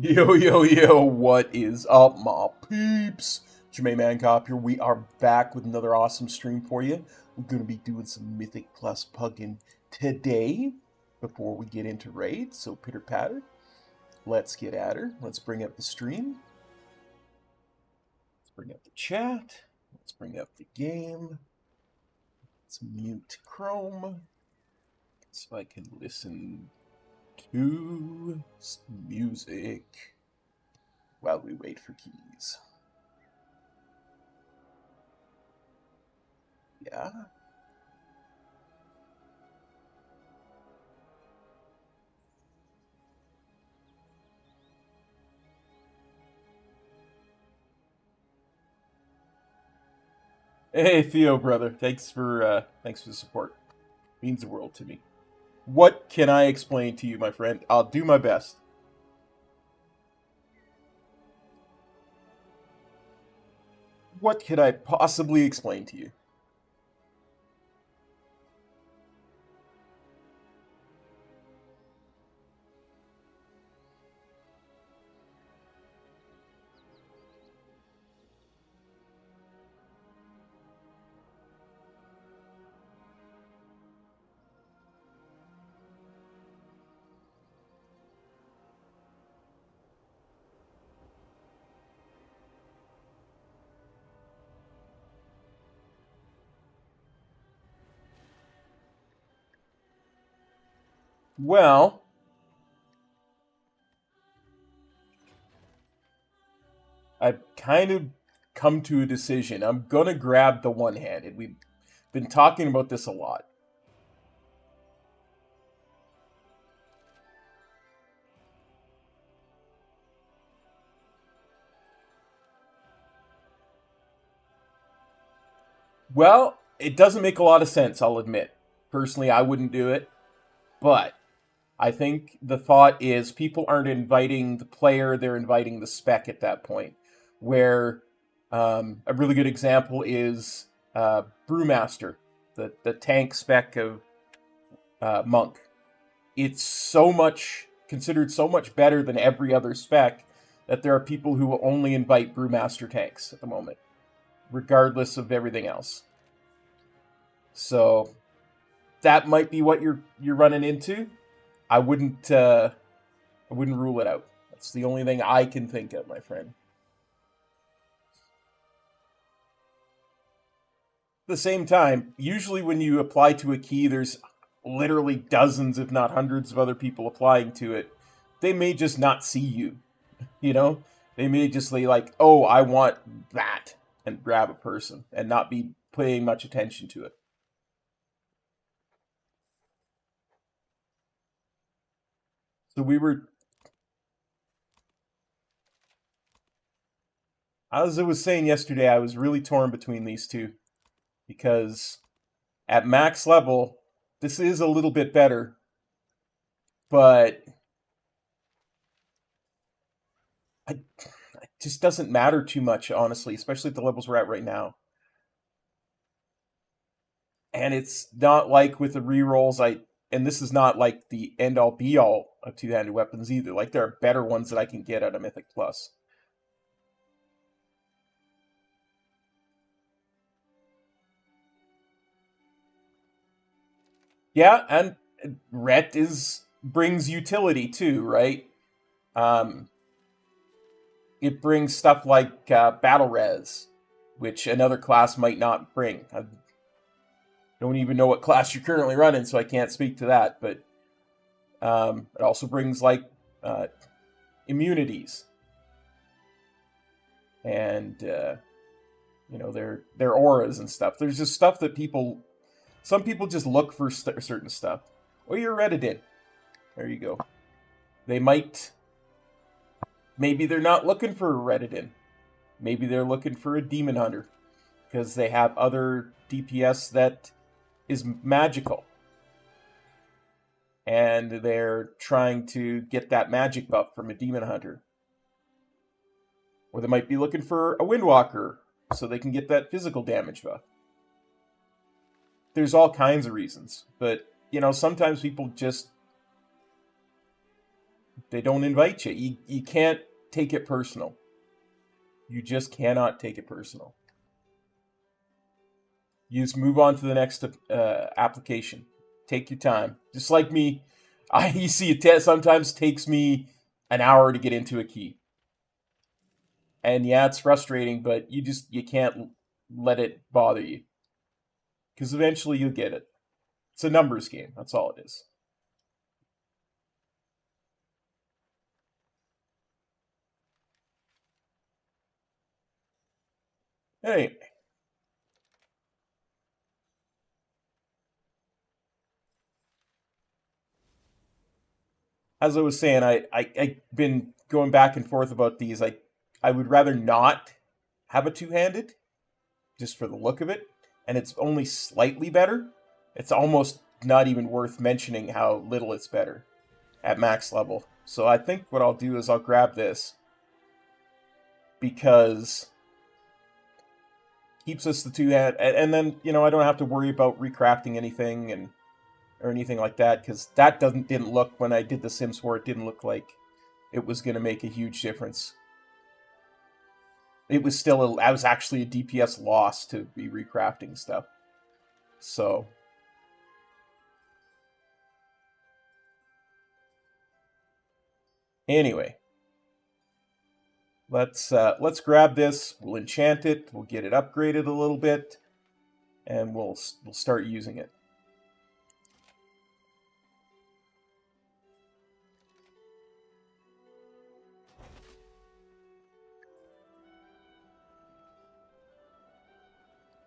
Yo, yo, yo, what is up, my peeps? Jermaine Mancop here. We are back with another awesome stream for you. We're going to be doing some Mythic Plus pugging today before we get into raids. So, pitter patter, let's get at her. Let's bring up the stream. Let's bring up the chat. Let's bring up the game. Let's mute Chrome so I can listen to some music while we wait for keys. Yeah. Hey Theo, brother. Thanks for the support. Means the world to me. What can I explain to you, my friend? I'll do my best. What can I possibly explain to you? Well, I've kind of come to a decision. I'm gonna grab the one-handed. We've been talking about this a lot. Well, it doesn't make a lot of sense, I'll admit. Personally, I wouldn't do it. But I think the thought is people aren't inviting the player, they're inviting the spec at that point. Where a really good example is Brewmaster, the tank spec of Monk. It's considered so much better than every other spec that there are people who will only invite Brewmaster tanks at the moment, regardless of everything else. So that might be what you're running into. I wouldn't rule it out. That's the only thing I can think of, my friend. At the same time, usually when you apply to a key, there's literally dozens, if not hundreds, of other people applying to it. They may just not see you, you know? They may just say like, oh, I want that, and grab a person, and not be paying much attention to it. So we were, as I was saying yesterday, I was really torn between these two because at max level, this is a little bit better, but it just doesn't matter too much, honestly, especially at the levels we're at right now. And it's not like with the rerolls, and this is not like the end all be all of two-handed weapons either. Like there are better ones that I can get out of Mythic Plus. Yeah, and Ret brings utility too, right? Um, it brings stuff like battle res, which another class might not bring. I don't even know what class you're currently running, so I can't speak to that. But it also brings like immunities, and their auras and stuff. There's just stuff that some people just look for certain stuff. Oh, you're Reddit. There you go. They might. Maybe they're not looking for a Reddit. Maybe they're looking for a Demon Hunter because they have other DPS that is magical. And they're trying to get that magic buff from a Demon Hunter. Or they might be looking for a Windwalker so they can get that physical damage buff. There's all kinds of reasons. But, sometimes people just... they don't invite you. You can't take it personal. You just cannot take it personal. You just move on to the next application. Take your time. Just like me, IEC sometimes takes me an hour to get into a key. And yeah, it's frustrating, but you can't let it bother you. Because eventually you'll get it. It's a numbers game. That's all it is. Anyway. As I was saying, I've been going back and forth about these. I would rather not have a two-handed, just for the look of it, and it's only slightly better. It's almost not even worth mentioning how little it's better at max level. So I think what I'll do is I'll grab this because keeps us the two-hand, and then I don't have to worry about recrafting anything or anything like that, because that didn't look, when I did the Sims 4, it didn't look like it was going to make a huge difference. It was still, I was actually a DPS loss to be recrafting stuff. So. Anyway. Let's grab this, we'll enchant it, we'll get it upgraded a little bit, and we'll start using it.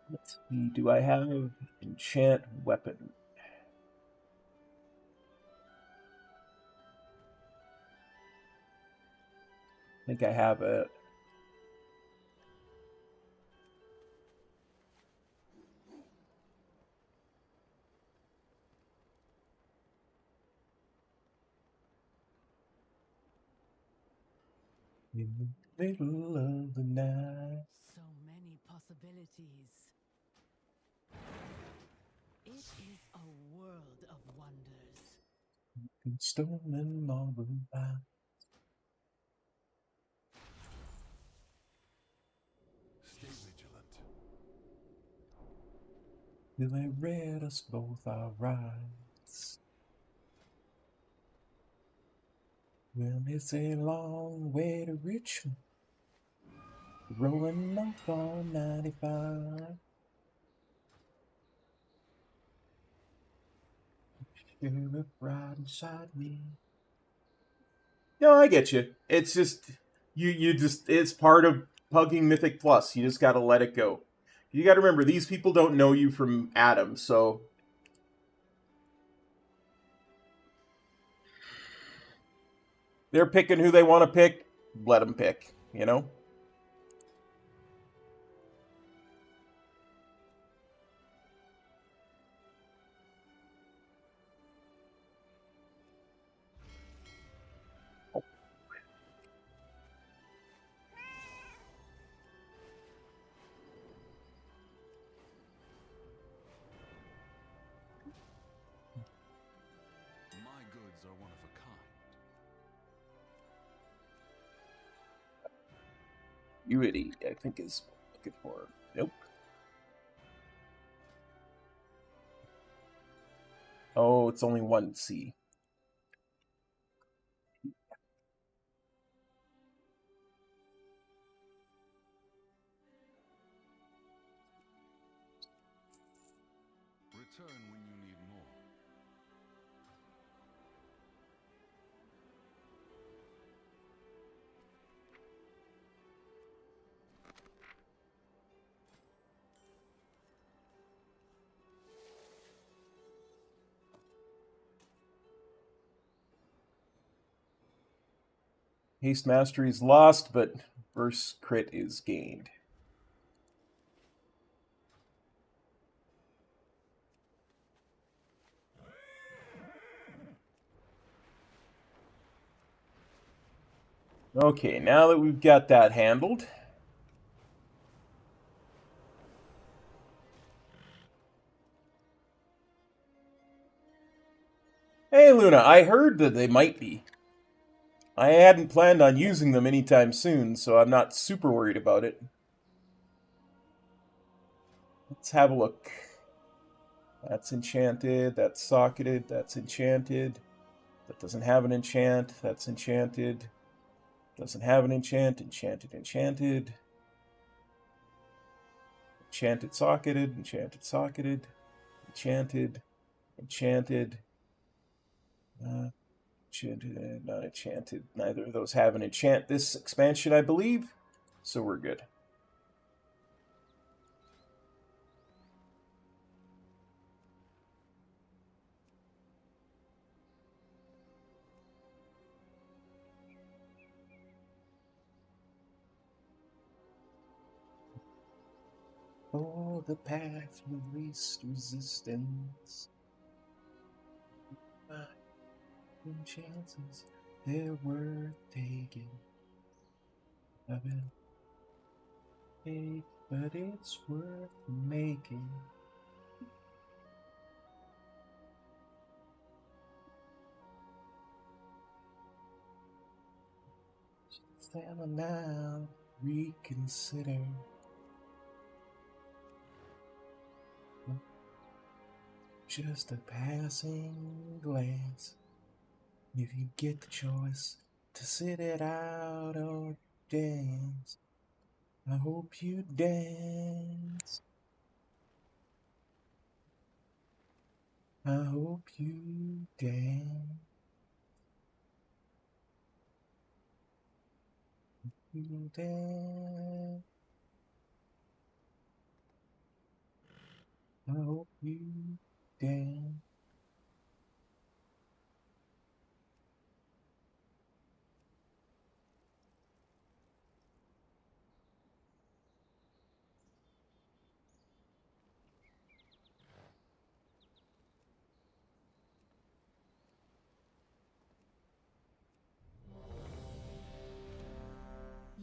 Let's see, do I have enchant weapon? I think I have it. In the middle of the night. So many possibilities. It is a world of wonders. Stolen marble light. Stay vigilant. Till they read us both our rights. Well, it's a long way to Richmond. Rolling up on 95. Sheriff right inside me. No, I get you. It's just it's part of pugging Mythic Plus. You just gotta let it go. You gotta remember, these people don't know you from Adam, so They're picking who they want to pick. Let them pick, you know? My goods are one of a kind. Unity, I think, is looking for. Nope. Oh, it's only one C. Return when you need more. Haste Mastery is lost, but Burst Crit is gained. Okay, now that we've got that handled, hey Luna, I heard that they might be. I hadn't planned on using them anytime soon, so I'm not super worried about it. Let's have a look. That's enchanted, that's socketed, that's enchanted. That doesn't have an enchant, that's enchanted. Doesn't have an enchant, enchanted, enchanted. Enchanted, socketed, enchanted, socketed. Enchanted, enchanted. Enchanted, not enchanted. Neither of those have an enchant this expansion, I believe. So we're good. Oh, the path of least resistance. Chances, they're worth taking. But it's worth making. Stand now, reconsider. Just a passing glance. If you get the choice to sit it out or dance, I hope you dance. I hope you dance. You dance. I hope you dance.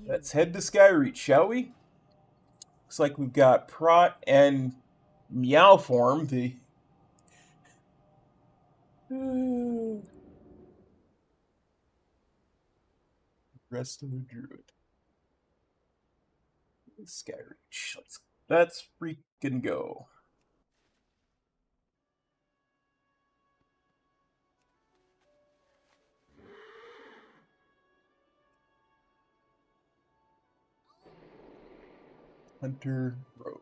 Let's head to Skyreach, shall we? Looks like we've got Prot and Meow form, the rest of the druid. Skyreach. Let's freaking go. Hunter Road.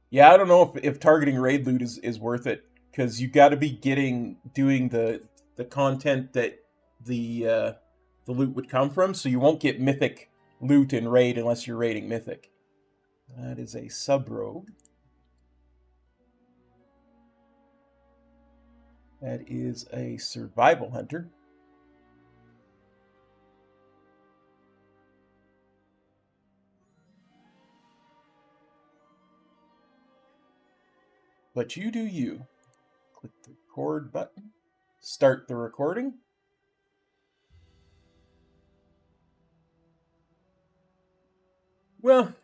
Yeah, I don't know if targeting raid loot is worth it, because you got to be doing the content that the the loot would come from, so you won't get mythic loot in raid unless you're raiding mythic. That is a sub-rogue. That is a survival hunter. But you do you. Click the record button. Start the recording. Well,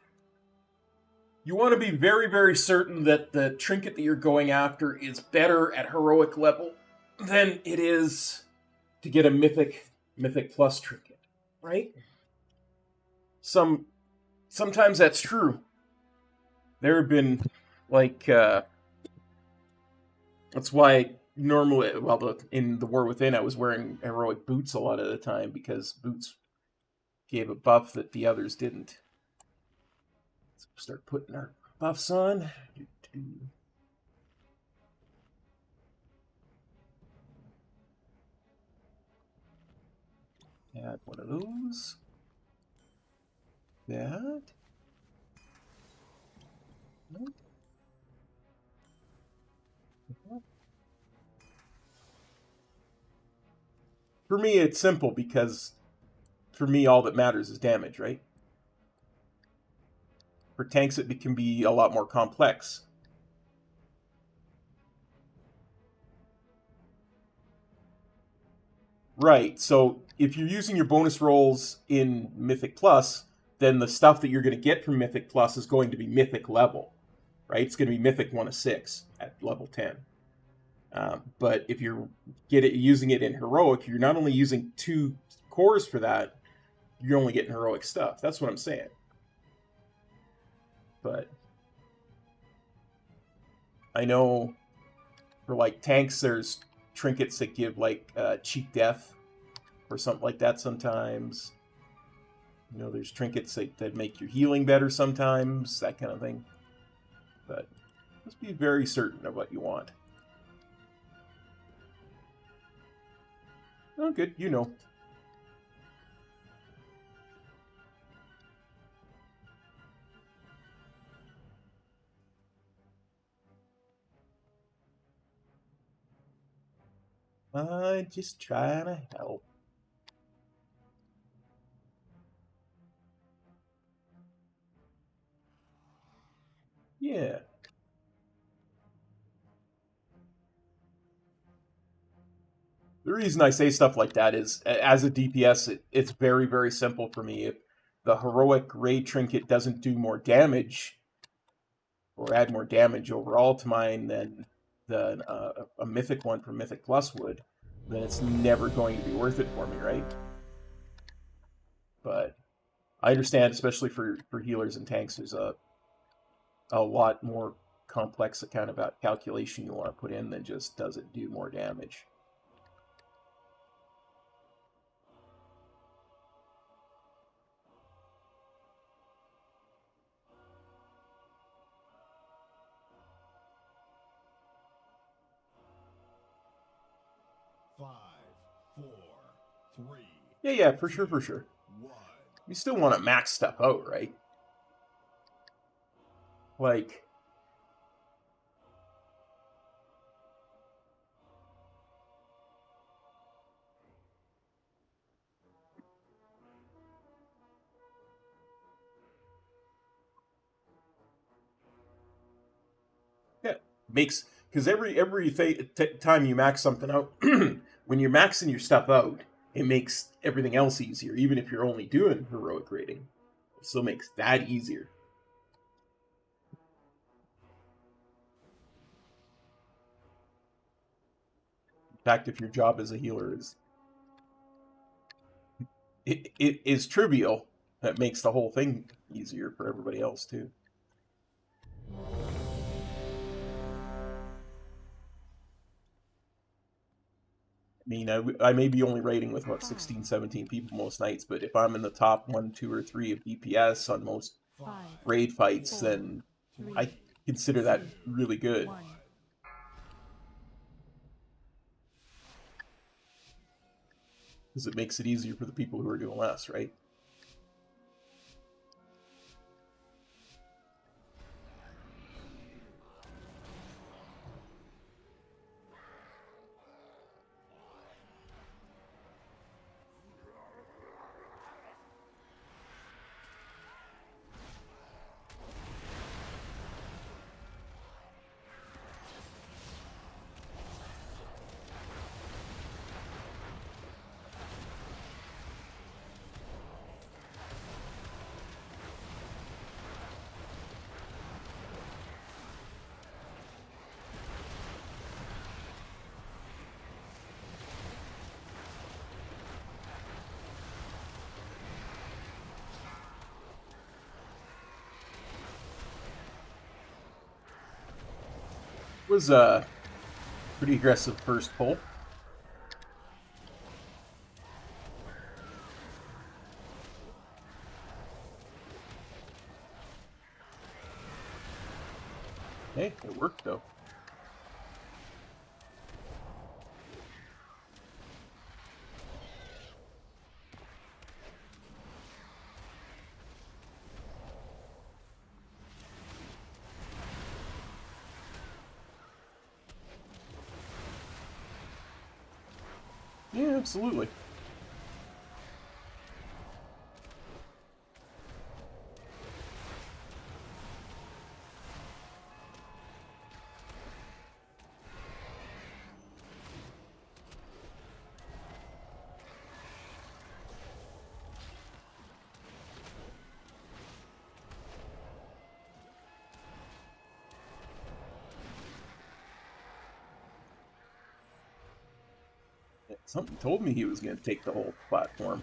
you want to be very, very certain that the trinket that you're going after is better at heroic level than it is to get a mythic plus trinket, right? Sometimes that's true. There have been, like, that's why normally, well, in the War Within, I was wearing heroic boots a lot of the time because boots gave a buff that the others didn't. So start putting our buffs on. Add one of those. That. For me, it's simple because for me, all that matters is damage, right? For tanks, it can be a lot more complex. Right, so if you're using your bonus rolls in Mythic Plus, then the stuff that you're going to get from Mythic Plus is going to be Mythic level, right? It's going to be Mythic 1 of 6 at level 10. But if you're using it in Heroic, you're not only using 2 cores for that, you're only getting Heroic stuff. That's what I'm saying. But I know for like tanks, there's trinkets that give like cheap death or something like that sometimes. You know, there's trinkets that make your healing better sometimes, that kind of thing. But just be very certain of what you want. Oh, good, you know. I'm just trying to help. Yeah. The reason I say stuff like that is, as a DPS, it's very, very simple for me. If the heroic raid trinket doesn't do more damage, or add more damage overall to mine than a mythic one from Mythic Plus would, then it's never going to be worth it for me, right? But I understand, especially for healers and tanks, there's a lot more complex kind of calculation you want to put in than just does it do more damage. Yeah, for sure, for sure. You still want to max stuff out, right? Like, yeah, makes, because every time you max something out, when you're maxing your stuff out, it makes everything else easier. Even if you're only doing heroic rating, it still makes that easier. In fact, if your job as a healer is trivial, that makes the whole thing easier for everybody else too. I mean, I may be only raiding with, what, 16, 17 people most nights, but if I'm in the top 1, 2, or 3 of DPS on most raid fights, then I consider that really good. because it makes it easier for the people who are doing less, right? Was a pretty aggressive first pull. Hey, it worked though. Yeah, absolutely. Something told me he was going to take the whole platform.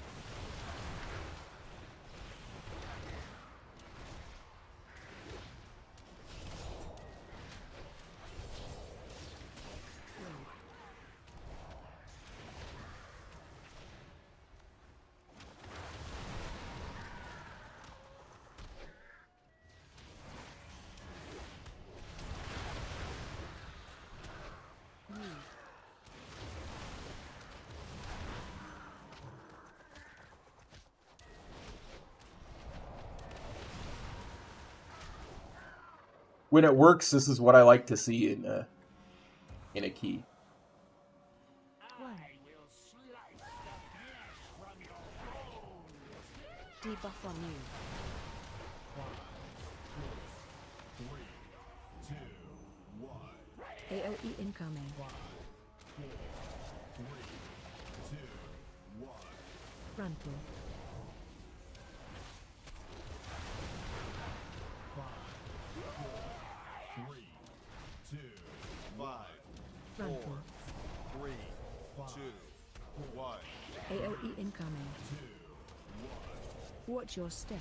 When it works, this is what I like to see in a key. Debuff on you. 5, 4, 3, 2, 1. AOE incoming. 5, 4, 3, 2, 1. Frontal. 5, 4, 3, 2, 5, 4, Frontal. 3, 2, 1. AOE incoming. 2, 1. Watch your step.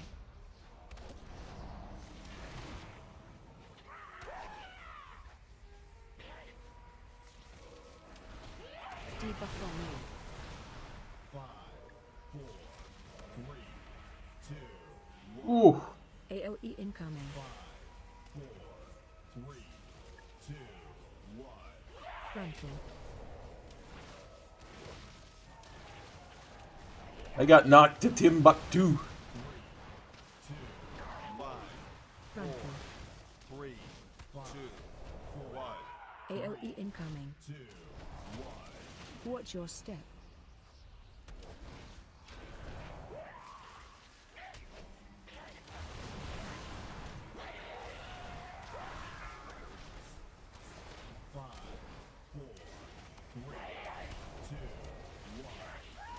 Debuff on you. 5, 4, 3, 2, 1. Ooh, AOE incoming. 5, 4, 3, 2, 1. Frontal. I got knocked to Timbuktu. 3, 2, 5, Frontal. 3, 2, 1. AOE incoming. 2, 1. Watch your step.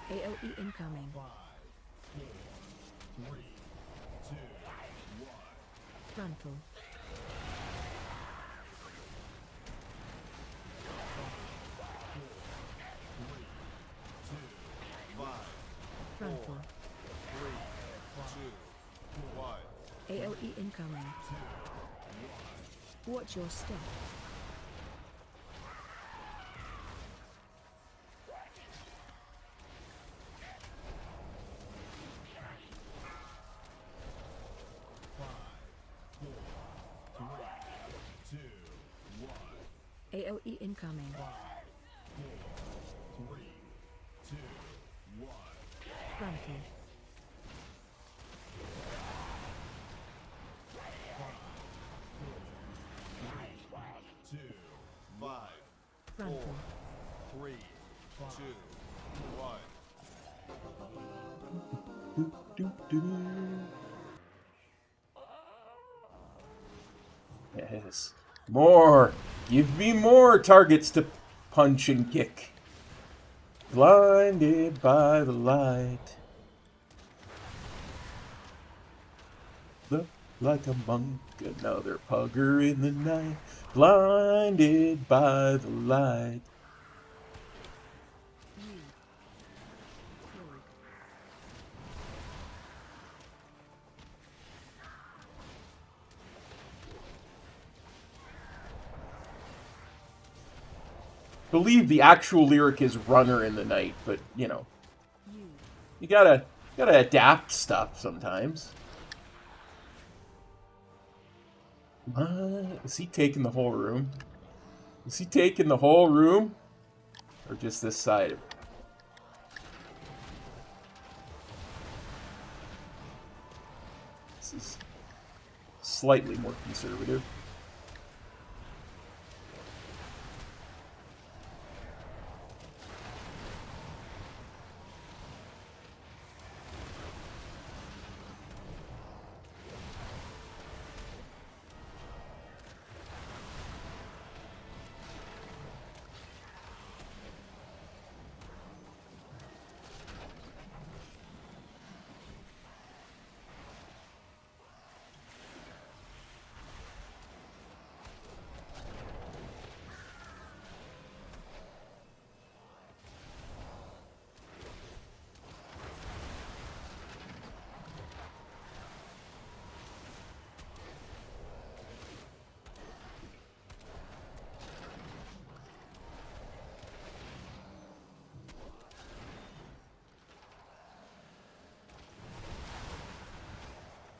AOE incoming. 5, 4, 3, 2, 1. Frontal. 5, 4, 3, 2, 1. Frontal. 3, 2, 1. AOE incoming. Watch your step. 2, 1. AOE incoming. 5, 4, 3, 2, 1. Granted. 2, 5, 4, Granted. 3, 2, 1. Yes. More! Give me more targets to punch and kick. Blinded by the light. Look like a monk, another pugger in the night. Blinded by the light. Believe the actual lyric is runner in the night, but you know, you gotta adapt stuff sometimes. Is he taking the whole room? Is he taking the whole room? Or just this side of it? This is slightly more conservative.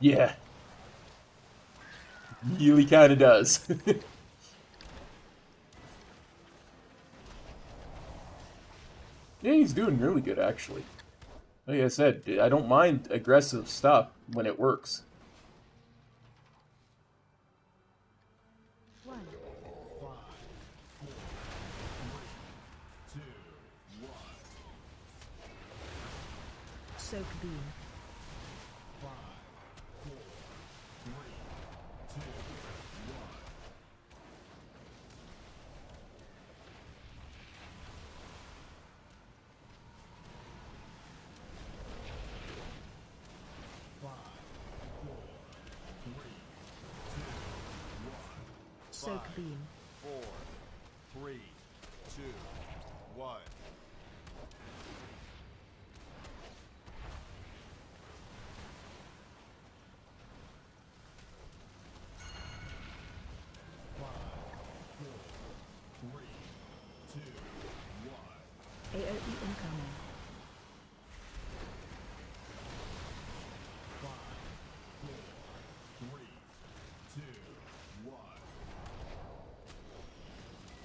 Yeah. Really kind of does. Yeah, he's doing really good, actually. Like I said, I don't mind aggressive stuff when it works. One. 5, 4, 3, 2, 1. Soak beam. 5, 4, 3, 2, 1. Soak beam. 4, 3, 2, 1. AOE incoming. 5, 4, 3, 2, 1.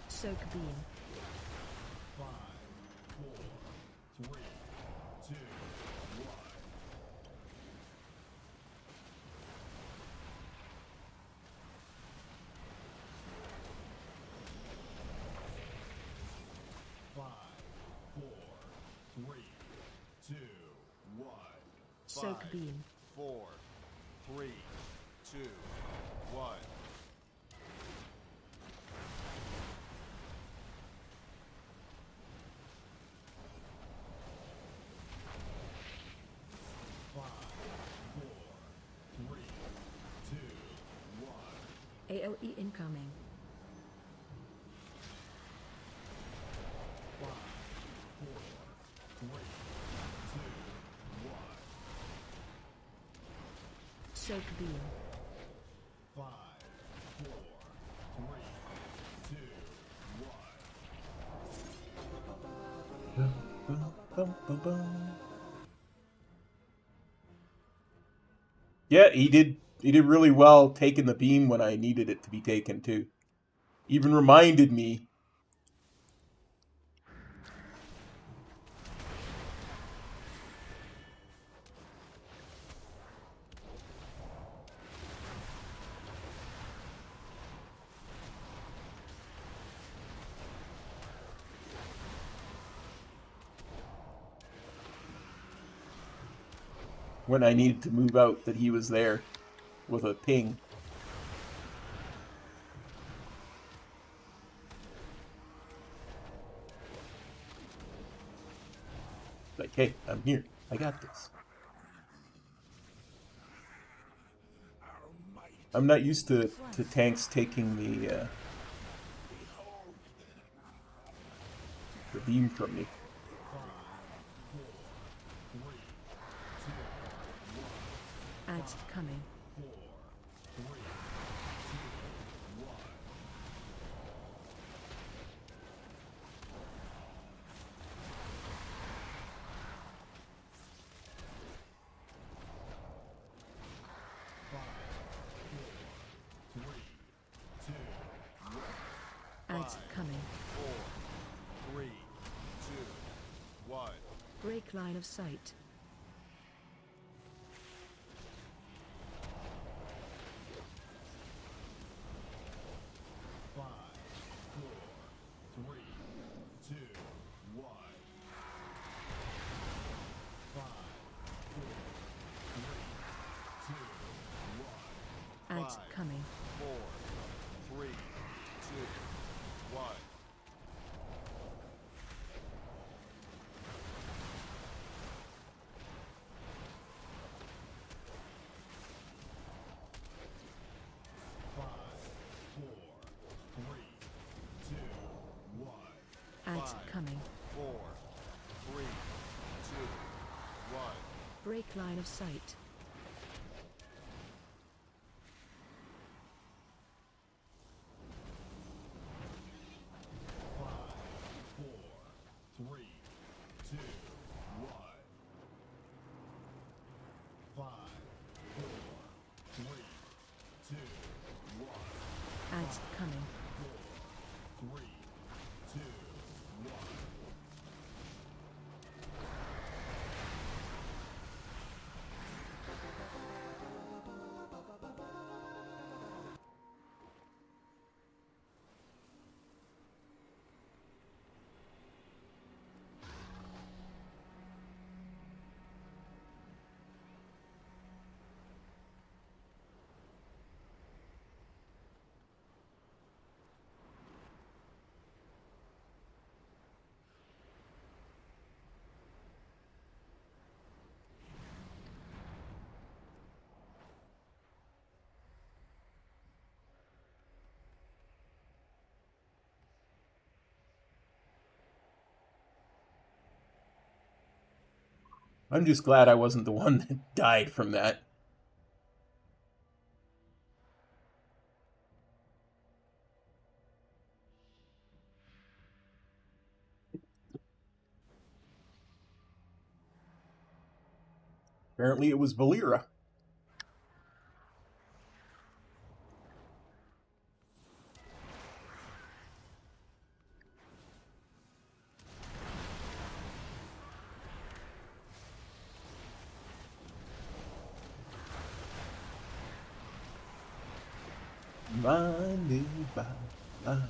Soak beam. 5, 4, 3, 2, 1. Soak beam. 4, 3, 2, 1. 5, 4, 3, 2, 1. AOE incoming. 5, 4, 3, 2, 1. Soak beam. 5, 4, 3, 2, 1. Bum, bum, bum. Yeah, he did really well taking the beam when I needed it to be taken too. Even reminded me. when I needed to move out that he was there with a ping. Like, hey, I'm here. I got this. I'm not used to tanks taking the beam from me. Ads coming. Ads coming. 4, 3, 2, 1. Break line of sight. Ads coming. 4, 3, 2, 1. Ads coming. 4, 3, 2, 1. Break line of sight. Ads coming. 3, 2, 1. I'm just glad I wasn't the one that died from that. Apparently it was Valera. Blinded by light.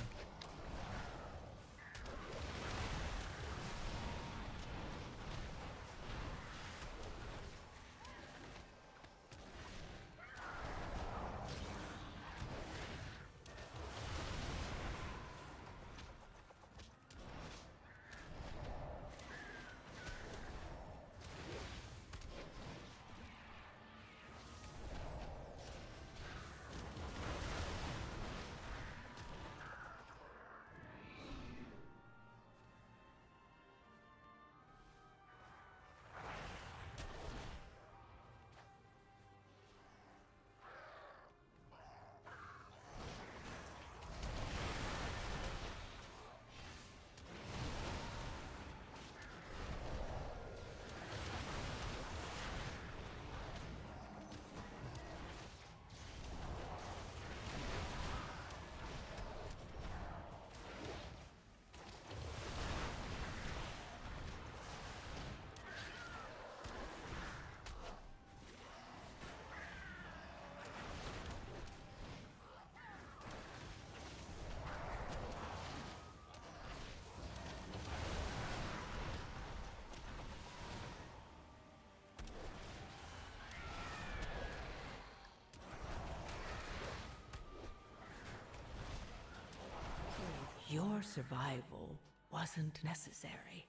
survival wasn't necessary.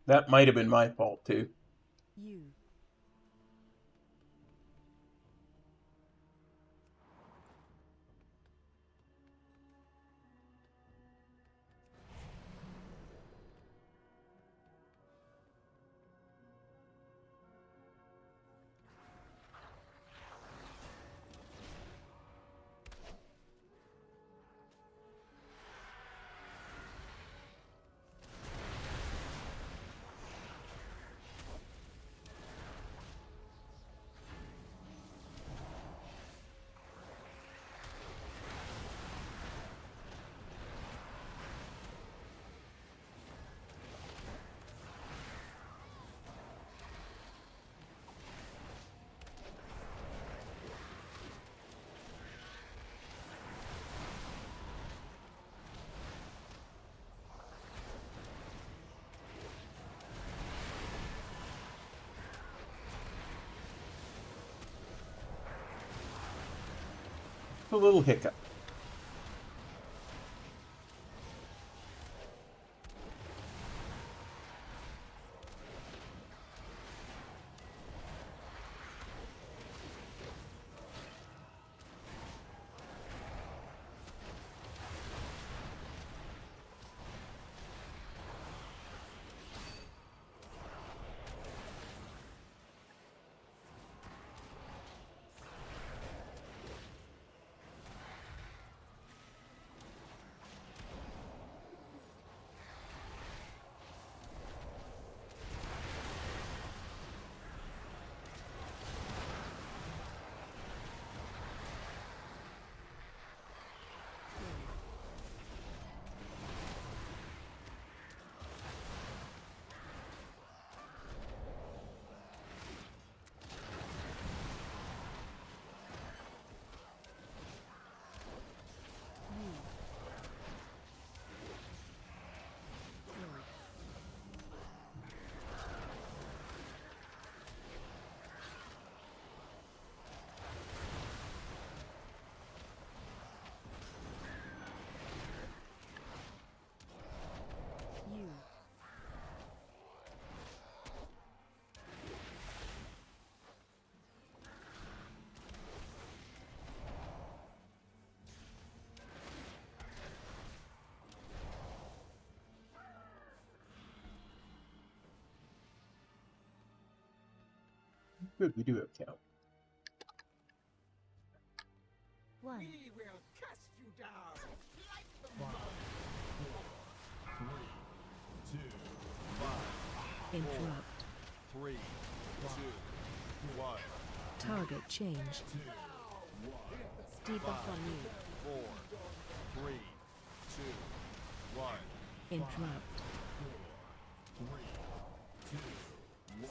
That might have been my fault, too. You. A little hiccup. Good, we do have count. One. We will cast you down like the mud. 4, 3, 2, 5, Interrupt. 3, 2, 1. Target change. 2, 1. Debuff on you. 4, 3, 2, 1. Interrupt. 4, 3, 2, 1.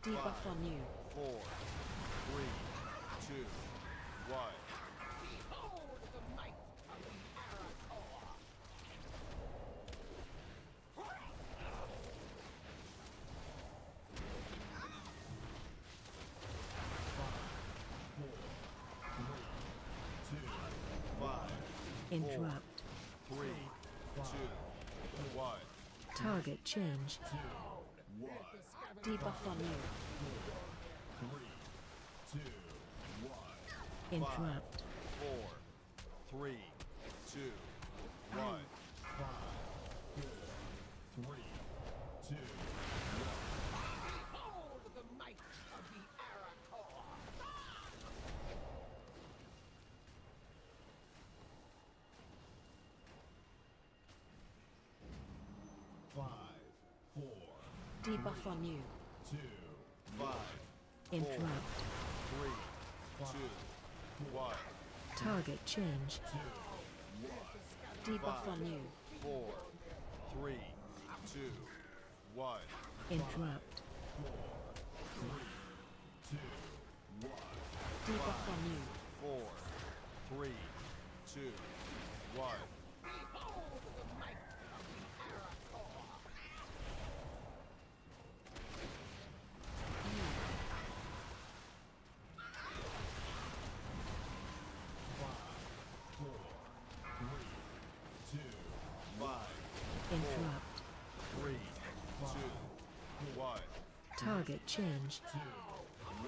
Debuff on you. 4, 3, 2, 1. Behold the might of the Arator! 5, 4, 3, 2, 1. Interrupt. 3, 2, 1. Target change. 2, 1. Debuff on you. 3, 2, 1. Interrupt. 4, 3, 2, 1. 5, 4, 3, 2, 1. Behold the might of the Arator! 5, 4, Debuff on you. 2, 5, Interrupt. 3, 2, 1. Target change. 2, 1. Debuff on you. 4, 3, 2, 1. Interrupt. 2, 1. Debuff on you. 4, 3, 2, 1. Behold the might of the Arator! Target change. 2, 1.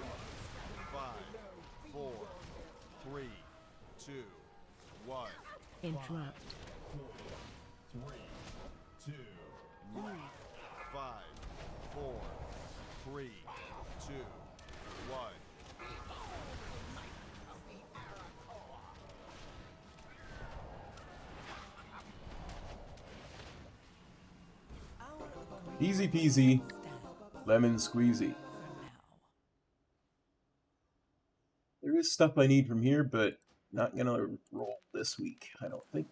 5, 4, 3, 2, 1. Interrupt. 4, 3, 2, 1. 5, 4, 3, 2, 1. Easy peasy, lemon squeezy. There is stuff I need from here, but not gonna roll this week, I don't think.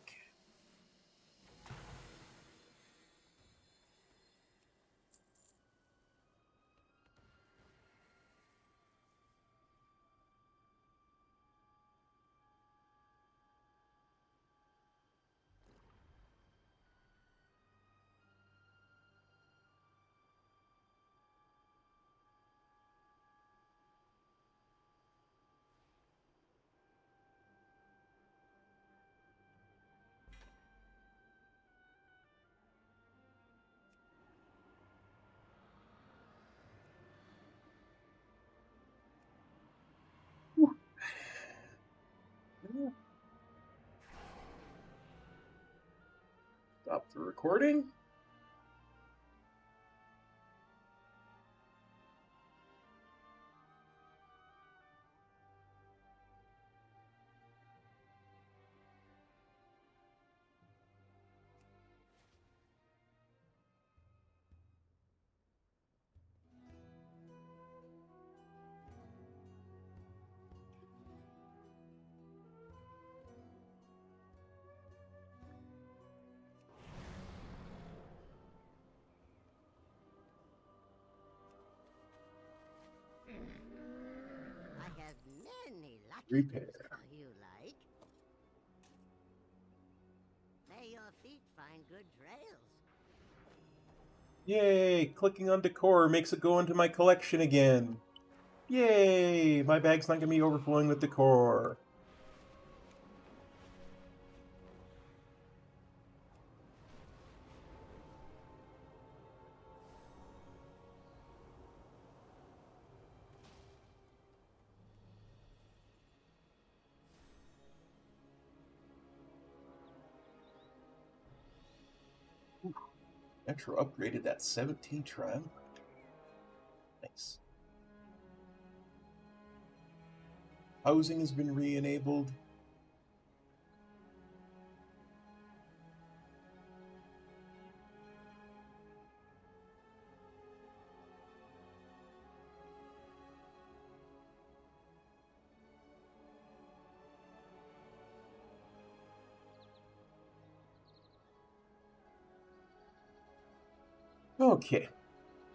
Stop the recording. I have many lucky Repair. things for you like. May your feet find good trails. Yay! Clicking on decor makes it go into my collection again. Yay! My bag's not gonna be overflowing with decor. Metro upgraded that 17 tram. Nice. Housing has been re-enabled. Okay.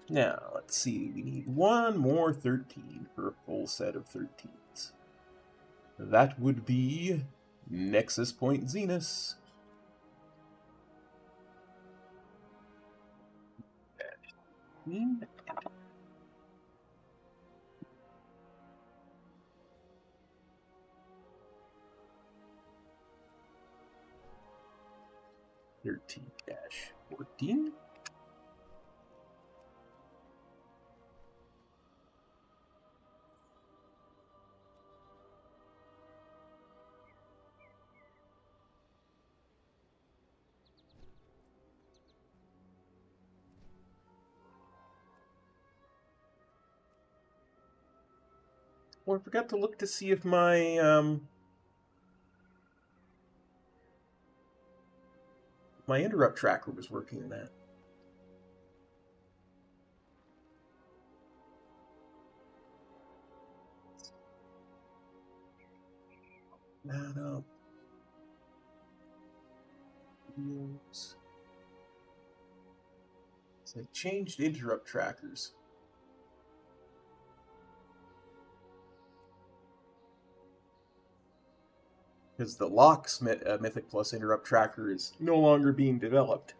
Now, let's see. We need one more 13 for a full set of 13s. That would be Nexus Point Zenus. Hmm. (13-14). Well, I forgot to look to see if my my interrupt tracker was working in that. No. Videos. So I changed interrupt trackers. Because the Locks Mythic Plus interrupt tracker is no longer being developed.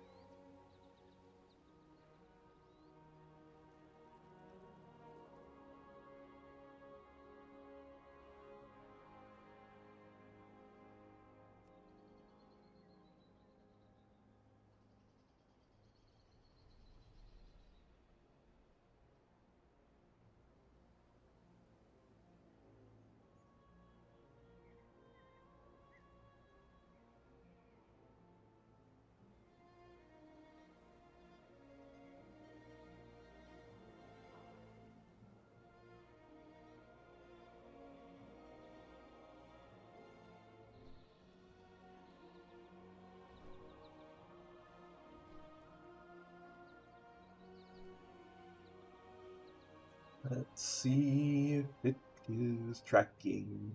Let's see if it is tracking.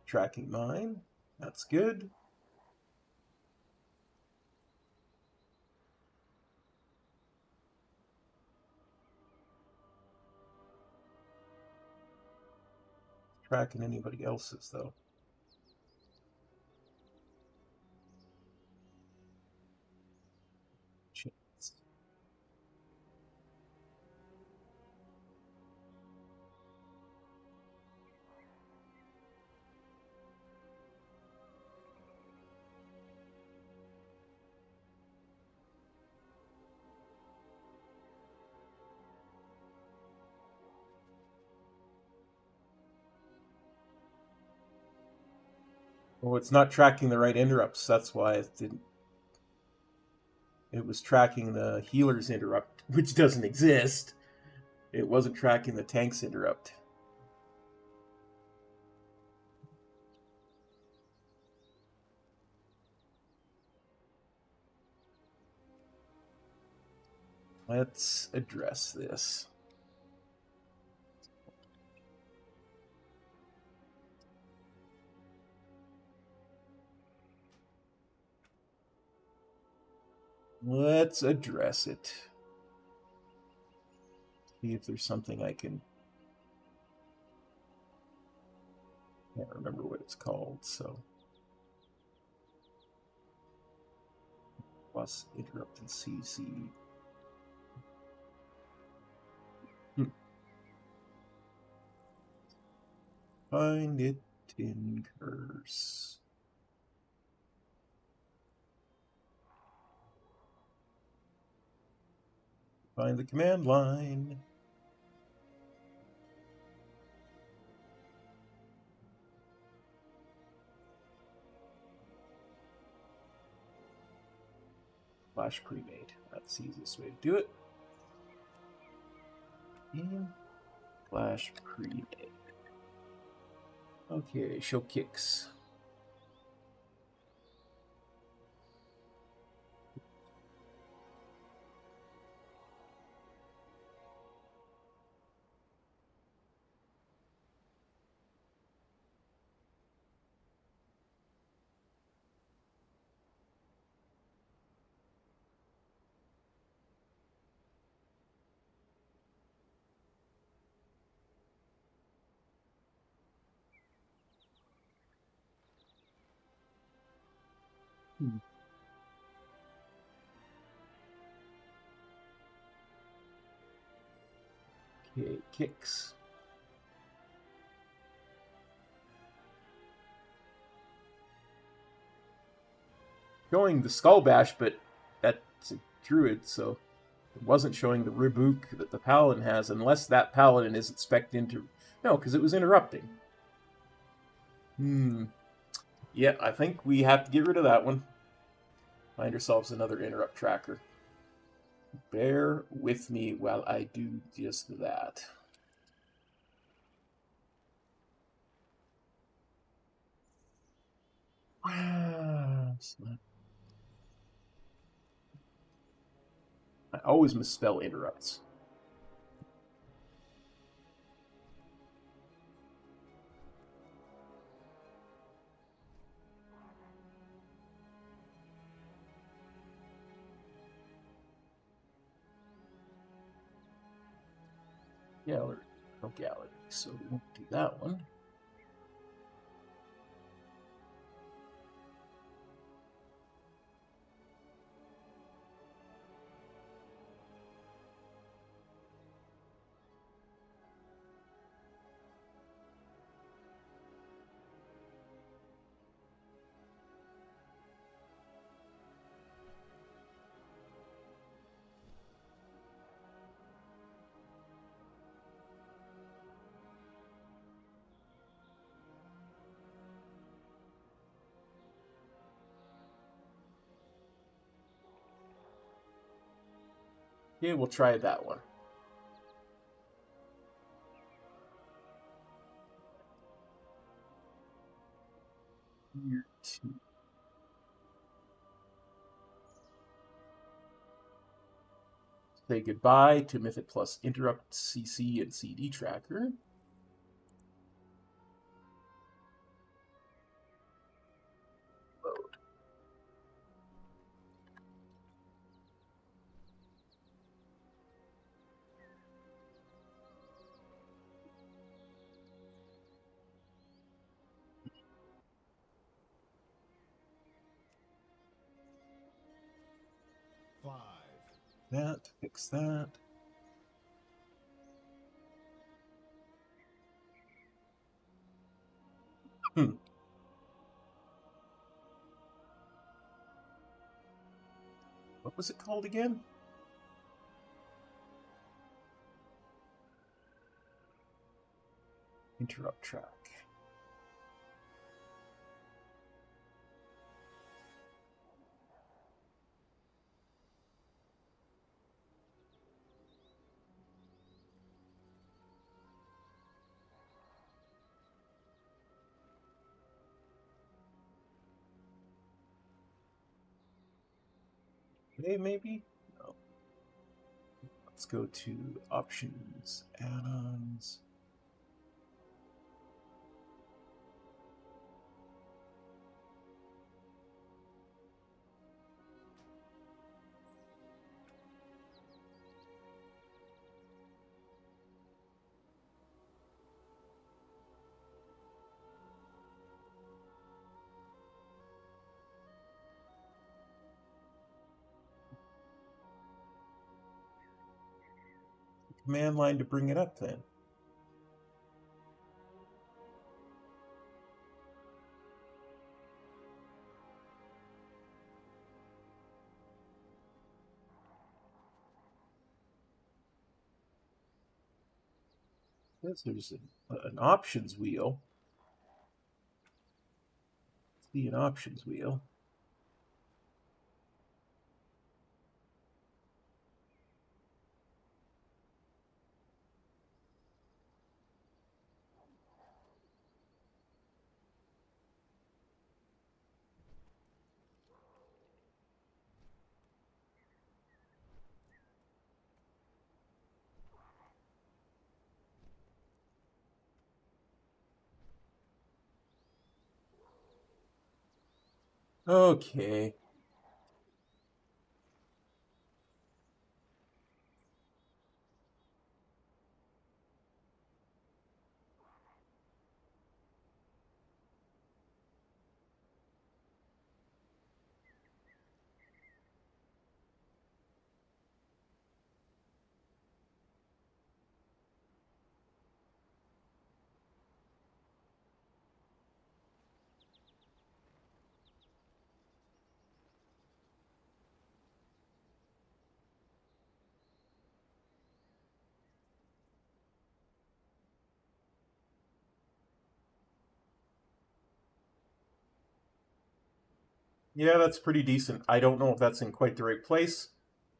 Tracking mine. That's good. Tracking anybody else's, though. Chance. Oh, it's not tracking the right interrupts. That's why it didn't. It was tracking the healer's interrupt, which doesn't exist. It wasn't tracking the tank's interrupt. Let's address this. Let's address it. See if there's something I can... Can't remember what it's called, so... Plus interrupt and CC. Find it in curse. Find the command line. Flash pre-made. That's the easiest way to do it. And flash pre-made. Okay, show kicks. Okay, kicks. Showing the Skull Bash, but that's a druid, so it wasn't showing the rebuke that the paladin has, unless that paladin isn't spec'd into... No, because it was interrupting. Yeah, I think we have to get rid of that one. Find ourselves another interrupt tracker. Bear with me while I do just that. I always misspell interrupts. Gallery, no gallery, so we won't do that one. Yeah, we'll try that one. Tier 2. Say goodbye to Mythic Plus Interrupt CC and CD Tracker. Load. Five, That, fix that. What was it called again? Interrupt track. Okay, maybe? No. Let's go to options, add-ons. Command line to bring it up then. Says there's an options wheel. See an options wheel. Okay. Yeah, that's pretty decent. I don't know if that's in quite the right place,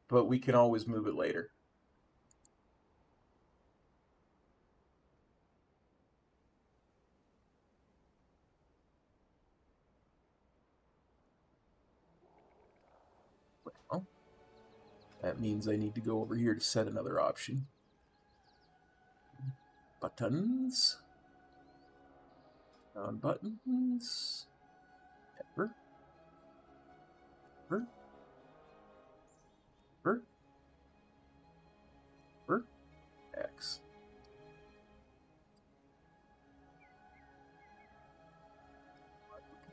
but we can always move it later. Well, that means I need to go over here to set another option. Buttons. Non-buttons. Ever. Ever. Ever. Ever. X.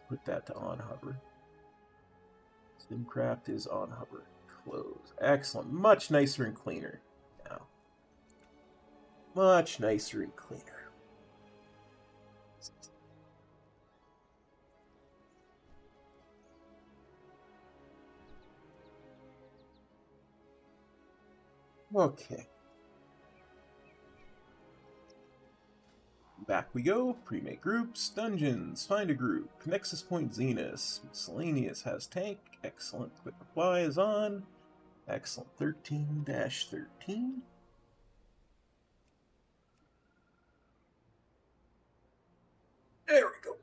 Put that to on hover. Simcraft is on hover. Close. Excellent. Much nicer and cleaner now. Much nicer and cleaner. Okay. Back we go. Pre-made groups, dungeons, find a group, Nexus Point Zenus, miscellaneous has tank, excellent, quick reply is on, excellent, 13-13. There we go.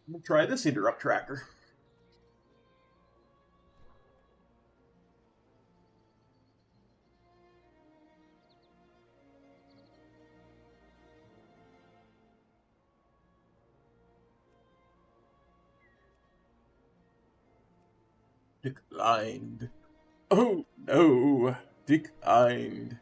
We'll try this interrupt tracker. Declined. Oh no, declined.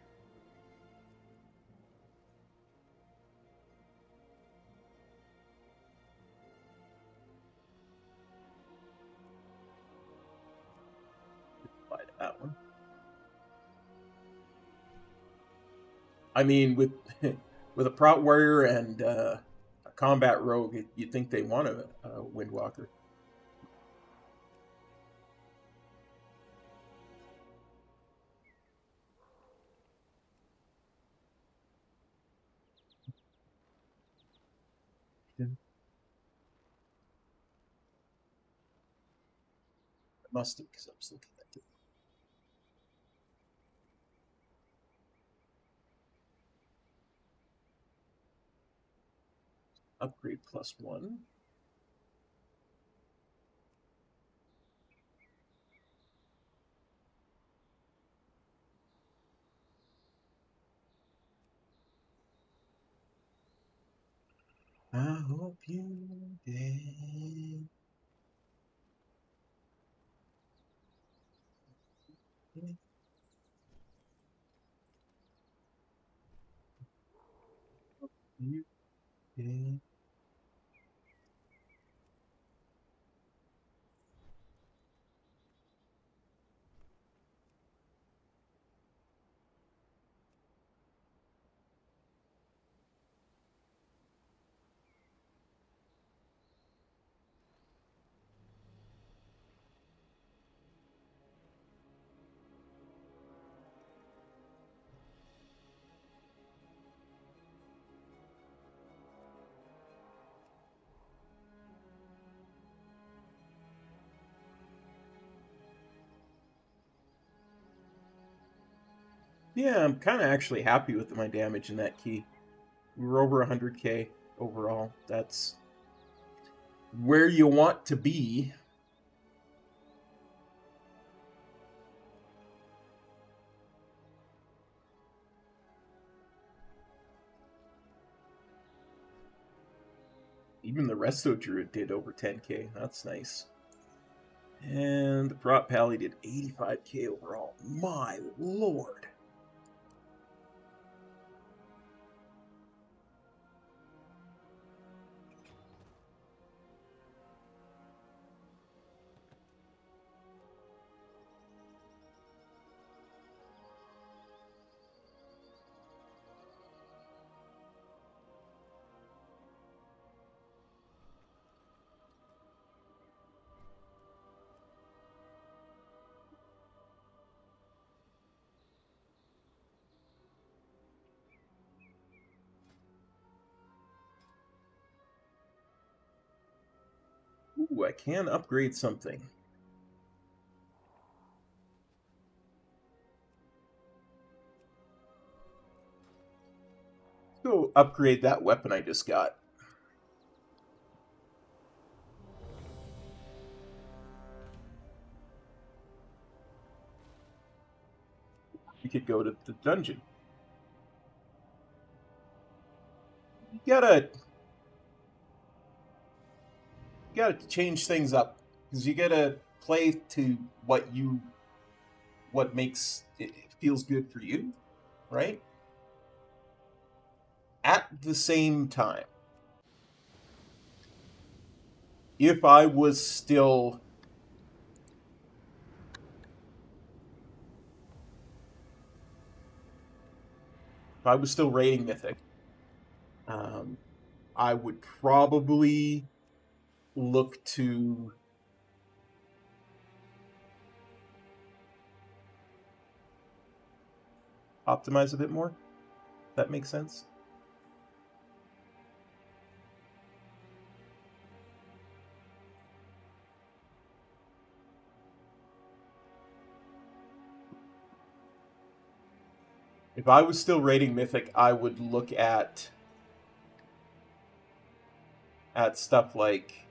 Apply to that one. I mean, with with a prot warrior and a combat rogue, you'd think they want a Windwalker. Must have, because I was looking at it. Upgrade +1. I hope you did. You did. Yeah, I'm kind of actually happy with my damage in that key. We were over 100k overall. That's where you want to be. Even the Resto Druid did over 10k. That's nice. And the Prot Pally did 85k overall. My lord. Ooh, I can upgrade something. Let's go upgrade that weapon I just got. We could go to the dungeon. You gotta change things up, because you gotta play to what makes it feels good for you, right? At the same time, if I was still rating Mythic, I would probably look to optimize a bit more. If that makes sense. If I was still rating Mythic, I would look at stuff like,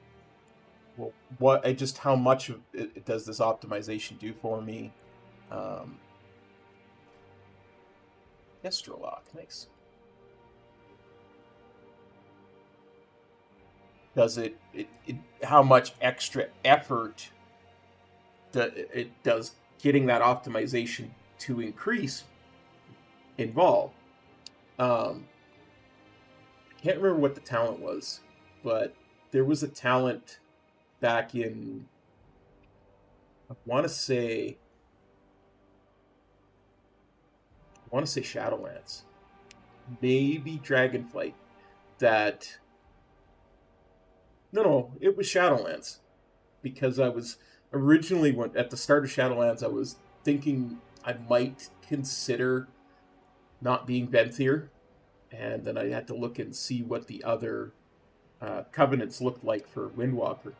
well, just how much of it does this optimization do for me? Destrolock, nice. Does it how much extra effort it does getting that optimization to increase involved. I can't remember what the talent was, but there was a talent back in, I want to say Shadowlands, maybe Dragonflight. No, it was Shadowlands, because I was originally at the start of Shadowlands, I was thinking I might consider not being Venthyr, and then I had to look and see what the other covenants looked like for Windwalker.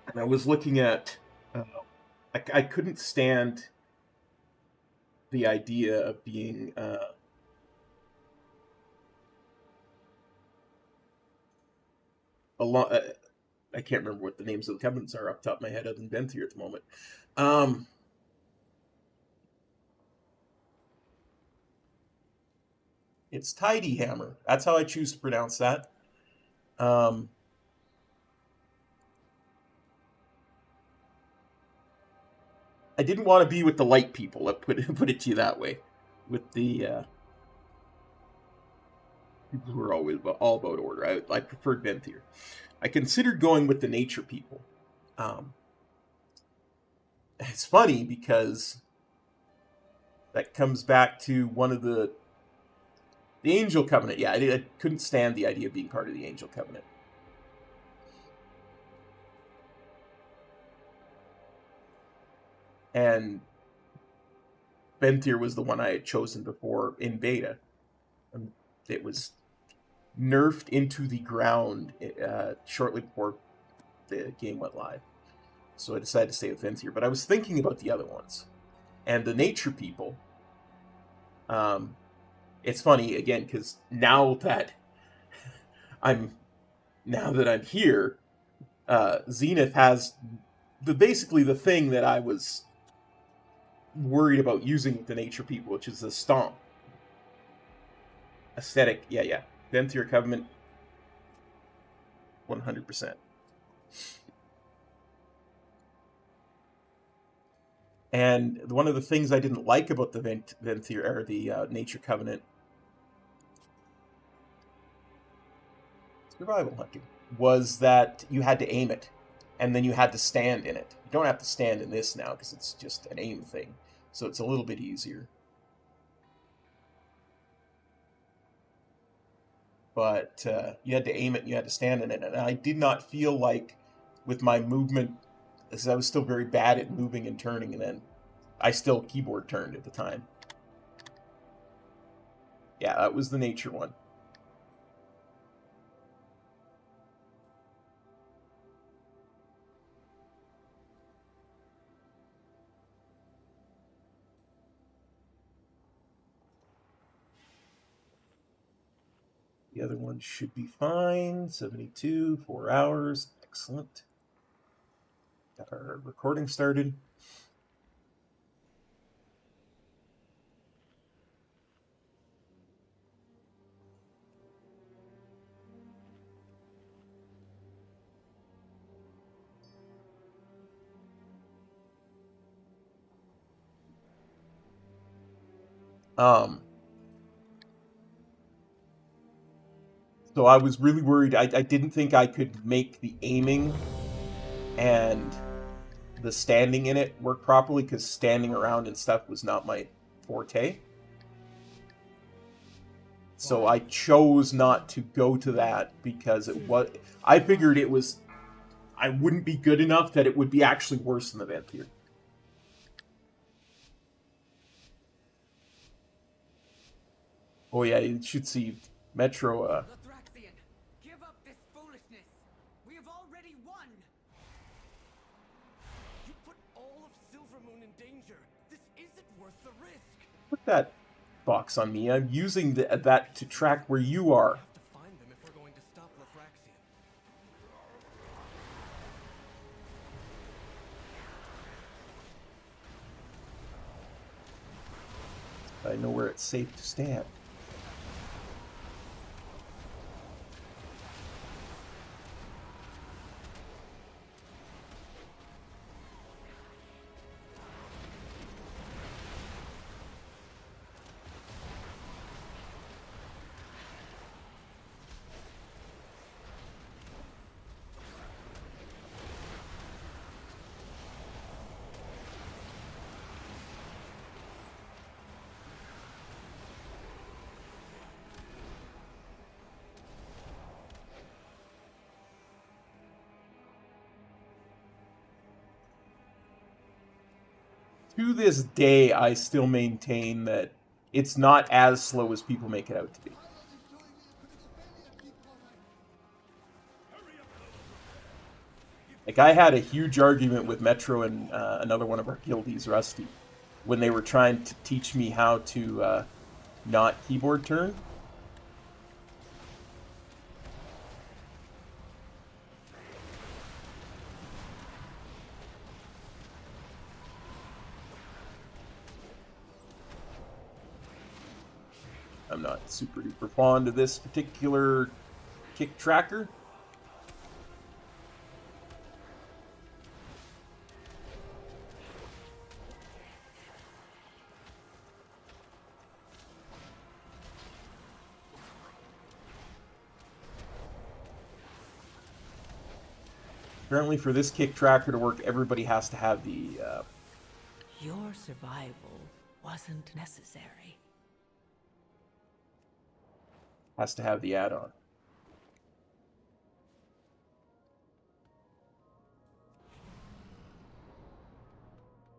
And I was looking at, I couldn't stand the idea of being I can't remember what the names of the covenants are off the top of my head other than Venthyr at the moment. It's Tidy Hammer. That's how I choose to pronounce that. I didn't want to be with the light people. Let's put it to you that way. With the people who are always all about order. I preferred Venthyr. I considered going with the nature people. It's funny because that comes back to one of the Angel Covenant. Yeah, I couldn't stand the idea of being part of the Angel Covenant. And Venthyr was the one I had chosen before in beta. It was nerfed into the ground shortly before the game went live. So I decided to stay with Venthyr. But I was thinking about the other ones. And the nature people. It's funny, again, because now that I'm here, Zenith has basically the thing that I was worried about using with the nature people, which is the stomp aesthetic. Yeah. Venthyr Covenant, 100%. And one of the things I didn't like about the Venthyr or the Nature Covenant survival hunting was that you had to aim it, and then you had to stand in it. You don't have to stand in this now because it's just an aim thing, so it's a little bit easier. But you had to aim it and you had to stand in it, and I did not feel like with my movement, because I was still very bad at moving and turning, and then I still keyboard turned at the time. Yeah, that was the nature one. The other one should be fine. 72, 4 hours. Excellent. Got our recording started. So I was really worried. I didn't think I could make the aiming and the standing in it work properly, because standing around and stuff was not my forte. So I chose not to go to that because I figured I wouldn't be good enough that it would be actually worse than the Venthyr. Oh yeah, you should see Metro. Give up this foolishness. We have already won. You put all of Silvermoon in danger. This isn't worth the risk. Put that box on me. I'm using that to track where you are. We have to find them if we're going to stop Lithraxian. I know where it's safe to stand. to this day, I still maintain that it's not as slow as people make it out to be. Like, I had a huge argument with Metro and another one of our guildies, Rusty, when they were trying to teach me how to not keyboard turn. I'm not super duper fond of this particular kick tracker. Apparently for this kick tracker to work, everybody has to have the... Your survival wasn't necessary. has to have the add-on.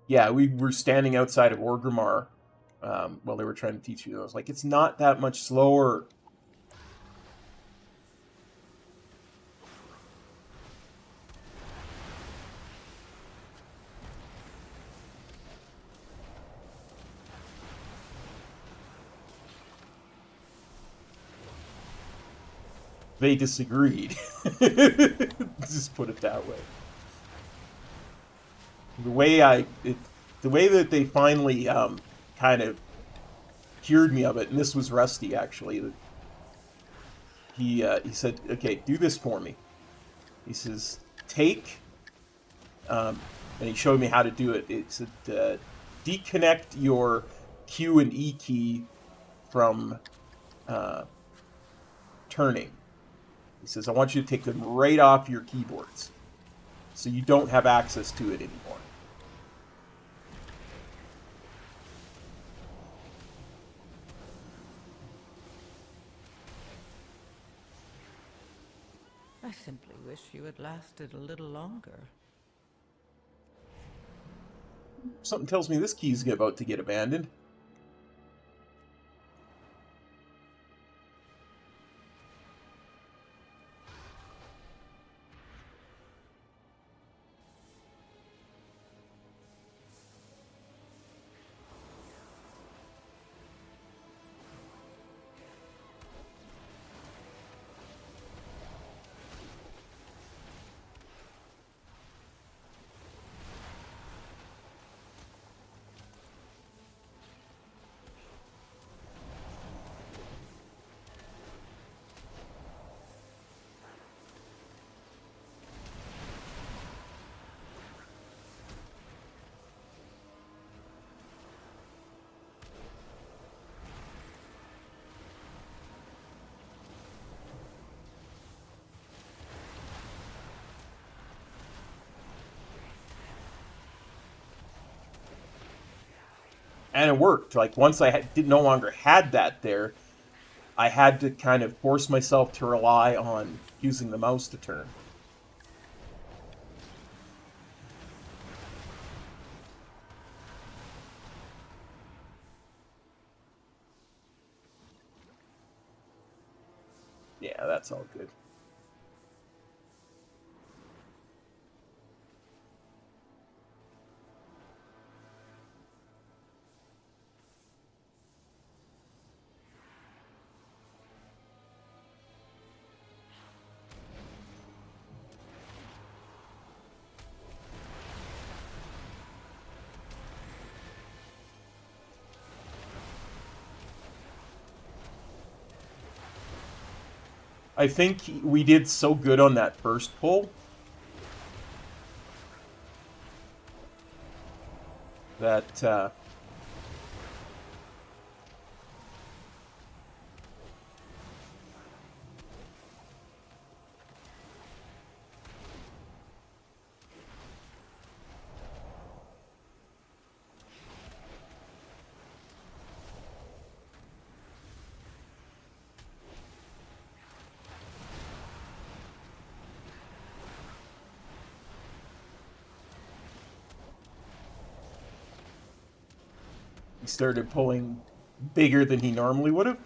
Yeah, we were standing outside of Orgrimmar while they were trying to teach you. I was like, it's not that much slower. They disagreed. Just put it that way. The way that they finally kind of cured me of it, and this was Rusty actually. He said, "Okay, do this for me." He says, "Take," and he showed me how to do it. It said, "Deconnect your Q and E key from turning." He says, "I want you to take them right off your keyboards, so you don't have access to it anymore." I simply wish you had lasted a little longer. Something tells me this key's about to get abandoned. And it worked. Like, once I no longer had that there, I had to kind of force myself to rely on using the mouse to turn. Yeah, that's all good. I think we did so good on that first pull that He started pulling bigger than he normally would have.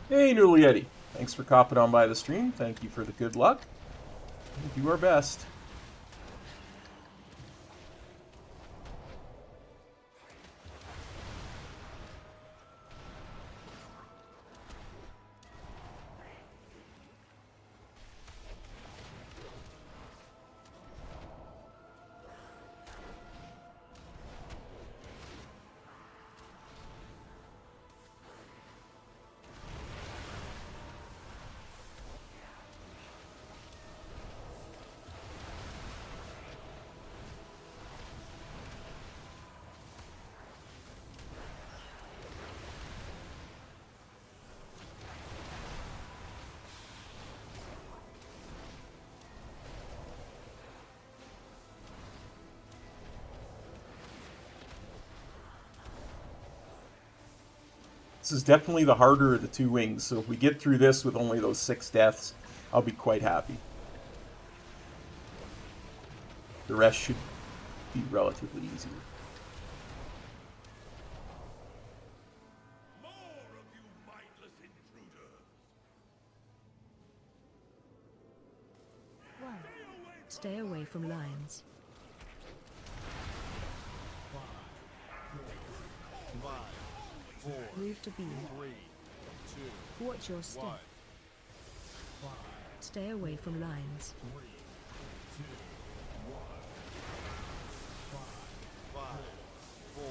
Hey, Noodle Yeti. Thanks for copping on by the stream. Thank you for the good luck. We'll do our best. This is definitely the harder of the two wings, so if we get through this with only those 6 deaths, I'll be quite happy. The rest should be relatively easy. More of you mindless intruders! 1. Stay away from lines. 5, 4, Move to B. 3, 2, Watch your step. 1. Stay away from lines. 5, 4,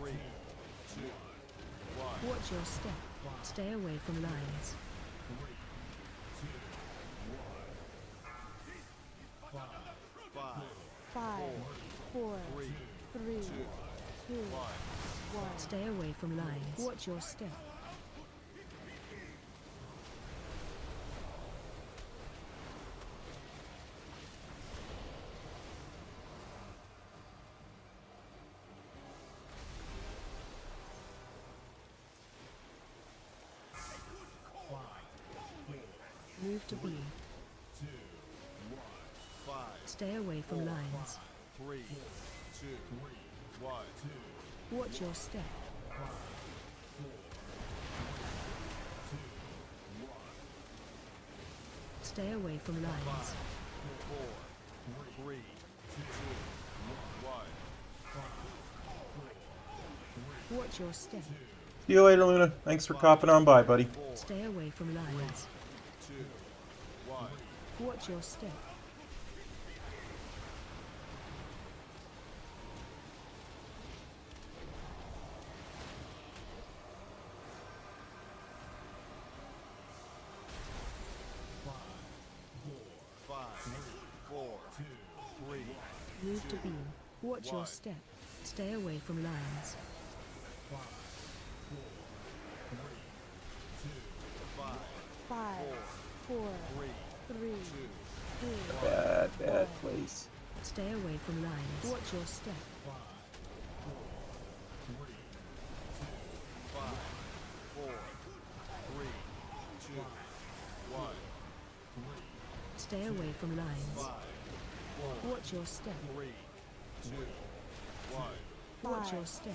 3, 2, 1. Watch your step. Stay away from lines. 5, 5, 4, 3, 3, 2, 1. 1. Stay away from lines. Watch your step. Move to B. 5, Stay away from lines. 3, 2, 1. Watch your step. Stay away from lines. 4, 3, 2, 1. Watch your step. See you later, Luna. Thanks for copping on by, buddy. Stay away from lines. 2, 1. Watch your step. Move to B. Watch your step. Stay away from lines. 5, 4, 3, 2, Bad place. Stay away from lines. Watch your step. 4, 3, 2, 1. Stay away from lines. 5, Watch your step. 3, 2, 1. Watch your step.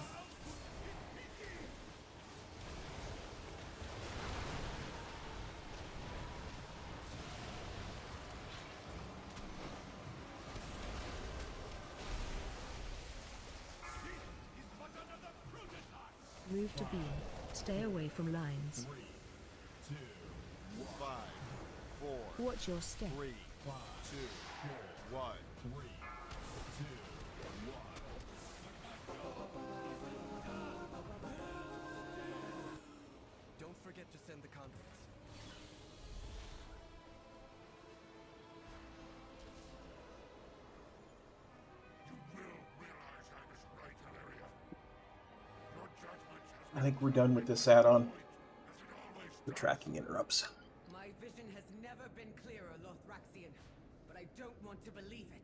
Move to B. Stay away from lines. 5, 4, Watch your step. 3, 2, 1. the conduits. You will realize I was right, Hilaria. Your judgment has I think we're done with this add-on. as it always The tracking interrupts. My vision has never been clearer, Lothraxian, but I don't want to believe it.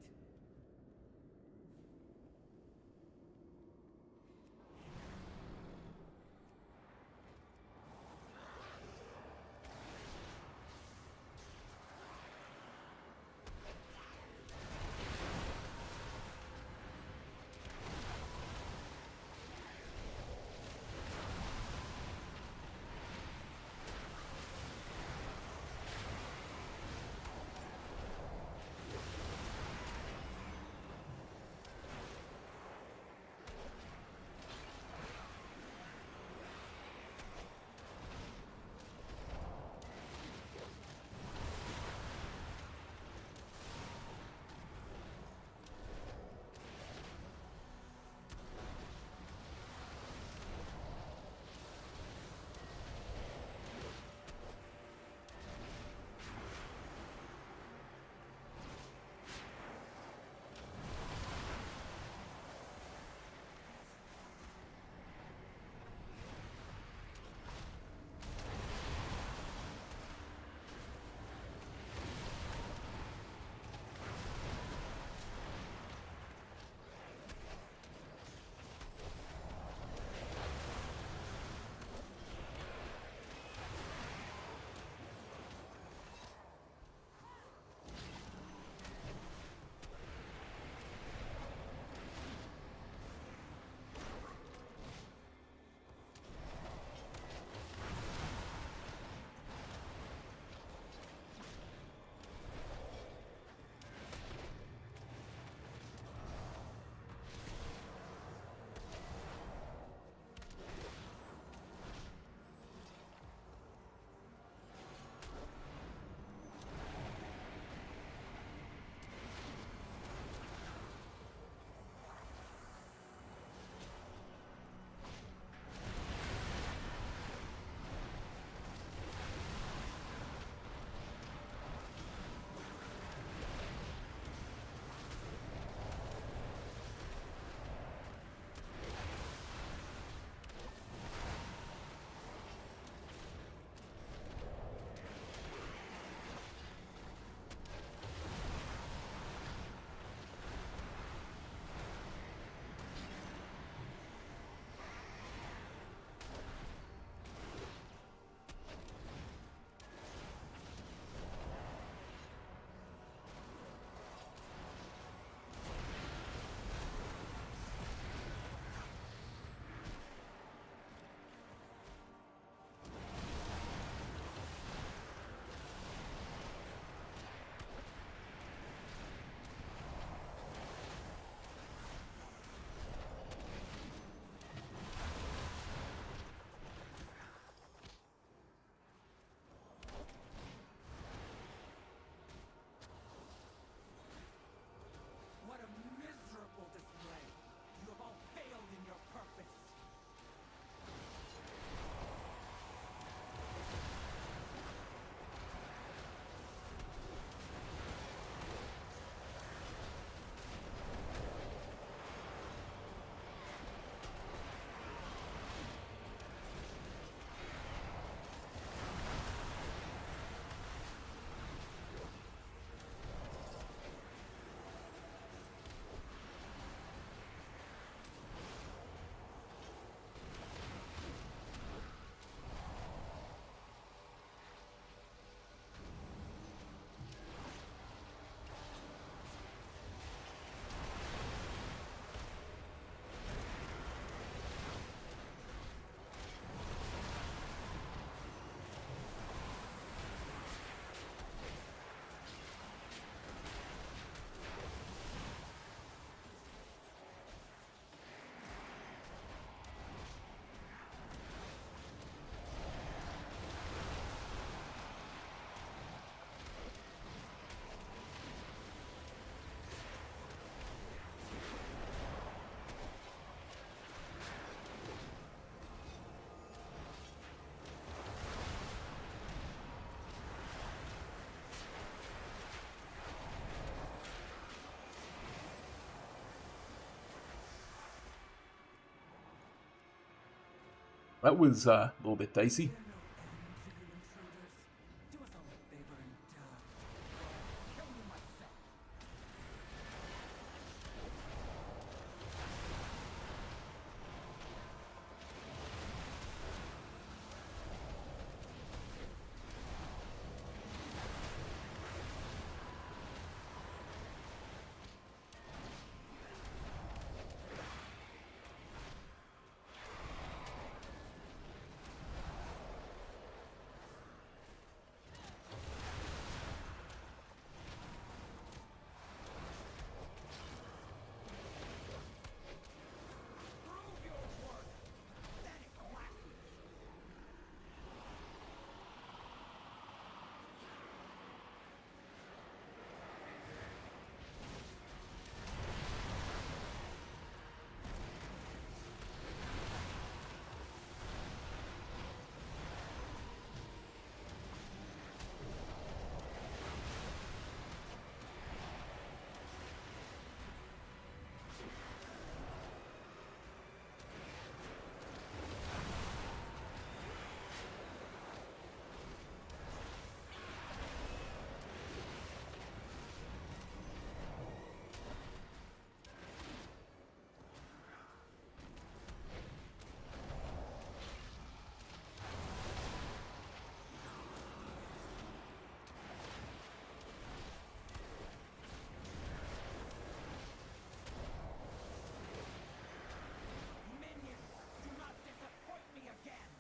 That was a little bit dicey. Do us all a favor and die. Kill me myself. Minions, do not disappoint me again.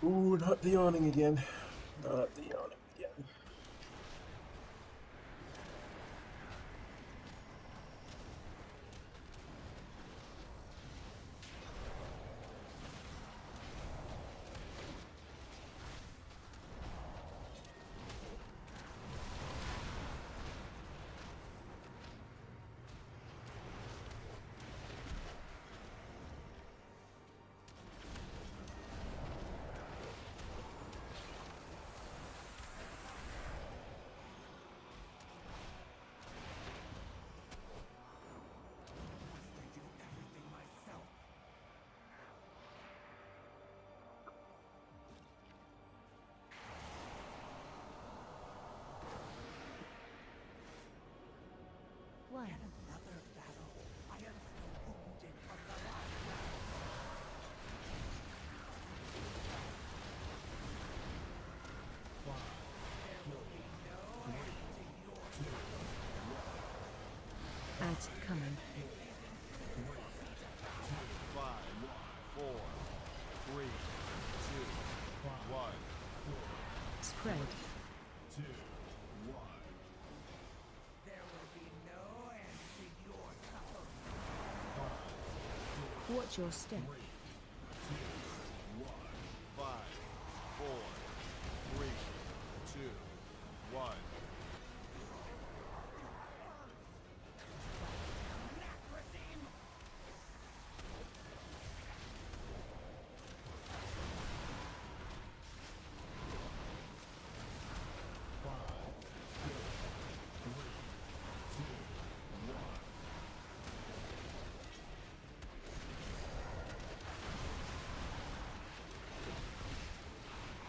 Ooh, not the yawning again. Not the yawning again. I do everything myself. One. Another battle. I am still wounded from the last. Ads coming. 5, 4, 3, 2, 1. Spread. 2, 1. There will be no end to your suffering. Watch your step. 5, 4, 3, 2, 1.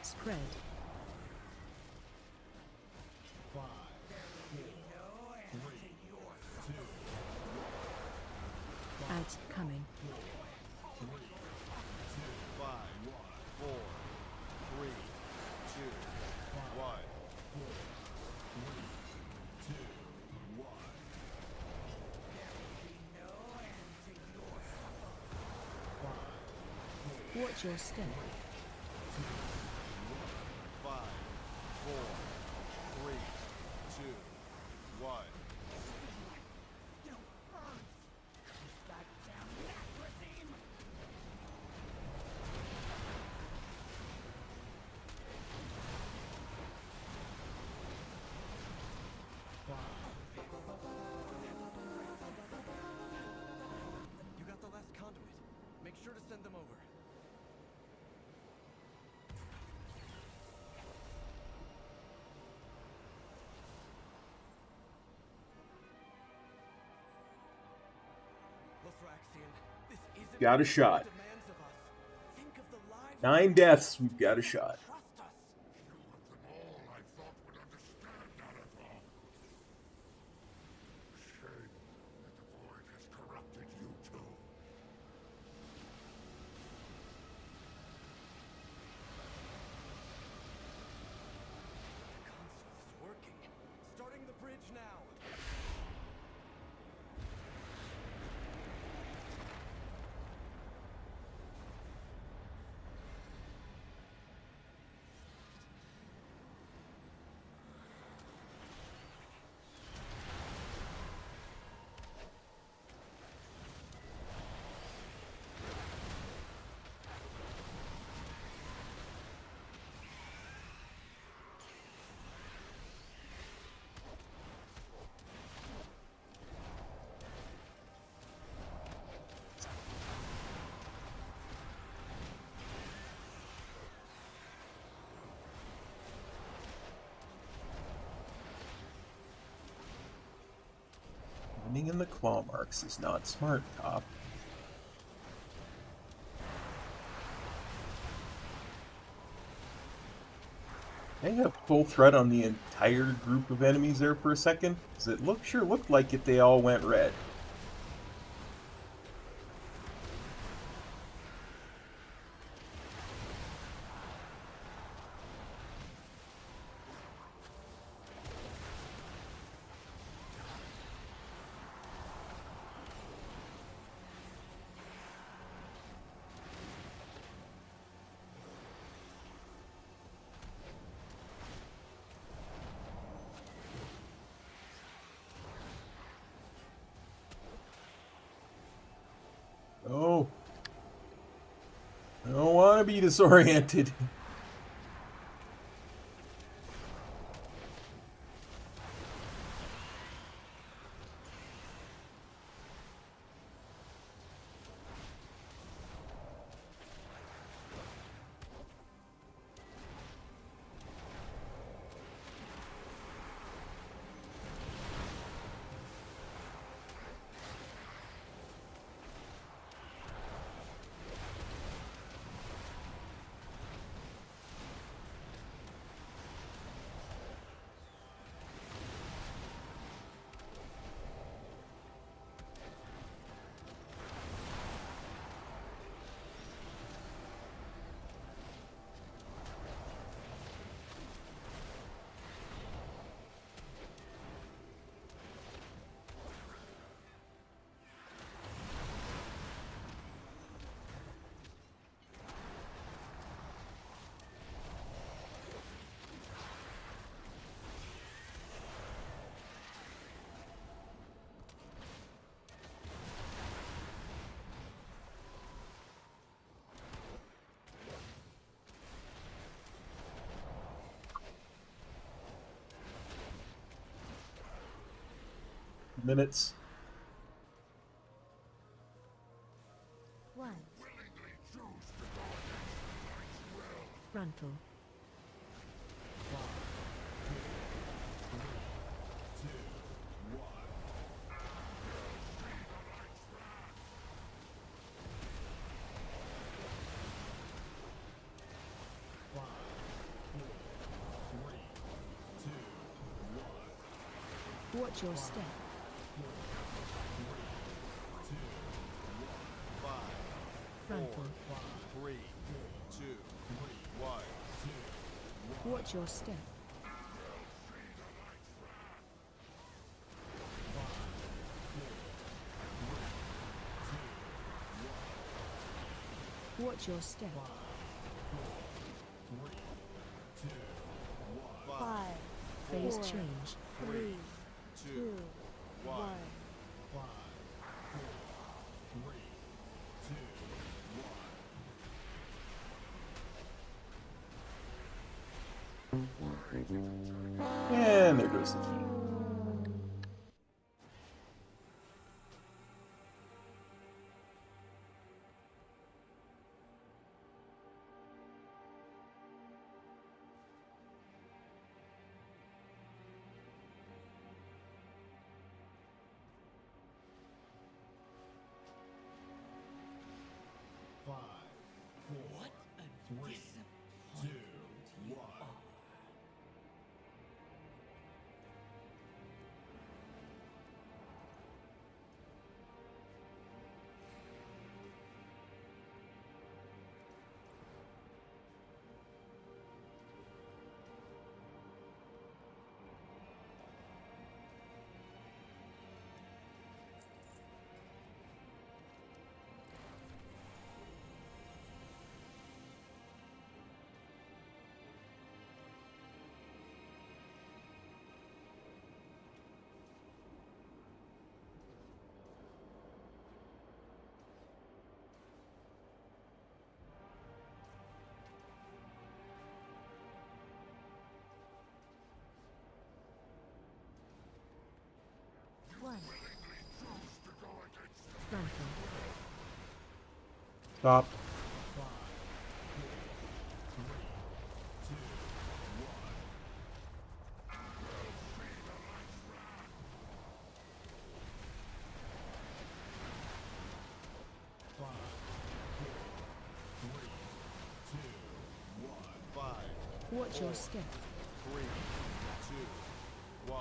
Spread. 5, Ads coming. 5, 4, 3, 2, 1. 2, 1. Watch your step. 5, 4, 3, 2, 1. Still burns. Is that damn necrosine? got a shot. Demands of us. Think of the lives 9 deaths, we've got a shot. trust us. All I thought would understand that at all. Shame that the void has corrupted you too. The console is working. Starting the bridge now. Running in the claw marks is not smart, cop. Can I have full threat on the entire group of enemies there for a second? Because it sure looked like it they all went red. Oh. I don't want to be disoriented. Minutes. 1. Frontal. Watch your step. Frontal. 3, 2, 1. Watch your step. Watch your step. 5. Phase change. 3, 2, 1. And there goes the key. Frontal. Stop. Watch your step. 3, 2, 1.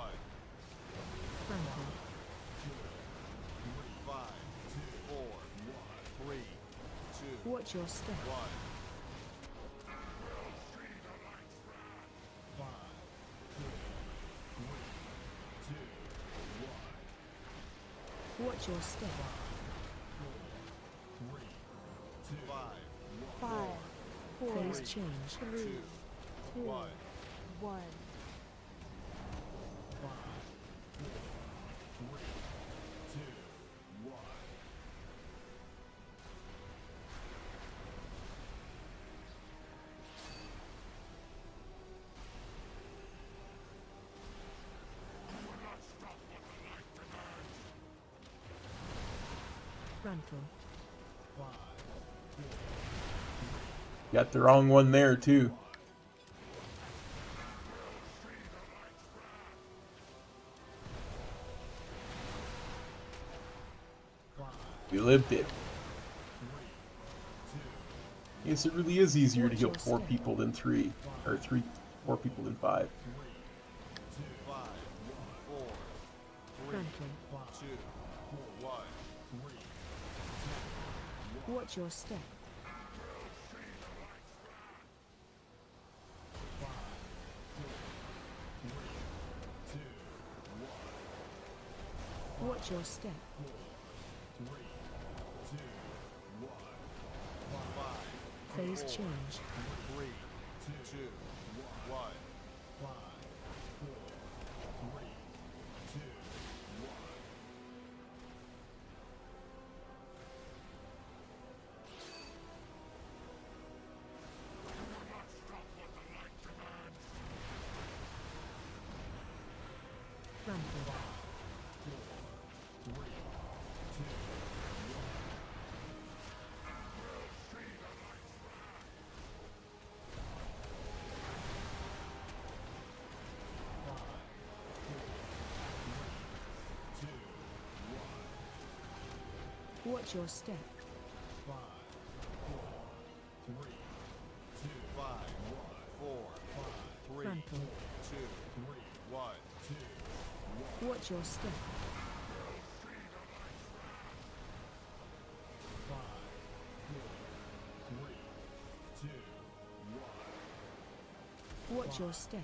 Frontal. 5, 4, 3, 2, Watch your step. 1. Watch your step. 5, 4, Phase change. 3, 2, 1. 1. Frontal. Got the wrong one there, too. We lived it. Yes, it really is easier to heal 4 people than 3. Or 4 people than 5. 5, 4, 3, Frontal. 2, 1. Watch your step. Watch your step. 5, Phase change. 3, 2, 1. Frontal. Watch your step. 5, 4, 3, Frontal. 2, 1. Watch your step. Watch your step.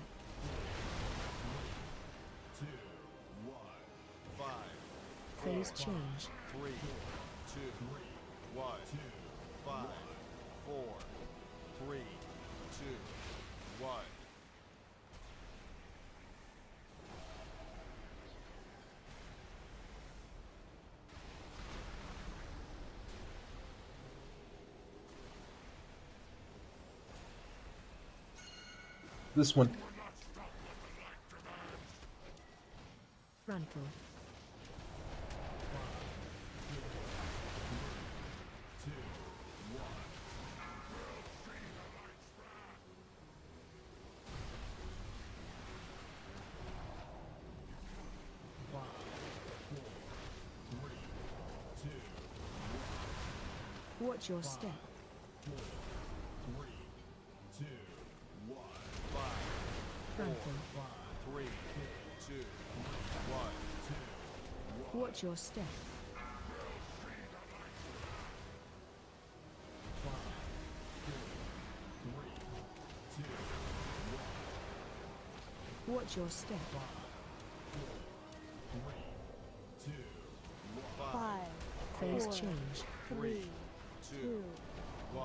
5, Phase change. 3, 2, 1. 5, 4, 3, 2, 1. This one. Frontal. Watch your step. 5, Frontal. 3, 2, 1. Watch your step. Watch your step. 5, Phase 4, change. 3, 2, 1.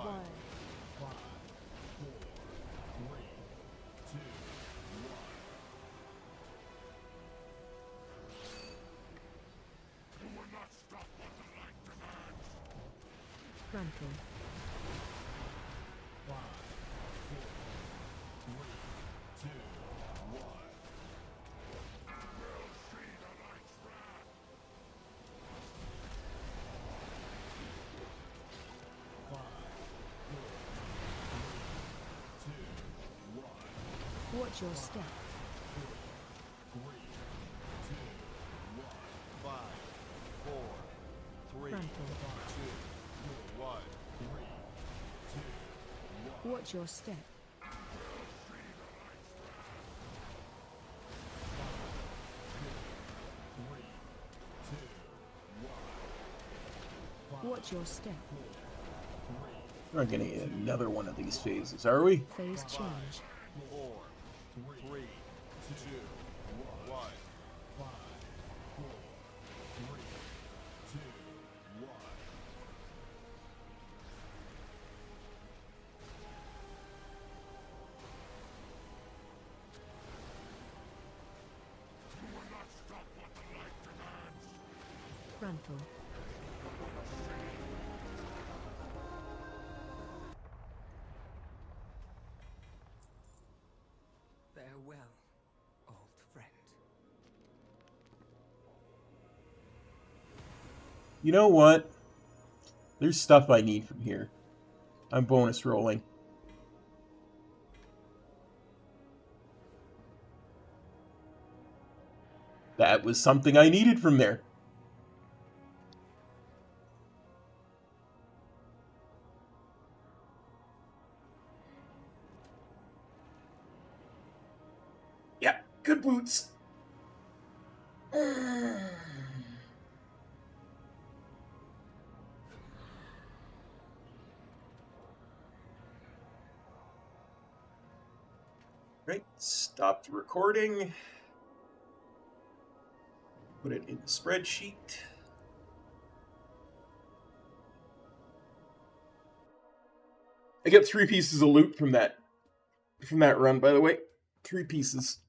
Frontal. 5, Watch your step. 5, 4, 3, 2, Frontal. 1. Watch your step. Watch your step. We're not gonna get another one of these phases, are we? Phase change. 4, 3, 2, 1. Frontal. Farewell, old friend. You know what? There's stuff I need from here. I'm bonus rolling. That was something I needed from there. Yeah, good boots. Right, stopped recording. Put it in the spreadsheet. I got 3 pieces of loot from that run, by the way. 3 pieces.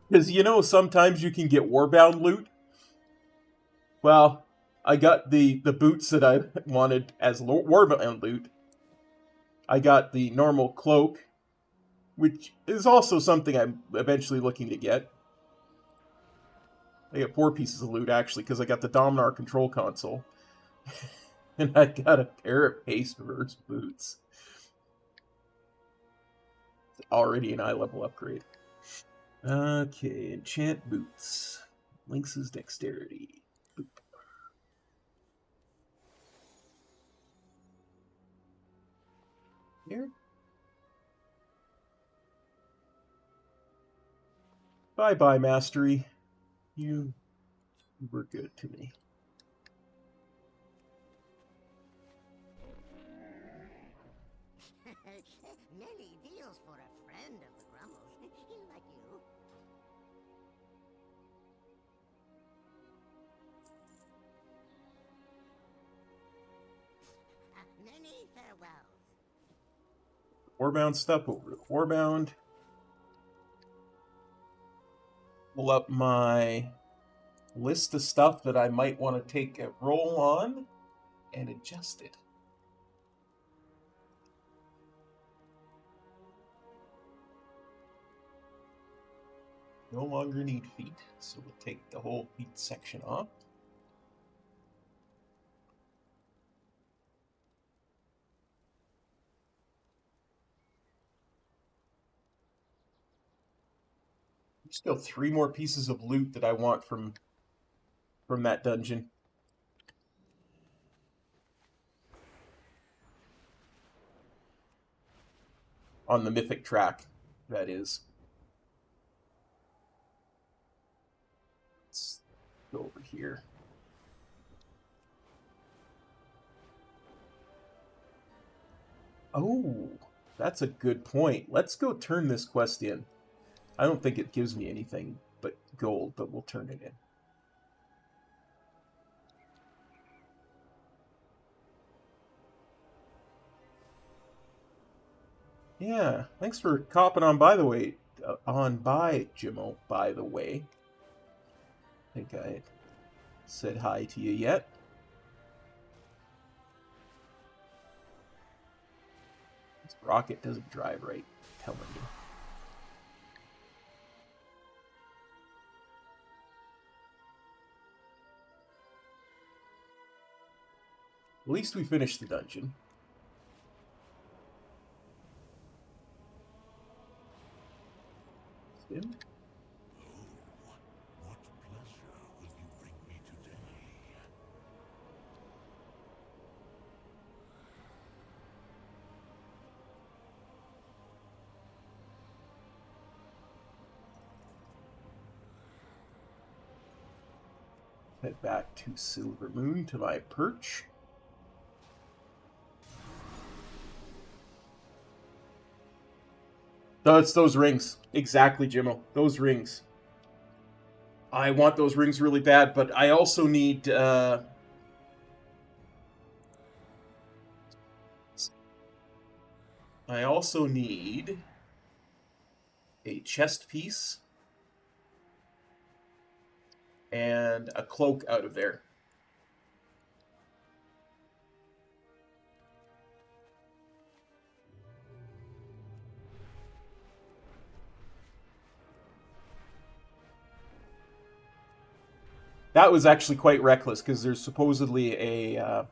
Because, you know, sometimes you can get Warbound loot. Well, I got the boots that I wanted as Warbound loot. I got the normal cloak, which is also something I'm eventually looking to get. I got 4 pieces of loot, actually, because I got the Dominar control console. And I got a pair of Haste Reverse boots. Already an eye level upgrade. Okay, enchant boots. Lynx's dexterity. Boop. Here. Bye-bye, mastery. You were good to me. Many deals for a friend of the Grumbles. Like you. Many farewells. Warbound stuff over to Warbound. Pull up my list of stuff that I might want to take a roll on and adjust it. No longer need feet, so we'll take the whole feet section off. There's still 3 more pieces of loot that I want from that dungeon. On the mythic track, that is. Let's go over here. Oh, that's a good point. Let's go turn this quest in. I don't think it gives me anything but gold, but we'll turn it in. Yeah, thanks for copping on by the way. Jimmo, by the way. I think I said hi to you yet. This rocket doesn't drive right, I'm telling you. At least we finished the dungeon. Yeah. What pleasure will you bring me today? Head back to Silver Moon to my perch. No, it's those rings. Exactly, Jimmo. Those rings. I want those rings really bad, but I also need... I also need a chest piece and a cloak out of there. That was actually quite reckless because there's supposedly a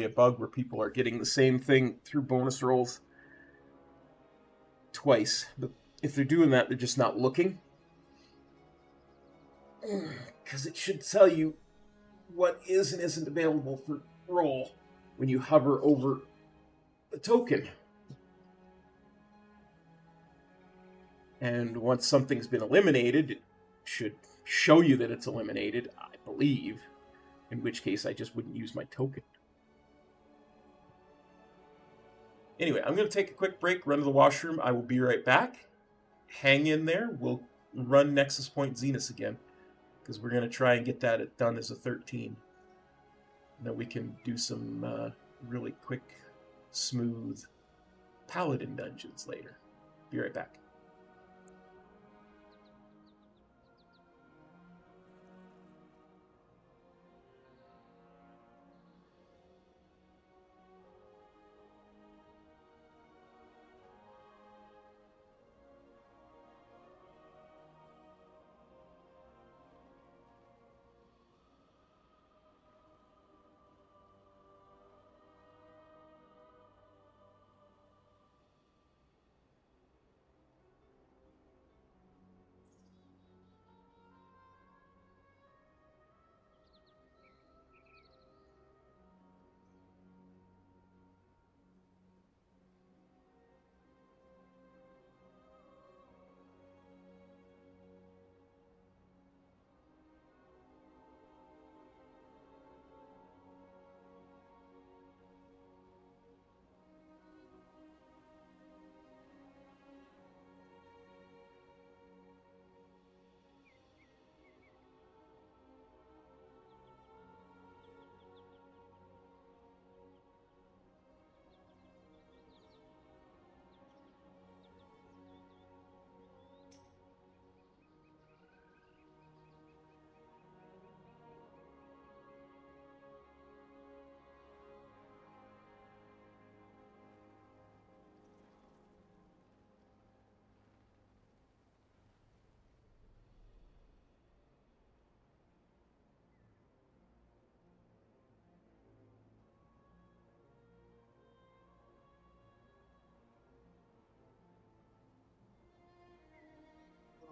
bug where people are getting the same thing through bonus rolls twice. But if they're doing that, they're just not looking. Because it should tell you what is and isn't available for roll when you hover over the token. And once something's been eliminated, it should show you that it's eliminated, I believe. In which case, I just wouldn't use my token. Anyway, I'm going to take a quick break, run to the washroom. I will be right back. Hang in there. We'll run Nexus Point Zenith again, because we're going to try and get that done as a 13. And then we can do some really quick, smooth Paladin dungeons later. Be right back.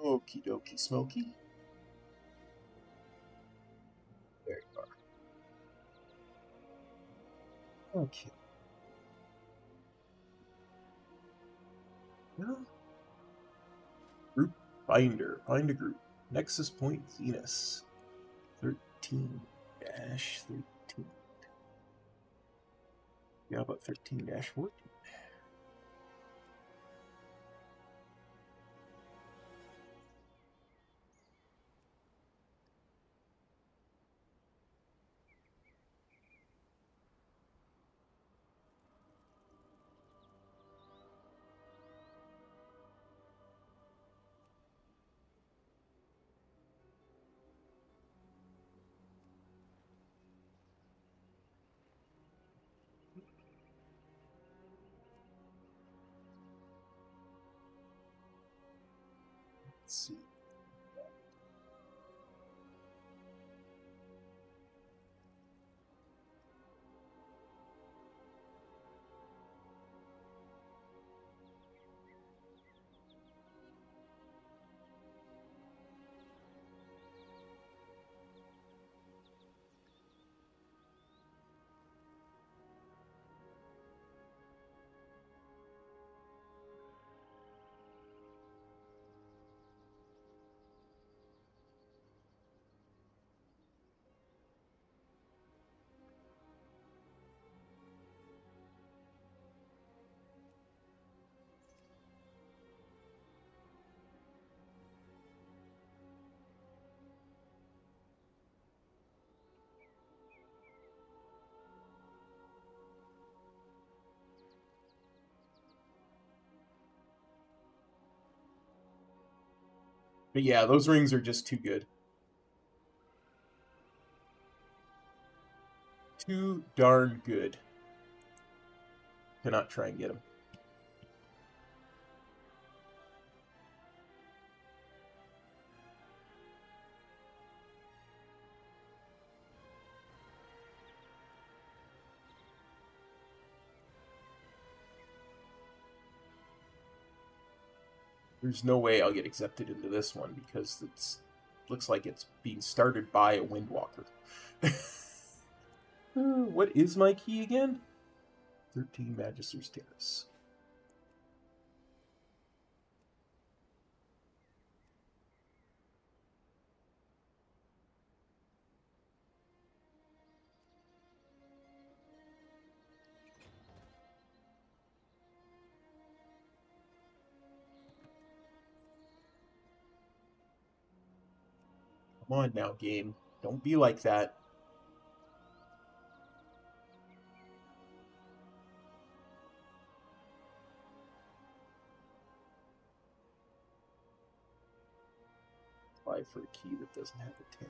Okie dokie smoky. There you are. Okay. Well, group binder. Find a group. Nexus Point Zenith. 13-13. Yeah, about 13-14. Let's see. But yeah, those rings are just too good. Too darn good. Cannot try and get them. There's no way I'll get accepted into this one because it's looks like it's being started by a Windwalker. What is my key again? 13 Magister's Terrace. Come on now, game. Don't be like that. Apply for a key that doesn't have a tag.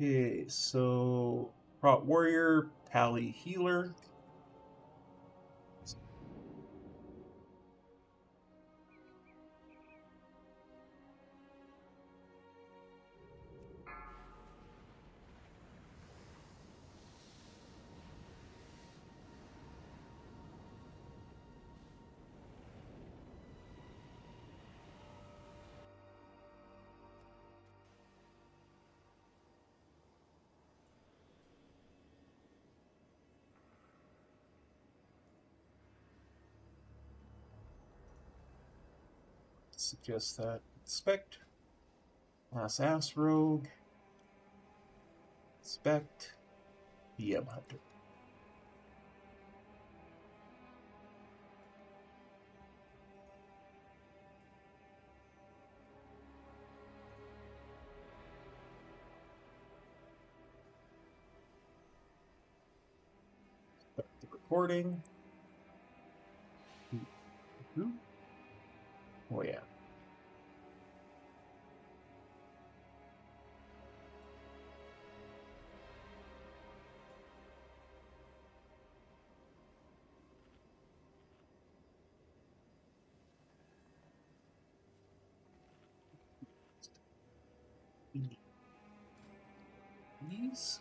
Okay, so Prot Warrior, Pally Healer. Suggest that. Inspect. Ass Rogue. Inspect. BM Hunter. Start the recording. Who? Oh yeah. These.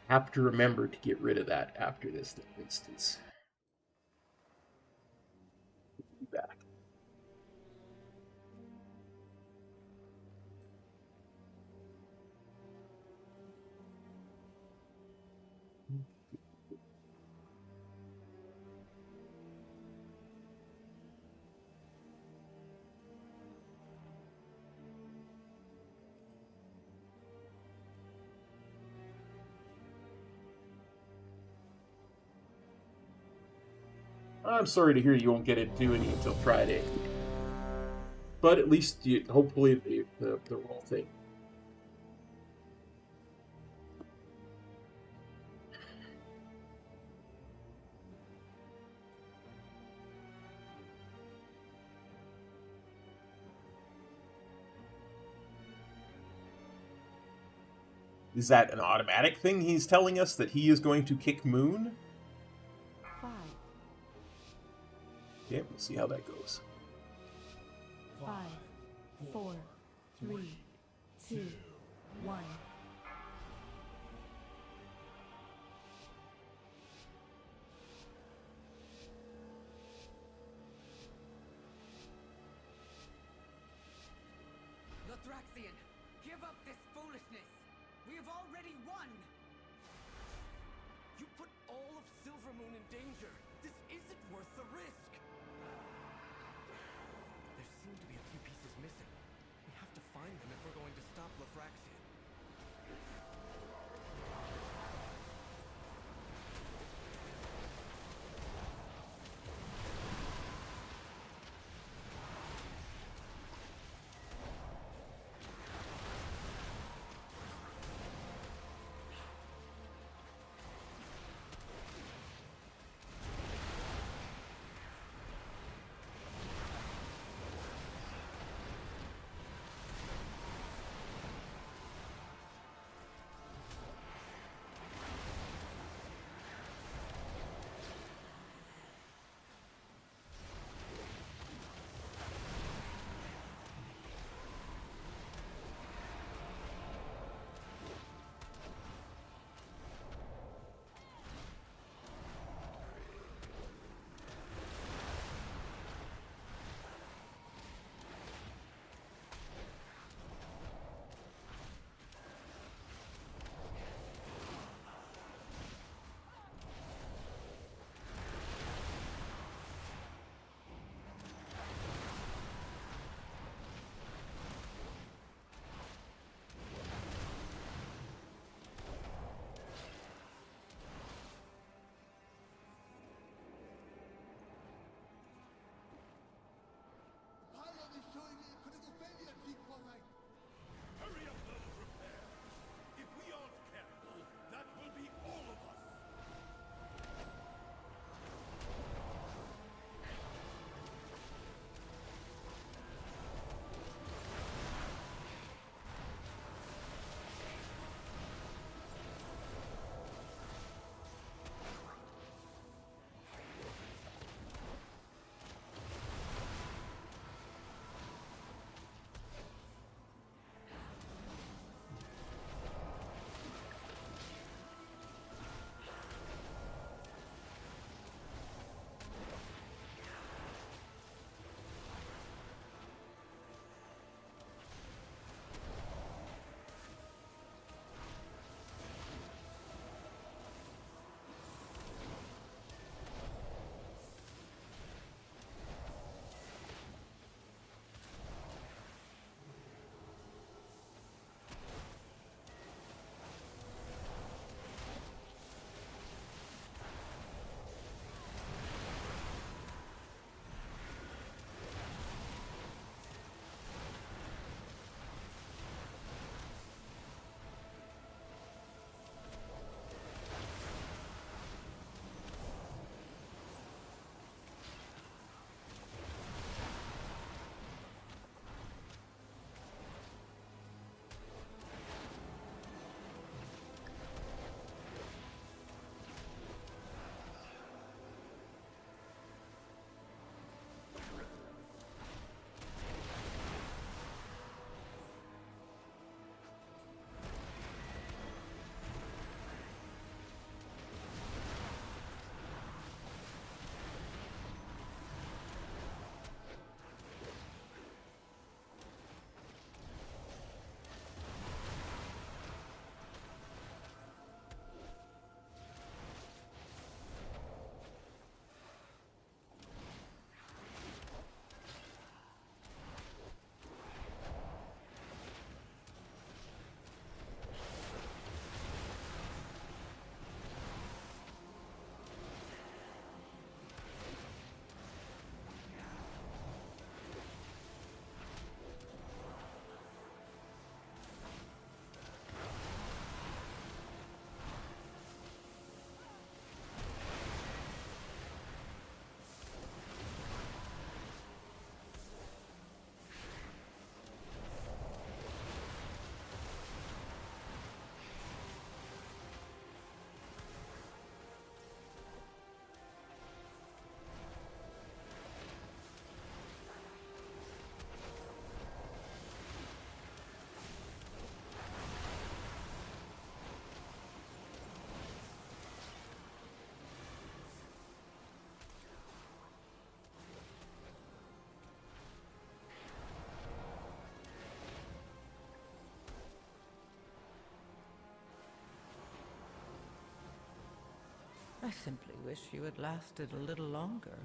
Have to remember to get rid of that after this instance. Be back. I'm sorry to hear you won't get to do any until Friday. But at least, hopefully, the roll thing. Is that an automatic thing he's telling us that he is going to kick Moon? 5, Okay, we'll see how that goes. 5, 4, 3, 2, 1. Lothraxian, give up this foolishness! We have already won! You put all of Silvermoon in danger. This isn't worth the risk. There seem to be a few pieces missing. We have to find them if we're going to stop Lothraxian. simply wish you had lasted a little longer.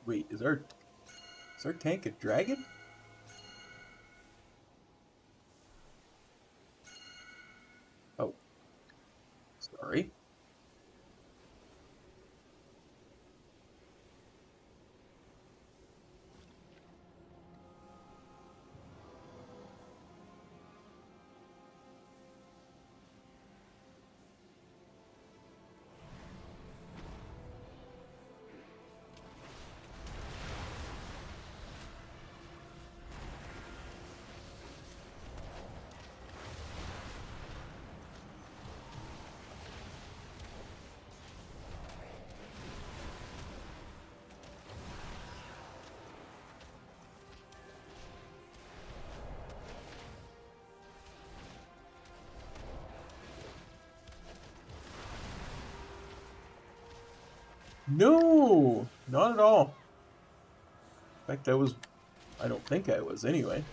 Wait, is our tank a dragon? Oh. Sorry. No, not at all. In fact, I don't think I was anyway.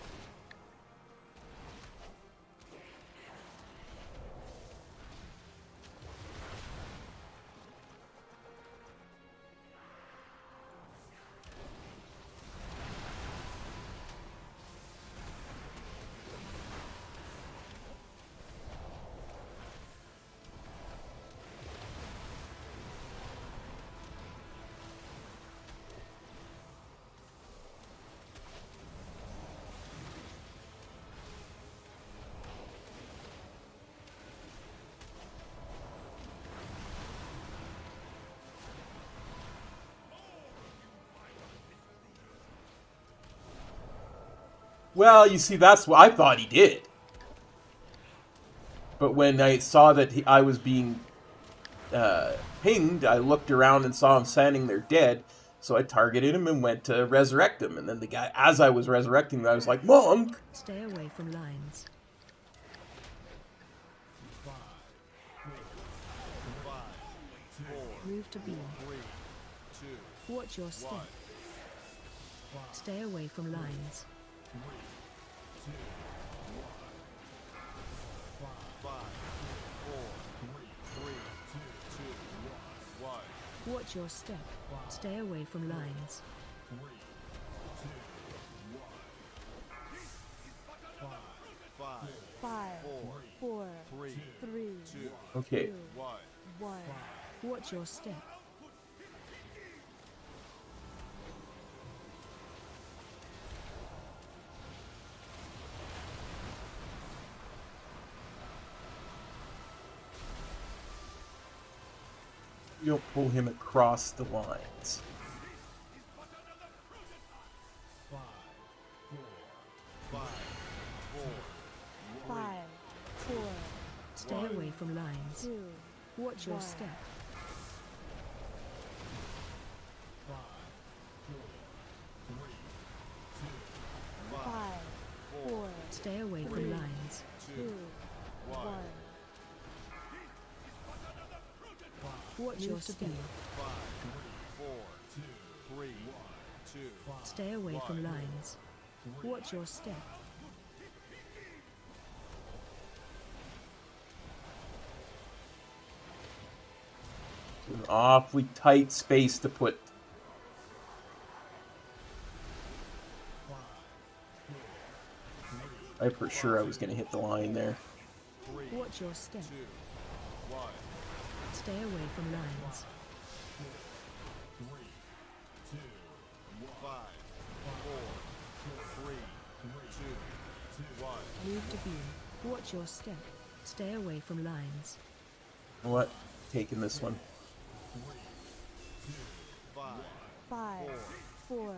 Well, you see, that's what I thought he did. But when I saw that I was being pinged, I looked around and saw him standing there dead. So I targeted him and went to resurrect him. And then the guy, as I was resurrecting him, I was like, "Monk!" Stay away from lines. 5, 4, Move to B. 3, 2, Watch your step. 1. Stay away from lines. 3, 2, 1. 5, 4, 3, 2, 1. Watch your step. Stay away from lines. 3, 2, 1. 5, 5, 4, 3, 3, 2, Okay. 1. 1. Watch your step. You don't pull him across the lines. 5, 4, Stay away from lines. 2, Watch your One. step. 5, 4, Stay away from lines. 2, 1. Watch your step. Stay away from lines. Watch your step. An awfully tight space to put. I for sure I was going to hit the line there. Watch your step. Stay away from lines. Move to beam. Watch your step. Stay away from lines. You know what? Taking this one. 5, 4,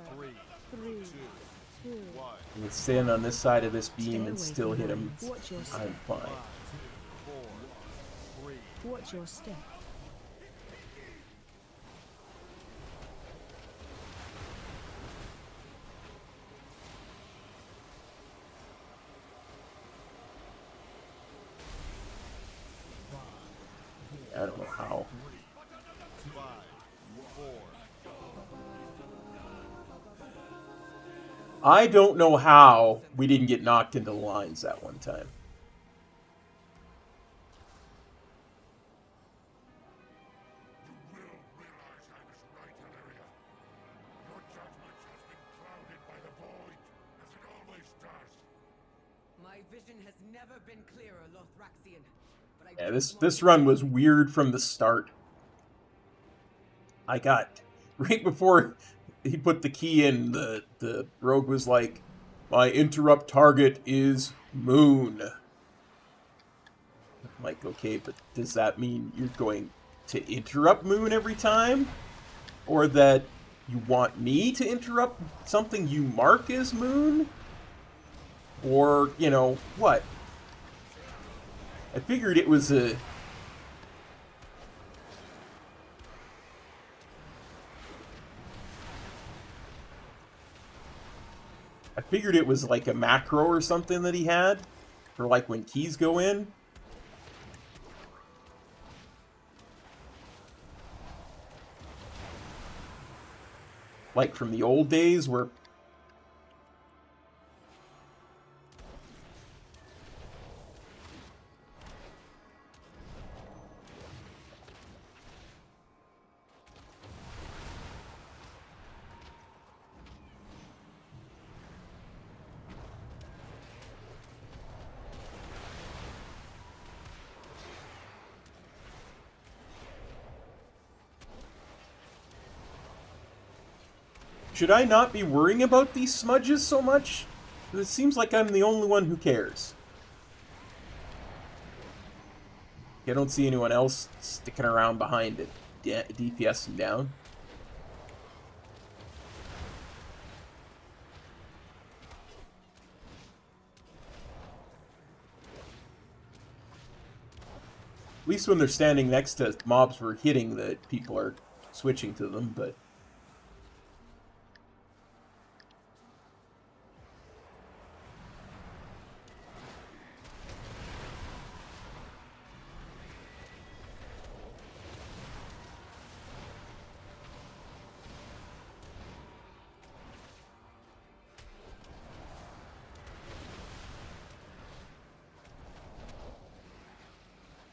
3, 2, I can stand on this side of this Stay beam away and still from hit him. lines. Watch your step. I'm fine. Watch your step. I don't know how. I don't know how we didn't get knocked into the lines that one time. My vision has never been clearer, Lothraxian. But I Yeah, don't this want to run was believe weird from the start. I got right before he put the key in, the rogue was like, "My interrupt target is Moon." I'm like, okay, but does that mean you're going to interrupt Moon every time? Or that you want me to interrupt something you mark as Moon? Or, you know, what? I figured it was a... I figured it was like a macro or something that he had. For like when keys go in. Like from the old days where... Should I not be worrying about these smudges so much? It seems like I'm the only one who cares. I don't see anyone else sticking around behind it, DPSing down. At least when they're standing next to mobs we're hitting, that people are switching to them, but...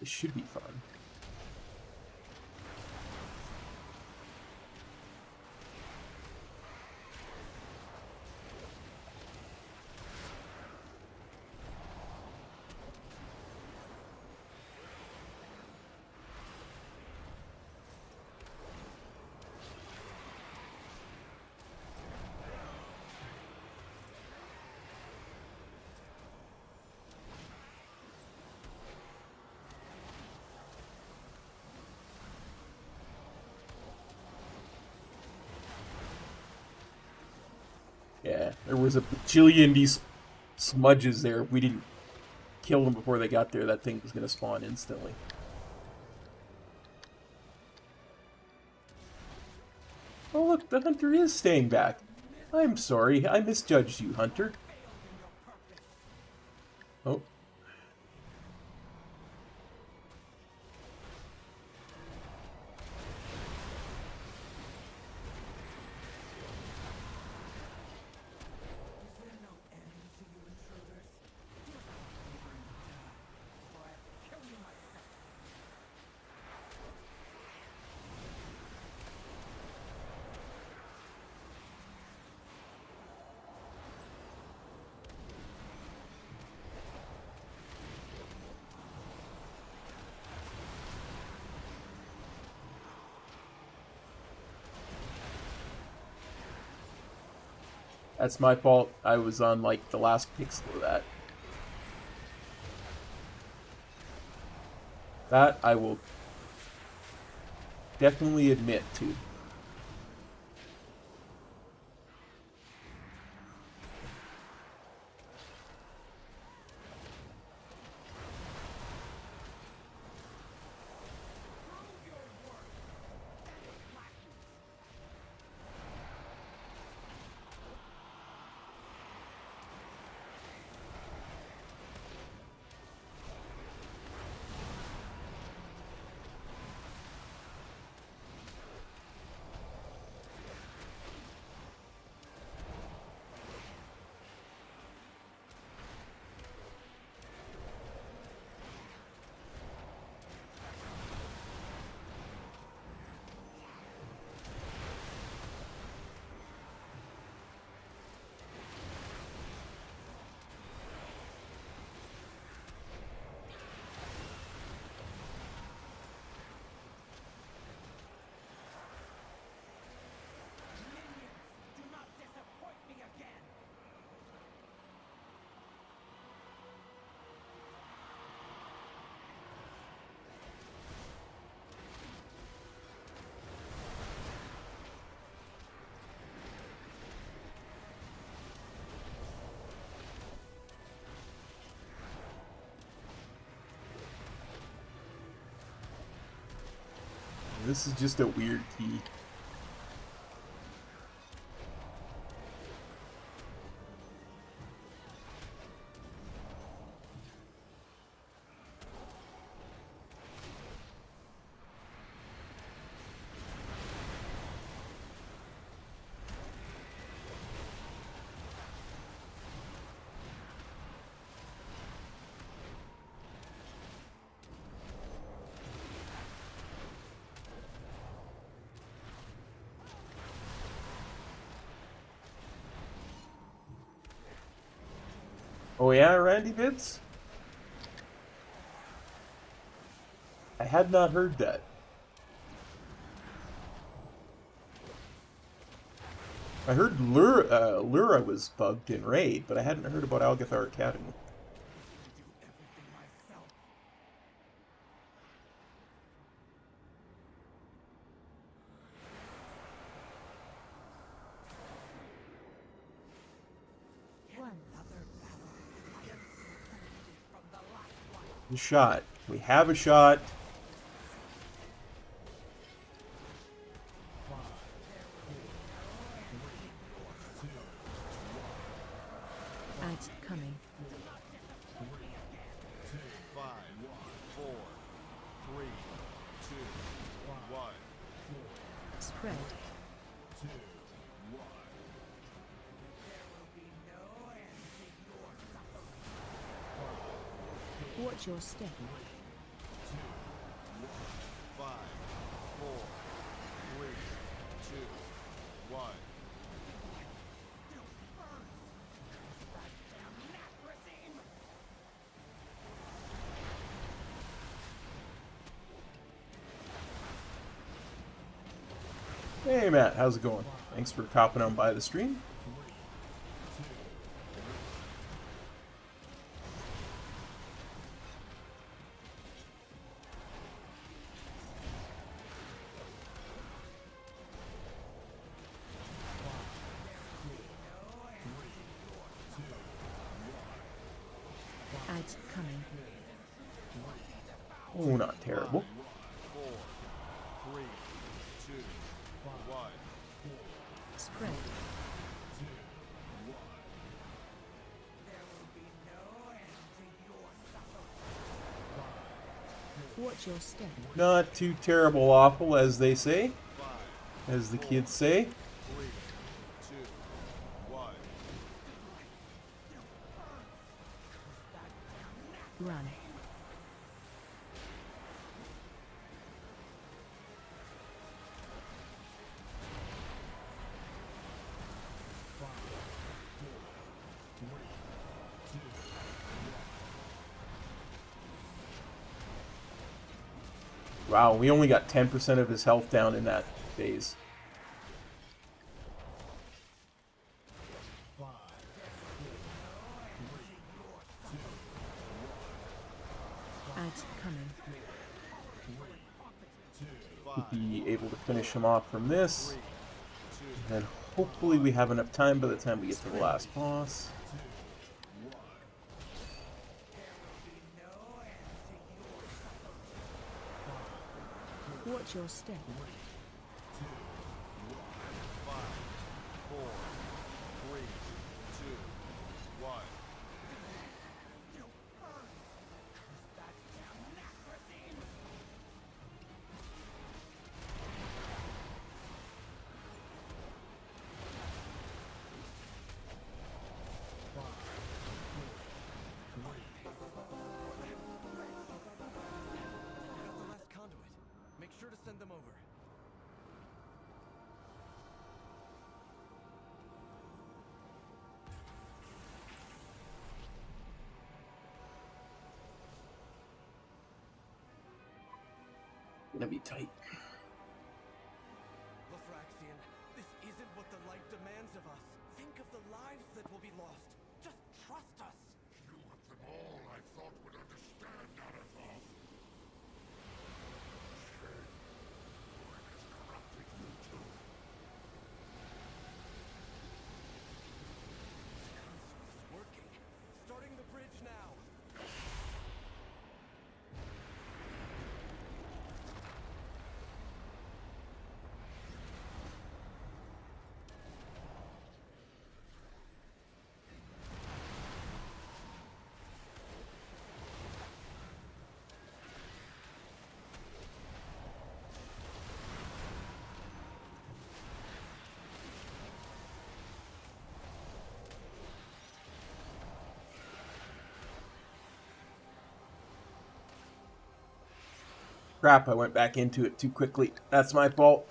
This should be fun. Yeah, there was a bajillion these smudges there. If we didn't kill them before they got there, that thing was going to spawn instantly. Oh look, the hunter is staying back. I'm sorry, I misjudged you, hunter. Oh. That's my fault. I was on, like, the last pixel of that. That I will definitely admit to. Do not disappoint me again! This is just a weird key. Oh yeah, Randy Bits? I had not heard that. I heard Lura was bugged in Raid, but I hadn't heard about Algathar Academy. The shot. We have a shot. Ads coming. 5, 4, 3, 2, 1. Spread. 2, 1. Watch your step. 5, 4, 3, 2, 1. Hey Matt, how's it going? Thanks for copping on by the stream. Ads coming. Oh, not terrible. 4, 3, 2, 1. Spread. Watch your step. Not too terrible awful, as they say. As the kids say. 3, 2, 1. Run. Wow, we only got 10% of his health down in that phase. Ads coming. We'll be able to finish him off from this. And hopefully we have enough time by the time we get to the last boss. Watch your step. 5, 4, 3, 2, 1. Got the last conduit. Make sure to send them over. Gonna be tight. Lothraxian, this isn't what the light demands of us. Think of the lives that will be lost. Just trust us. You of them all I thought would understand, Arathos. Shame. For it has corrupted you too. It's working. Starting the bridge now. Crap, I went back into it too quickly. That's my fault.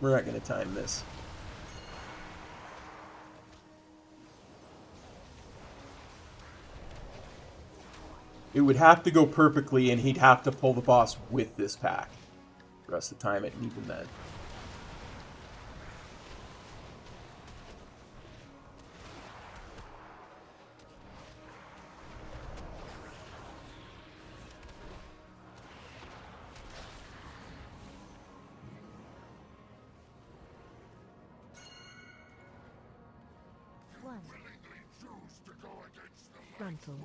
We're not gonna time this. It would have to go perfectly, and he'd have to pull the boss with this pack for us to time it, and even then. One. Frontal.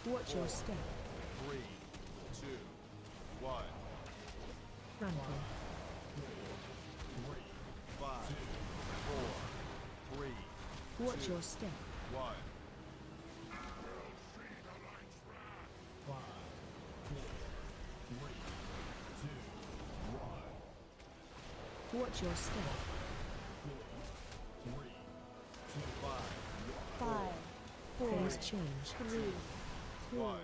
Watch your step. 3, 2, 1. Frontal. 5, 4, 3, Watch your step. 1. Watch your step. 5, 4, Phase change. 3, 2, 1.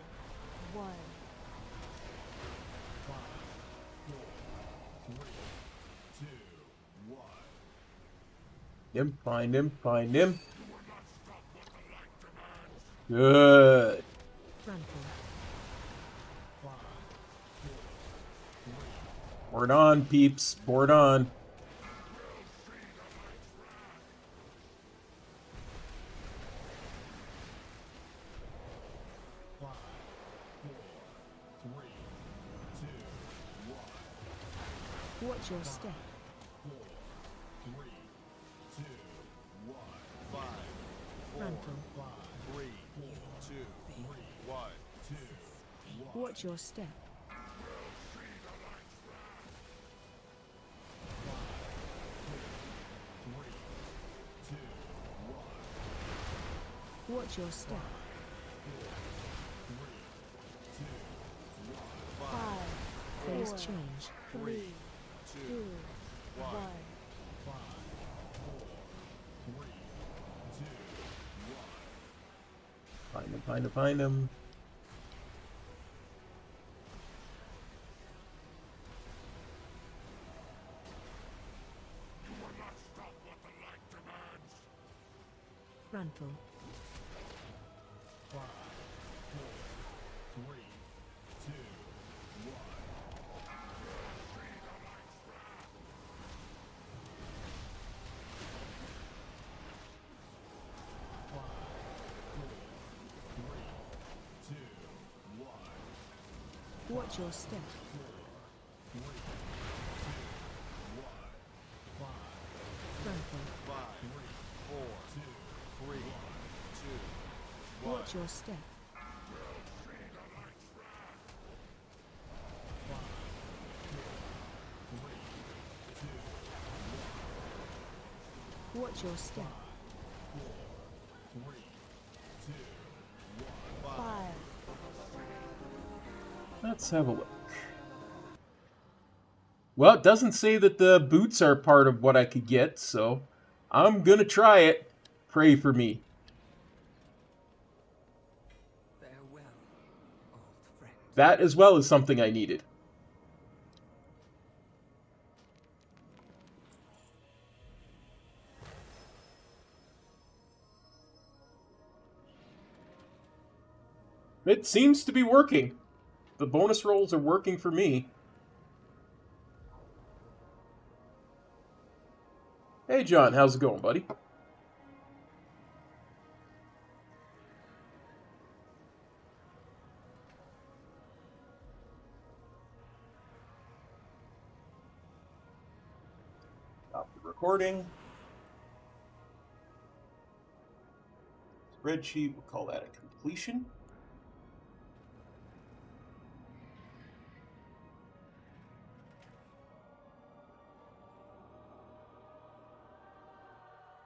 Find him, find him. Good. Frontal. Board on, peeps. Board on. Watch your step. 5, Frontal. 3, 2, 1. Watch your step. Watch your step. 5, Phase 4, change. 3, 2, 1. Find him, find him, find him. Frontal. 2, 1. Watch your step. Frontal. 5, 4, 3, 2, 1. Watch your step. Watch your step. 5, Let's have a look. Well, it doesn't say that the boots are part of what I could get, so I'm gonna try it. Pray for me. Farewell, old friend. That as well is something I needed. It seems to be working. The bonus rolls are working for me. Hey John, how's it going, buddy? Stop the recording. Spreadsheet, we'll call that a completion.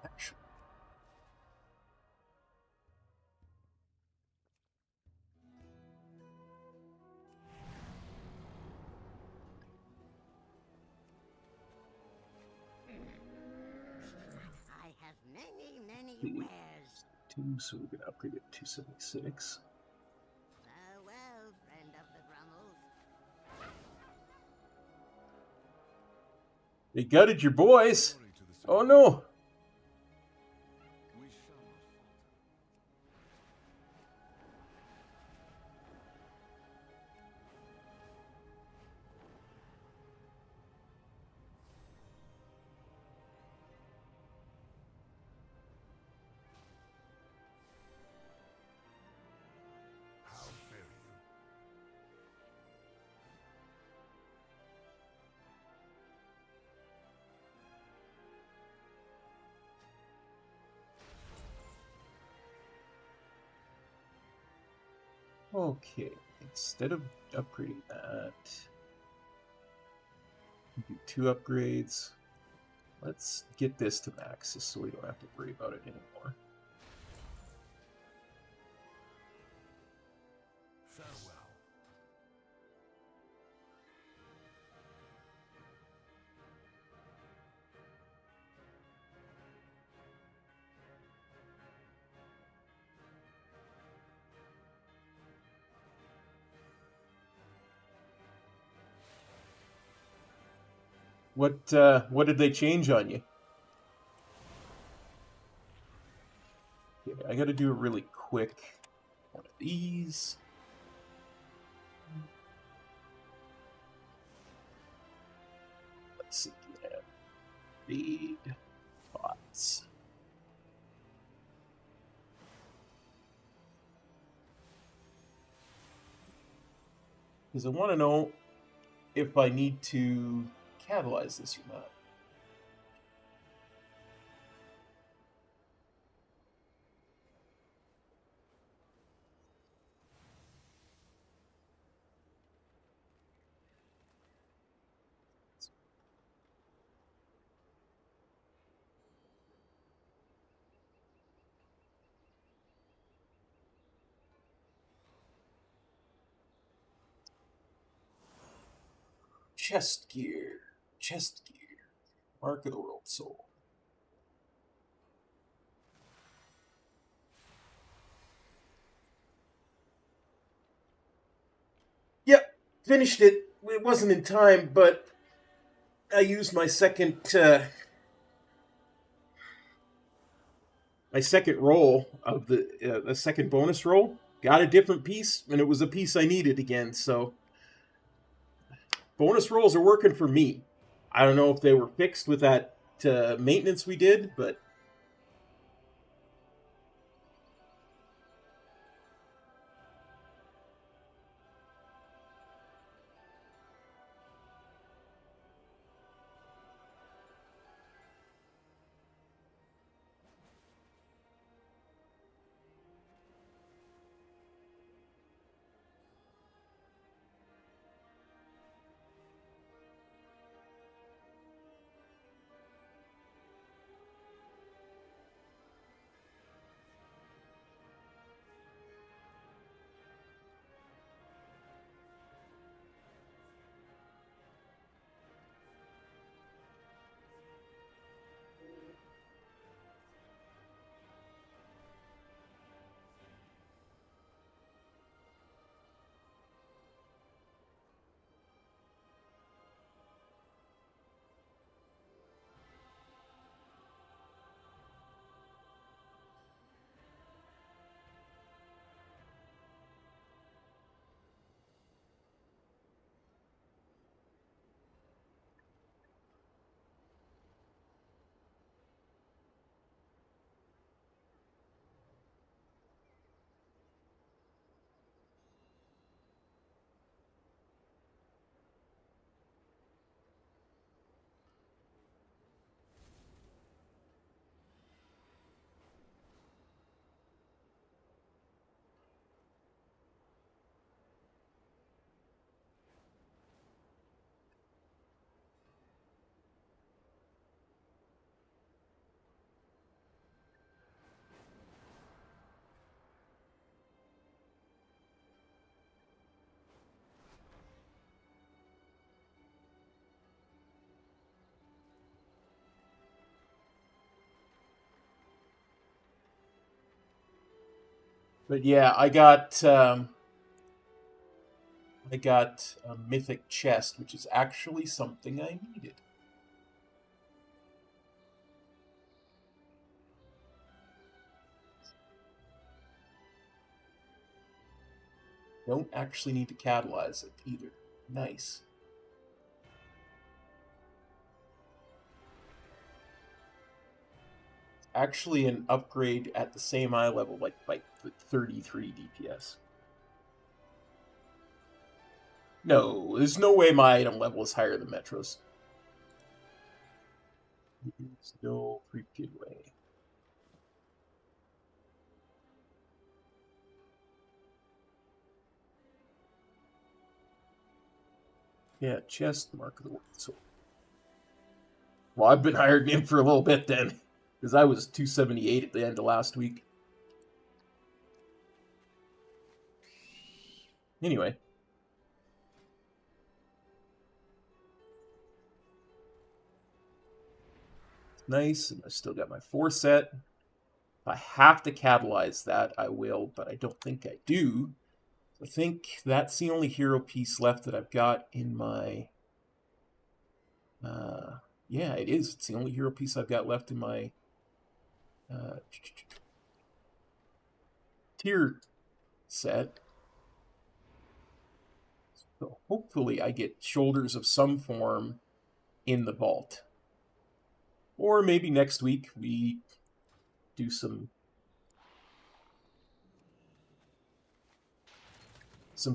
Action. 2, so we're gonna upgrade it to 276. Farewell, friend of the Grummles. They gutted your boys. Glory to the Oh sun. no. We shall not falter. How fare you? Okay, instead of upgrading that, do 2 upgrades. Let's get this to max so we don't have to worry about it anymore. Farewell. What did they change on you? Okay, I gotta do a really quick one of these. Let's see. Yeah. Feed bots. Because I want to know if I need to catalyze this or not. Chest gear. Chest gear. Mark of the World Soul. Yep, finished it. It wasn't in time, but I used my second roll of the second bonus roll. Got a different piece, and it was a piece I needed again. So bonus rolls are working for me. I don't know if they were fixed with that maintenance we did, but But yeah, I got a mythic chest, which is actually something I needed. Don't actually need to catalyze it either. Nice. Actually an upgrade at the same eye level, like 33 DPS. No, there's no way my item level is higher than Metro's. There's no freaking way. Yeah, chest mark of the world. So, well, I've been hired in for a little bit then, because I was 278 at the end of last week. Anyway. Nice, and I still got my 4 set. If I have to catalyze that, I will, but I don't think I do. I think that's the only hero piece left that I've got in my... yeah, it is. It's the only hero piece I've got left in my tier set. So hopefully I get shoulders of some form in the vault. Or maybe next week we do some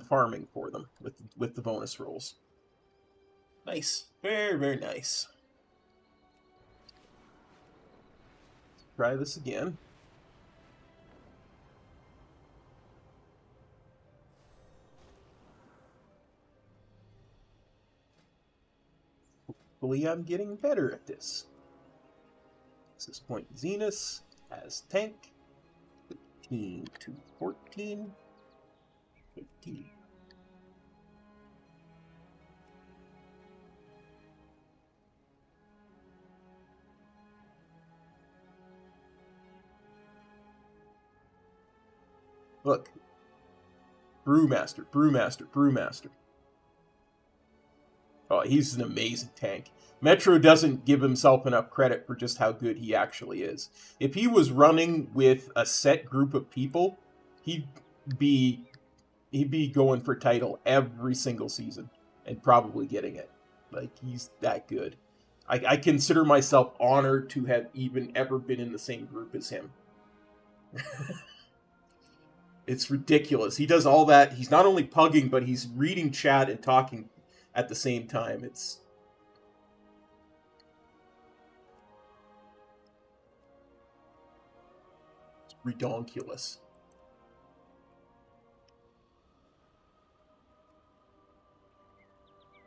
farming for them with the bonus rolls. Nice. Very, very nice. Let's try this again. Hopefully I'm getting better at this. Access point Zenus as tank. 15 to 14. 15. Look. Brewmaster, Brewmaster, Brewmaster. Oh, he's an amazing tank. Metro doesn't give himself enough credit for just how good he actually is. If he was running with a set group of people, he'd be going for title every single season and probably getting it. Like, he's that good. I consider myself honored to have even ever been in the same group as him. It's ridiculous. He does all that. He's not only pugging, but he's reading chat and talking at the same time. It's redonkulous.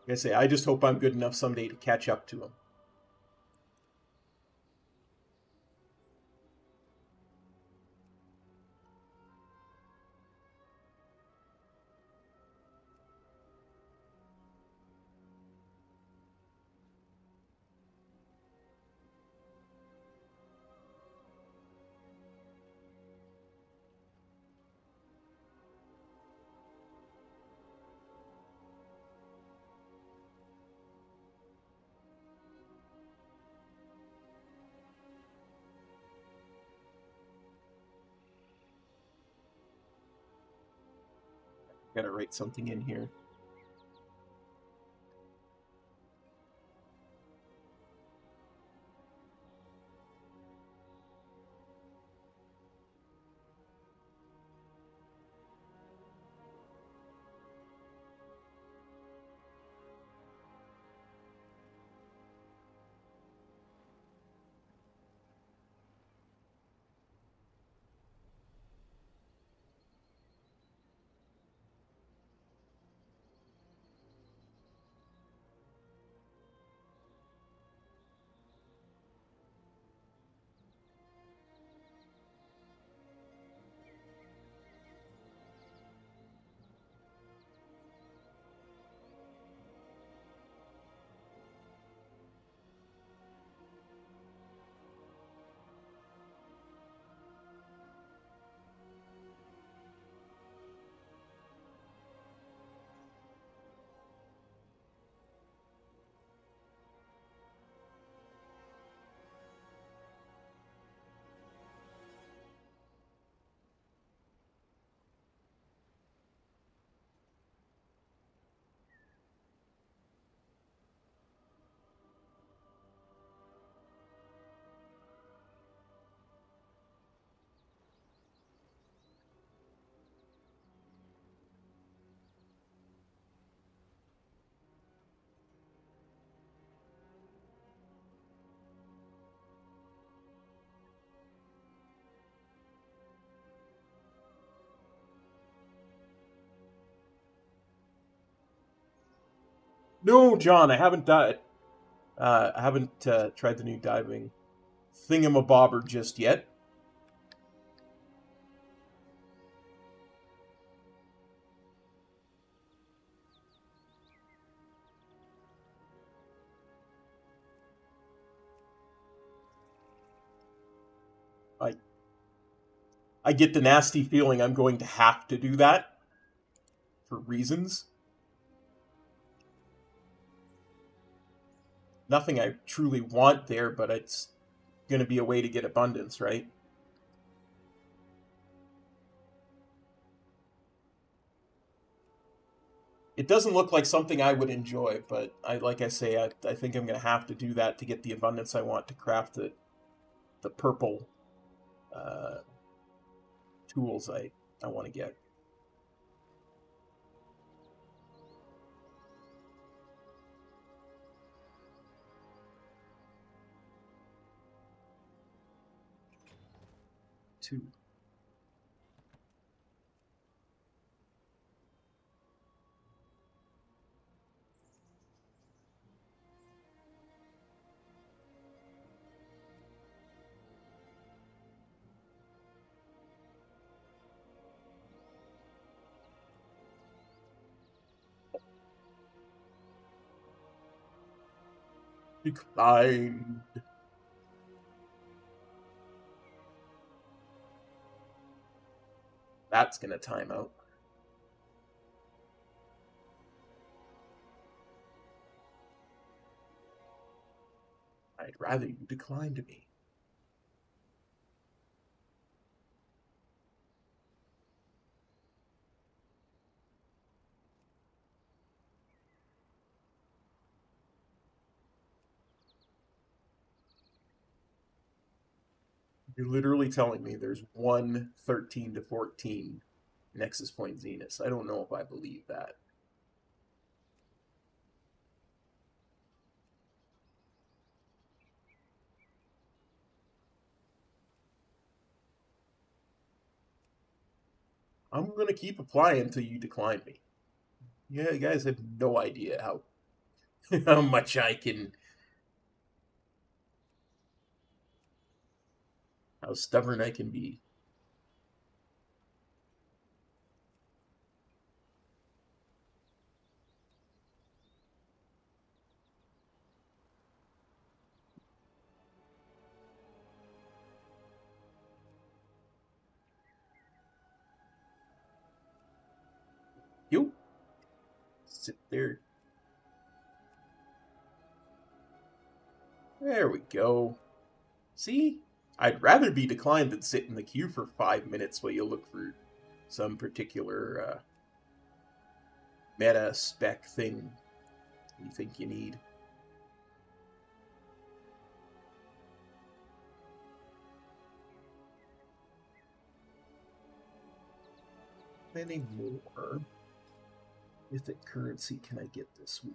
Like I say, I just hope I'm good enough someday to catch up to him. Gotta write something in here. No, John, I haven't died. I haven't tried the new diving thingamabobber just yet. I get the nasty feeling I'm going to have to do that for reasons. Nothing I truly want there, but it's going to be a way to get abundance, right? It doesn't look like something I would enjoy, but like I say, I think I'm going to have to do that to get the abundance I want to craft the purple tools I want to get. Two. Declined. That's gonna time out. I'd rather you declined me. You're literally telling me there's one 13 to 14 Nexus Point Zeniths. I don't know if I believe that. I'm going to keep applying until you decline me. Yeah, you guys have no idea how how much I can... how stubborn I can be. You sit there. There we go. See? I'd rather be declined than sit in the queue for 5 minutes while you look for some particular meta spec thing you think you need. Many more mythic currency can I get this week?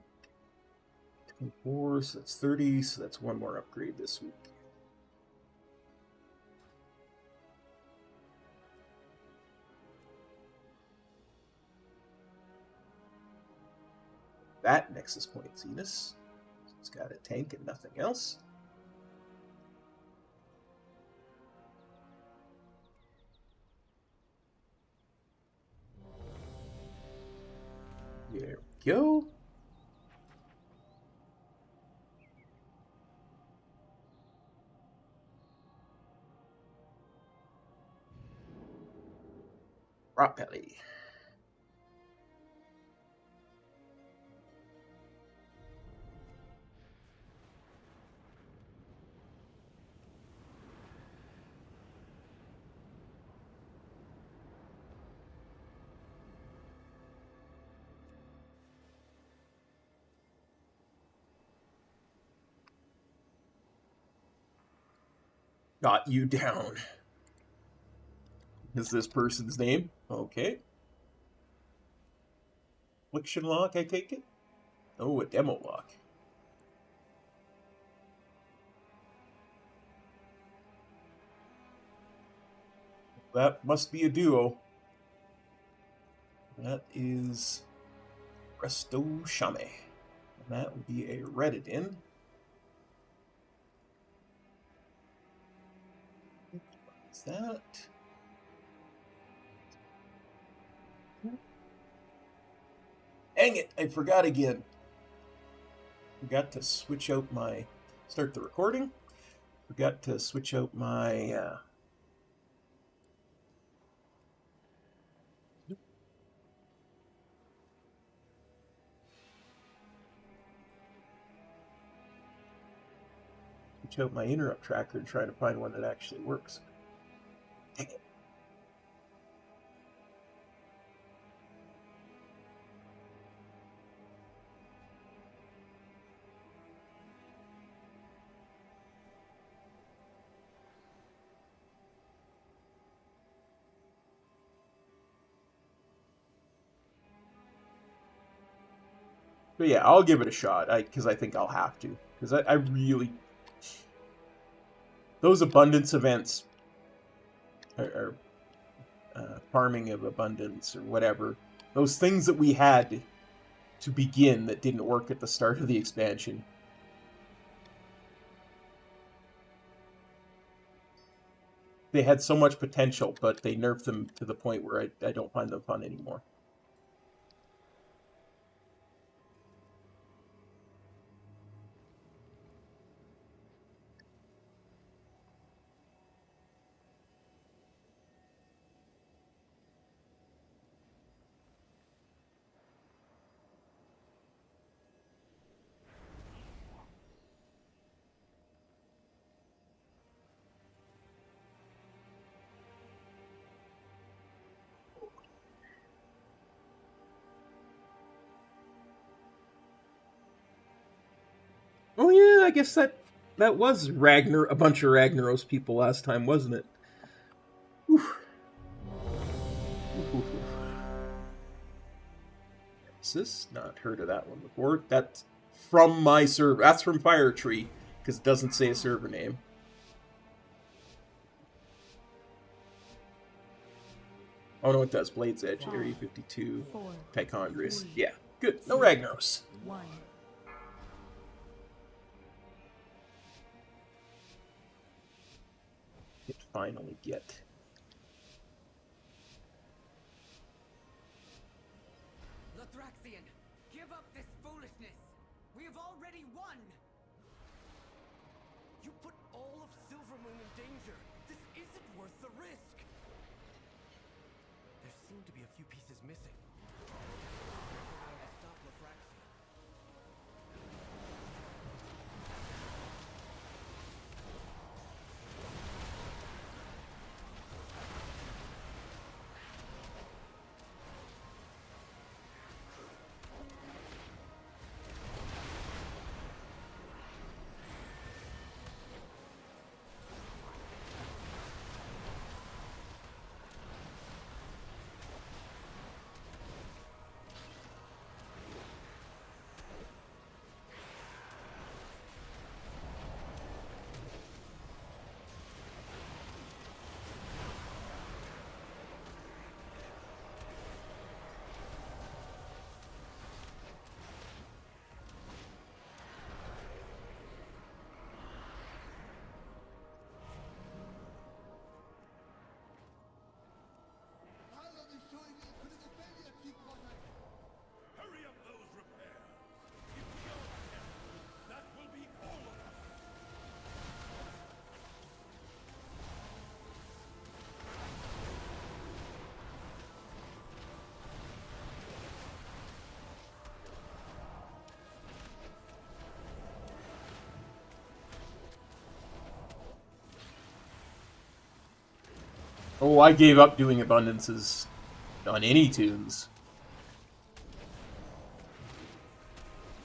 24, so that's 30, so that's one more upgrade this week. That Nexus Point Zenith. It's got a tank and nothing else. There we go. Rock Belly. Got you down. Is this person's name? Okay. Affliction lock, I take it? Oh, a demo lock. That must be a duo. That is Resto Shame. That will be a Reddit-in. What's that? Dang it, I forgot again. Forgot to switch out my... Start the recording. Forgot to switch out my... Switch out my interrupt tracker and try to find one that actually works. Dang it. But yeah, I'll give it a shot, because I think I'll have to. Because I really... Those abundance events, or farming of abundance, or whatever, those things that we had to begin that didn't work at the start of the expansion. They had so much potential, but they nerfed them to the point where I don't find them fun anymore. Oh yeah, I guess that was a bunch of Ragnaros people last time, wasn't it? Whew. What's this? Not heard of that one before. That's from my server. That's from Fire Tree, because it doesn't say a server name. Oh no, it does. Blade's Edge, Area 52, Tichondrius. Yeah, good. No Ragnaros. 1. It finally get. Lothraxian, give up this foolishness. We have already won. You put all of Silvermoon in danger. This isn't worth the risk. There seem to be a few pieces missing. We're going to stop Lothraxian. Hurry up those repairs. If we are careful, that will be all of us. Oh, I gave up doing abundances on any tunes.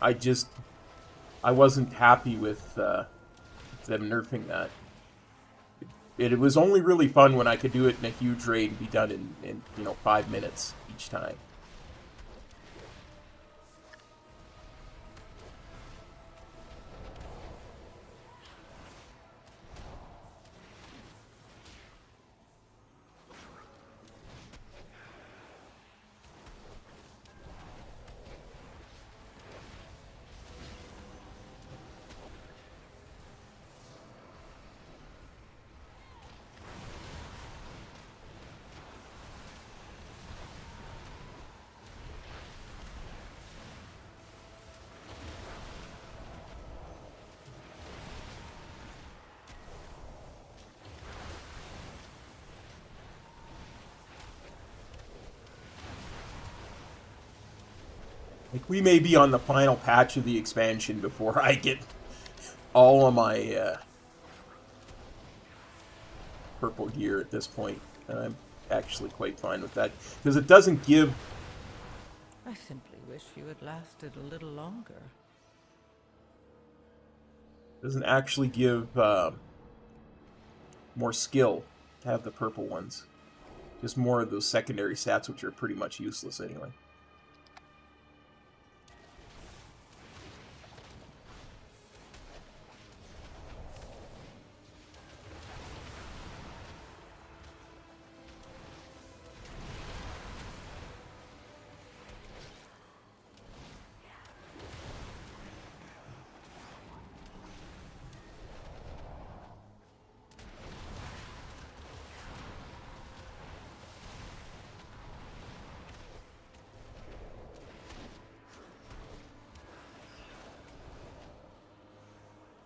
I wasn't happy with them nerfing that. It was only really fun when I could do it in a huge raid and be done in 5 minutes each time. Like, we may be on the final patch of the expansion before I get all of my purple gear at this point. And I'm actually quite fine with that. Because it doesn't give... I simply wish you had lasted a little longer. Doesn't actually give more skill to have the purple ones. Just more of those secondary stats, which are pretty much useless anyway.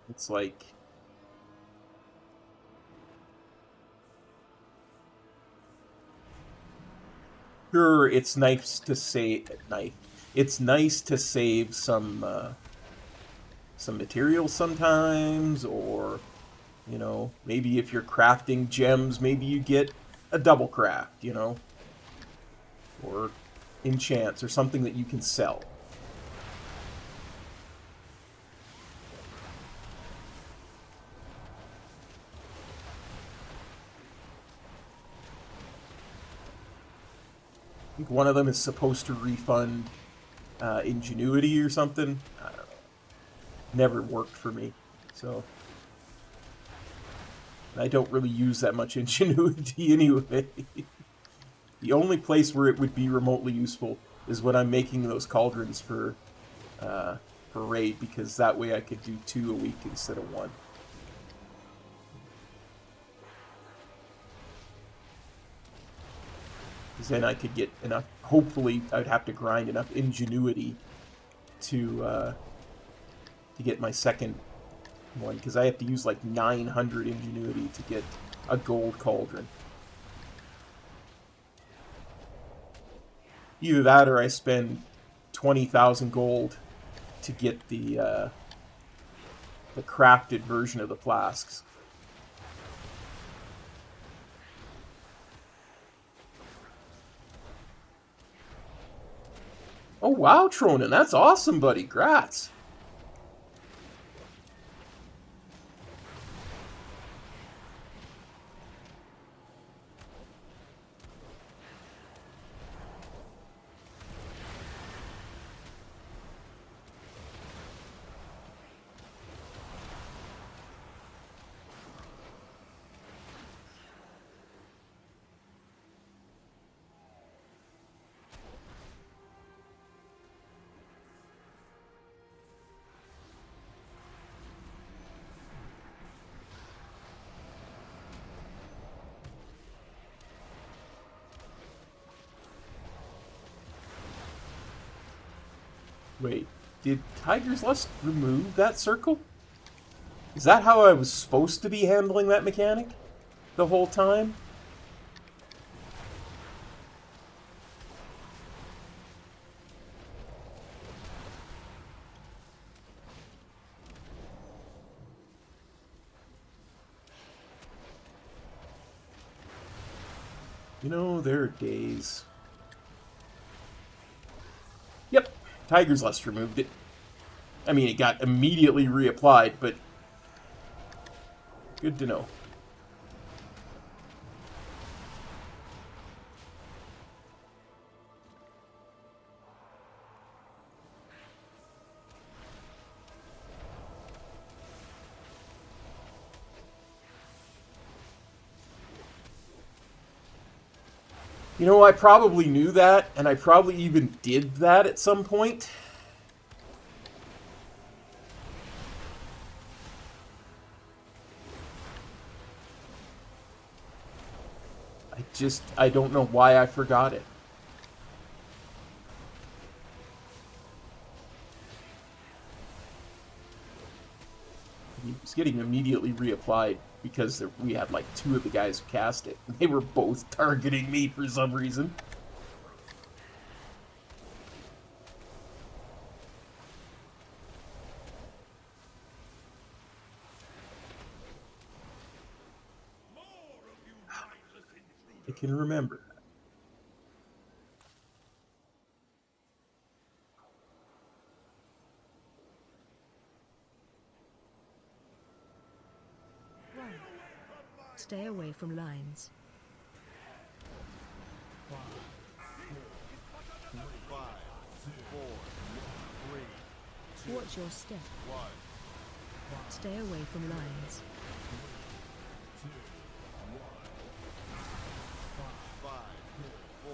It's like... Sure, it's nice to save... It's nice to save some materials sometimes, or, you know, maybe if you're crafting gems, maybe you get a double craft, you know? Or enchants, or something that you can sell. I think one of them is supposed to refund ingenuity or something. I don't know. Never worked for me, so... I don't really use that much ingenuity anyway. The only place where it would be remotely useful is when I'm making those cauldrons for raid, because that way I could do 2 a week instead of 1. Because then I could get enough, hopefully I'd have to grind enough ingenuity to get my second one, because I have to use like 900 ingenuity to get a gold cauldron. Either that or I spend 20,000 gold to get the crafted version of the flasks. Oh wow, Tronin, that's awesome, buddy. Grats. Wait, did Tiger's Lust remove that circle? Is that how I was supposed to be handling that mechanic the whole time? You know, there are days... Yep, Tiger's Lust removed it. I mean, it got immediately reapplied, but... good to know. You know, I probably knew that, and I probably even did that at some point. I don't know why I forgot it. He was getting immediately reapplied because we had like 2 of the guys who cast it. They were both targeting me for some reason. can remember. Run. Stay away from lines. 5, 4, 3, Watch your step. 1. Stay away from lines. 5, 4,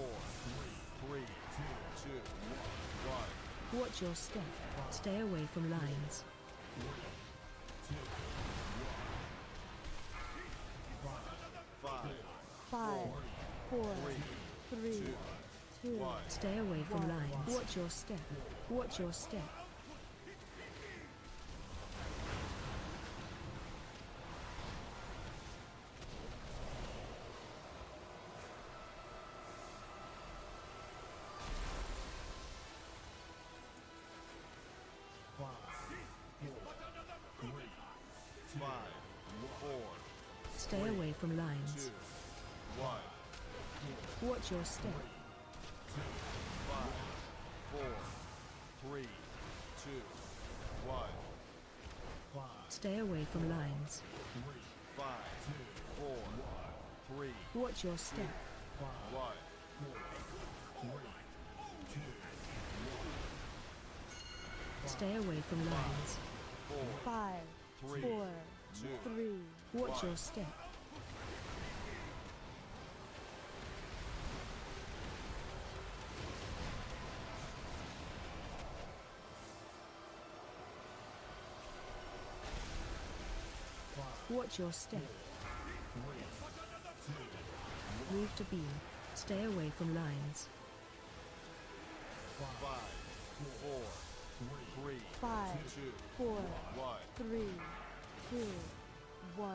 3, 2, 1. Watch your step. Stay away from lines. 5, 5, 4, 3, 2, 1. Stay away from lines. Watch your step. Watch your step. Stay away from lines. 1. Watch your step. 5, 4, 3, 2, 1. Stay away from lines. 5, 4, 3, Watch your step. 1. Stay away from lines. 5, 4, 3, Watch your step. Watch your step. Move to B. Stay away from lines. 5, 4, 3, 5, 4, 1. 3, 2, 1.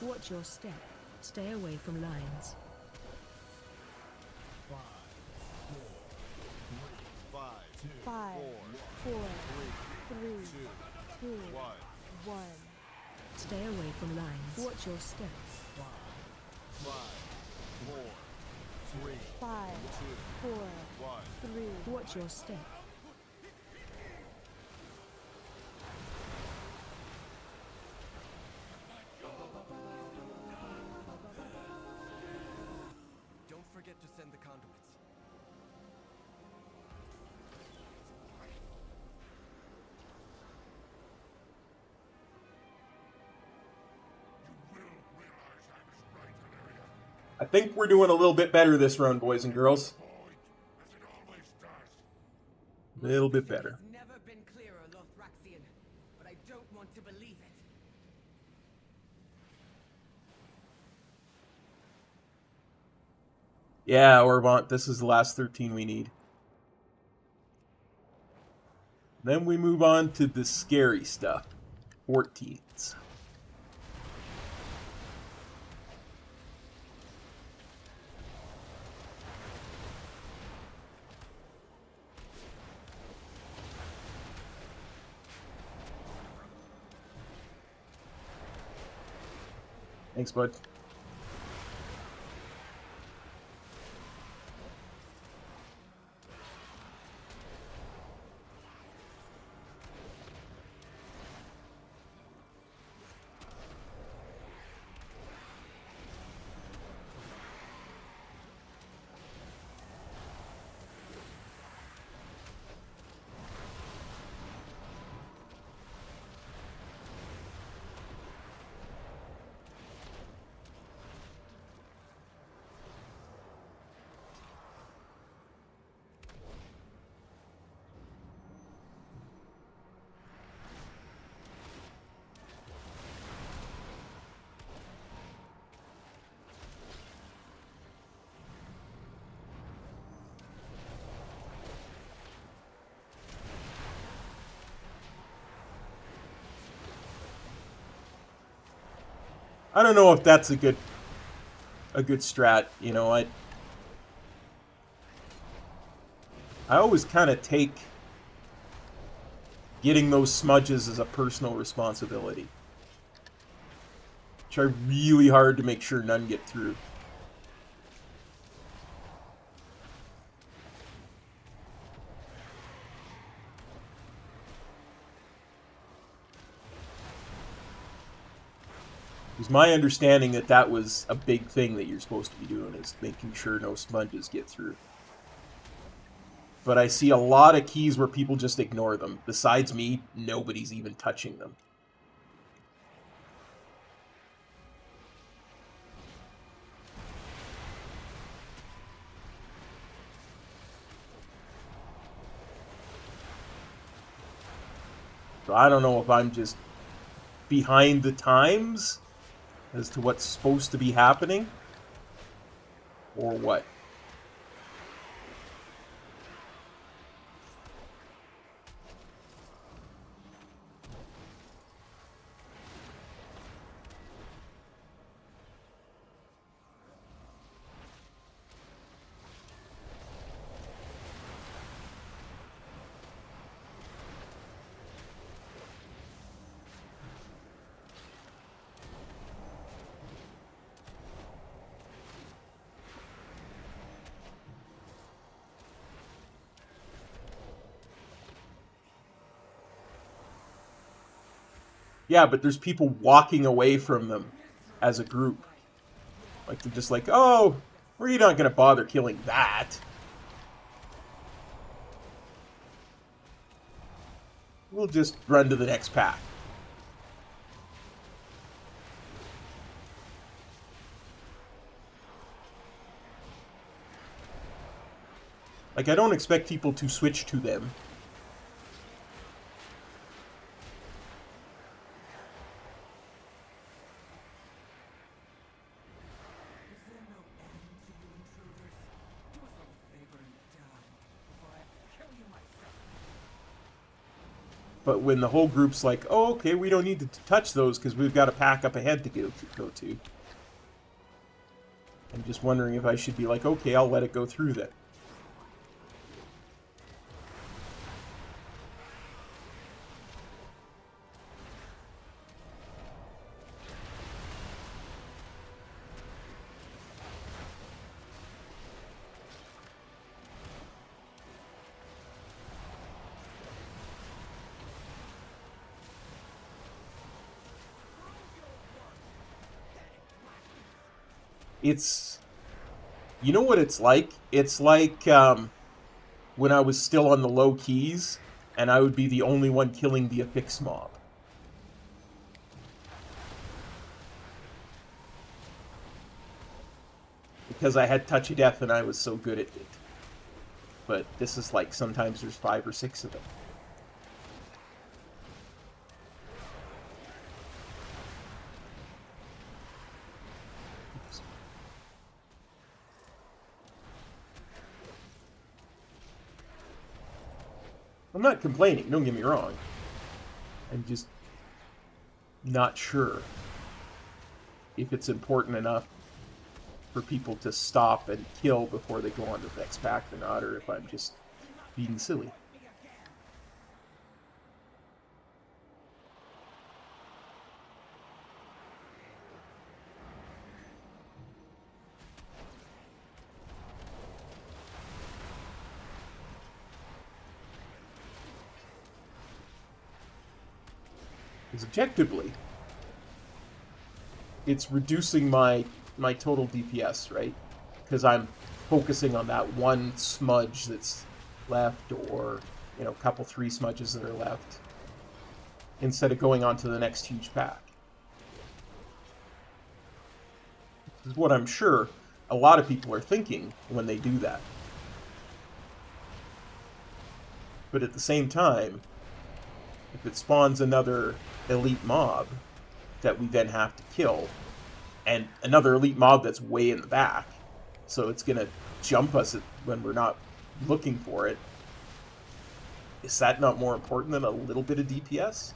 Watch your step. Stay away from lines. 5, 5, 4, 3, 2, 1. Stay away from lines. Watch your step. 5, 4, 3, 5, 4, 1. 3, Watch your step. Don't forget to send the conduits. I think we're doing a little bit better this run, boys and girls. A little bit better. It's never been clearer, Lothraxian, but I don't want to believe it. Yeah, Orvant, this is the last 13 we need. Then we move on to the scary stuff. 14s. Thanks, bud. I don't know if that's a good strat, you know. I always kind of take getting those smudges as a personal responsibility. Try really hard to make sure none get through. It's my understanding that that was a big thing that you're supposed to be doing, is making sure no sponges get through. But I see a lot of keys where people just ignore them. Besides me, nobody's even touching them. So I don't know if I'm just behind the times as to what's supposed to be happening, or what. Yeah, but there's people walking away from them as a group. Like, they're just like, oh, we're not going to bother killing that. We'll just run to the next pack. Like, I don't expect people to switch to them. But when the whole group's like, oh, okay, we don't need to touch those because we've got a pack up ahead to go to. I'm just wondering if I should be like, okay, I'll let it go through then. It's, you know what it's like? It's like when I was still on the low keys, and I would be the only one killing the affix mob. Because I had Touch of Death and I was so good at it. But this is like, sometimes there's 5 or 6 of them. I'm not complaining, don't get me wrong. I'm just not sure if it's important enough for people to stop and kill before they go on to the next pack or not, or if I'm just being silly. Because objectively, it's reducing my total DPS, right? Because I'm focusing on that one smudge that's left, or, you know, a couple 3 smudges that are left, instead of going on to the next huge pack. This is what I'm sure a lot of people are thinking when they do that. But at the same time, if it spawns another elite mob that we then have to kill, and another elite mob that's way in the back, so it's going to jump us when we're not looking for it, is that not more important than a little bit of DPS?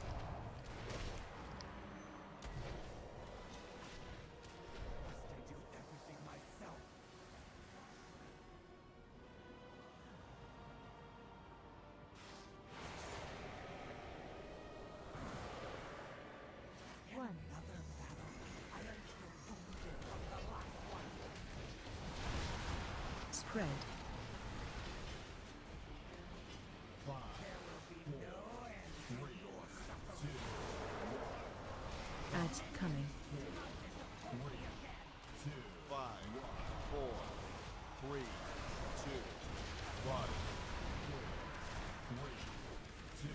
Spread. 5, 4, 3, 2, Ads coming. 3, 2, 1. 3, 2,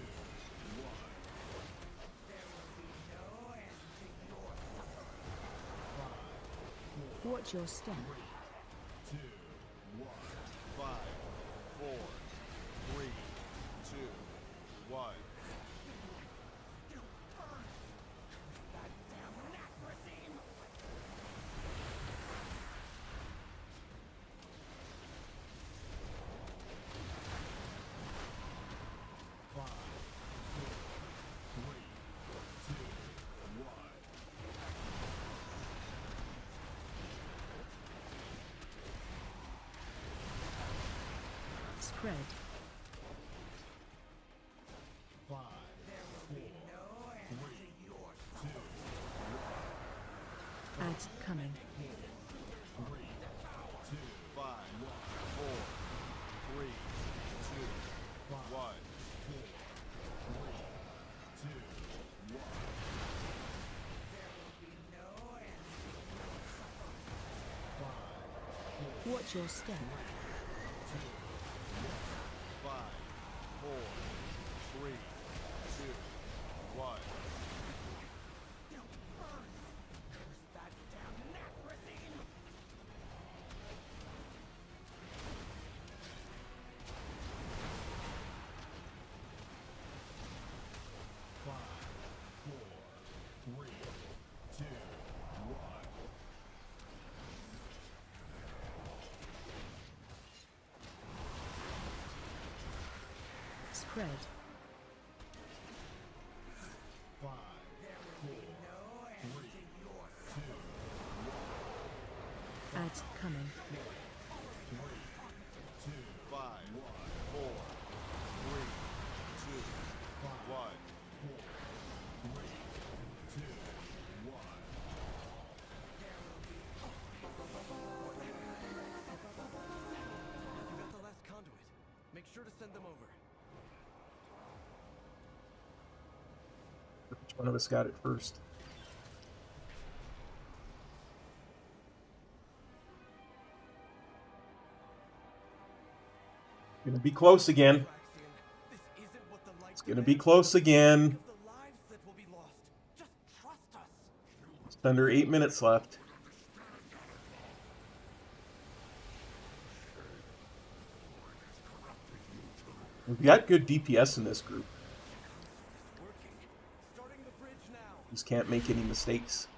1. Watch your step. 2, 1. 5, 4, 3, 2, 1. Spread. 5, 4, 3, 2, Ads coming. 3, 2, 5, 4, 3, 2, 1. 3, 2, 1. Watch your step. 5, 4, 3, 2, 1. Spread. 5, 4, 3, 2, Ads coming. 2, 5, 4, 3, 2, 1. 3, 2, 1. You got the last conduit. Make sure to send them over. Which one of us got it first? Gonna be close again. Raxian, this isn't what the light It's gonna be demands. close again. Think of the lives that will be lost. Just trust us. Just under 8 minutes left. We've got good DPS in this group. Working. Starting the bridge now. Just can't make any mistakes.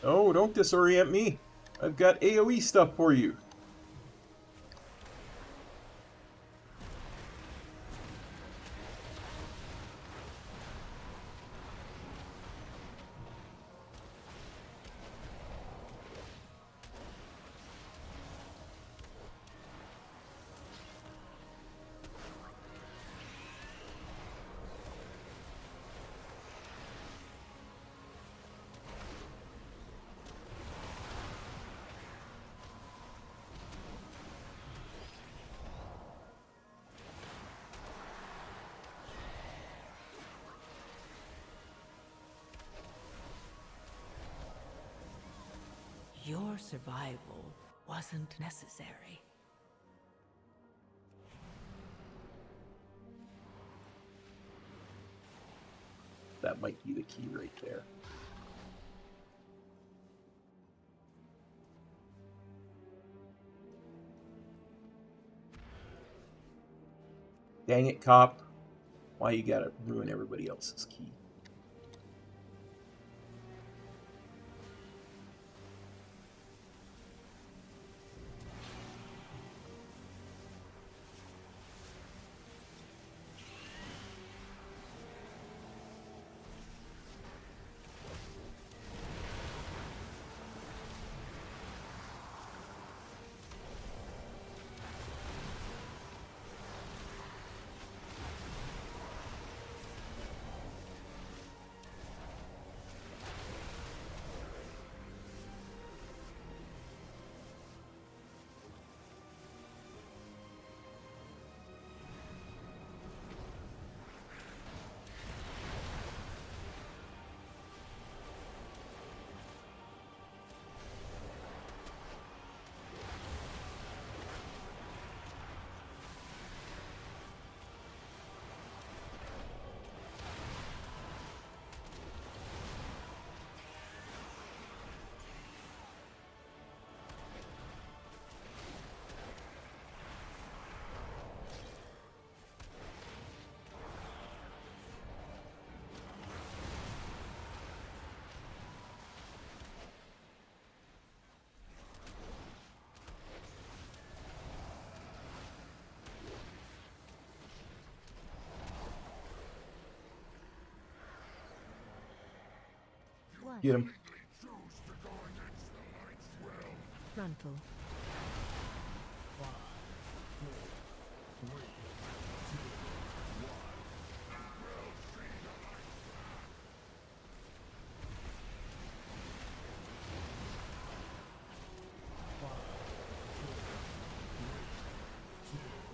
Oh, don't disorient me. I've got AoE stuff for you. Your survival wasn't necessary. That might be the key right there. Dang it, cop. Why you gotta ruin everybody else's key? Get him. Mantle.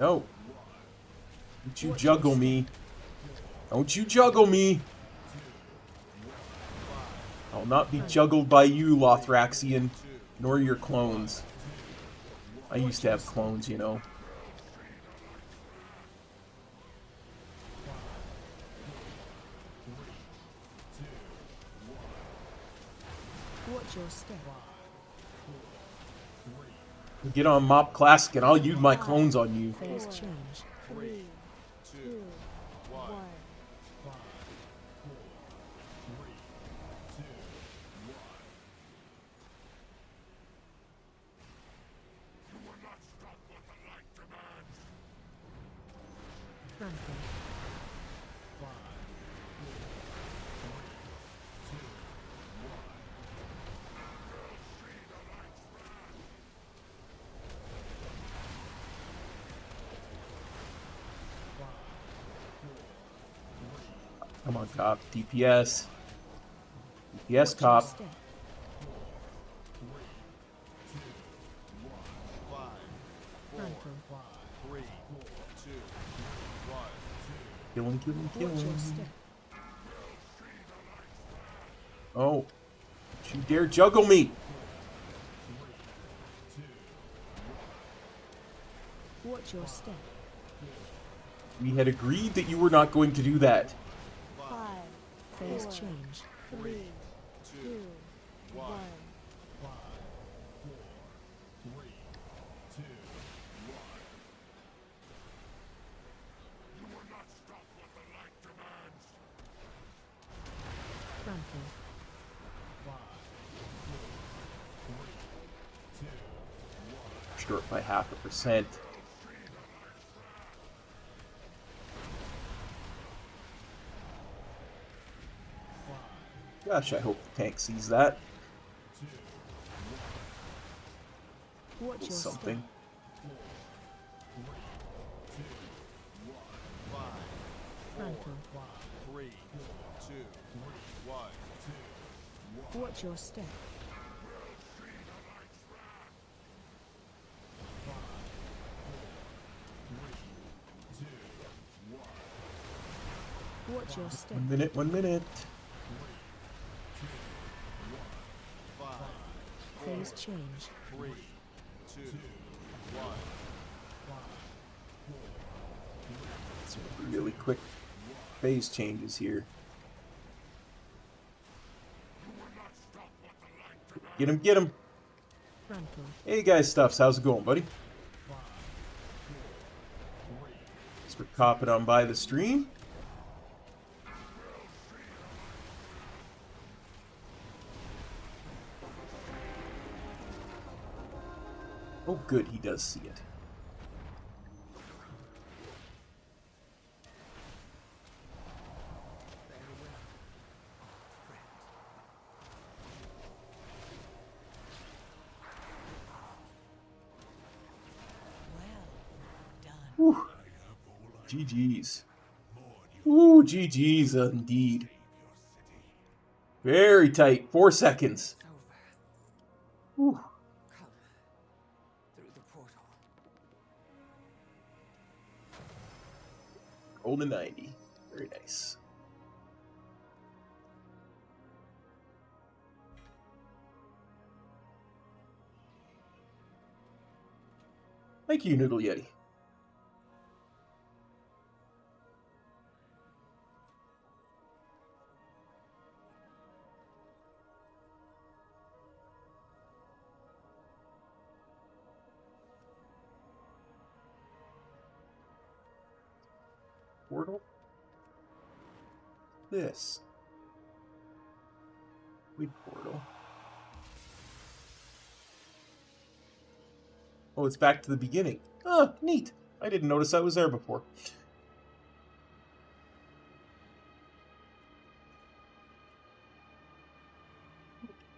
No. Don't you juggle me. Don't you juggle me. I'll not be juggled by you, Lothraxian, nor your clones. I used to have clones, you know. Watch your step. Get on Mop Classic and I'll use my clones on you. Phase change. 3, 2, 1. Mantle. Come on, cop. DPS. DPS, Watch cop. your step. Mantle. Kill him, kill him, kill Watch your him. step. Oh. Don't you dare juggle me. Watch your step. We had agreed that you were not going to do that. 5, Phase 4, change. 3, 2, 1. Mantle. Short by 0.5%. Gosh, I hope the tank sees that. Watch your Something. step. Mantle. Watch your step. Watch your step. 1 minute, 1 minute. Phase change. Some really quick phase changes here. Get him, get him. Mantle. Hey guys, Stuffs, how's it going, buddy? Thanks for copping on by the stream. Oh good, he does see it. Whew. GG's. Ooh, GG's indeed. Very tight. 4 seconds. Whew. Come through the portal. Golden 90. Very nice. Thank you, Noodle Yeti. Portal? This. Wait, portal. Oh, it's back to the beginning. Oh, neat. I didn't notice I was there before.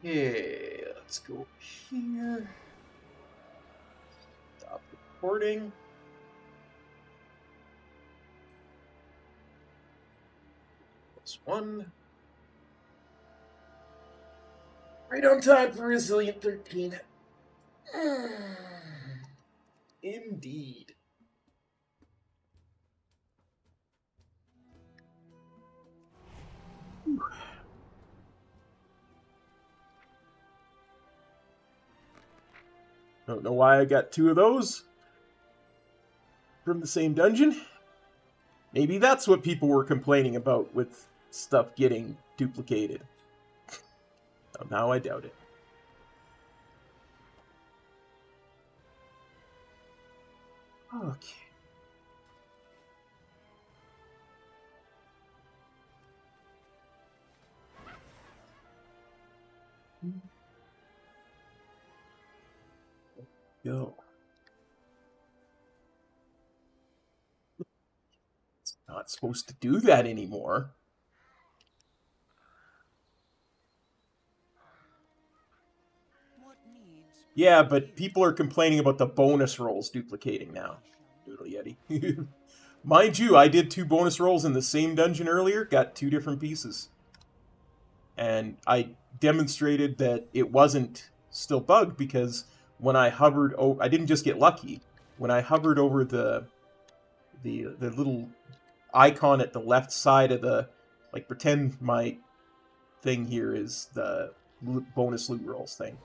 Okay, let's go here. Stop recording. Plus one. Right on time for Resilient 13. Indeed. Don't know why I got two of those from the same dungeon. Maybe that's what people were complaining about with stuff getting duplicated. Oh, now I doubt it. Okay. Go. It's not supposed to do that anymore. Yeah, but people are complaining about the bonus rolls duplicating now. Doodle Yeti. Mind you, I did 2 bonus rolls in the same dungeon earlier, got 2 different pieces. And I demonstrated that it wasn't still bugged because when I hovered over, I didn't just get lucky. When I hovered over the little icon at the left side of the, like, pretend my thing here is the bonus loot rolls thing.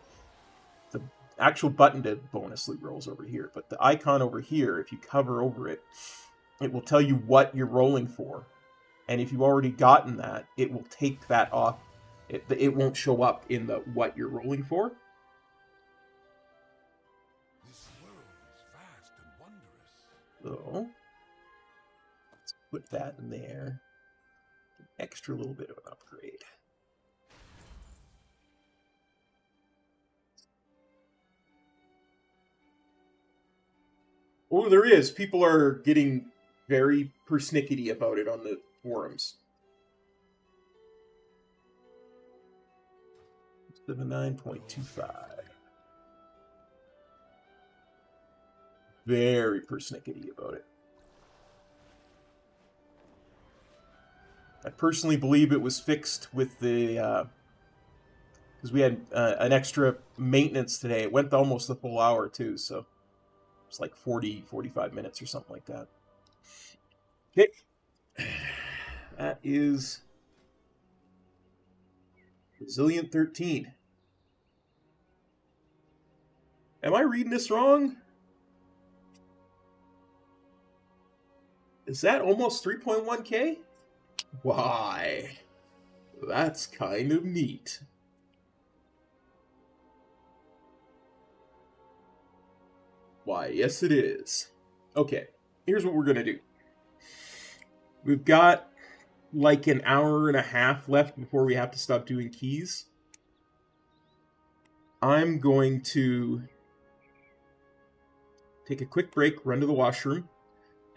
The actual button to bonus loot rolls over here, but the icon over here, if you hover over it, it will tell you what you're rolling for. And if you've already gotten that, it will take that off. It won't show up in the what you're rolling for. This world is vast and wondrous. So, let's put that in there. An extra little bit of an upgrade. Oh, there is. People are getting very persnickety about it on the forums. 79.25. Very persnickety about it. I personally believe it was fixed with the... because we had an extra maintenance today. It went almost the full hour, too, so... It's like 40, 45 minutes or something like that. Okay. That is... Resilient 13. Am I reading this wrong? Is that almost 3.1k? Why? That's kind of neat. Why, yes it is. Okay, here's what we're going to do. We've got like an hour and a half left before we have to stop doing keys. I'm going to take a quick break, run to the washroom,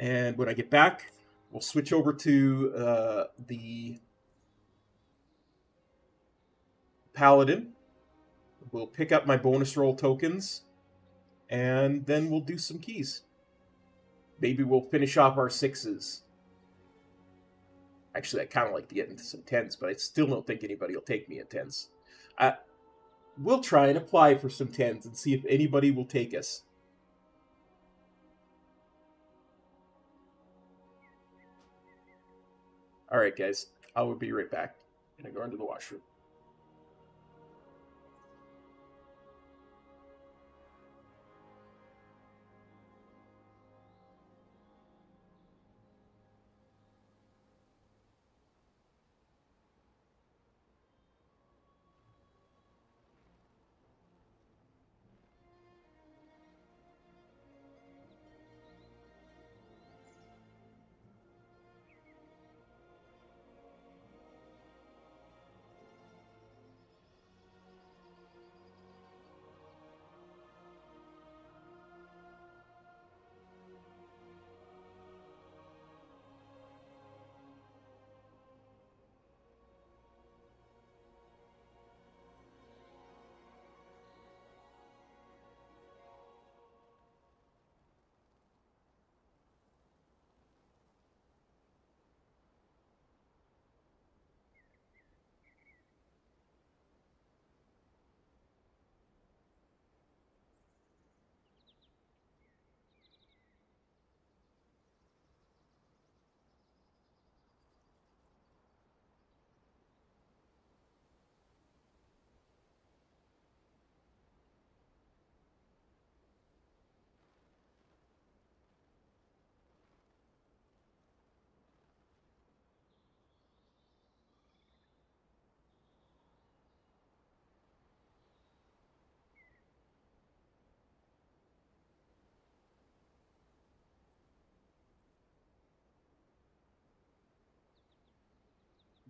and when I get back, we'll switch over to the Paladin. We'll pick up my bonus roll tokens, and then we'll do some keys. Maybe we'll finish off our 6s. Actually, I kind of like to get into some 10s, but I still don't think anybody will take me in 10s. We'll try and apply for some 10s and see if anybody will take us. Alright, guys. I will be right back. I'm going to go into the washroom.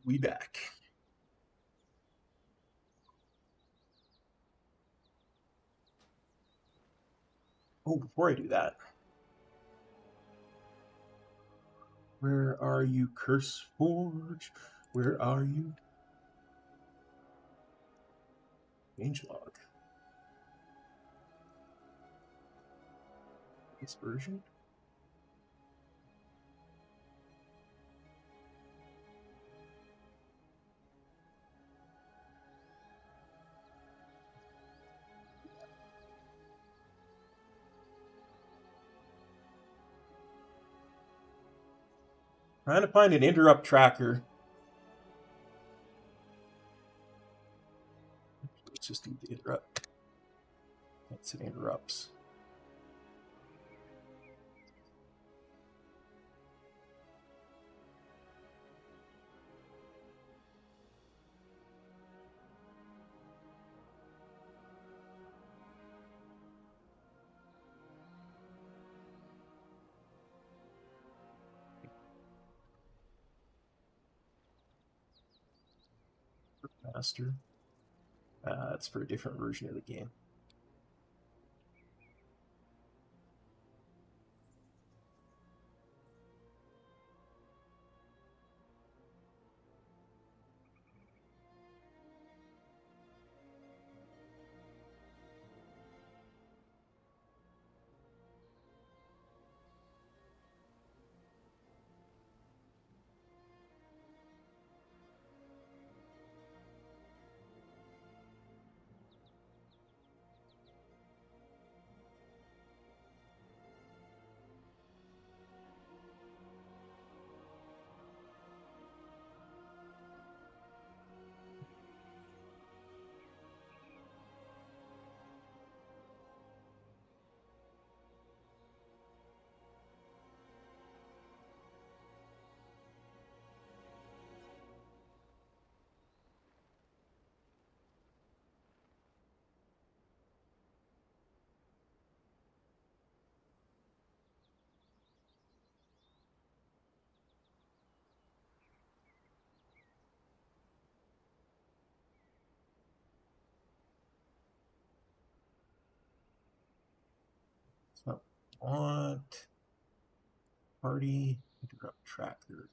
We back. Oh, before I do that, where are you, Curse Forge? Where are you? Changelog. This version? Trying to find an interrupt tracker. Let's just do the interrupt. That's it, interrupts. Master. It's for a different version of the game. So, want party interrupt tracker.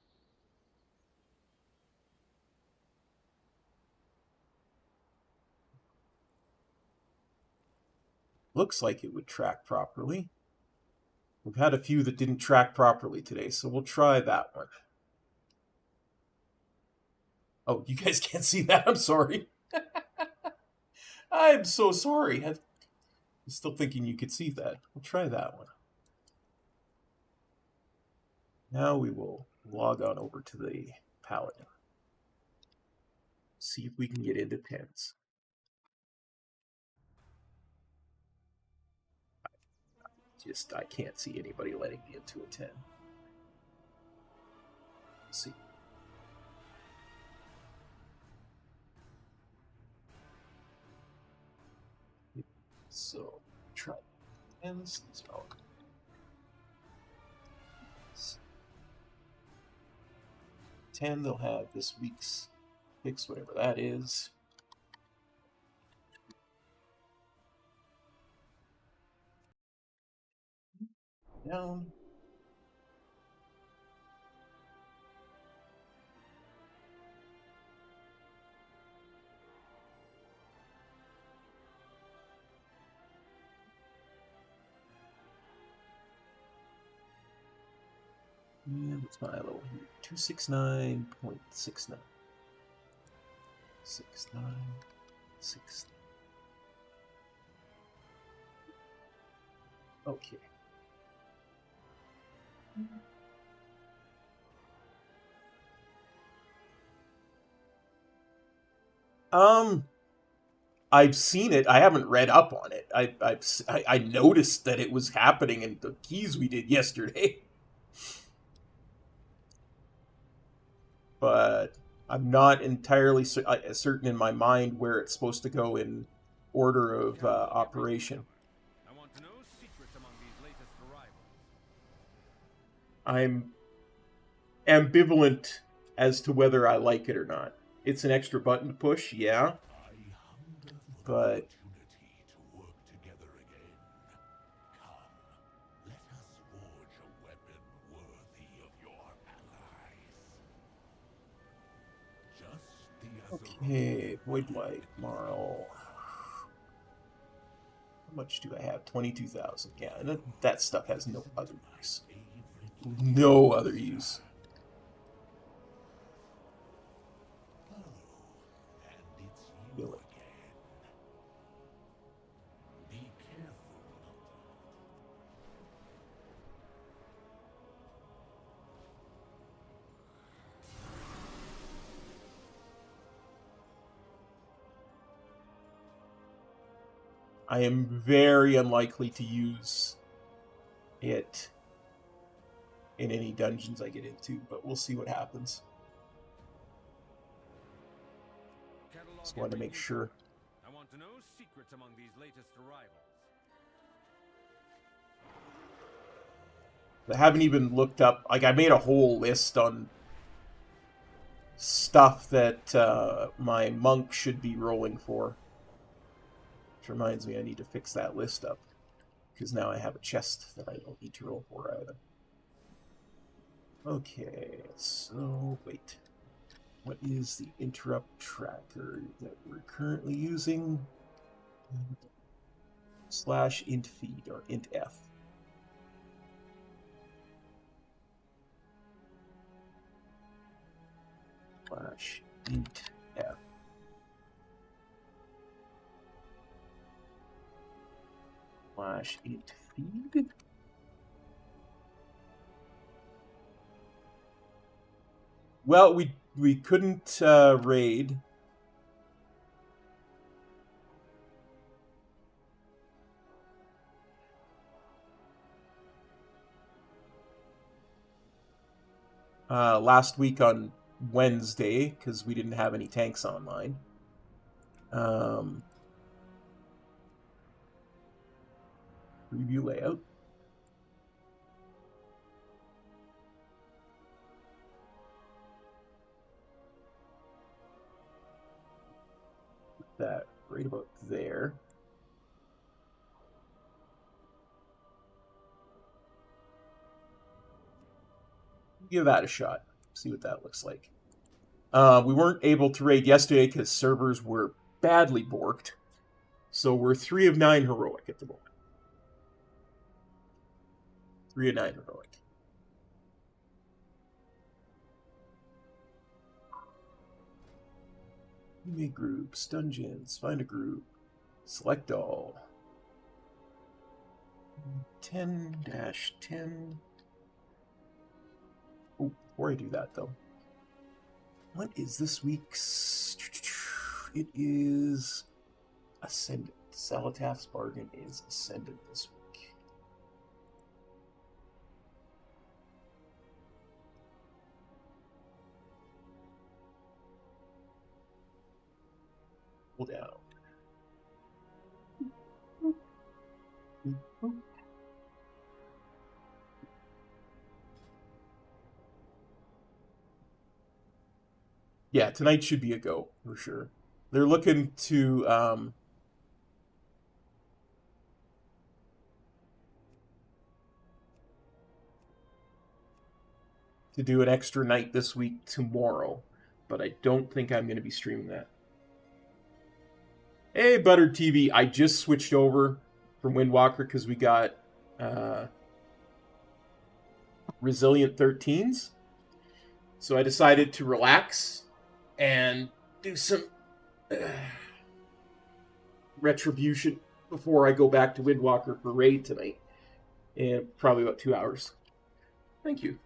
Looks like it would track properly. We've had a few that didn't track properly today, so we'll try that one. Oh, you guys can't see that? I'm sorry. I'm so sorry. I'm still thinking you could see that. We'll try that one. Now we will log on over to the Paladin. See if we can get into pins. I can't see anybody letting me into a 10. Let's see. So, try pins. These are all 10, they'll have this week's picks, whatever that is. Down. And what's my level here? 269.69. 69.69. Okay. I've seen it. I haven't read up on it. I noticed that it was happening in the keys we did yesterday. But I'm not entirely certain in my mind where it's supposed to go in order of operation. I want to know secrets among these latest arrivals. I'm ambivalent as to whether I like it or not. It's an extra button to push, yeah. But Opportunity to work together again. Come, let us forge a weapon worthy of your allies. Just the other okay, Void Light, Marl. How much do I have? 22,000. Yeah, that stuff has no other use. No other use. and it's you Feel it. again. Be careful. I am very unlikely to use it in any dungeons I get into, but we'll see what happens. Just wanted to make sure. I want to know secrets among these latest arrivals. I haven't even looked up, like, I made a whole list on stuff that my monk should be rolling for. Which reminds me, I need to fix that list up. Because now I have a chest that I don't need to roll for either. Okay, so, wait. What is the interrupt tracker that we're currently using? /int feed, or int f. /int f. /int feed. Well, we couldn't raid. Last week on Wednesday, because we didn't have any tanks online. Preview layout. Put that right about there. Give that a shot. See what that looks like. We weren't able to raid yesterday because servers were badly borked. So we're 3 of 9 heroic at the moment. 3 of 9 heroic. Make groups, dungeons, find a group, select all. 10-10. Oh, before I do that though, what is this week's? It is Ascendant. Salatath's Bargain is Ascendant this week. Hold down. Yeah, tonight should be a go for sure. They're looking to do an extra night this week tomorrow, but I don't think I'm going to be streaming that. Hey, Buttered TV, I just switched over from Windwalker because we got Resilient 13s. So I decided to relax and do some retribution before I go back to Windwalker for raid tonight in probably about 2 hours. Thank you.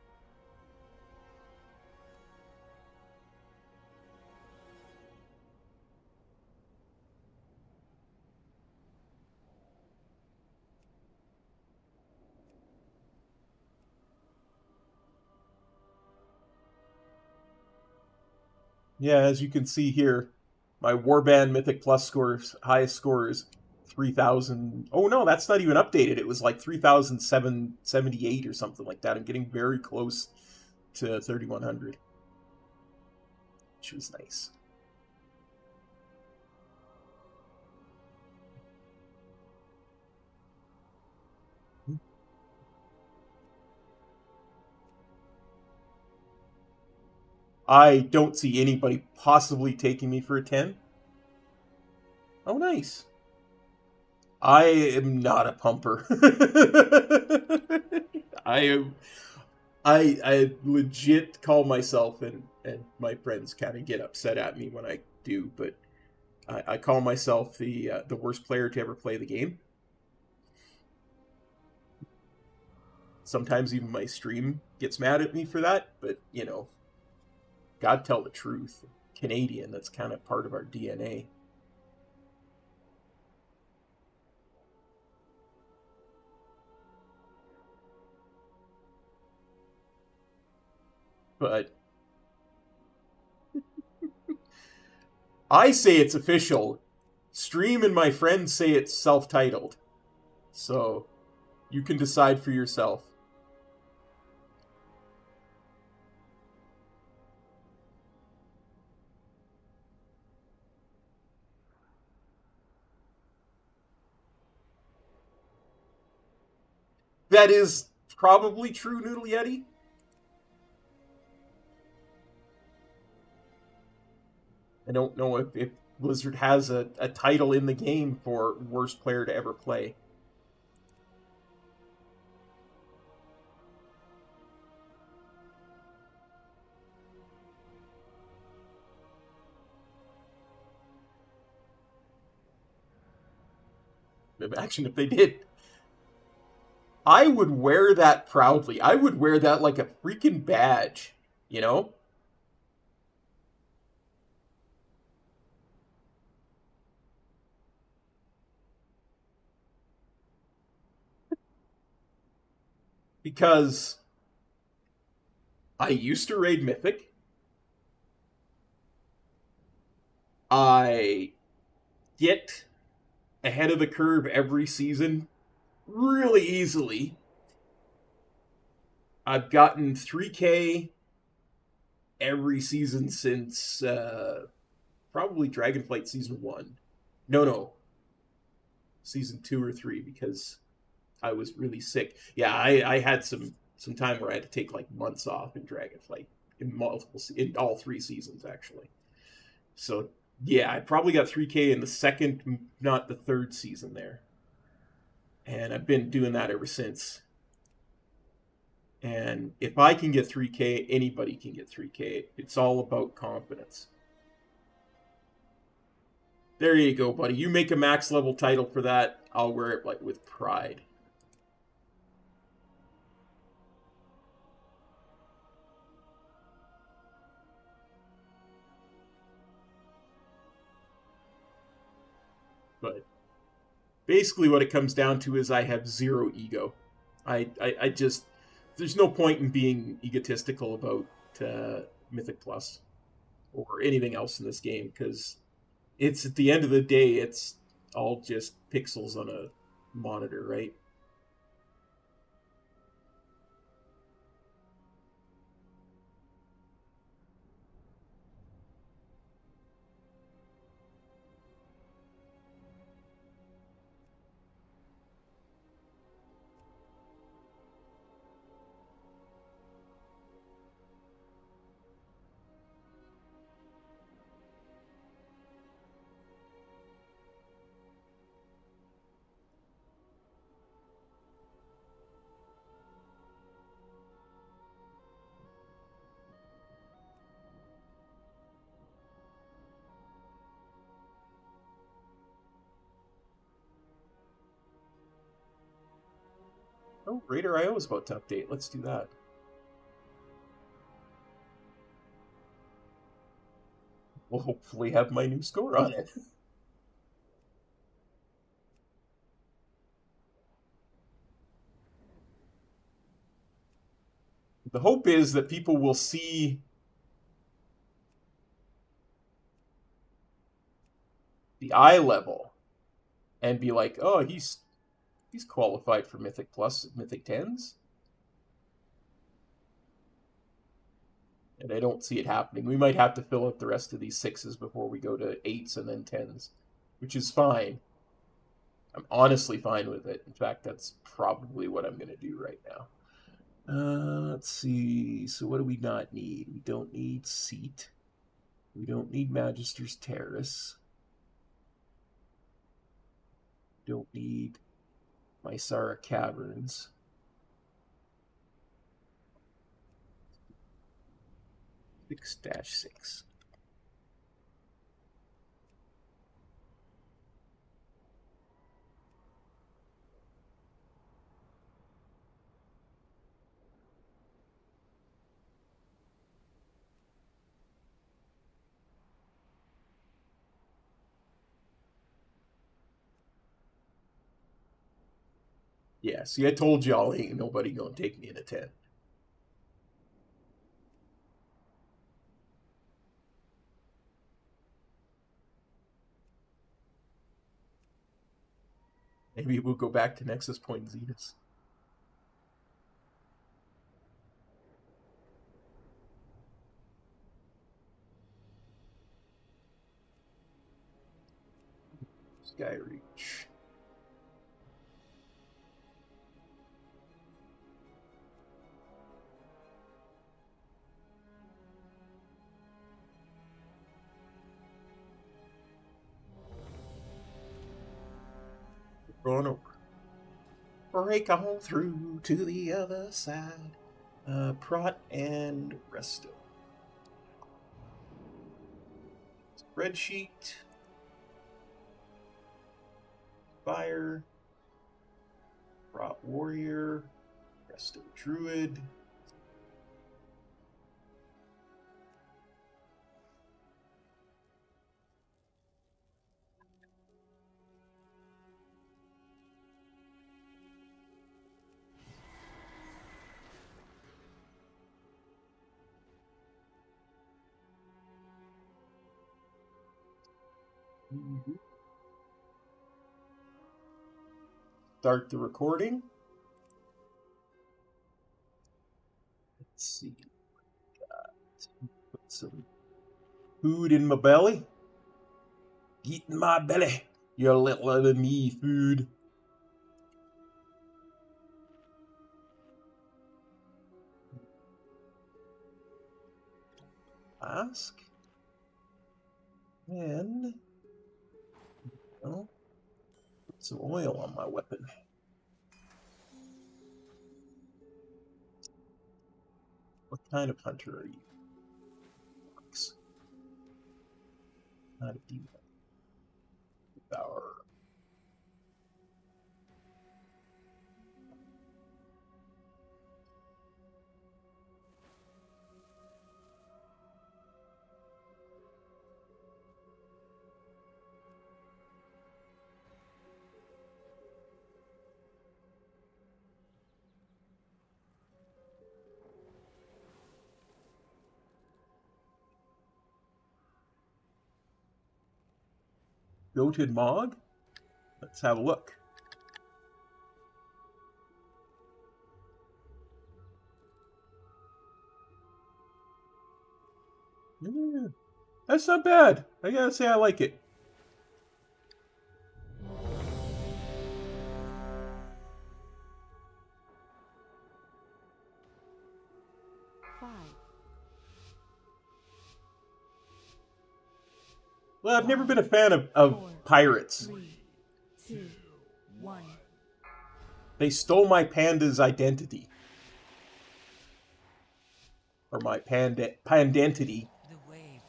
Yeah, as you can see here, my Warband Mythic Plus scores, highest score is 3,000. Oh no, that's not even updated. It was like 3,778 or something like that. I'm getting very close to 3,100. which was nice. I don't see anybody possibly taking me for a 10. Oh, nice. I am not a pumper. I legit call myself, and my friends kind of get upset at me when I do, but I call myself the worst player to ever play the game. Sometimes even my stream gets mad at me for that, but you know, God tell the truth. Canadian, that's kind of part of our DNA. But I say it's official. Stream and my friends say it's self-titled. So you can decide for yourself. That is probably true, Noodle Yeti. I don't know if Blizzard has a title in the game for worst player to ever play. Imagine if they did. I would wear that proudly. I would wear that like a freaking badge, you know? Because I used to raid Mythic. I get ahead of the curve every season really easily. I've gotten 3K every season since probably Dragonflight Season 1. No. Season 2 or 3, because I was really sick. Yeah, I had some time where I had to take like months off in Dragonflight in all 3 seasons actually. So yeah, I probably got 3K in the second, not the third season there, and I've been doing that ever since. And if I can get 3K, anybody can get 3K. It's all about confidence. There you go, buddy. You make a max level title for that, I'll wear it like with pride. But basically what it comes down to is I have zero ego. I just, there's no point in being egotistical about Mythic Plus or anything else in this game, because it's, at the end of the day, it's all just pixels on a monitor, right? Oh, Raider IO is about to update. Let's do that. We'll hopefully have my new score on it. The hope is that people will see the eye level and be like, oh, he's qualified for Mythic Plus, Mythic 10s. And I don't see it happening. We might have to fill out the rest of these 6s before we go to 8s and then 10s, which is fine. I'm honestly fine with it. In fact, that's probably what I'm going to do right now. Let's see. So what do we not need? We don't need Seat. We don't need Magister's Terrace. Don't need Mysara Caverns. 6-6. Yeah, see, I told y'all ain't nobody gonna take me in a 10. Maybe we'll go back to Nexus Point Zetas. Skyreach. Going over. Break on through to the other side. Prot and Resto. Spreadsheet. Fire. Prot Warrior. Resto Druid. Start the recording. Let's see. Put some food in my belly. Eat in my belly. You're littler than me, food. Ask. And well, put some oil on my weapon. What kind of hunter are you? Not a demon. Devourer. Goated Mog? Let's have a look. Yeah, that's not bad. I gotta say I like it. Well, I've never been a fan of pirates. 3, 2, 1. They stole my panda's identity. Or my pandentity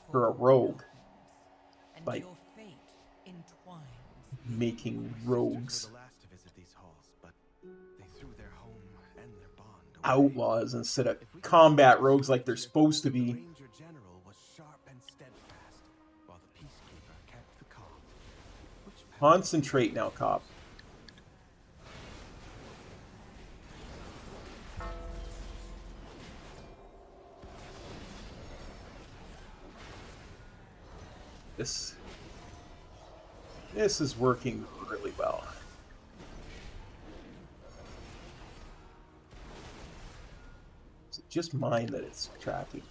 for a rogue. By making rogues outlaws instead of combat rogues like they're supposed to be. Concentrate now, cop. This is working really well. Is it just mine that it's tracking?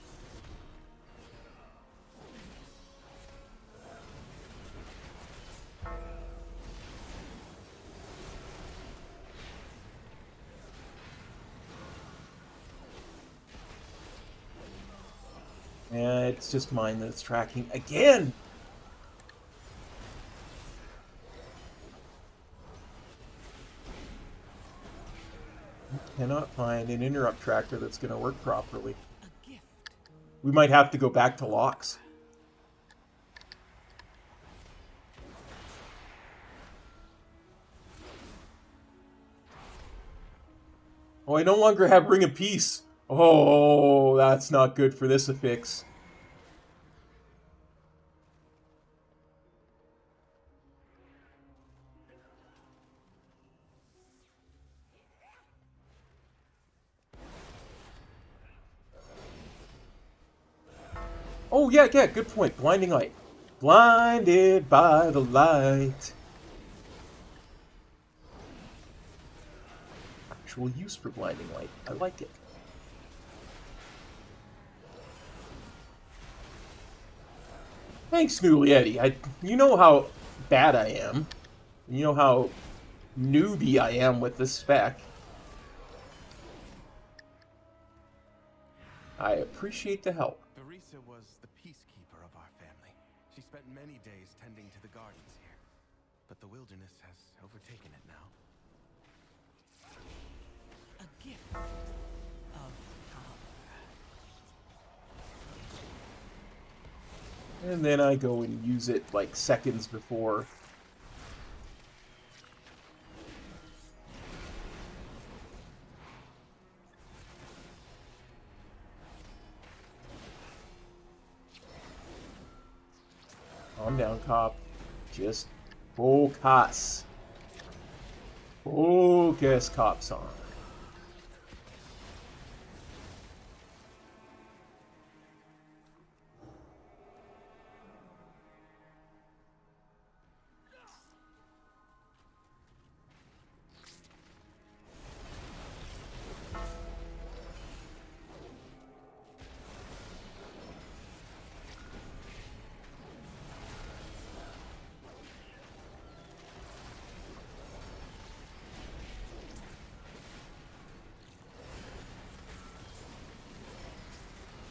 It's just mine that's tracking again. I cannot find an interrupt tracker that's going to work properly. We might have to go back to locks. Oh, I no longer have Ring of Peace. Oh, that's not good for this affix. Oh, yeah, good point. Blinding Light. Blinded by the light. Actual use for Blinding Light. I like it. Thanks, Noodle Yeti. You know how bad I am. You know how newbie I am with this spec. I appreciate the help. Barisa was the peacekeeper of our family. She spent many days tending to the gardens here. But the wilderness has overtaken it now. A gift of power. And then I go and use it like seconds before. Calm down, cop. Just focus. Focus, cop song.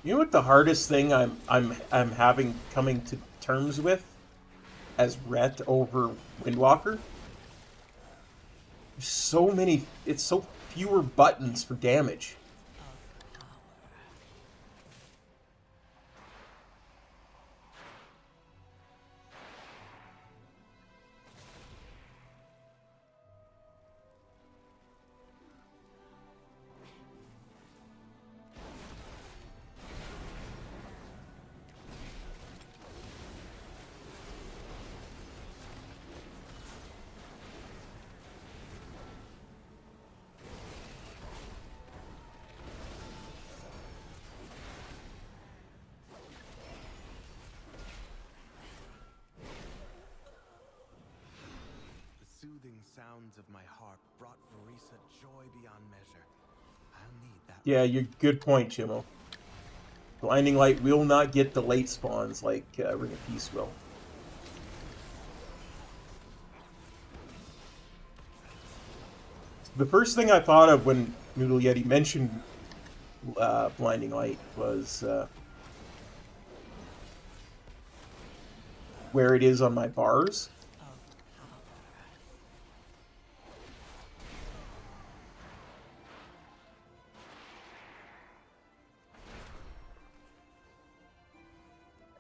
You know what the hardest thing I'm having coming to terms with as Rhett over Windwalker? There's so many, it's so fewer buttons for damage. Soothing sounds of my harp brought Barisa joy beyond measure. I'll need that. Yeah, you're good point, Chimo. Blinding Light will not get the late spawns like Ring of Peace will. The first thing I thought of when Noodle Yeti mentioned Blinding Light was where it is on my bars.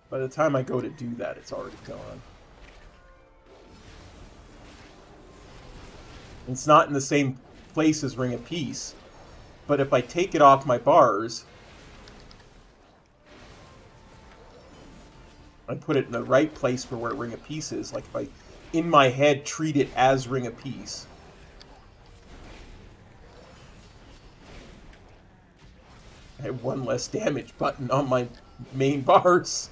By the time I go to do that, it's already gone. It's not in the same place as Ring of Peace, but if I take it off my bars, I put it in the right place for where Ring of Peace is. Like if I, in my head, treat it as Ring of Peace. I have one less damage button on my main bars.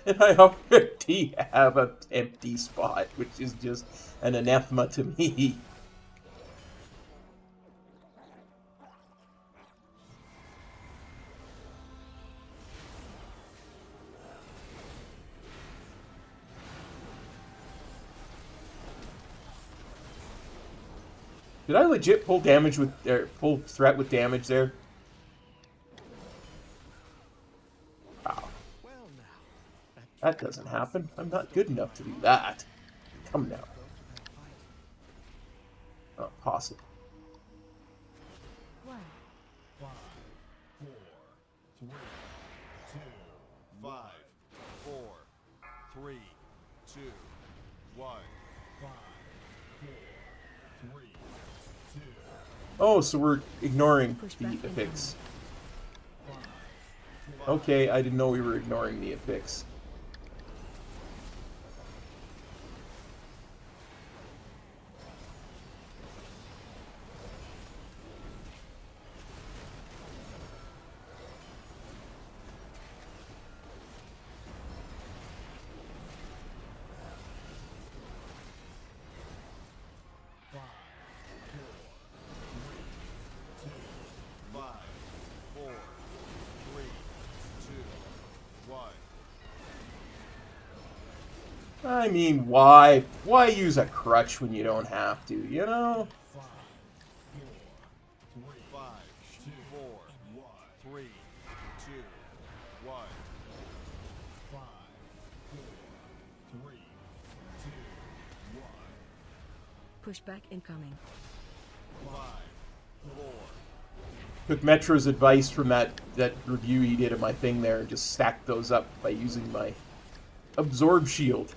And I already have an empty spot, which is just an anathema to me. Did I legit pull damage with, or pull threat with damage there? Wow. That doesn't happen. I'm not good enough to do that. Come now. Oh, possible. 1. 5, 4, 3, 2, 5, 4, 3, 2, 1. 5, 4, 3, 2. Oh, so we're ignoring the epics. Okay, I didn't know we were ignoring the epics. I mean, why? Why use a crutch when you don't have to, you know? 5, 4, 3, 2, 1. 5, 4, 3, 2, 1. Pushback incoming. 5, 4. Took Metro's advice from that review he did of my thing there and just stacked those up by using my absorb shield.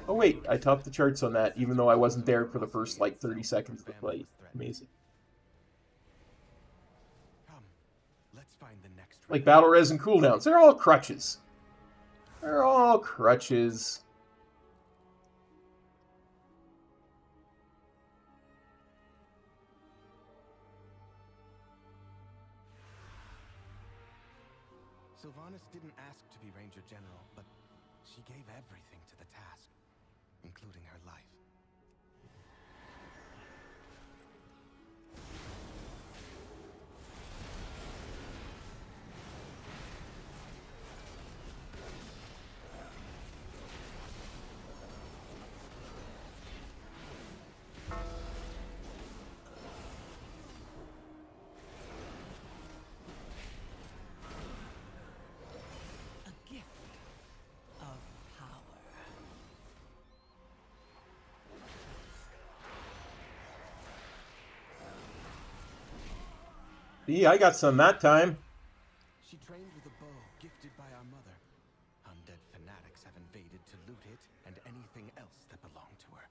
Oh wait, I topped the charts on that, even though I wasn't there for the first, like, 30 seconds of the fight. Amazing. Come, let's find the next Like, battle res and cooldowns, they're all crutches. They're all crutches. Sylvanas didn't ask to be Ranger General, but she gave everything to the task, including her life. A gift of power. See, I got some that time. She trained with a bow gifted by our mother. Undead fanatics have invaded to loot it and anything else that belonged to her.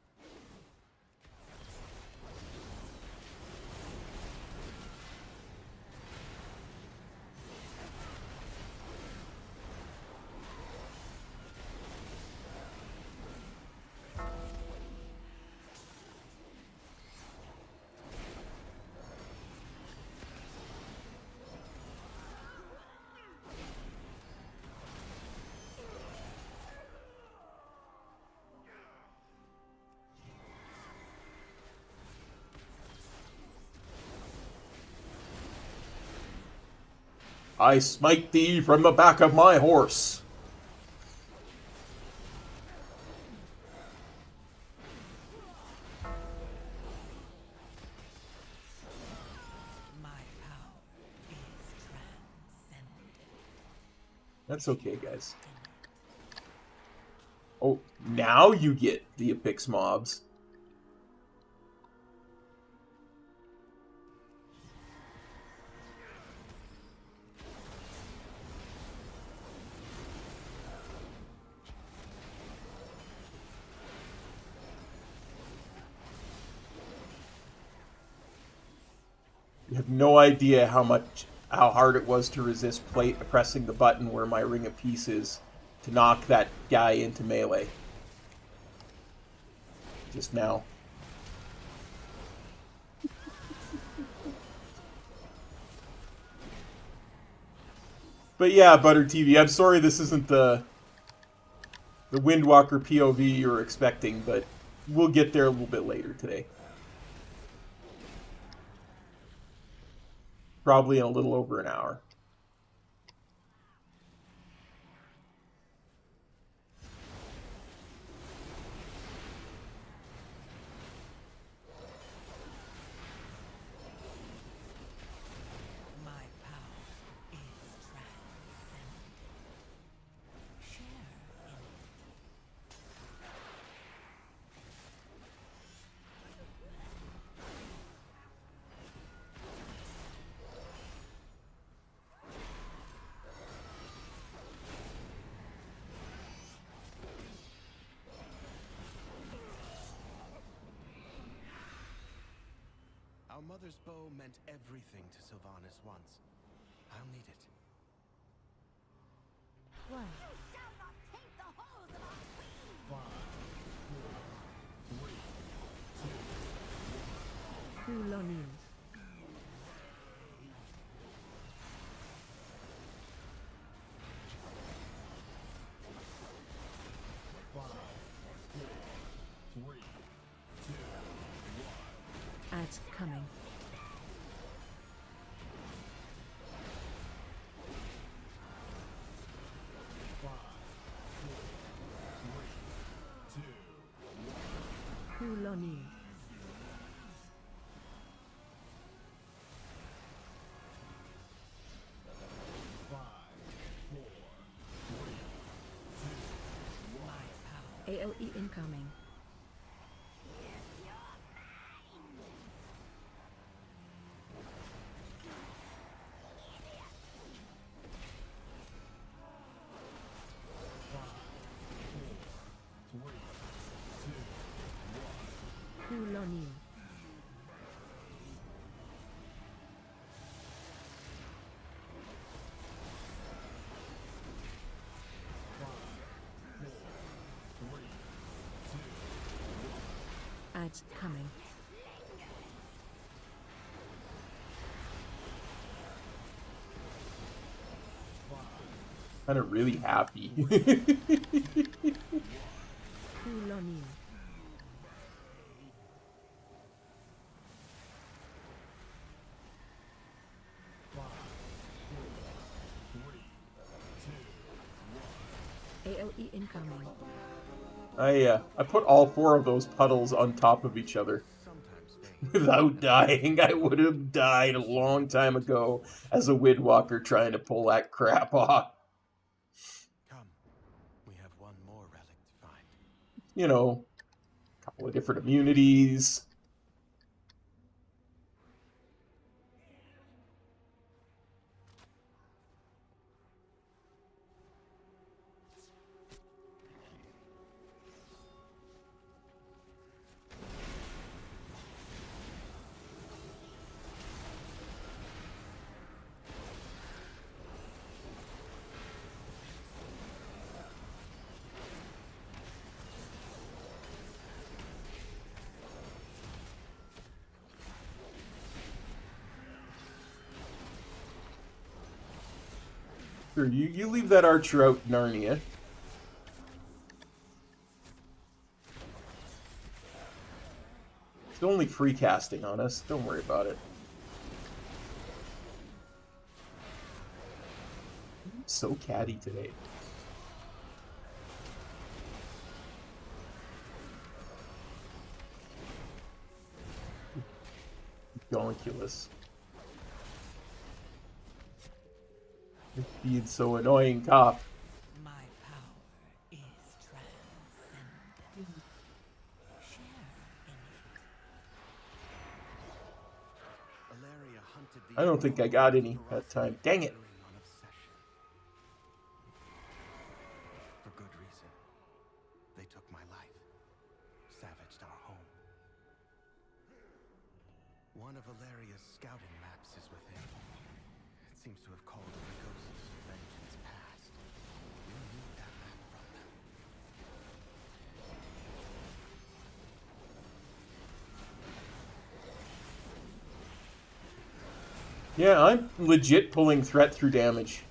I smite thee from the back of my horse. My power is transcendent. That's okay, guys. Oh, now you get the Epix mobs. You have no idea how hard it was to resist pressing the button where my Ring of Peace is to knock that guy into melee. Just now. But yeah, Butter TV, I'm sorry this isn't the Windwalker POV you were expecting, but we'll get there a little bit later today. Probably in a little over an hour. mother's bow meant everything to Sylvanas once. I'll need it. Well, You shall not take the halls of our queen! 5, 4, 3, 2, Quel'danas. 5, 4, 3, 2, 1. Ads coming. 5, 4, 3, 2, 1. Quel'danas. 5, 4, 3, 2, 1. AOE incoming. Quel'danas. 5, 4, 3, 2, 1. Ads coming. Kind of really happy. Quel'danas. 5, 4, 3, 2, 1. AOE incoming. I put all 4 of those puddles on top of each other. Sometimes vain. Without dying, I would have died a long time ago as a Windwalker trying to pull that crap off. Come. We have one more relic to find. You know, a couple of different immunities. Sure, you leave that archer out, Narnia. It's only free casting on us. Don't worry about it. I'm so catty today. Ridiculous. You're being so annoying, cop. my power is transcendent. Share in it. Alaria hunted the I don't think I got any that time. Dang it. on obsession. For good reason. They took my life. Savaged our home. One of Alaria's scouting maps is within. It seems to have called on the ghosts of vengeance past. We need that map from them. Yeah, I'm legit pulling threat through damage.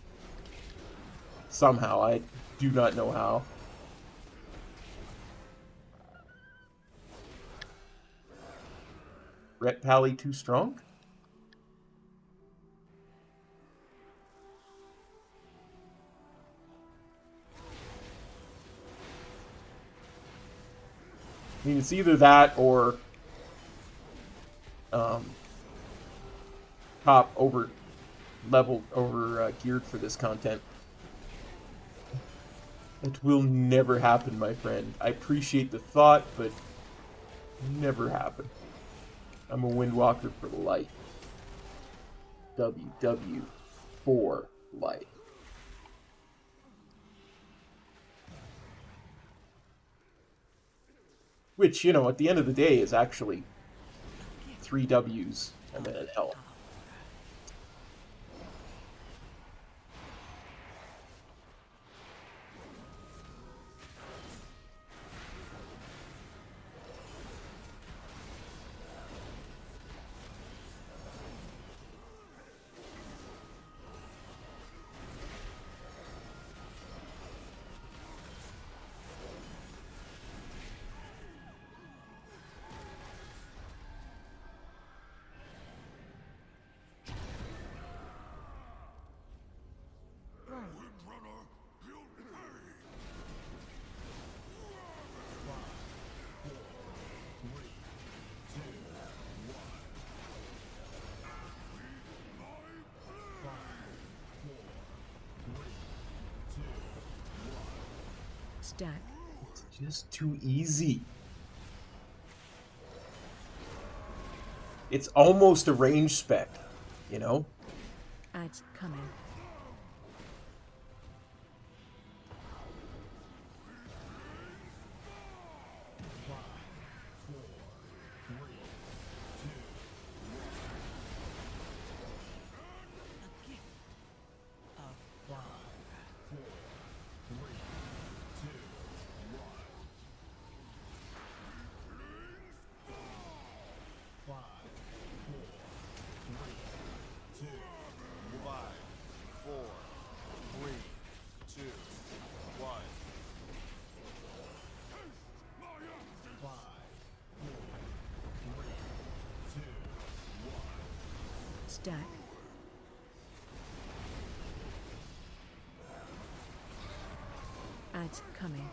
Somehow, I do not know how. Ret Pally too strong? I mean, it's either that or top over leveled over geared for this content. It will never happen, my friend. I appreciate the thought, but never happen. I'm a Windwalker for life. WW for life. Which, you know, at the end of the day is actually 3 W's And then an L. Stack. It's just too easy. It's almost a range spec, you know? Ads coming. Stack. Ads coming.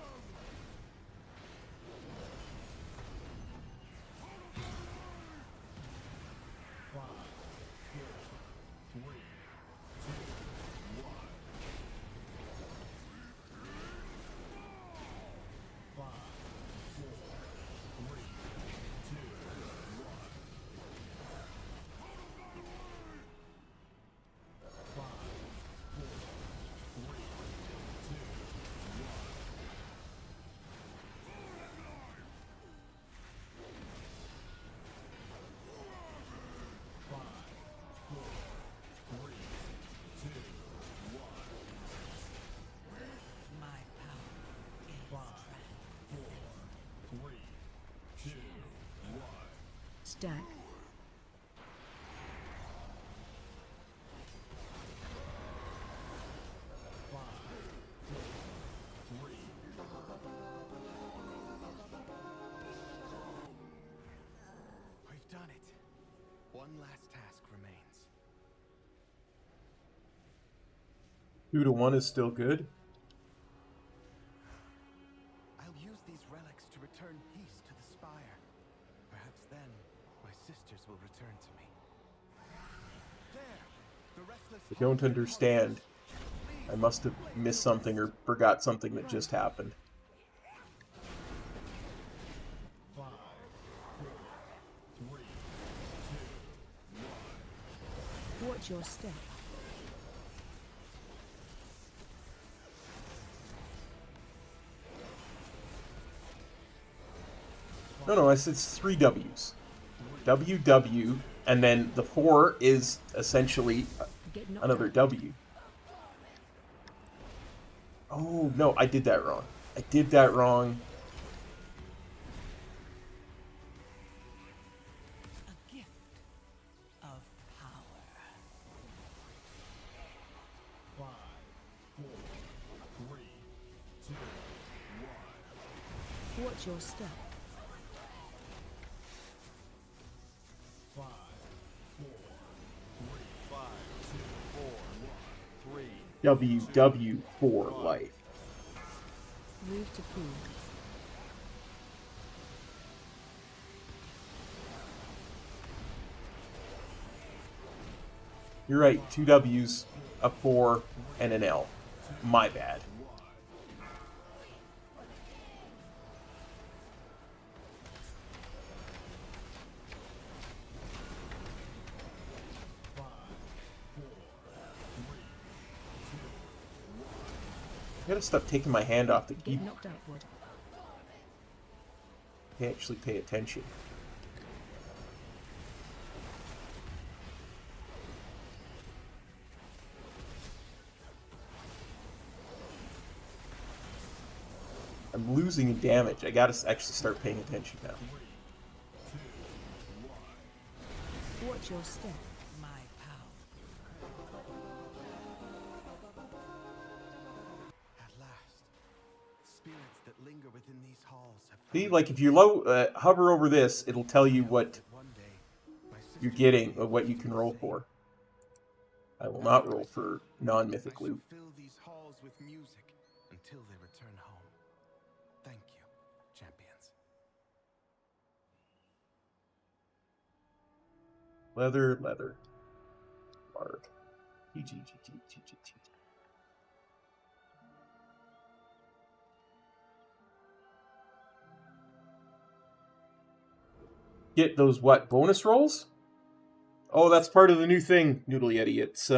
Stack. We've done it. One last task remains. 2 to 1 is still good. I'll use these relics to return peace to the Spire. Perhaps then my sisters will return to me. There, the restless I don't understand. I must have missed something or forgot something that just happened. Watch your step. No, it's 3 W's. W, W, and then the 4 is essentially Get knocked another out. W. Oh, no, I did that wrong. I did that wrong. A gift of power. Watch your step. WW for life. Move to PoV. You're right, 2 W's, a 4, and an L. My bad. I gotta stop taking my hand off the Get keyboard. knocked outward. I actually pay attention. I'm losing in damage. I gotta actually start paying attention now. Watch your step. My power. At last, spirits that linger within these halls have See, like if you hover over this, it'll tell you what one day my you're sisters getting will or what you be can the roll same. for. I will not roll for non-mythic I shall loot. fill these halls with music until they return home. Thank you, champions. Leather, leather. Bark. GG. Get those what? Bonus rolls? Oh, that's part of the new thing, Noodle Yeti. It's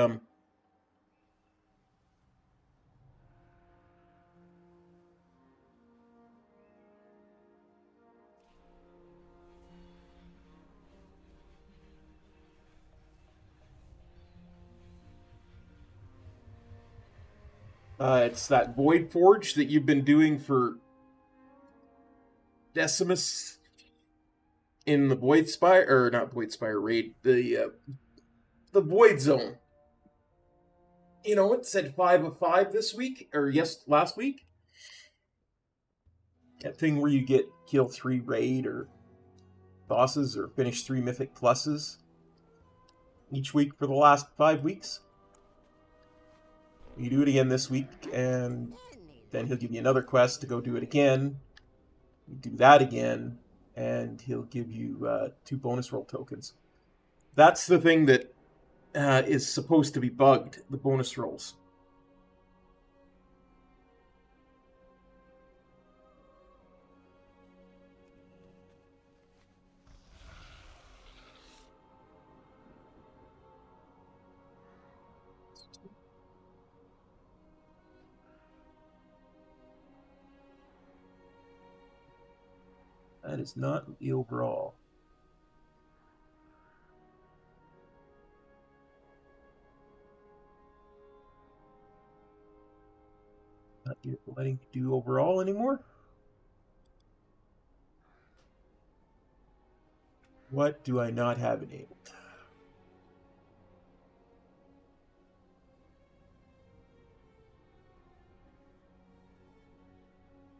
it's that Void Forge that you've been doing for Decimus in the Void Spire, or not Void Spire raid, the Void Zone. You know, it said 5 of 5 this week, or last week. That thing where you get kill 3 raid or bosses or finish 3 mythic pluses each week for the last 5 weeks. You do it again this week, and then he'll give you another quest to go do it again. You do that again, and he'll give you 2 bonus roll tokens. That's the thing that is supposed to be bugged, the bonus rolls. That is not the overall. Not letting you do overall anymore? What do I not have enabled?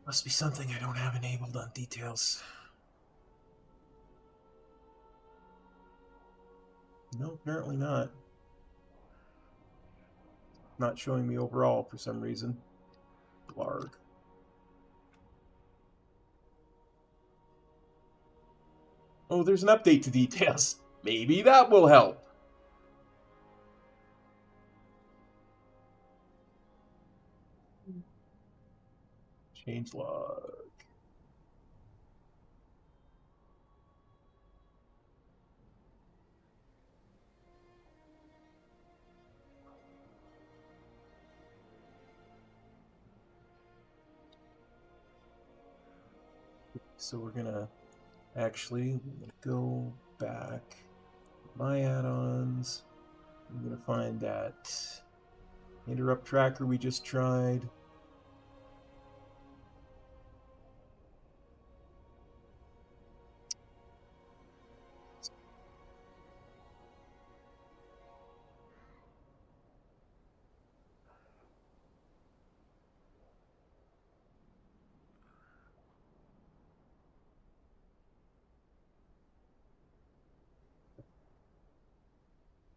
Must be something I don't have enabled on details. No, apparently not. Not showing me overall for some reason. Blarg. Oh, there's an update to details. Maybe that will help. Change log. So we're gonna go back. My add-ons. I'm gonna find that interrupt tracker we just tried.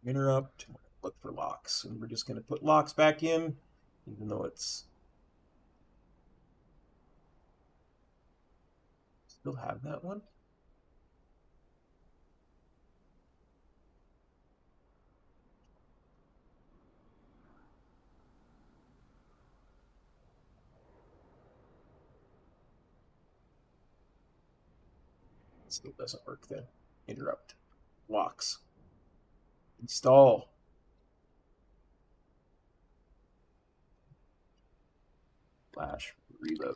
Interrupt, look for locks, and we're just going to put locks back in, even though it's still have that one. It still doesn't work then. Interrupt, locks, install. Flash, reload.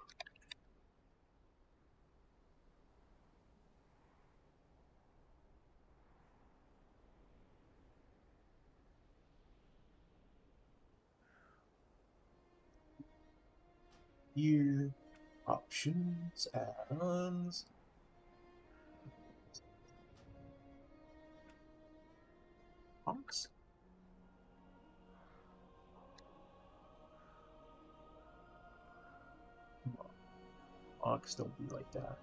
Here, Options, add-ons. Ox. Ox, don't be like that.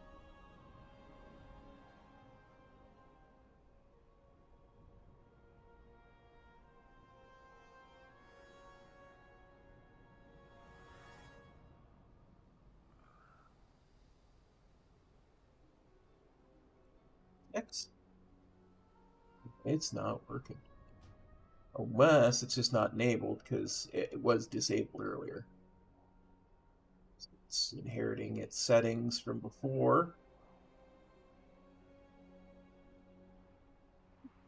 X. It's not working. Unless it's just not enabled because it was disabled earlier. So it's inheriting its settings from before.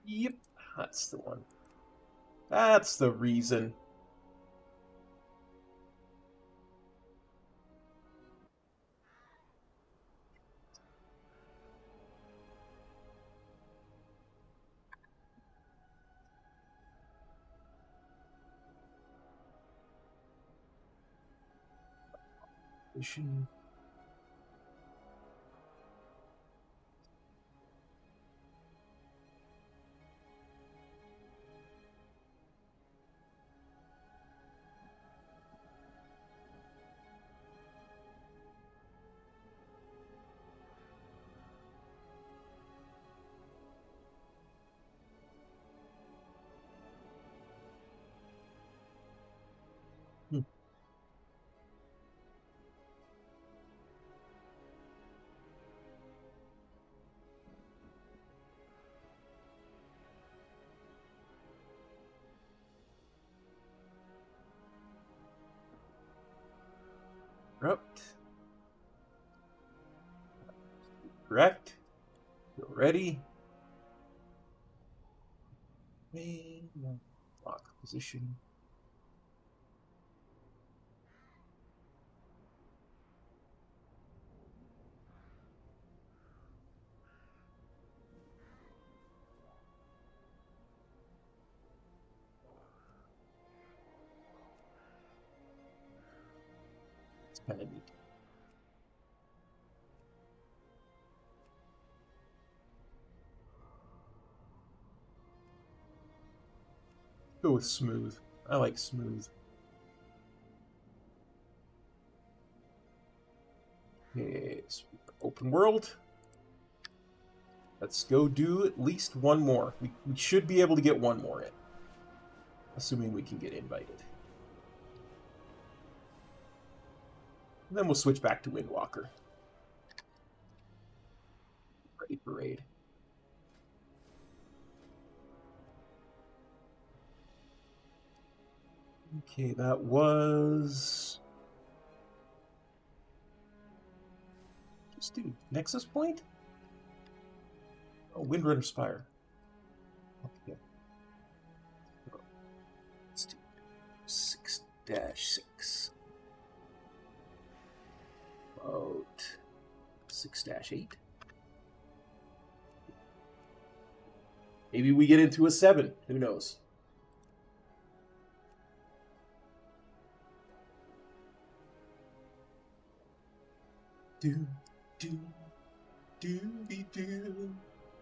Yep, that's the one. That's the reason. Issue. Corrupt. Correct. You're ready. Lock position. It's kind of neat. Go with smooth. I like smooth. Okay, so open world. Let's go do at least one more. We should be able to get one more in. Assuming we can get invited. And then we'll switch back to Windwalker. Ready for raid. Okay, that was... Let's do Nexus Point? Oh, Windrunner Spire. Okay. Let's do 6-6. About 6-8. Maybe we get into a 7. Who knows? Do, do, doobie doo.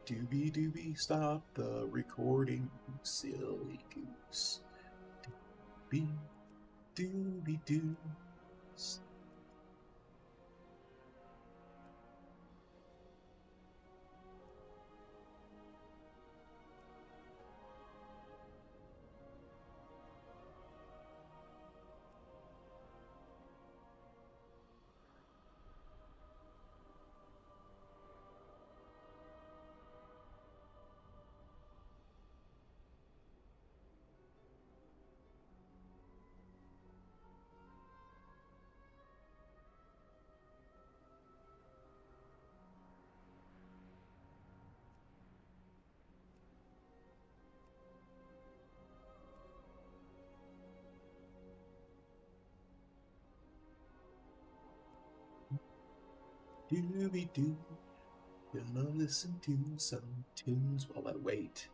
Doobie doobie, stop the recording, silly goose. Doobie doobie doo. Doobie doo. Gonna listen to some tunes while I wait.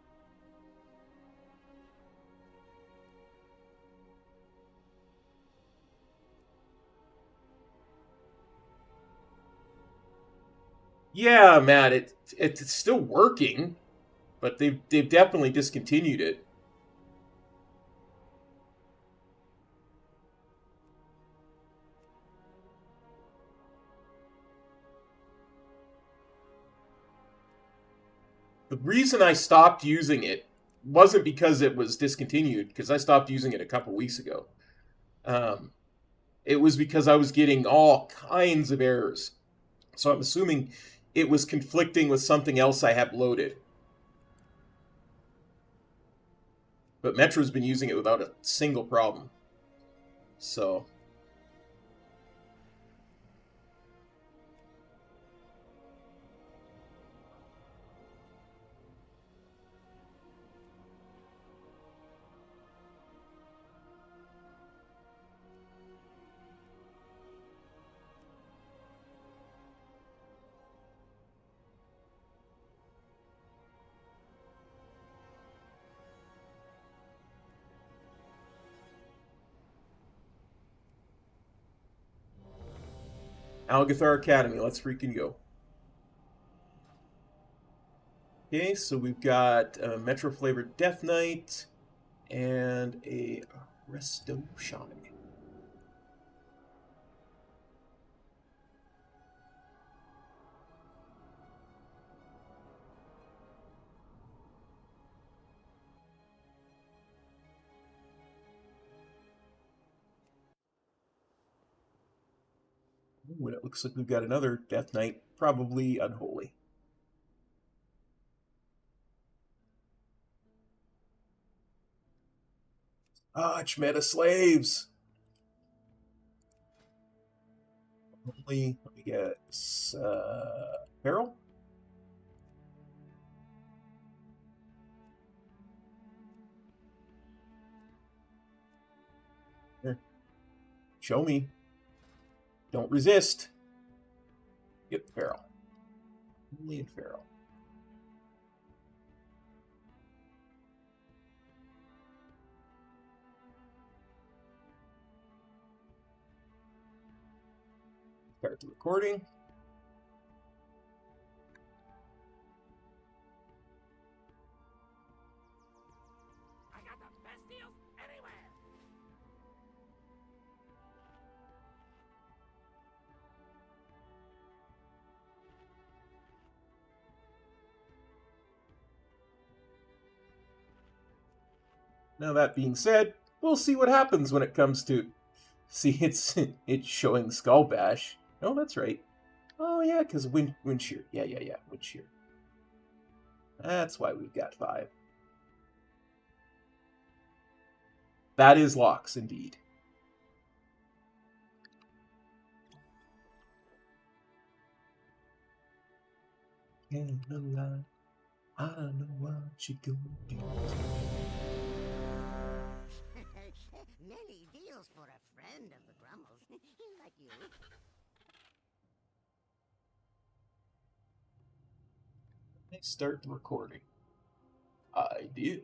Yeah, Matt, it's still working, but they've definitely discontinued it. The reason I stopped using it wasn't because it was discontinued, because I stopped using it a couple weeks ago. Um, it was because I was getting all kinds of errors. So I'm assuming it was conflicting with something else I have loaded. But Metro's been using it without a single problem. So Algathar Academy, let's freaking go. Okay, so we've got a Metro flavored Death Knight and a Resto Shaman. Ooh, and it looks like we've got another Death Knight, probably Unholy. Meta slaves! Only, let me guess, Peril? Here. Show me. Don't resist. Get the Feral. Only in Feral. Start the recording. I got the best deals anywhere. Now that being said, we'll see what happens when it comes to... See, it's showing Skull Bash. Oh, that's right. Oh, yeah, because wind shear. Yeah, wind shear. That's why we've got 5. That is Locks, indeed. Ain't no lie. I know what you gonna do. Many deals for a friend of the Grummles. Like you. Let me start the recording. I did.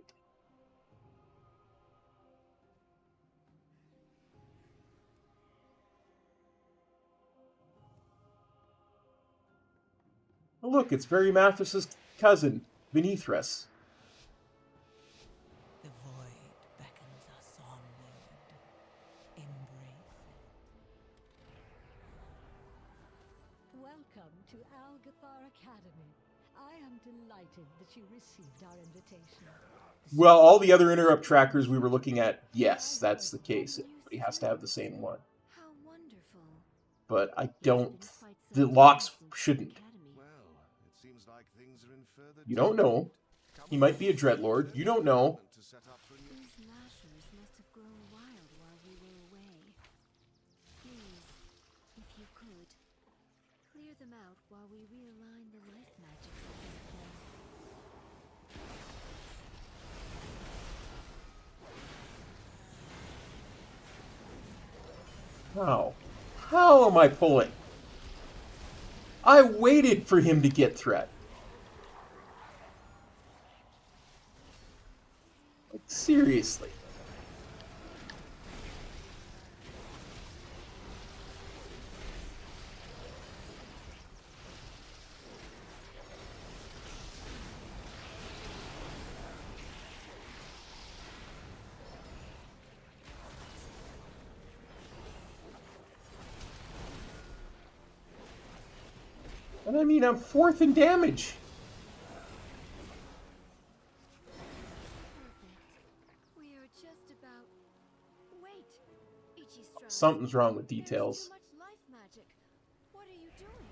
Oh, look, it's Barry Mathis's cousin, Vinithras. The void beckons us onward. Embrace it. Welcome to Algathar Academy. I am delighted that you received our invitation. Well, all the other interrupt trackers we were looking at, yes, that's the case. Everybody has to have the same one. How wonderful. But I don't... The locks shouldn't. Well, it seems like things are in further. You don't know. He might be a Dreadlord. You don't know. These lashers must have grown wild while we were away. Please, if you could, clear them out while we realign the life magic in place. How? How am I pulling? I waited for him to get threat. Like, seriously. And I mean, I'm 4th in damage. Perfect. We are just about. Wait, Ichistra's. Something's wrong with There's details. too much life magic. What are you doing?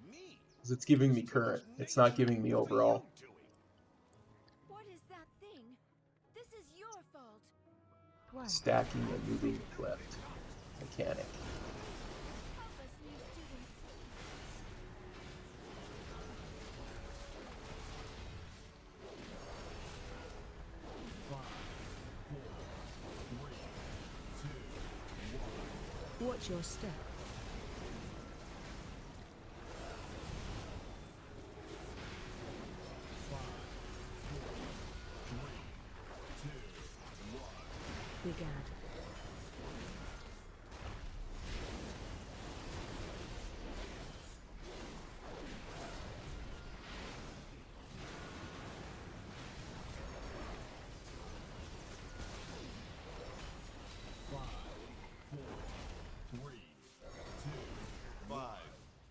Me? 'Cause it's giving me current. It's not giving me overall. What is that thing? This is your fault. One. Stacking and moving left. Mechanic. Help us, new students. Watch your step. Begad.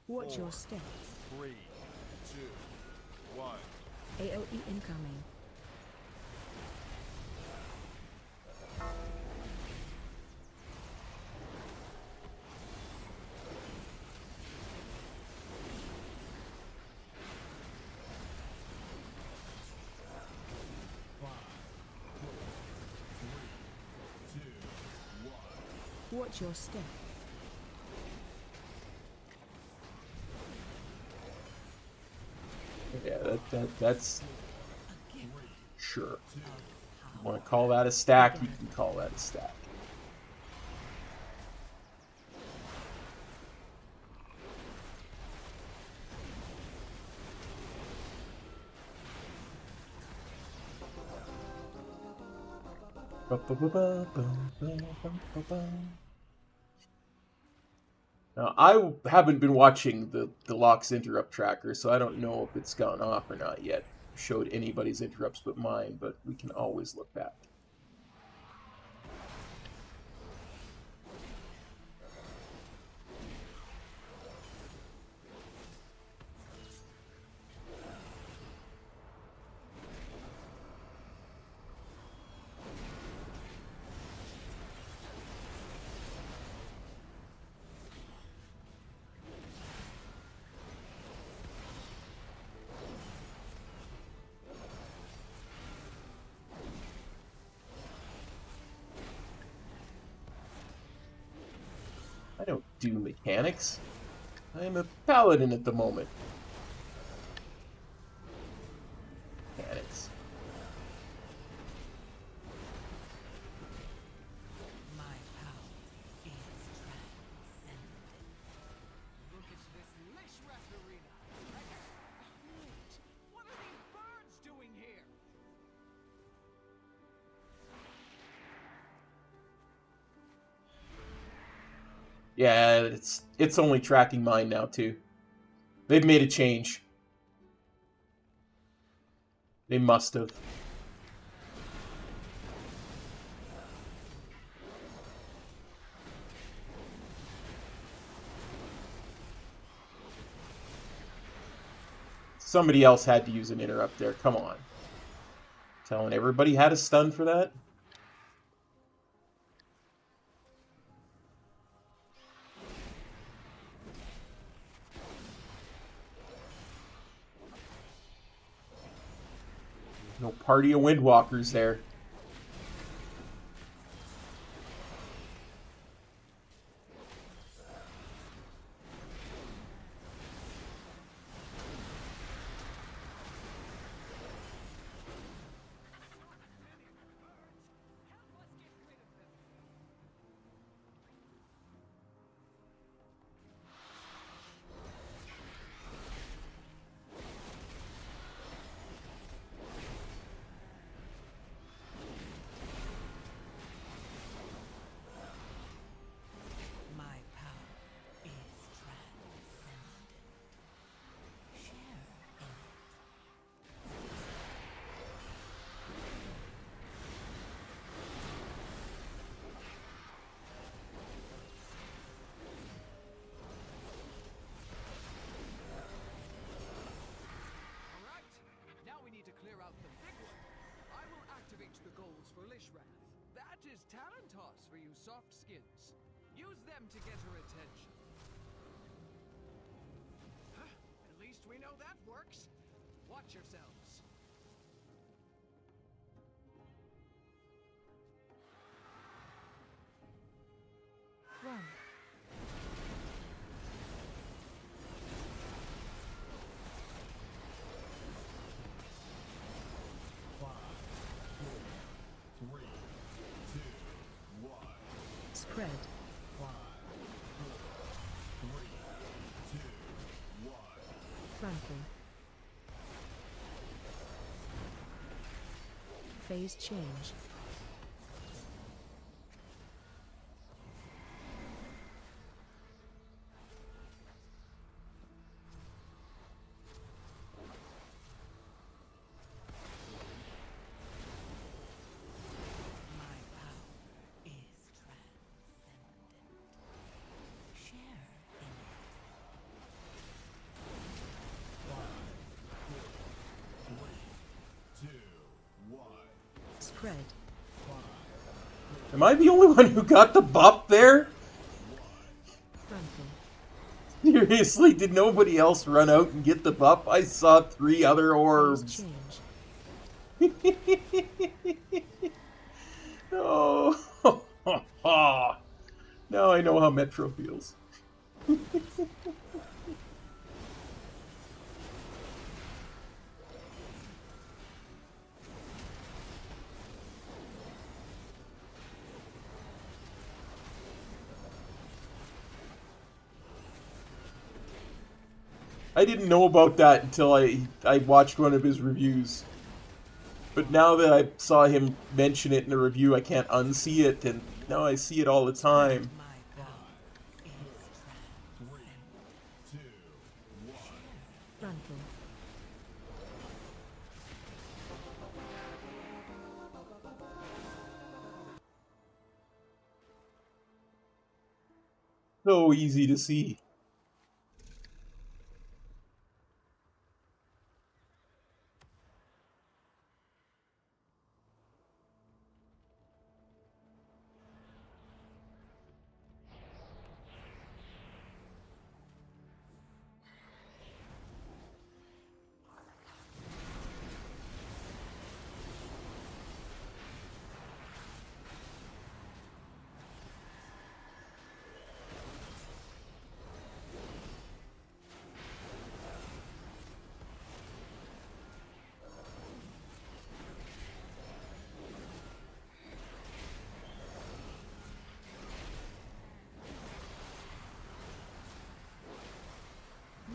Watch your step. 3, 2, 1. AOE incoming. Watch your step. Yeah, that's sure. You want to call that a stack? You can call that a stack. Now, I haven't been watching the Locks interrupt tracker, so I don't know if it's gone off or not yet. Showed anybody's interrupts but mine, but we can always look back. I don't do mechanics. I am a paladin at the moment. Mechanics. My power is transcendent. Look at this Lishrath arena. Wait, what are these birds doing here? Yeah, it's only tracking mine now too. They've made a change. They must have. Somebody else had to use an interrupt there. Come on. Telling everybody how to stun for that? No party of Windwalkers there. Lishrath. That is Tarantos for you soft skins. Use them to get her attention. At least we know that works. Watch yourselves. Run. Spread. Trample. Phase change. My power is transcendent. Share in it. Spread. Am I the only one who got the bop there? Trample. Seriously, did nobody else run out and get the buff? I saw 3 other Phase orbs. change. No. Now I know how Metro feels. I didn't know about that until I watched one of his reviews. But now that I saw him mention it in a review, I can't unsee it, and now I see it all the time. My power is transcendent. Trample. So easy to see.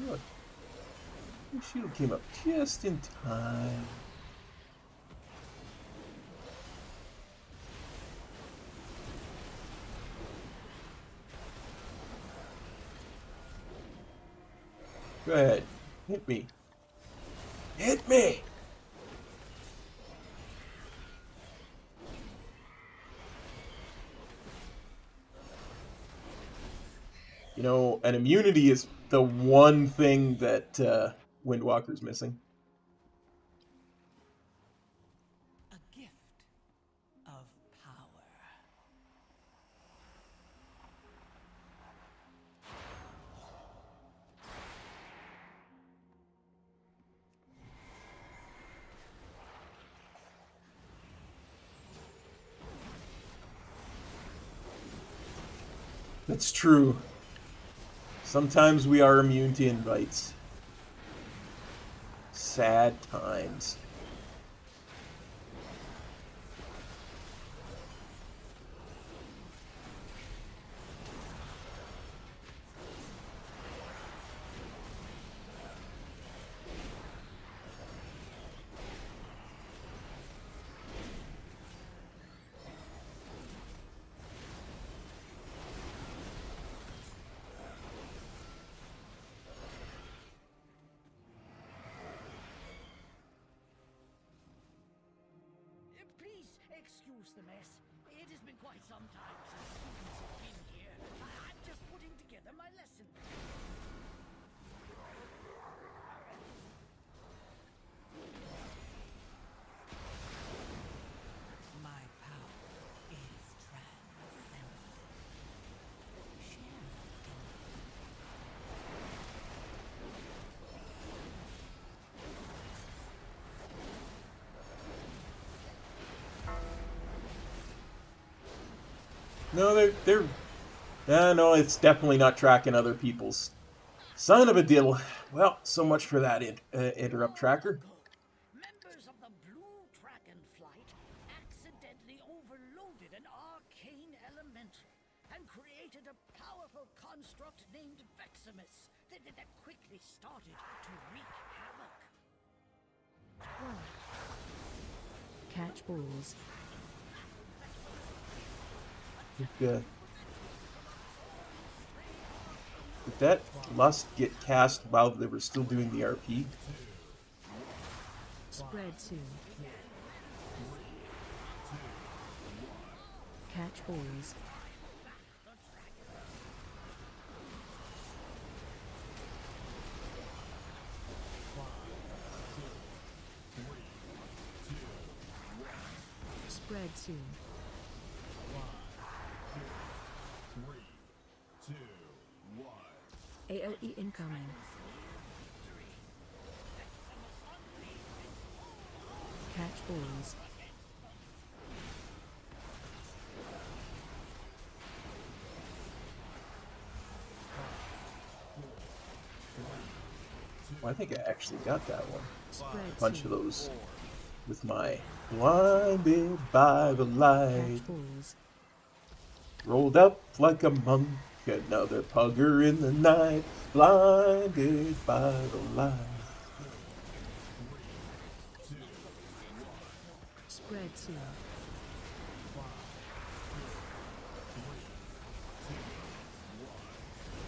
Look, the shield came up just in time. Go ahead, hit me. Hit me! You know, an immunity is the one thing that Windwalker's missing. A gift of power. That's true. Sometimes we are immune to invites. Sad times. Please excuse the mess. It has been quite some time since students have been here. I'm just putting together my lesson. My power No, no, it's definitely not tracking other people's. Son of a diddle. Well, so much for that interrupt tracker. Members of the Blue Dragon Flight accidentally overloaded an arcane elemental and created a powerful construct named Veximus that quickly started to wreak havoc. Catch balls. Did that lust get cast while they were still doing the RP? Spread soon. Catch balls. Spread soon. 3, 2, 1. AOE incoming. Catch balls. Well, I think I actually got that one. Spread A bunch soon. of those with my blinded by the light. Catch balls. Rolled up like a monk, another pugger in the night, blinded by the light. Spread soon.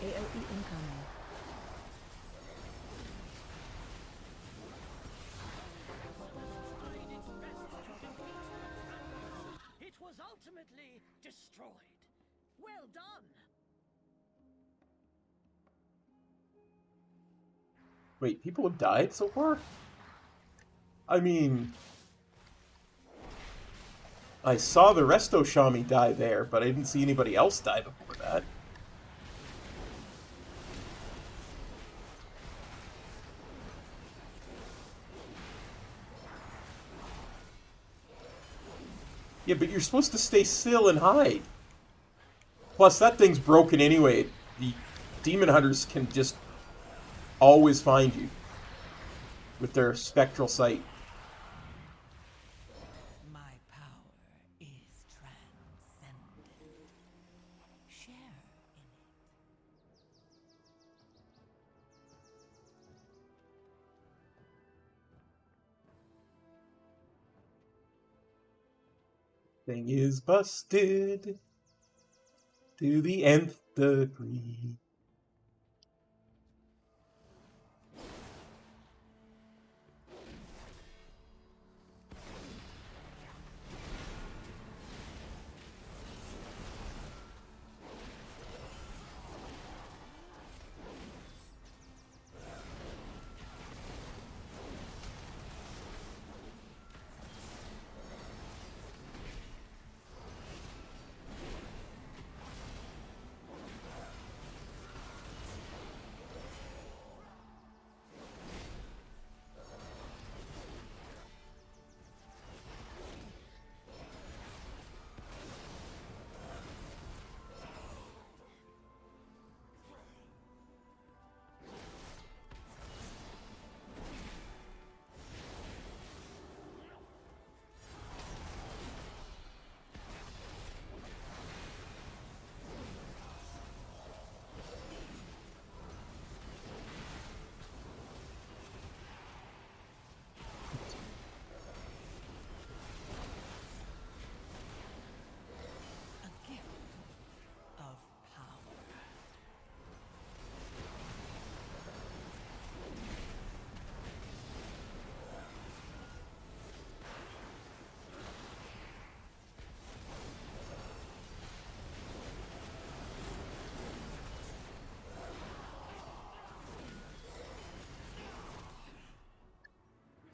AOE incoming. It was ultimately destroyed. Well done. Wait, people have died so far? I mean, I saw the Resto Shami die there, but I didn't see anybody else die before that. Yeah, but you're supposed to stay still and hide. Plus, that thing's broken anyway. The demon hunters can just always find you with their spectral sight. My power is transcendent. Share in it. Thing is busted to the nth degree. A gift of power.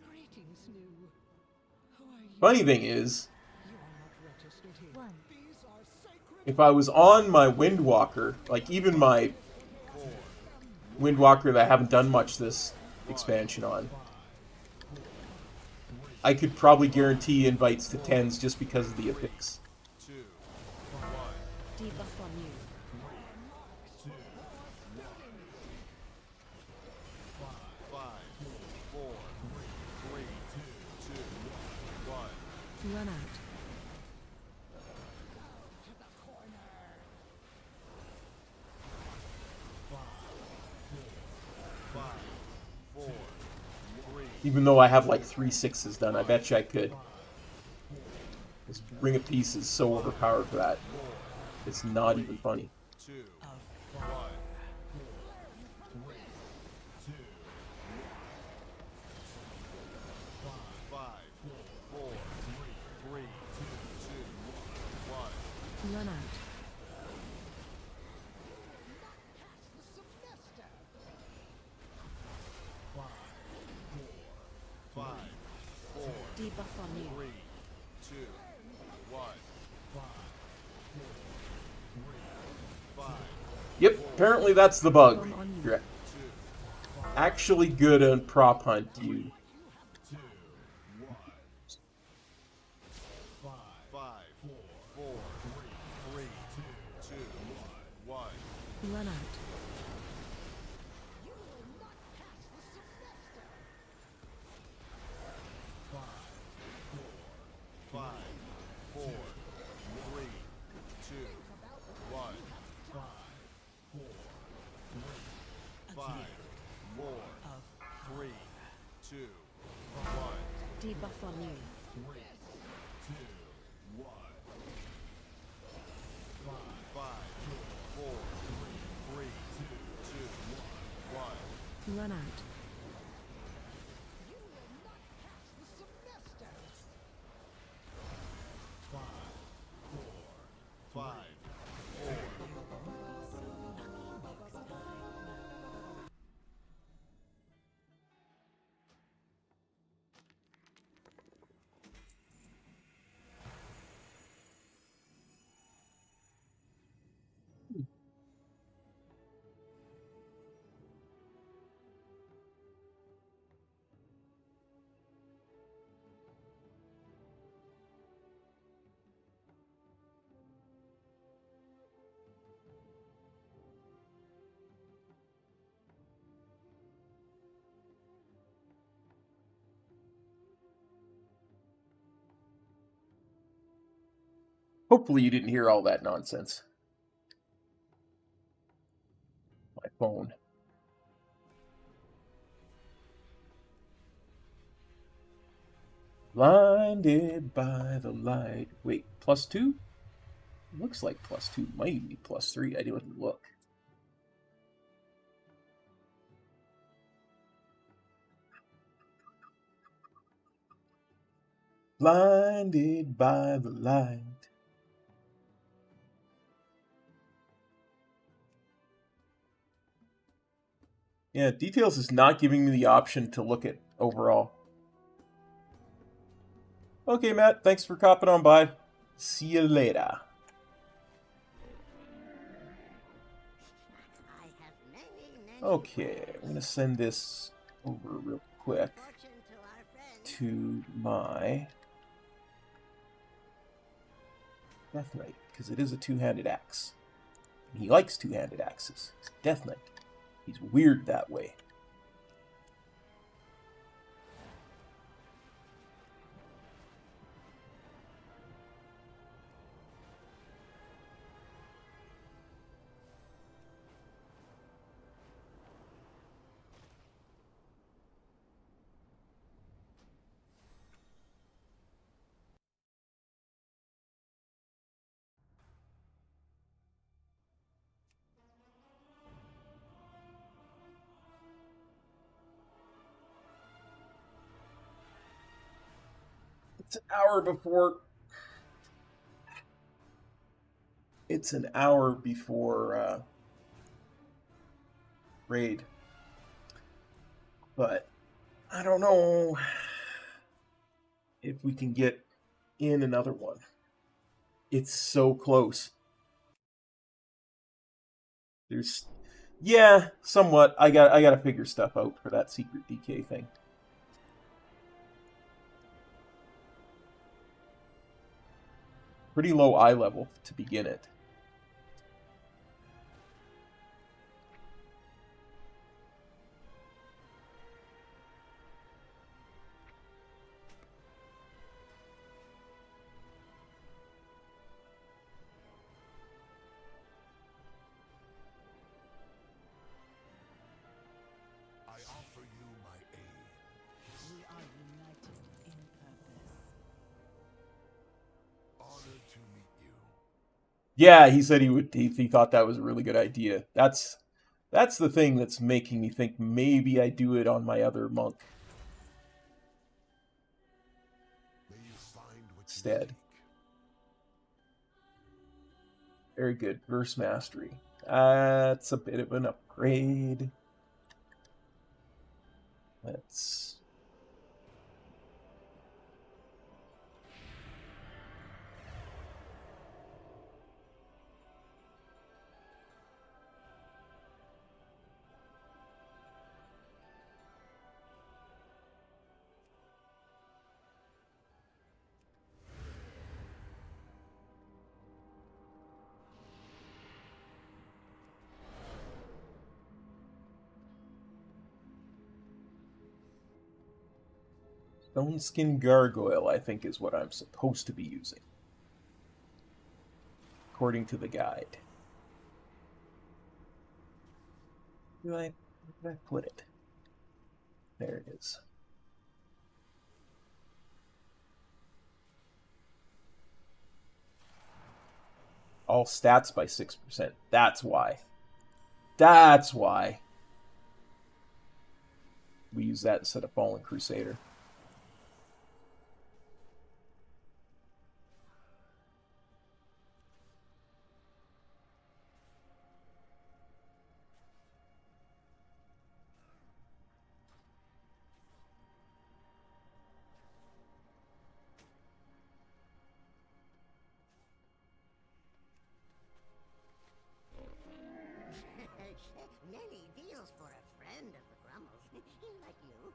Greetings, New. Who are you? Funny thing is, You are not registered here. One. These are sacred. if I was on my Windwalker, like even my Windwalker that I haven't done much this expansion on, I could probably guarantee invites to 10s just because of the epics. 2, 1. Debuff on you. 5, 4, 3, 2, 1. Run out. Even though I have like 3 6s done, I bet you I could. This Ring of Peace is so overpowered for that. It's not even funny. 2, 1. 5, 4, 3, 2, 1. Run out. 5, 4, Debuff on you. 3, 2, 1. 5, Yep, apparently that's the bug. Storm on you. You're actually good on prop hunt, dude. 5, 4, 3, 2, 1. Run out. 5, 4, 3, 2, 1. 5, 4, 3, 2, 1. Debuff on you. 5, 4, 3, 2, 1. Run out. 5, 4. Hopefully you didn't hear all that nonsense. My phone. Blinded by the light. Wait, +2? Looks like +2. Might be +3. I didn't look. Blinded by the light. Yeah, details is not giving me the option to look at overall. Okay, Matt, thanks for copping on by. See you later. I have many Okay, I'm gonna send this over real quick fortune to our friends. to my Death Knight, because it is a two-handed axe. And he likes two-handed axes. He's a Death Knight. He's weird that way. It's an hour before. It's an hour before raid. But I don't know if we can get in another one. It's so close. There's, yeah, somewhat. I gotta figure stuff out for that secret DK thing. Pretty low eye level to begin it. Yeah, he said he would. He thought that was a really good idea. That's the thing that's making me think maybe I do it on my other monk May you find what instead. Very good. Verse mastery. That's a bit of an upgrade. Let's... Stone Skin Gargoyle, I think, is what I'm supposed to be using, according to the guide. Where did I put it? There it is. All stats by 6%. That's why. That's why we use that instead of Fallen Crusader. Many deals for a friend of the Grumbles. Like you.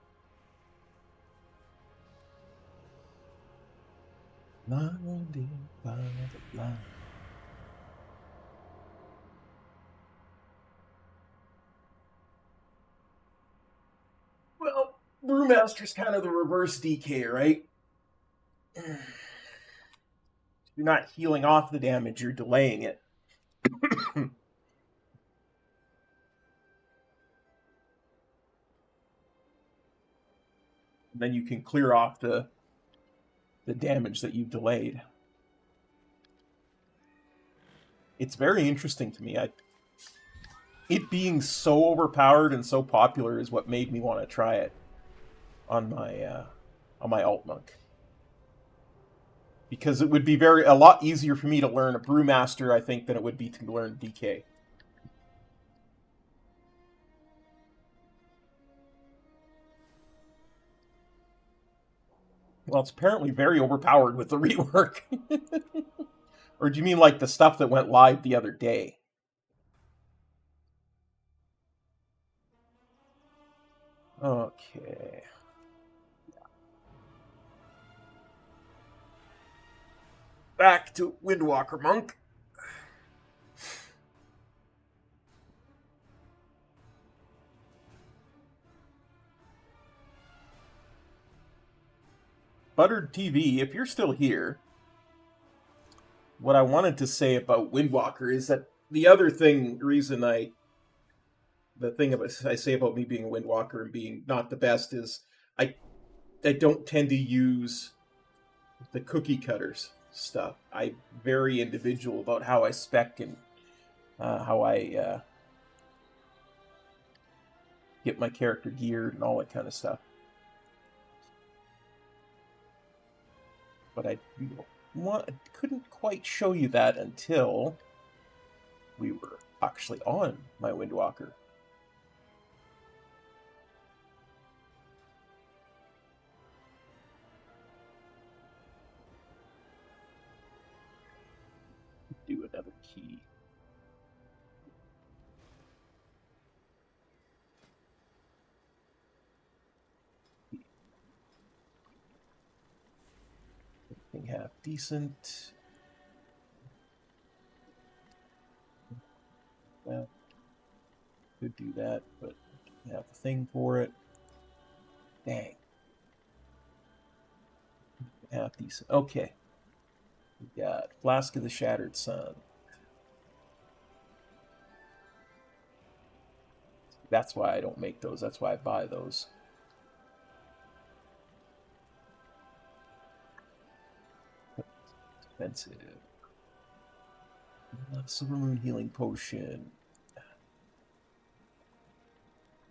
Blinded by the blind. Well, Brewmaster's kind of the reverse DK, right? You're not healing off the damage, you're delaying it. Then you can clear off the damage that you've delayed. It's very interesting to me. It being so overpowered and so popular is what made me want to try it on my alt monk. Because it would be a lot easier for me to learn a Brewmaster, I think, than it would be to learn DK. Well, it's apparently very overpowered with the rework. Or do you mean like the stuff that went live the other day? Okay. Back to Windwalker Monk. Buttered TV, if you're still here, what I wanted to say about Windwalker is that the other reason I say about me being a Windwalker and being not the best is I don't tend to use the cookie cutters stuff. I'm very individual about how I spec and how I get my character geared and all that kind of stuff. But I couldn't quite show you that until we were actually on my Windwalker. Do another key. Everything half decent. Yeah, could do that, but I have a thing for it. Dang. Half decent. Okay. We got Flask of the Shattered Sun. That's why I don't make those. That's why I buy those. Expensive. Silver Moon Healing Potion.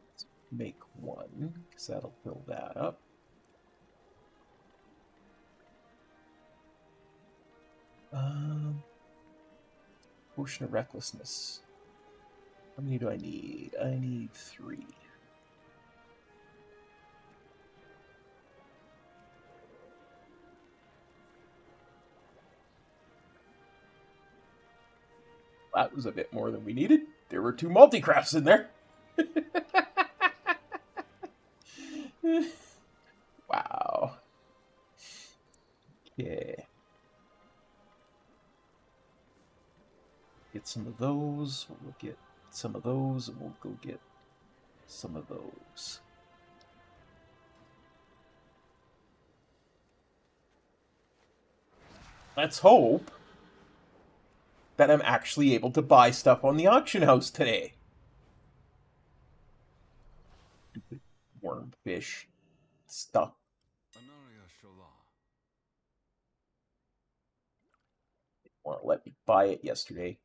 Let's make one, because that'll fill that up. Potion of Recklessness. How many do I need? I need 3. That was a bit more than we needed. There were 2 multi-crafts in there. Wow. Okay. Get some of those. We'll get some of those, and we'll go get some of those. Let's hope that I'm actually able to buy stuff on the auction house today. Stupid wormfish stuff. They won't let me buy it yesterday.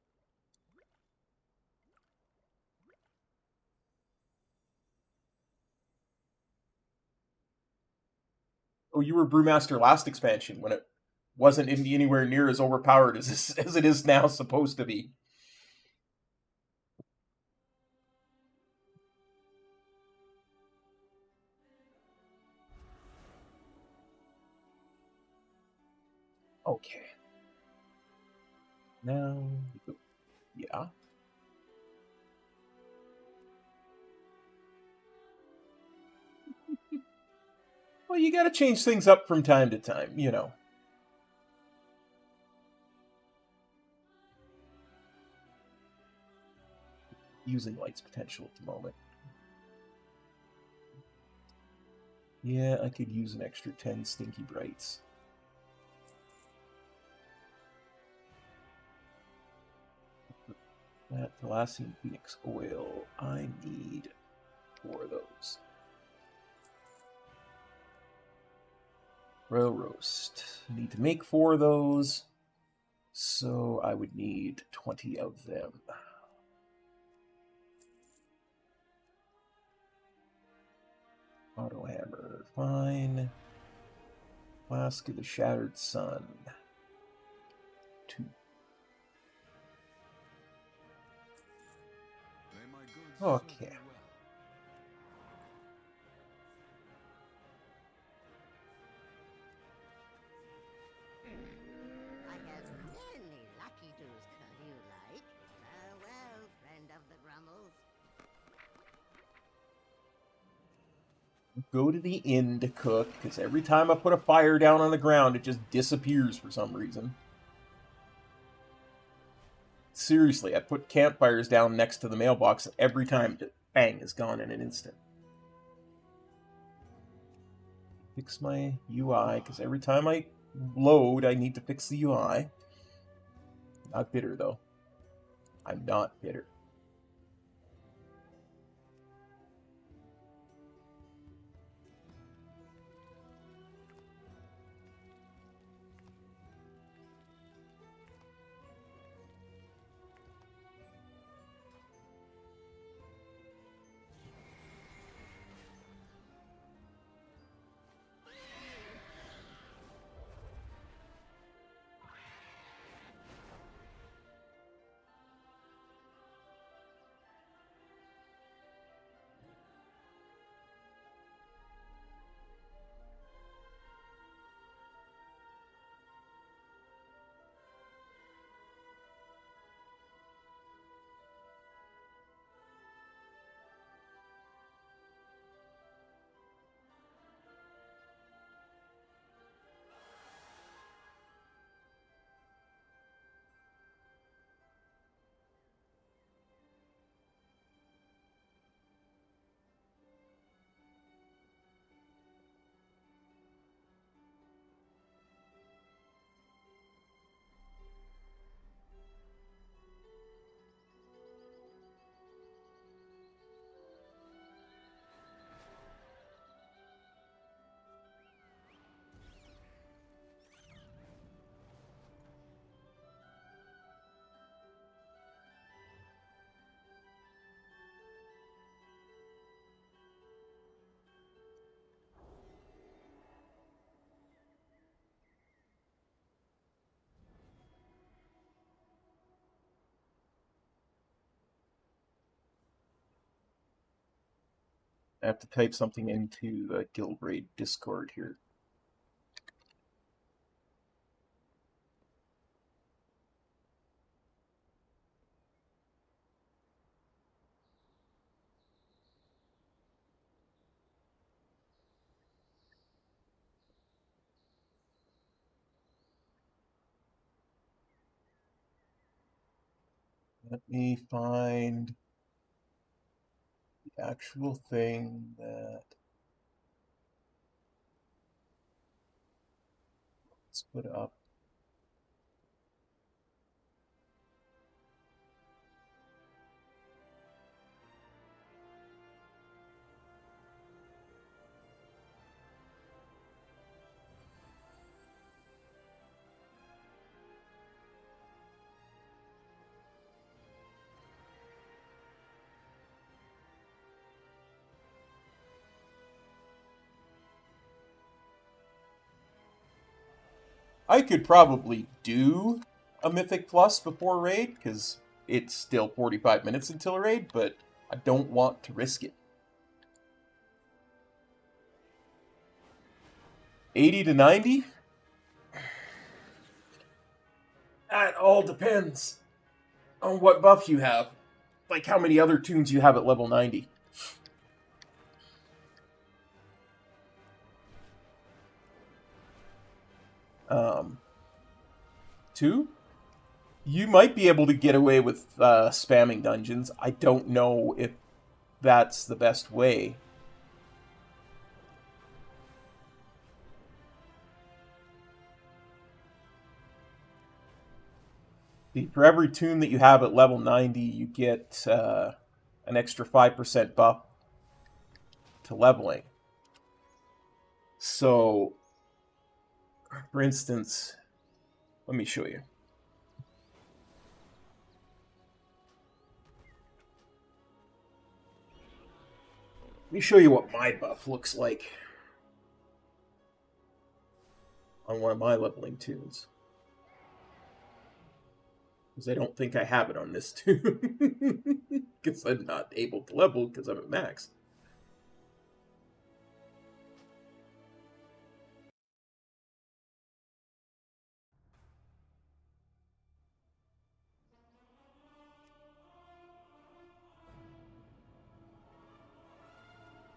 Oh, you were Brewmaster last expansion when it wasn't anywhere near as overpowered as it is now supposed to be. Okay. Now, yeah. Well, you gotta change things up from time to time, you know. Using Light's potential at the moment. Yeah, I could use an extra 10 Stinky Brights. That Thalassian Phoenix Oil, I need 4 of those. Royal Roast, I need to make 4 of those, so I would need 20 of them. Auto Hammer, fine. Flask of the Shattered Sun, 2. Okay. I have many lucky do's could you like. Farewell, friend of the Grummles. Go to the inn to cook, because every time I put a fire down on the ground, it just disappears for some reason. Seriously, I put campfires down next to the mailbox, and every time, bang, is gone in an instant. Fix my UI, because every time I load, I need to fix the UI. Not bitter, though. I'm not bitter. I have to type something into the Guild Raid Discord here. Let me find the actual thing that let's put up. I could probably do a Mythic Plus before raid, because it's still 45 minutes until raid, but I don't want to risk it. 80 to 90? That all depends on what buff you have. Like how many other tunes you have at level 90. Two? You might be able to get away with spamming dungeons. I don't know if that's the best way. For every tune that you have at level 90, you get an extra 5% buff to leveling. So, for instance, let me show you. Let me show you what my buff looks like on one of my leveling tunes. Because I don't think I have it on this tune. Because I'm not able to level because I'm at max.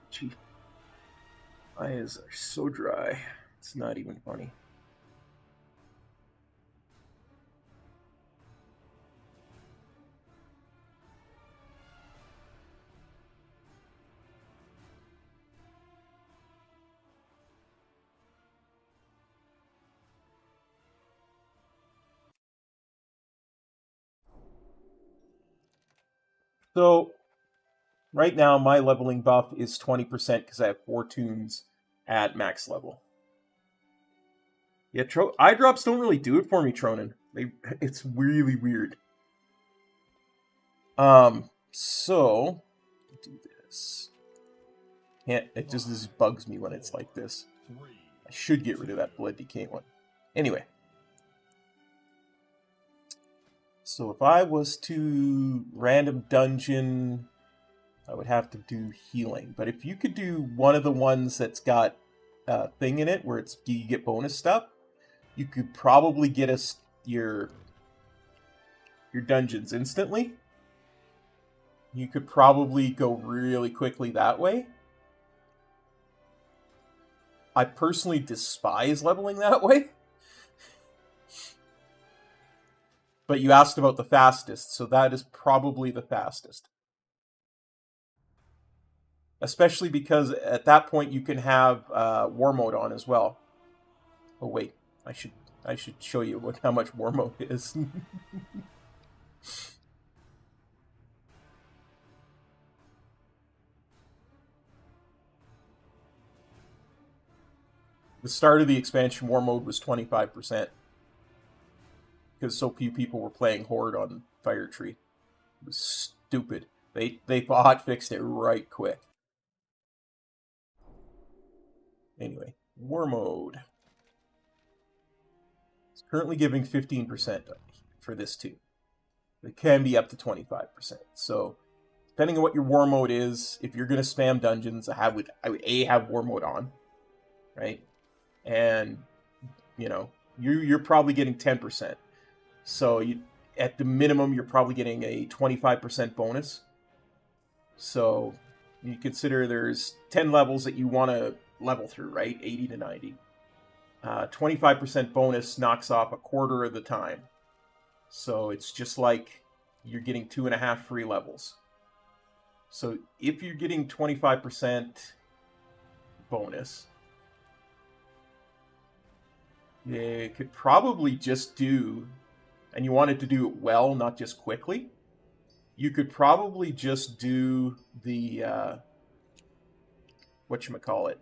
Gee, my eyes are so dry. It's not even funny. So, right now my leveling buff is 20% because I have 4 tunes at max level. Yeah, eye drops don't really do it for me, Tronin. It's really weird. So do this. It just bugs me when it's like this. I should get rid of that blood decay one. Anyway. So if I was to random dungeon, I would have to do healing. But if you could do one of the ones that's got a thing in it where you get bonus stuff, you could probably get us your dungeons instantly. You could probably go really quickly that way. I personally despise leveling that way. But you asked about the fastest, so that is probably the fastest. Especially because at that point you can have war mode on as well. Oh wait, I should show you how much war mode is. The start of the expansion war mode was 25%. Because so few people were playing Horde on Fire Tree. It was stupid. They hotfixed it right quick. Anyway, war mode. It's currently giving 15% for this too. It can be up to 25%. So depending on what your war mode is, if you're going to spam dungeons, I would A, have war mode on, right? And, you know, you're probably getting 10%. So at the minimum, you're probably getting a 25% bonus. So you consider there's 10 levels that you want to level through, right? 80 to 90. 25% bonus knocks off a quarter of the time. So it's just like you're getting 2.5 free levels. So if you're getting 25% bonus, you could probably just do, and you wanted to do it well, not just quickly, you could probably just do the, whatchamacallit,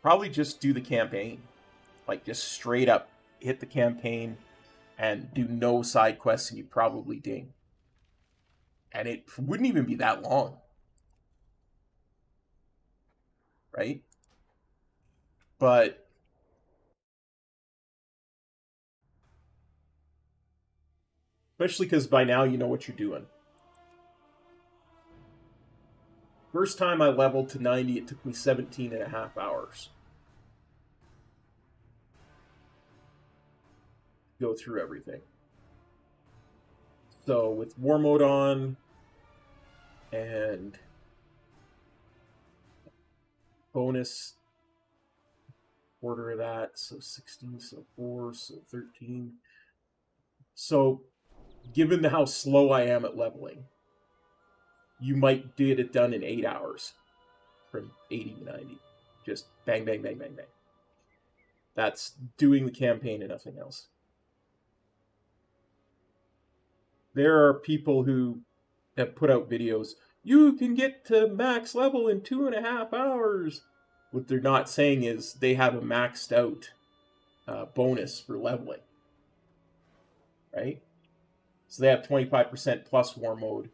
probably just do the campaign. Like, just straight up hit the campaign and do no side quests, and you probably ding. And it wouldn't even be that long. Right? But especially because by now you know what you're doing. First time I leveled to 90, it took me 17.5 hours. To go through everything. So with war mode on and bonus quarter of that, so 16, so 4, so 13. So given how slow I am at leveling, you might get it done in 8 hours from 80 to 90. Just bang, bang, bang, bang, bang. That's doing the campaign and nothing else. There are people who have put out videos, you can get to max level in 2.5 hours. What they're not saying is they have a maxed out bonus for leveling. Right? So they have 25% plus war mode.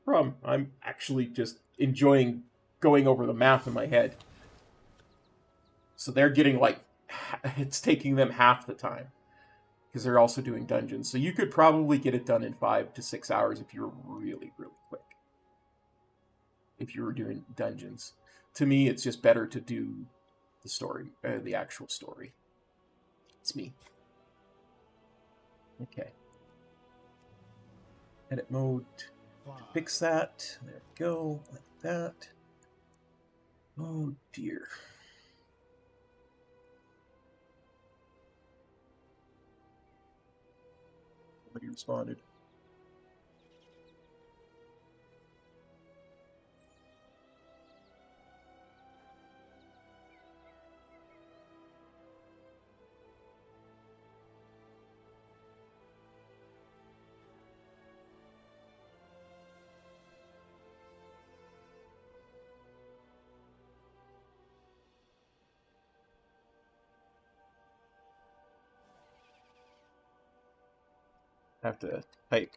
Problem, I'm actually just enjoying going over the math in my head. So they're getting like, it's taking them half the time because they're also doing dungeons. So you could probably get it done in 5 to 6 hours if you were really, really quick. If you were doing dungeons. To me, it's just better to do the story, the actual story. It's me. Okay. Edit mode. Fix that. There we go. Like that. Oh dear. Nobody responded. Have to type.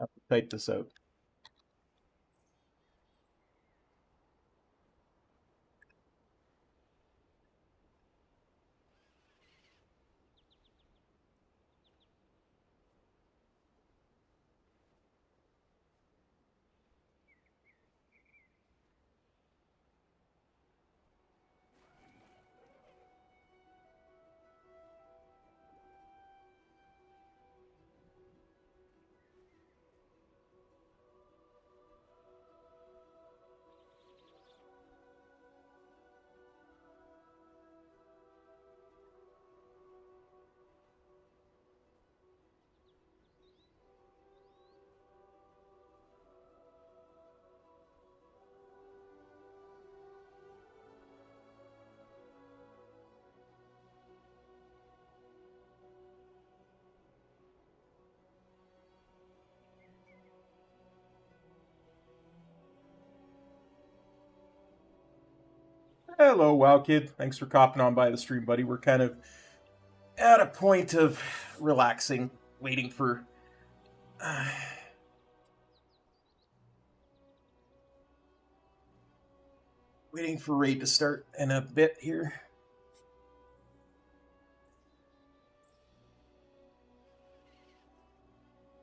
have to type this out. Hello, WoW Kid. Thanks for copping on by the stream, buddy. We're kind of at a point of relaxing, waiting for waiting for raid to start in a bit here.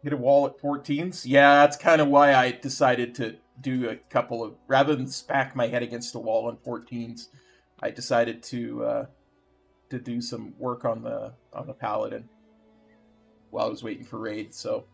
Hit a wall at 14s. Yeah, that's kind of why I decided to do a couple of, rather than smack my head against the wall on 14s, I decided to do some work on the paladin while I was waiting for raid. So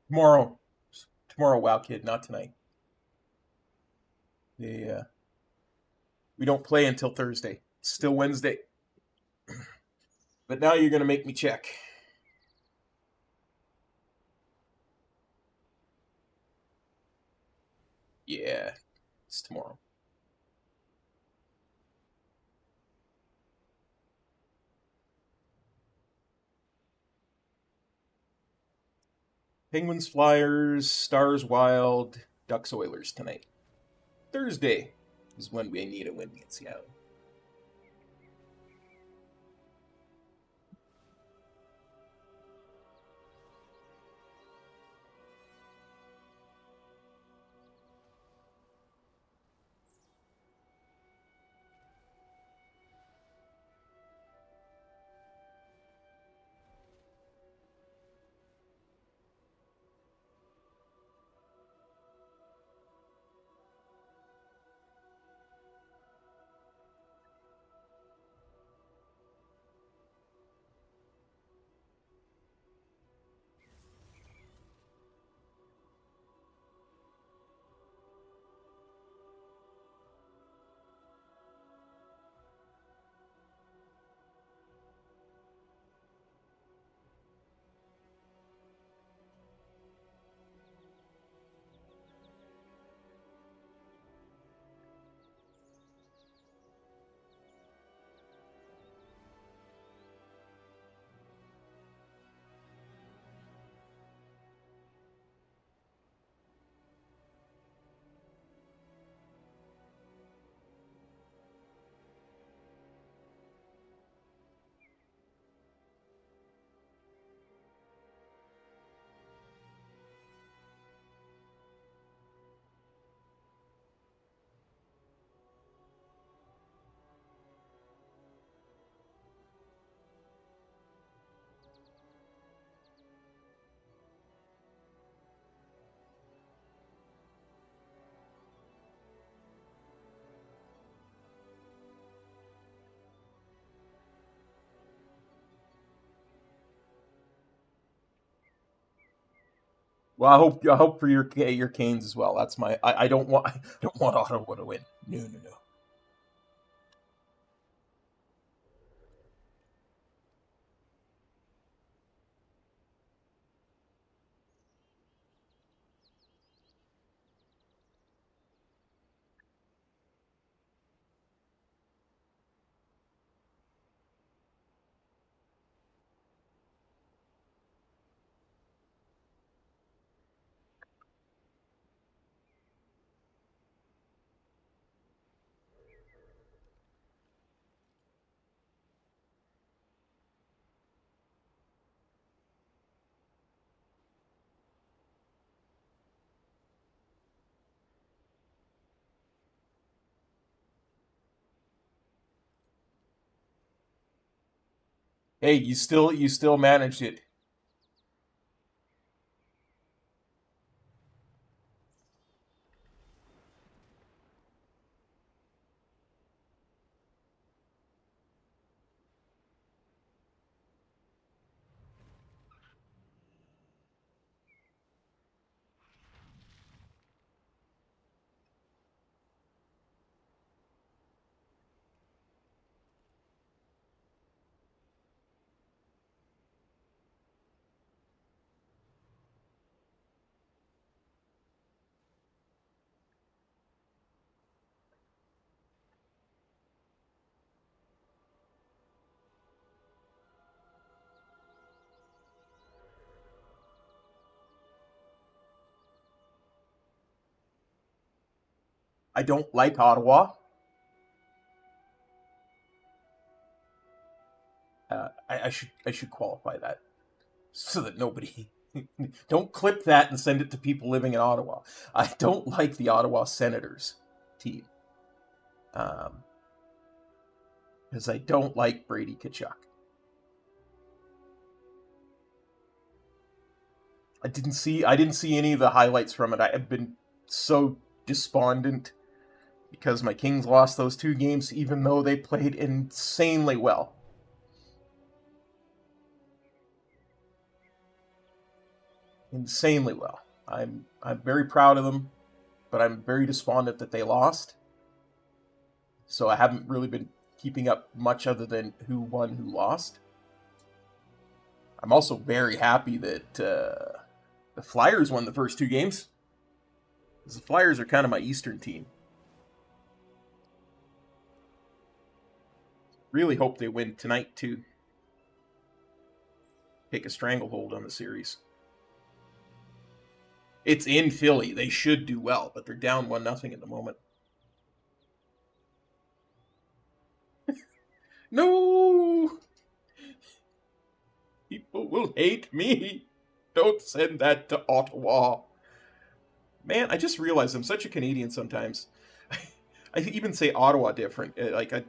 tomorrow, WoW Kid, not tonight. Yeah, we don't play until Thursday. It's still Wednesday. But now you're gonna make me check. Yeah, it's tomorrow. Penguins, Flyers, Stars, Wild, Ducks, Oilers tonight. Thursday is when we need a win against Seattle. Well, I hope for your Canes as well. That's my. I don't want I don't want Ottawa to win. No, no, no. Hey, you still managed it. I don't like Ottawa. I should qualify that so that nobody don't clip that and send it to people living in Ottawa. I don't like the Ottawa Senators team, because I don't like Brady Tkachuk. I didn't see any of the highlights from it. I have been so despondent because my Kings lost those 2 games, even though they played insanely well. Insanely well. I'm very proud of them, but I'm very despondent that they lost. So I haven't really been keeping up much other than who won, who lost. I'm also very happy that the Flyers won the first 2 games, because the Flyers are kind of my Eastern team. Really hope they win tonight to take a stranglehold on the series. It's in Philly. They should do well, but they're down 1-0 at the moment. No! People will hate me. Don't send that to Ottawa. Man, I just realized I'm such a Canadian sometimes. I even say Ottawa different. Like, I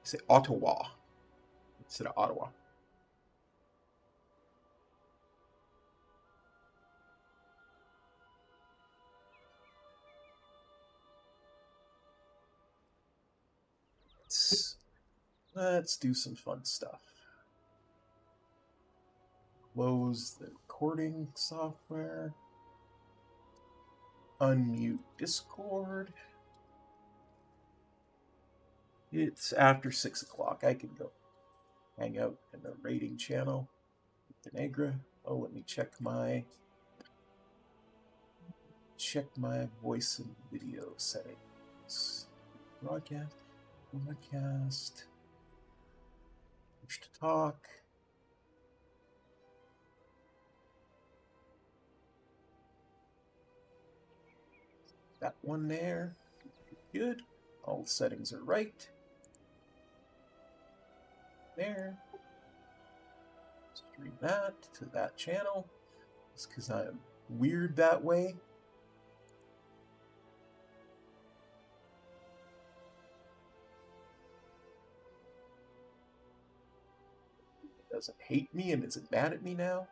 say Ottawa instead of Ottawa. Let's do some fun stuff. Close the recording software. Unmute Discord. It's after 6 o'clock. I can go hang out in the rating channel with Denegra. Oh, let me check my voice and video settings. Broadcast. Push to talk. That one there. Good. All the settings are right. There. Stream that to that channel. It's because I'm weird that way. It doesn't hate me and isn't mad at me now.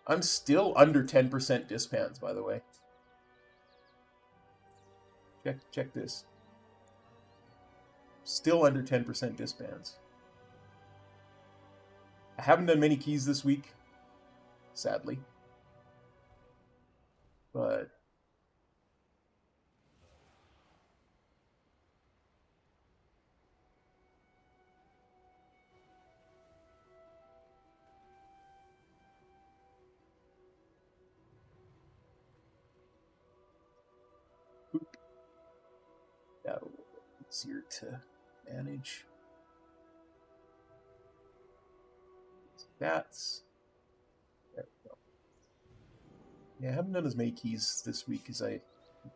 I'm still under 10% dispans, by the way. Check this. Still under 10% disbands. I haven't done many keys this week, sadly. But that'll be easier to manage. That's there we go. Yeah, I haven't done as many keys this week as I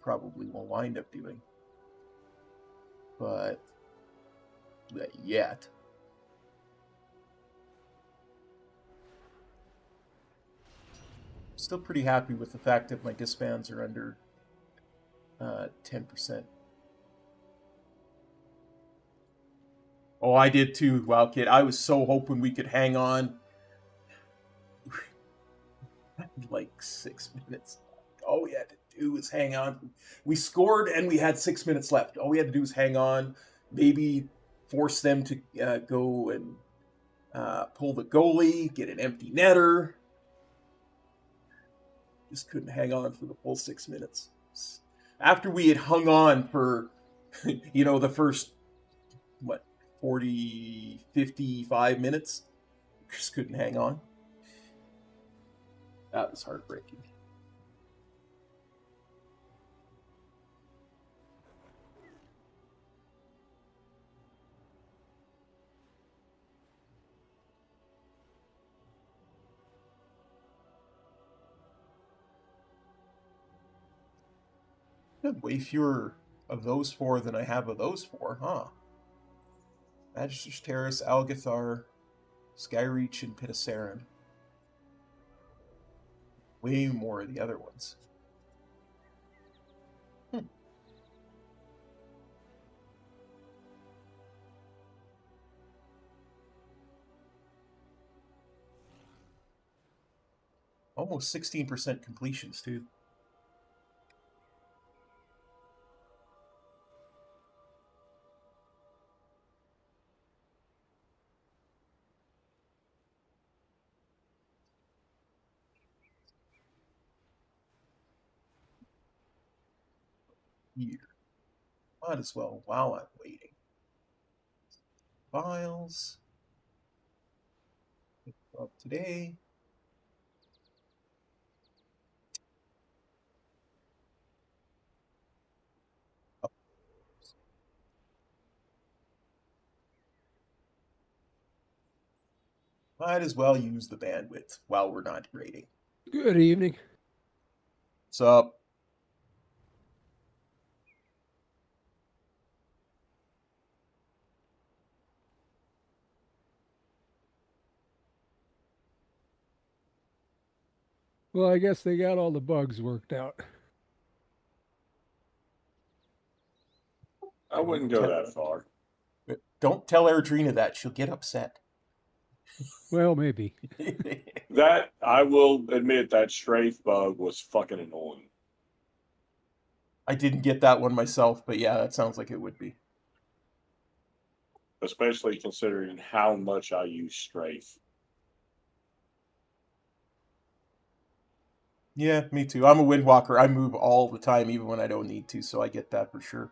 probably will wind up doing. But yet. Still pretty happy with the fact that my disbands are under 10%. Oh, I did too, Wow Kid. I was so hoping we could hang on. Like 6 minutes. All we had to do was hang on. We scored and we had 6 minutes left. All we had to do was hang on. Maybe force them to go and pull the goalie, get an empty netter. Just couldn't hang on for the full 6 minutes. After we had hung on for, the first, 40, 55 minutes, just couldn't hang on. That was heartbreaking. I have way fewer of those 4 than I have of those 4, huh? Magister's Terrace, Algathar, Skyreach, and Pitasaran. Way more of the other ones. Almost 16% completions, too. Here. Might as well while I'm waiting. Files. Up today. Might as well use the bandwidth while we're not grading. Good evening. What's up? Well, I guess they got all the bugs worked out. I wouldn't go that far. Don't tell Erdrina that. She'll get upset. Well, maybe. That, I will admit, that strafe bug was fucking annoying. I didn't get that one myself, but yeah, that sounds like it would be. Especially considering how much I use strafe. Yeah, me too. I'm a Windwalker. I move all the time, even when I don't need to, so I get that for sure.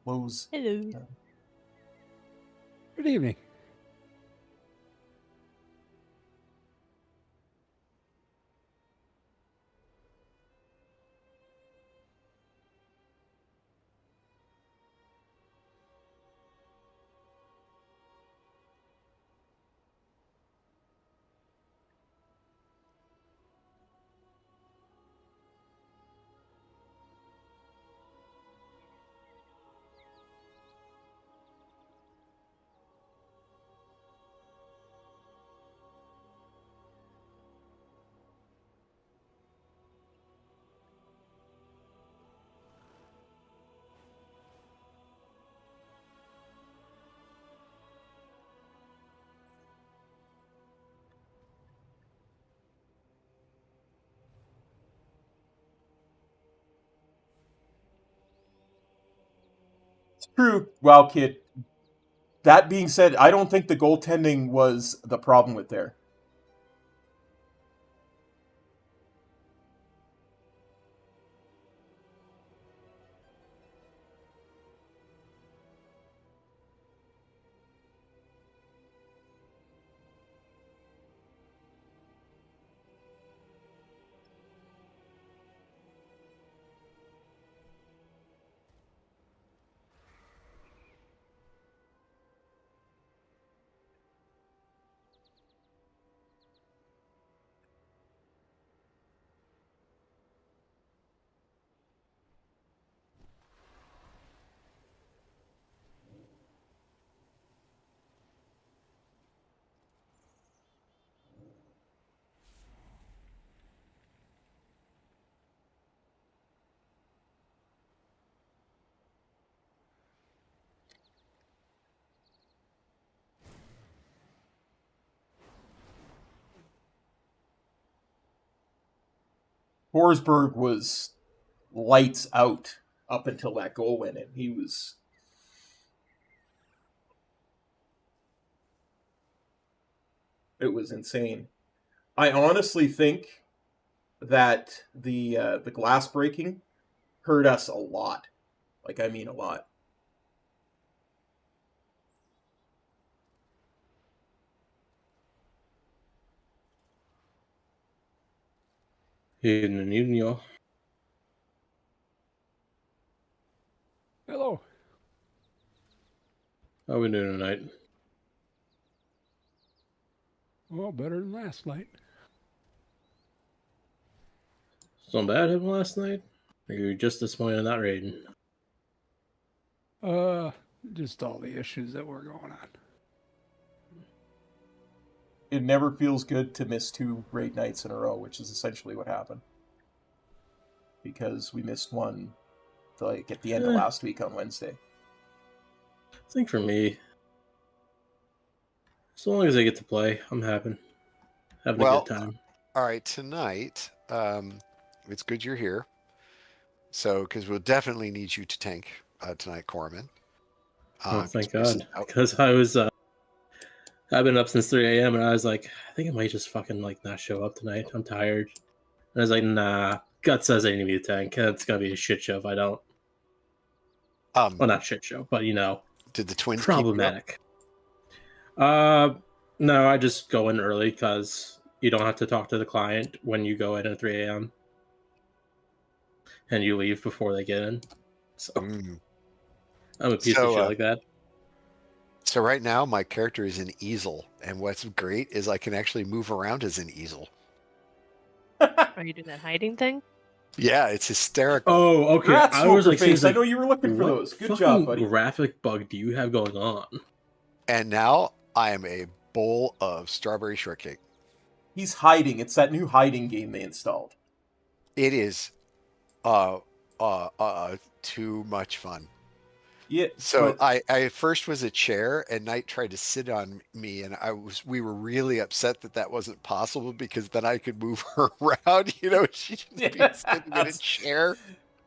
Close. Hello. Good evening. True. Well, kid. That being said, I don't think the goaltending was the problem with there. Forsberg was lights out up until that goal went in. He was... It was insane. I honestly think that the glass breaking hurt us a lot. Like, I mean a lot. Evening, evening, y'all. Hello. How we doing tonight? Well, better than last night. Something bad happened last night? Or you were just disappointed in that rating? Just all the issues that were going on. It never feels good to miss 2 raid nights in a row, which is essentially what happened. Because we missed one, like, at the end of last week on Wednesday. I think for me, as long as I get to play, I'm happy. Having a good time. All right, tonight, it's good you're here. So, because we'll definitely need you to tank tonight, Corman. Oh, thank God. Because I was, I've been up since 3 a.m. and I was like, I think I might just fucking, like, not show up tonight. I'm tired. And I was like, nah, gut says I need to tank. It's going to be a shit show if I don't. Well, not shit show, but, you know. Did the twins problematic. No, I just go in early because you don't have to talk to the client when you go in at 3 a.m. and you leave before they get in. So I'm a piece of shit like that. So right now, my character is an easel, and what's great is I can actually move around as an easel. Are you doing that hiding thing? Yeah, it's hysterical. Oh, okay. Congrats, I was like, I know you were looking for those. Good job, buddy. What graphic bug do you have going on? And now I am a bowl of strawberry shortcake. He's hiding. It's that new hiding game they installed. It is too much fun. Yeah. So I first was a chair, and Knight tried to sit on me, and we were really upset that wasn't possible because then I could move her around. You know, she'd just be sitting in a chair.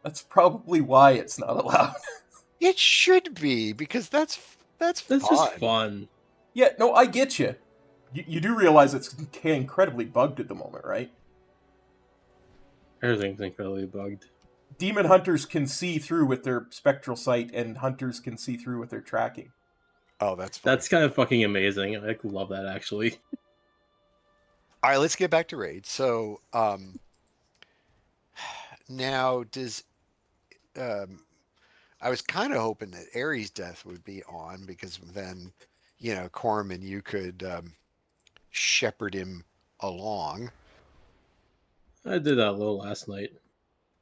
That's probably why it's not allowed. It should be, because that's fun. Just fun. Yeah, no, I get you. You do realize it's incredibly bugged at the moment, right? Everything's incredibly bugged. Demon hunters can see through with their spectral sight, and hunters can see through with their tracking. Oh, that's fun. That's kind of fucking amazing. I love that, actually. All right, let's get back to raid. So, now does I was kind of hoping that Ares' death would be on, because then, you know, Corman, you could shepherd him along. I did that a little last night.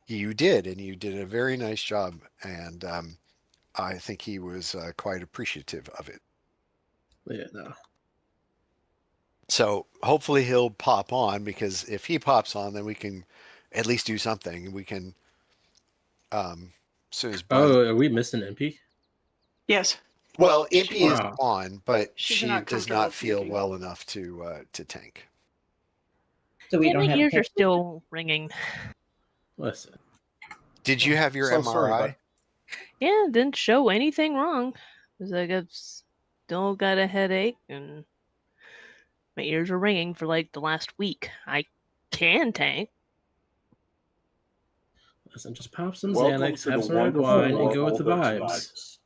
You did, and you did a very nice job, and I think he was quite appreciative of it. Yeah, no. So hopefully he'll pop on, because if he pops on, then we can at least do something. We can. So are we missing MP? Yes. Well, MP is on, but she not does not feel well enough to tank. So we don't have. Ears are still ringing. Listen. Did you have your MRI? Yeah, didn't show anything wrong. It was like I've still got a headache and my ears are ringing for like the last week. I can tank. Listen, just pop some Welcome Xanax, to have the some red wonderful wine, and go with the world of vibes. vibes.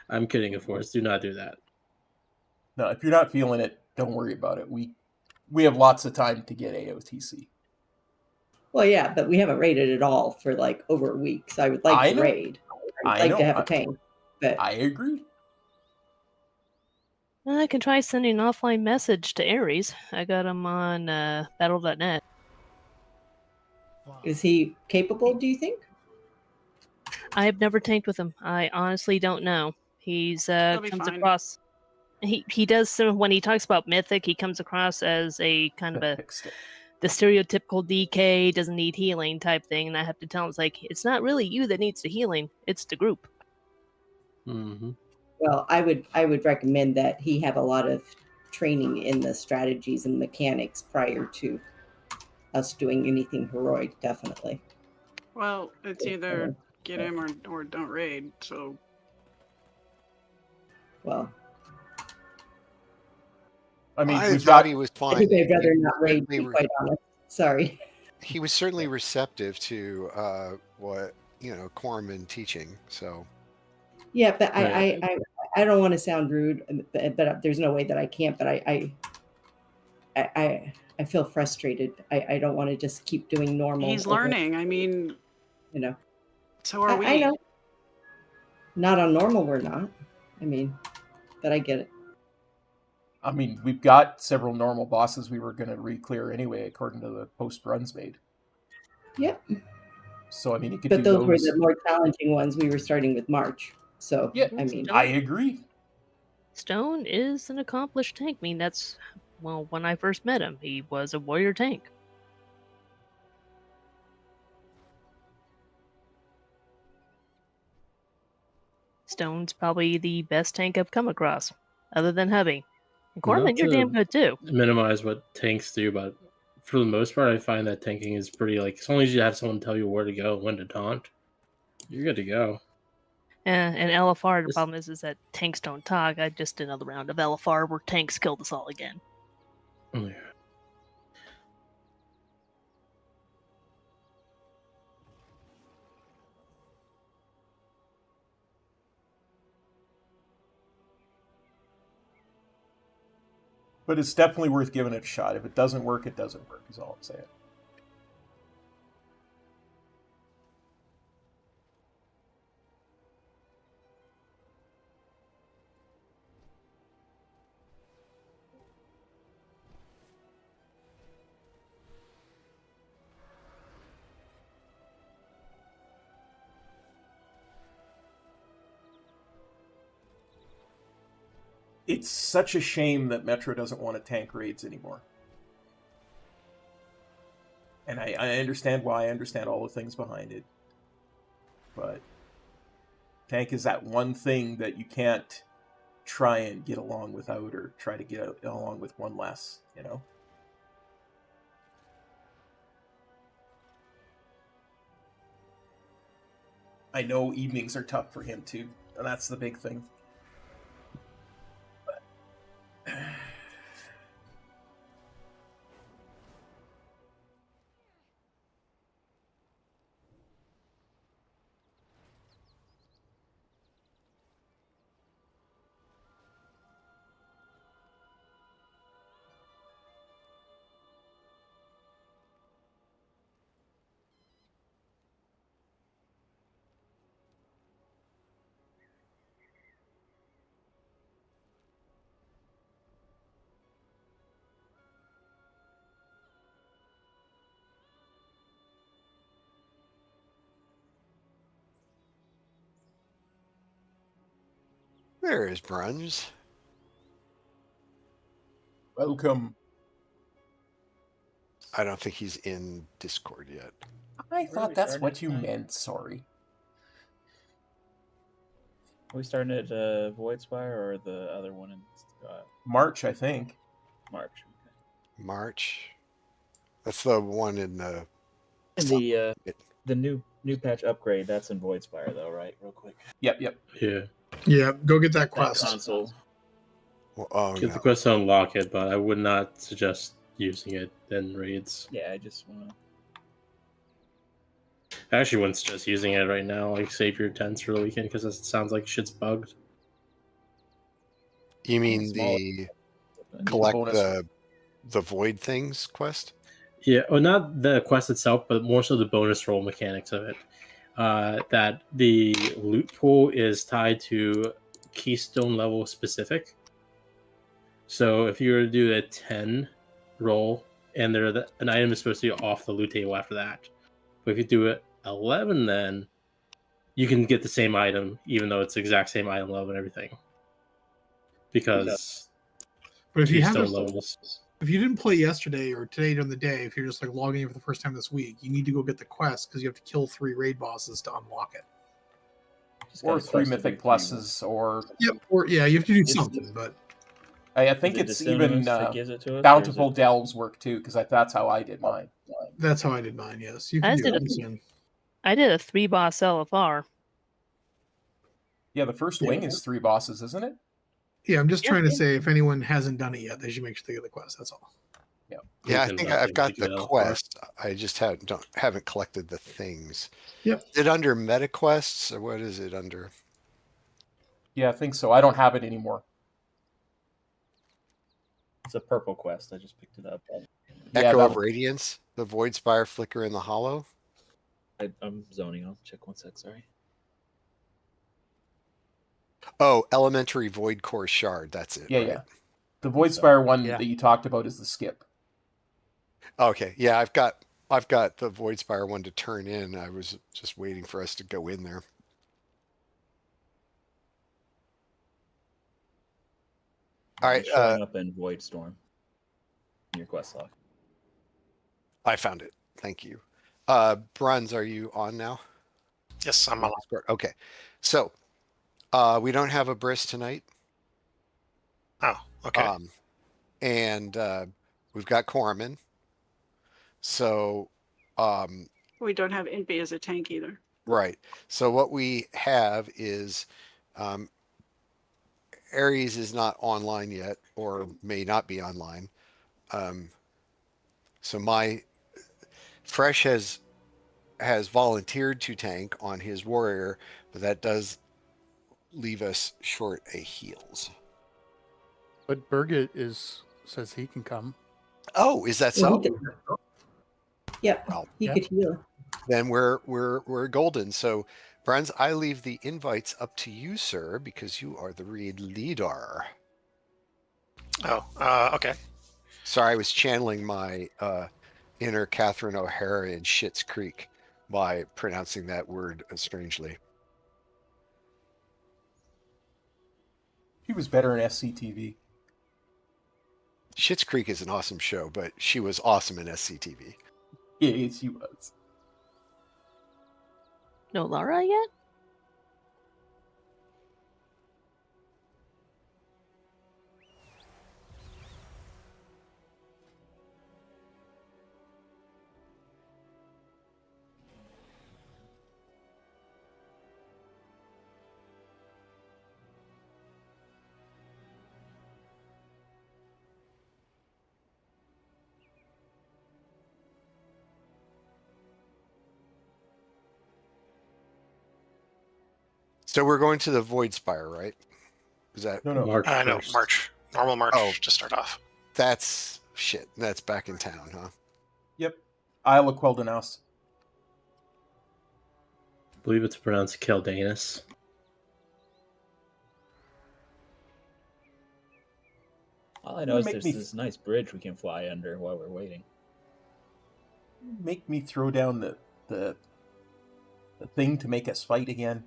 I'm kidding, of course. Do not do that. No, if you're not feeling it, don't worry about it. We have lots of time to get AOTC. Well, yeah, but we haven't raided at all for like over a week. So I would like to raid. I'd like to have a tank. But I agree. Well, I can try sending an offline message to Ares. I got him on battle.net. Is he capable, do you think? I have never tanked with him. I honestly don't know. He's be comes fine. across. He does some when he talks about Mythic. He comes across as a kind of the stereotypical DK doesn't need healing type thing, and I have to tell him it's like it's not really you that needs the healing; it's the group. Mm-hmm. Well, I would recommend that he have a lot of training in the strategies and mechanics prior to us doing anything heroic. Definitely. Well, it's either get him or don't raid. So. Well. I mean, I thought he was fine. I think I'd rather not raid, to be quite honest. Sorry. He was certainly receptive to what Corman teaching. So. Yeah, but I don't want to sound rude, but there's no way that I can't. But I feel frustrated. I don't want to just keep doing normal. He's learning. I mean, So are we. I know. Not on normal, we're not. I mean, but I get it. I mean, we've got several normal bosses we were going to re-clear anyway, according to the post runs made. Yep. So I mean, you could. But do those were the more challenging ones. We were starting with March, so yeah, I mean, I agree. Stone is an accomplished tank. I mean, that's when I first met him, he was a warrior tank. Stone's probably the best tank I've come across, other than Heavy. And Corman, you're damn good too. Minimize what tanks do, but for the most part, I find that tanking is pretty as long as you have someone tell you where to go, when to taunt, you're good to go. And LFR, the problem is that tanks don't talk. I just did another round of LFR where tanks killed us all again. Oh, yeah. But it's definitely worth giving it a shot. If it doesn't work, it doesn't work, is all I'm saying. It's such a shame that Metro doesn't want to tank raids anymore. And I understand why, I understand all the things behind it. But tank is that one thing that you can't try and get along without, or try to get along with one less, I know evenings are tough for him too, and that's the big thing. There is Bruns. Welcome. I don't think he's in Discord yet. I thought that's what you meant, sorry. Are we starting at Voidspire or the other one in March, I think. March. March. That's the one in the the new New patch upgrade. That's in Voidspire, though, right? Real quick. Yep. Yeah. Yeah, go get that That quest. console. Well, oh, Get no. the quest to unlock it, but I would not suggest using it in raids. Yeah, I just want to. I actually wouldn't suggest using it right now. Like, save your tents for the weekend because it sounds like shit's bugged. You mean Small- the The collect bonus. the void things quest? Yeah, well, not the quest itself, but more so the bonus roll mechanics of it. That the loot pool is tied to keystone level specific. So if you were to do a 10 roll, and an item is supposed to be off the loot table after that. But if you do it 11, then you can get the same item, even though it's the exact same item level and everything. Because But if you keystone haven't, levels. if you didn't play yesterday or today during the day, if you're just like logging in for the first time this week, you need to go get the quest because you have to kill 3 raid bosses to unlock it. Or 3 mythic pluses, or Yep. Or yeah, you have to do something, but I think Is it it's the even Cinemas that gives it to us, or is bountiful it- delves work too, because that's how I did mine. that's how I did mine. Yes, you I can just do did it. I did a 3-boss LFR. Yeah, the first wing is 3 bosses, isn't it? Yeah, I'm just trying to say if anyone hasn't done it yet, they should make sure they get the quest. That's all. Yeah. Yeah, I think I've got the quest. I just haven't collected the things. Yep. Is it under meta quests or what is it under? Yeah, I think so. I don't have it anymore. It's a purple quest. I just picked it up. Echo of Radiance, the Void Spire Flicker in the Hollow. I'm zoning. I'll check one sec. Sorry. Oh, Elementary Void Core Shard. That's it. Yeah, right? yeah. The Voidspire one that you talked about is the skip. Okay. Yeah, I've got the Void Spire one to turn in. I was just waiting for us to go in there. All right. It's showing up in Void Storm. In your quest log. I found it. Thank you. Bruns, are you on now? Yes, I'm on. Okay. So, we don't have a bris tonight. Oh, okay. And we've got Corman. So, We don't have Impy as a tank either. right. So what we have is Ares is not online yet, or may not be online. So my Fresh has volunteered to tank on his warrior, but that does leave us short a heals. But Birgit says he can come. Oh, is that so? Yep, he could heal. Then we're golden. So, Bruns, I leave the invites up to you, sir, because you are the raid leader. Oh, okay. Sorry, I was channeling my inner Catherine O'Hara in Schitt's Creek by pronouncing that word strangely. He was better in SCTV. Schitt's Creek is an awesome show, but she was awesome in SCTV. Yeah, she was. No Lara yet? So we're going to the Void Spire, right? Is that no? March. Normal March to start off. That's shit. That's back in town, huh? Yep. Isle of Quel'danas. I believe it's pronounced Quel'danas. All I know is there's this nice bridge we can fly under while we're waiting. Make me throw down the thing to make us fight again.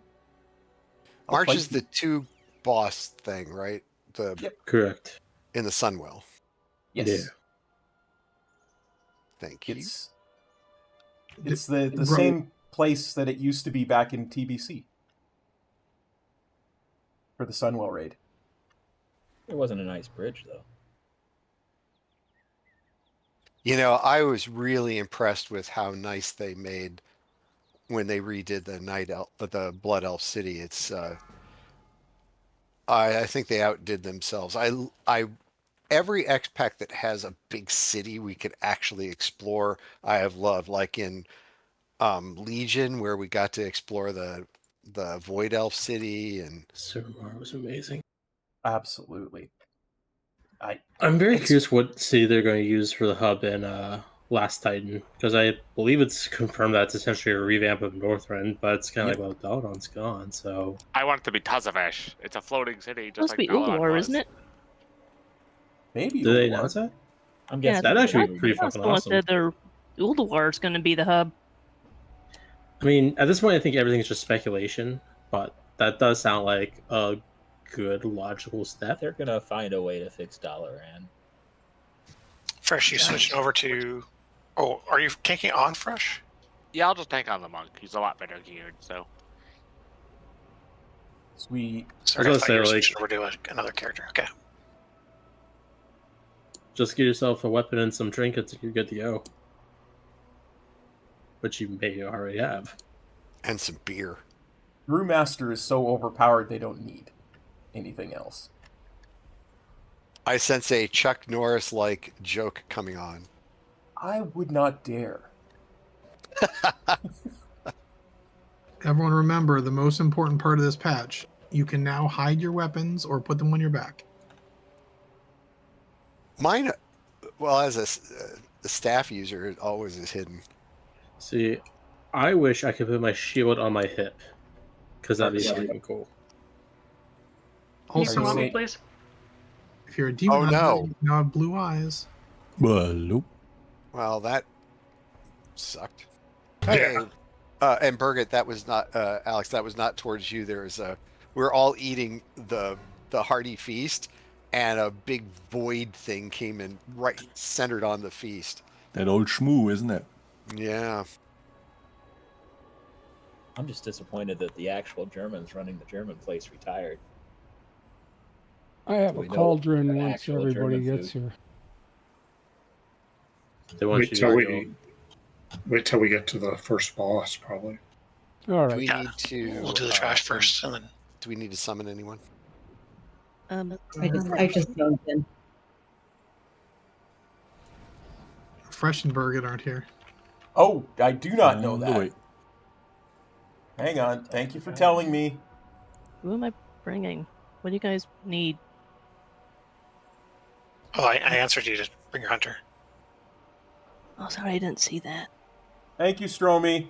March is the 2 boss thing, right? Correct. In the Sunwell. Yes. Yeah. Thank you. It's the same place that it used to be back in TBC. For the Sunwell raid. It wasn't a nice bridge, though. You know, I was really impressed with how nice they made when they redid the Blood Elf City. It's I think they outdid themselves. Every X pack that has a big city we could actually explore, I have loved. Like in Legion, where we got to explore the Void Elf city, and Suramar was amazing. Absolutely. I'm very curious what city they're going to use for the hub in Last Titan, because I believe it's confirmed that it's essentially a revamp of Northrend, but it's kind of like, well, Daladon's gone, so... I want it to be Tazavesh. It's a floating city, just Supposed like to be Daladon Ulduar, was. isn't it? Maybe Did they announce that? I'm Yeah, guessing that'd actually be I pretty thought fucking someone awesome. said their Ulduar is going to be the hub. I mean, at this point, I think everything's just speculation, but that does sound like a good, logical step. They're gonna find a way to fix Dalaran. Fresh, you switching over to... Oh, are you tanking on Fresh? Yeah, I'll just tank on the monk. He's a lot better geared, so... Sweet. Sorry, I thought you were switching over to another character. Okay. Just get yourself a weapon and some trinkets and you're good to go. Which you may already have. And some beer. Brewmaster is so overpowered they don't need anything else. I sense a Chuck Norris-like joke coming on. I would not dare. Everyone remember the most important part of this patch. You can now hide your weapons or put them on your back. Mine, well, as a staff user, it always is hidden. See, I wish I could put my shield on my hip, because that'd be fucking cool. Also, me, please. If you're a demon hunter, no. you now have blue eyes. Well, Well, that sucked. Hey, and Birgit, that was not Alex. That was not towards you. There was we're all eating the hearty feast, and a big void thing came in right centered on the feast. that old shmoo, isn't it? Yeah. I'm just disappointed that the actual Germans running the German place retired. I have a We know cauldron an once actual everybody German gets food. here. They want Wait you till to we wait till we get to the first boss, probably. All Do right. we need to? We'll do the trash first, and then... Do we need to summon anyone? I just zoned in. Fresh and Birgit aren't here. Oh, I do not know that. Wait. Hang on. Thank you for telling me. Who am I bringing? What do you guys need? Oh, I answered you to bring your hunter. Oh, sorry, I didn't see that. Thank you, Stromy.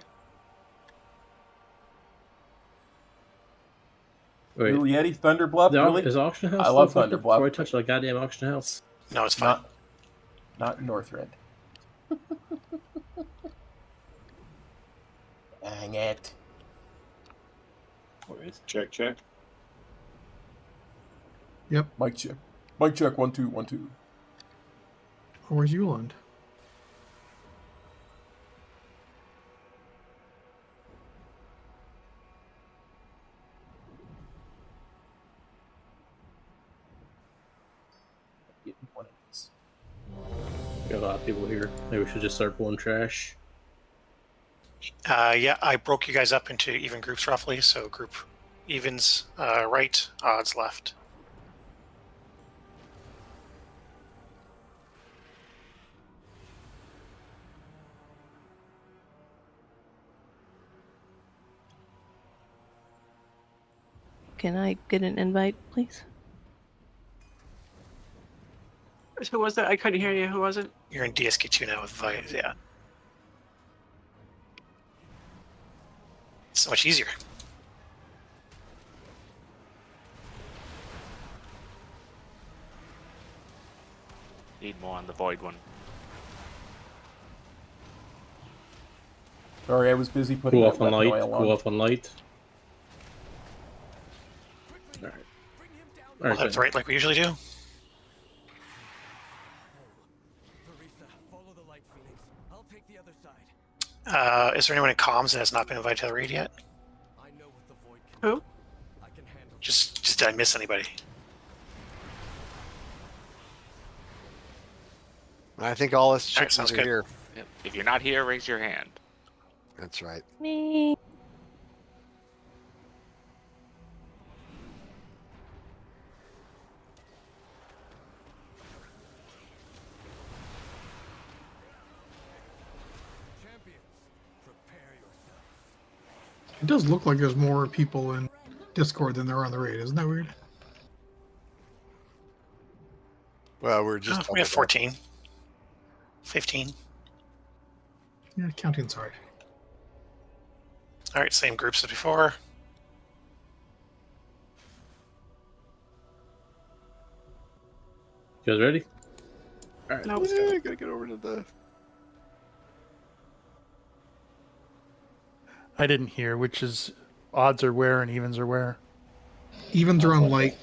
Wait, Blue Yeti, Thunderbluff, really? Is Auction House I love still fucked up Thunderbluff. before I touch the goddamn Auction House? No, it's fine. Not Northrend. Dang it. Where is check? Yep. Mic check. Mic check. 1 2 1 2. Oh, where's Euland? One of these. We got a lot of people here. Maybe we should just start pulling trash. Yeah, I broke you guys up into even groups roughly, so group evens right, odds left. Can I get an invite, please? Who was that? I couldn't hear you. Who was it? You're in DSK2 now with Vice, yeah. So much easier. Need more on the void one. Sorry, I was busy putting Cool that off on weapon light. oil Cool on. off on light. Alright. Alright, Left, right, like we usually do. Is there anyone in comms that has not been invited to the raid yet? Who? Just did I miss anybody? I think all us All right, chickens sounds are good. here. Yep. If you're not here, raise your hand. That's right. Me. It does look like there's more people in Discord than there are on the raid. Isn't that weird? Well, we're just we have 14. 15. Yeah, counting's hard. All right, same groups as before. You guys ready? All right. Nope. I gotta get over to the. I didn't hear which is odds are where and evens are where. Evens are on light.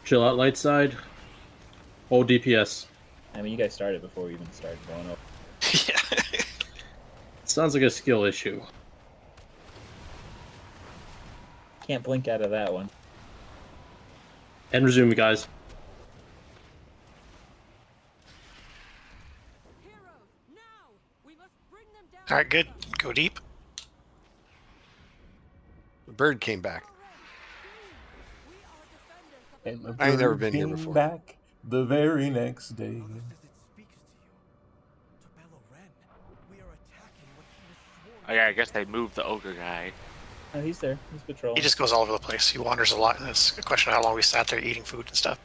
Chill out, light side. Hold DPS. I mean, you guys started before we even started going up. Sounds like a skill issue. Can't blink out of that one. And resume, guys. All right, good. Go deep. The bird came back. And the I ain't never bird been here came before. Back the very next day. Oh, yeah, I guess they moved the ogre guy. Oh, he's there. He's patrolling. He just goes all over the place. He wanders a lot, and it's a question of how long we sat there eating food and stuff.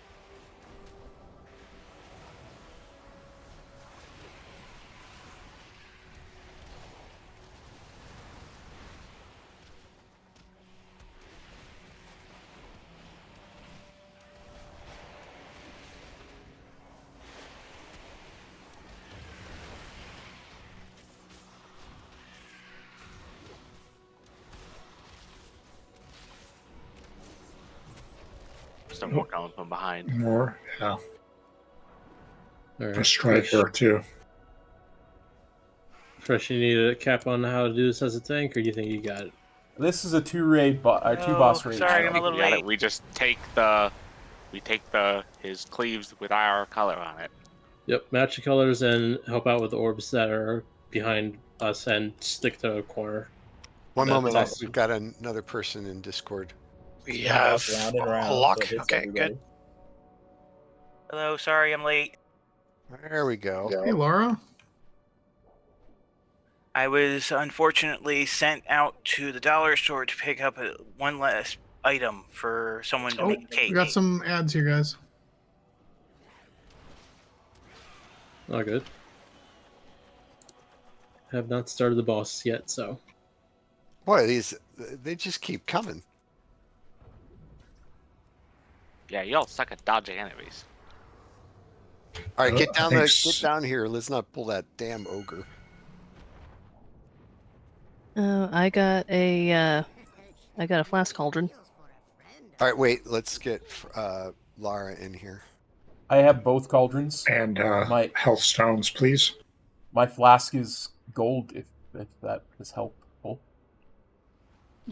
Some more coming from behind. More, yeah. All right. A strike here too. Fresh, you need a cap on how to do this as a tank, or do you think you got it? This is a two boss raid. I don't think we got it. We just take his cleaves with our color on it. Yep, match the colors and help out with the orbs that are behind us and stick to a corner. One That's moment, awesome. we've got another person in Discord. We have round and round, a lock. so it hits Okay, everybody. good. Hello, sorry I'm late. There we go. Hey, Laura. I was unfortunately sent out to the dollar store to pick up one last item for someone to Oh, make cake. we got some ads here, guys. All good. Have not started the boss yet, so. Boy, they just keep coming. Yeah, y'all suck at dodging enemies. All right, get thanks. down here. Let's not pull that damn ogre. I got a flask cauldron. All right, wait. Let's get Lara in here. I have both cauldrons. And my health stones, please. My flask is gold, if that is helpful.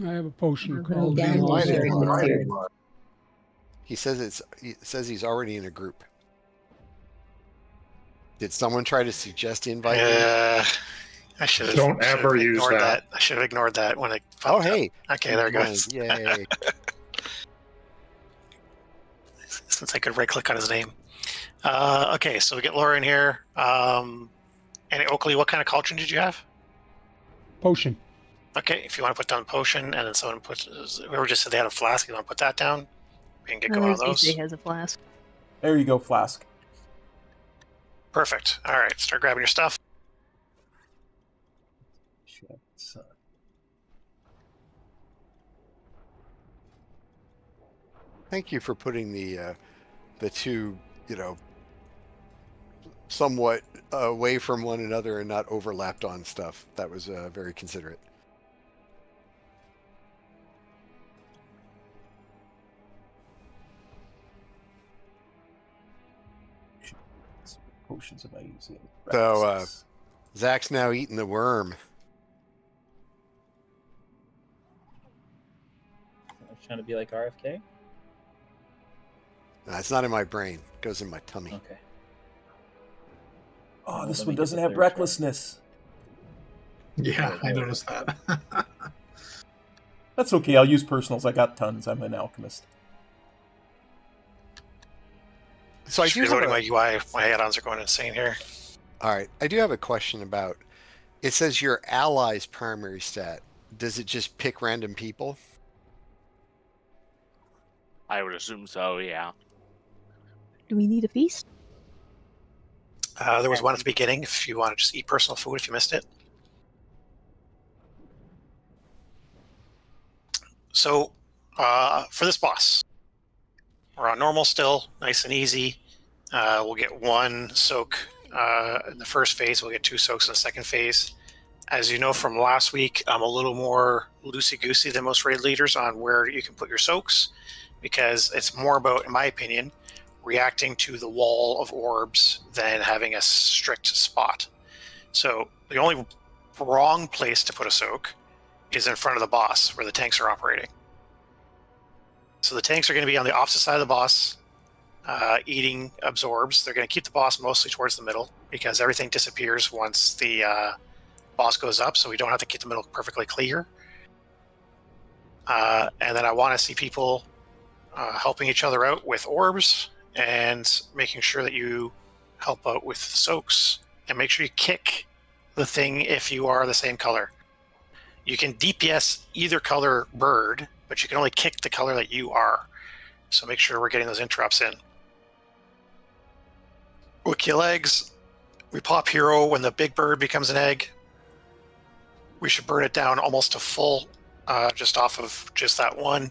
I have a potion Down called. here. He says he's already in a group. Did someone try to suggest invite? I should have. Don't ever use ignored that. I should have ignored that when it. Oh, hey. Okay, there it goes. Yay. Since I could right click on his name. Okay, so we get Laura in here. And Oakley, what kind of cauldron did you have? Potion. Okay, if you want to put down potion, and then someone puts whoever just said they had a flask, you want to put that down. We can get going on those. He has a flask. There you go, flask. Perfect. All right, start grabbing your stuff. Thank you for putting the two, somewhat away from one another and not overlapped on stuff. That was very considerate. Potions am I using? So Zach's now eating the worm. I'm trying to be like RFK. No, it's not in my brain. It goes in my tummy. Okay. Oh, this one doesn't have recklessness. Yeah, I noticed that. That's okay. I'll use personals. I got tons. I'm an alchemist. So I Just do have reloading a- my UI. My add-ons are going insane here. All right, I do have a question about. It says your ally's primary stat. Does it just pick random people? I would assume so, yeah. Do we need a feast? There was one at the beginning if you want to just eat personal food if you missed it. So, for this boss, we're on normal still, nice and easy. We'll get one soak in the first phase. We'll get 2 soaks in the second phase. As you know from last week, I'm a little more loosey-goosey than most raid leaders on where you can put your soaks, because it's more about, in my opinion, reacting to the wall of orbs than having a strict spot. So the only wrong place to put a soak is in front of the boss where the tanks are operating. So the tanks are going to be on the opposite side of the boss, eating absorbs. They're going to keep the boss mostly towards the middle because everything disappears once the boss goes up, so we don't have to keep the middle perfectly clear. And then I want to see people helping each other out with orbs and making sure that you help out with soaks, and make sure you kick the thing if you are the same color. You can DPS either color bird, but you can only kick the color that you are. So make sure we're getting those interrupts in. We'll kill eggs. We pop hero when the big bird becomes an egg. We should burn it down almost to full, just off of just that one.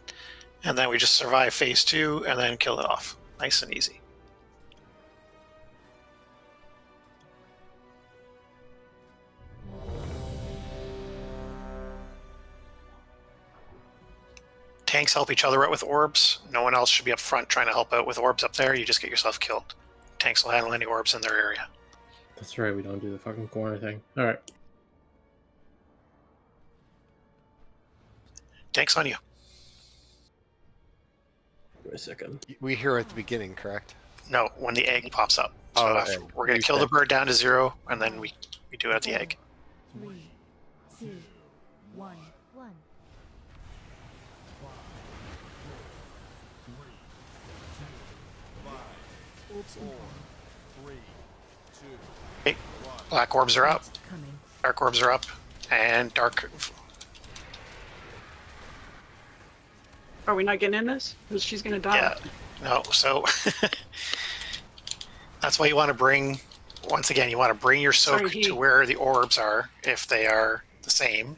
And then we just survive phase 2 and then kill it off. Nice and easy. Tanks help each other out with orbs. No one else should be up front trying to help out with orbs up there. You just get yourself killed. Tanks will handle any orbs in their area. That's right, we don't do the fucking corner thing. Alright. Tanks on you. Wait a second. We hear at the beginning, correct? No, when the egg pops up. So Oh, after, okay. we're going to kill the bird down to 0, and then we do it at the egg. 3, 2, 1. Orbs incoming. Okay. Black orbs are up. Coming. Dark orbs are up. And dark... Are we not getting in this? Because she's going to die. Yeah. No, so... That's why you want to bring... Once again, you want to bring your soak to where the orbs are, if they are the same,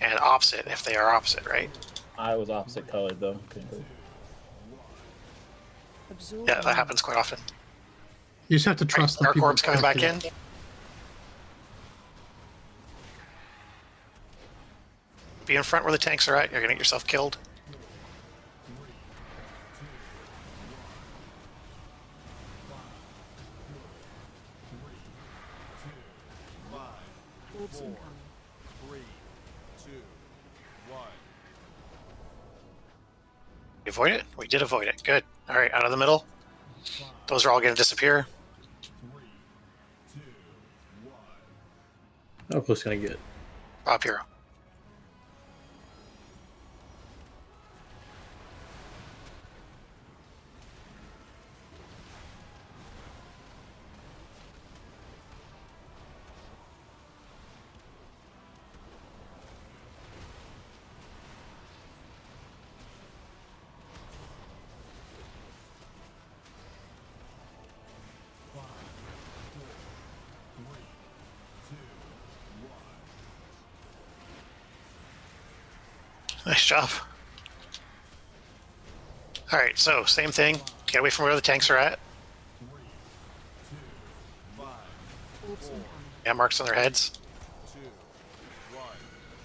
and opposite if they are opposite, right? I was opposite colored, though. Yeah, that happens quite often. You just have to trust the Dark people orbs coming back in. connected. Be in front where the tanks are at. You're going to get yourself killed. Orbs incoming. 3, 2, 1. We avoid it? We did avoid it. Good. All right, out of the middle. Those are all going to disappear. How close can I get? Pop hero. Nice job. All right, so same thing. Get away from where the tanks are at. Orbs incoming. Yeah, marks on their heads.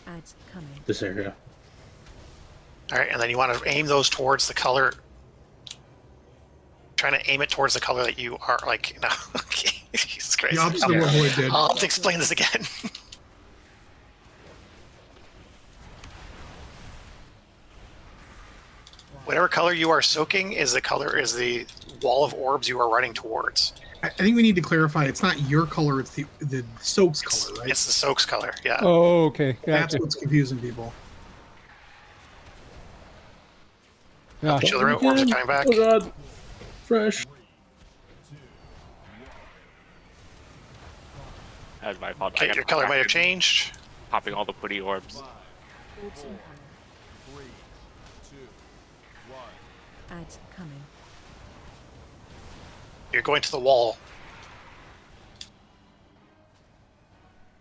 Ads coming. This area. All right, and then you want to aim those towards the color. Trying to aim it towards the color that you are like. No, okay. Jesus Christ. The opposite of what Hoy did. I'll have to explain this again. Whatever color you are soaking is the color is the wall of orbs you are running towards. I think we need to clarify. It's not your color. It's the soak's color, right? It's the soak's color. Yeah. Oh, okay. That's Gotcha. what's confusing people. Yeah. Each other out. Worms are coming back. Oh god. Fresh. That's my fault. Okay, your color might have changed. Popping all the pretty orbs. Ads coming. You're going to the wall.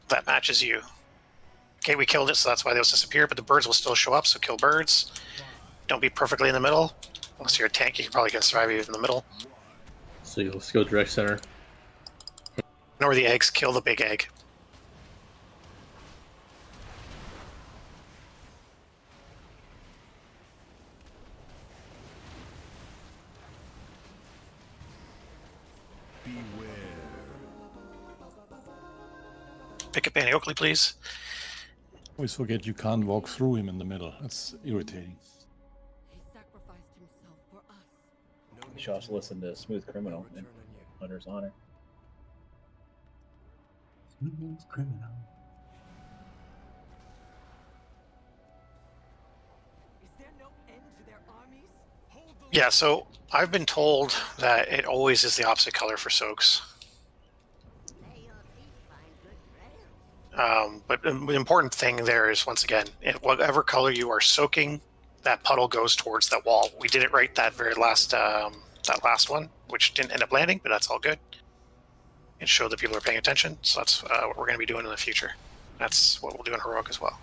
That matches you. Okay, we killed it, so that's why those disappear, but the birds will still show up, so kill birds. Don't be perfectly in the middle. Unless you're a tank, you probably can survive even in the middle. So let's go direct center. Ignore the eggs, kill the big egg. Pick up Annie Oakley, please. Always forget you can't walk through him in the middle. That's irritating. You should also listen to Smooth Criminal and Hunter's Honor. Smooth Criminal. Yeah, so I've been told that it always is the opposite color for soaks. But the important thing there is, once again, whatever color you are soaking, that puddle goes towards that wall. We did it right that very last that last one, which didn't end up landing, but that's all good. It showed that people are paying attention, so that's what we're going to be doing in the future. That's what we'll do in Heroic as well.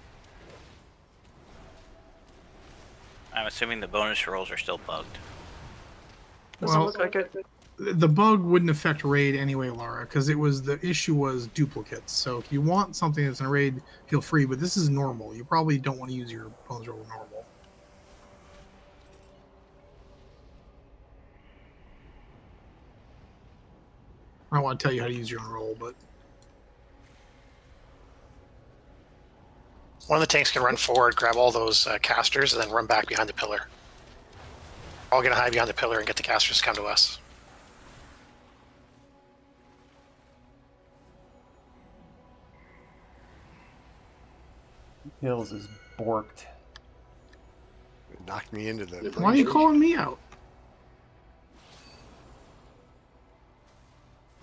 I'm assuming the bonus rolls are still bugged. Doesn't look like it. The bug wouldn't affect raid anyway, Laura, because the issue was duplicates. So if you want something that's in a raid, feel free. But this is normal. You probably don't want to use your bonus roll normal. I don't want to tell you how to use your own roll, but one of the tanks can run forward, grab all those casters, and then run back behind the pillar. We're all going to hide behind the pillar and get the casters to come to us. Hills is borked. It knocked me into the. why are you calling me out?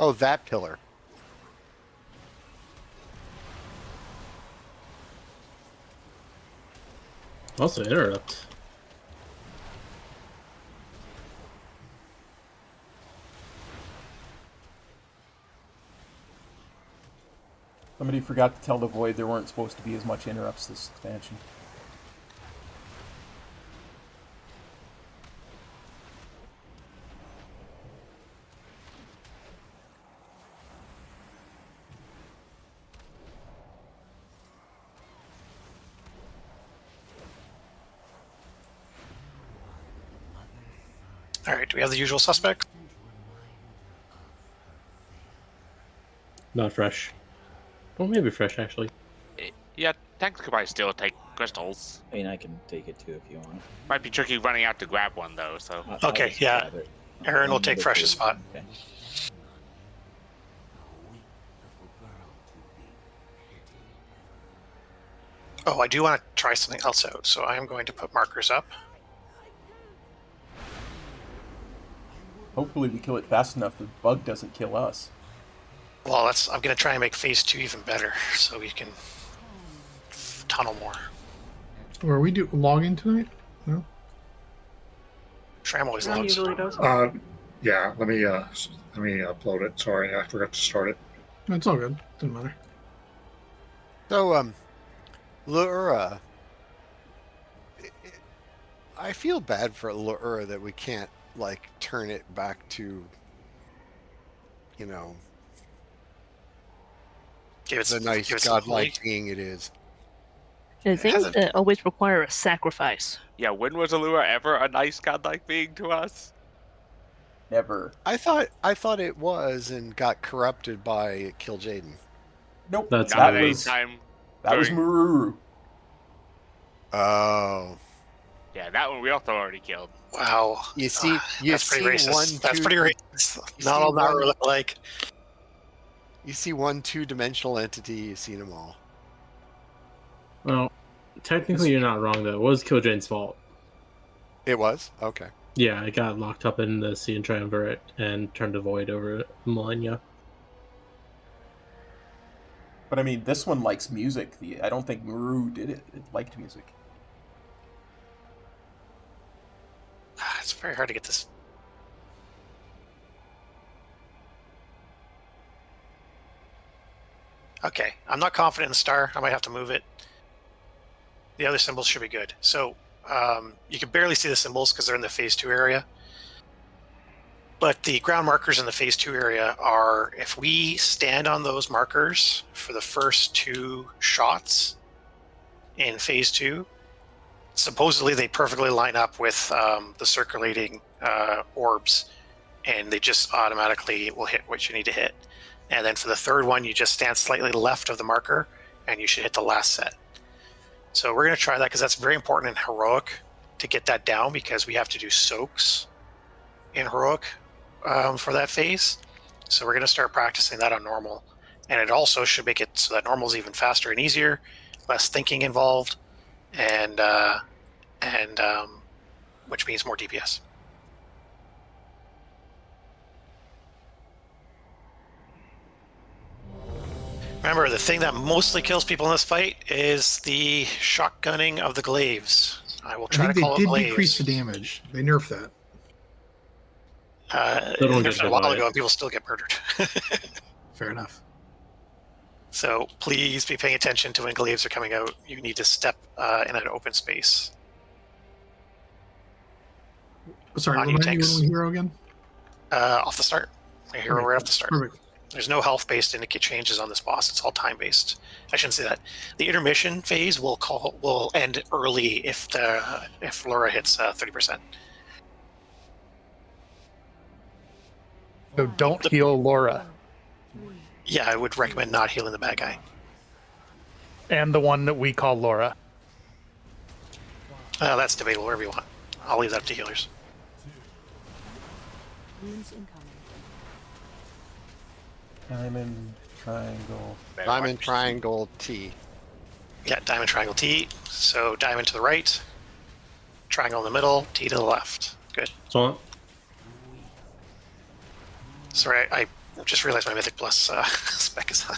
Oh, that pillar. Also interrupt. Somebody forgot to tell the Void there weren't supposed to be as much interrupts this expansion. Alright, do we have the usual suspects? Not fresh. Well, maybe fresh, actually. Yeah, tanks could probably still take crystals. I mean, I can take it too if you want. Might be tricky running out to grab one, though, so... Okay, yeah. Aaron will take Fresh's spot. Okay. Oh, I do want to try something else out, so I am going to put markers up. Hopefully we kill it fast enough the bug doesn't kill us. Well, I'm going to try and make phase 2 even better, so we can tunnel more. Are we logging tonight? No. Tram always Aaron loads. usually does. Yeah. Let me upload it. Sorry, I forgot to start it. It's all good. Doesn't matter. So, Laura, I feel bad for Laura that we can't like turn it back to, you know, the nice godlike being it is. The things that always require a sacrifice. Yeah, when was Allura ever a nice godlike being to us? Never. I thought it was and got corrupted by Kil'jaeden. Nope. That was Maruru. Oh. Yeah, that one we also already killed. Wow. You see, that's pretty racist. That's pretty racist. Not all Naru look like. You see one two-dimensional entity, you've seen them all. Well, technically you're not wrong though. It was Kildrain's fault. It was? Okay. Yeah, I got locked up in the Sea and Triumvirate and turned to Void over millennia. But I mean, this one likes music. I don't think Muru did it. It liked music. It's very hard to get this. Okay, I'm not confident in the star. I might have to move it. The other symbols should be good. So you can barely see the symbols because they're in the phase 2 area. But the ground markers in the phase 2 area are, if we stand on those markers for the first 2 shots in phase 2, supposedly they perfectly line up with the circulating orbs, and they just automatically will hit what you need to hit. And then for the third one, you just stand slightly left of the marker, and you should hit the last set. So we're going to try that because that's very important in Heroic to get that down, because we have to do soaks in Heroic for that phase. So we're going to start practicing that on normal. And it also should make it so that normal is even faster and easier, less thinking involved, and which means more DPS. Remember, the thing that mostly kills people in this fight is the shotgunning of the glaives. I will try to call it they glaives. did decrease the damage. They nerfed that. They nerfed it a while ago, and people still get murdered. Fair enough. So please be paying attention to when glaives are coming out. You need to step in an open space. Sorry, remind me when we hero again? Off the start. A hero right off the start. Perfect. There's no health-based indicate changes on this boss. It's all time-based. I shouldn't say that. The intermission phase will end early if Laura hits 30%. So don't heal Laura. Yeah, I would recommend not healing the bad guy. And the one that we call Laura. That's debatable, wherever you want. I'll leave that up to healers. Diamond, triangle. Diamond, triangle, T. Yeah, diamond, triangle, T. So diamond to the right, triangle in the middle, T to the left. Good. So, sorry, I just realized my Mythic Plus spec is on.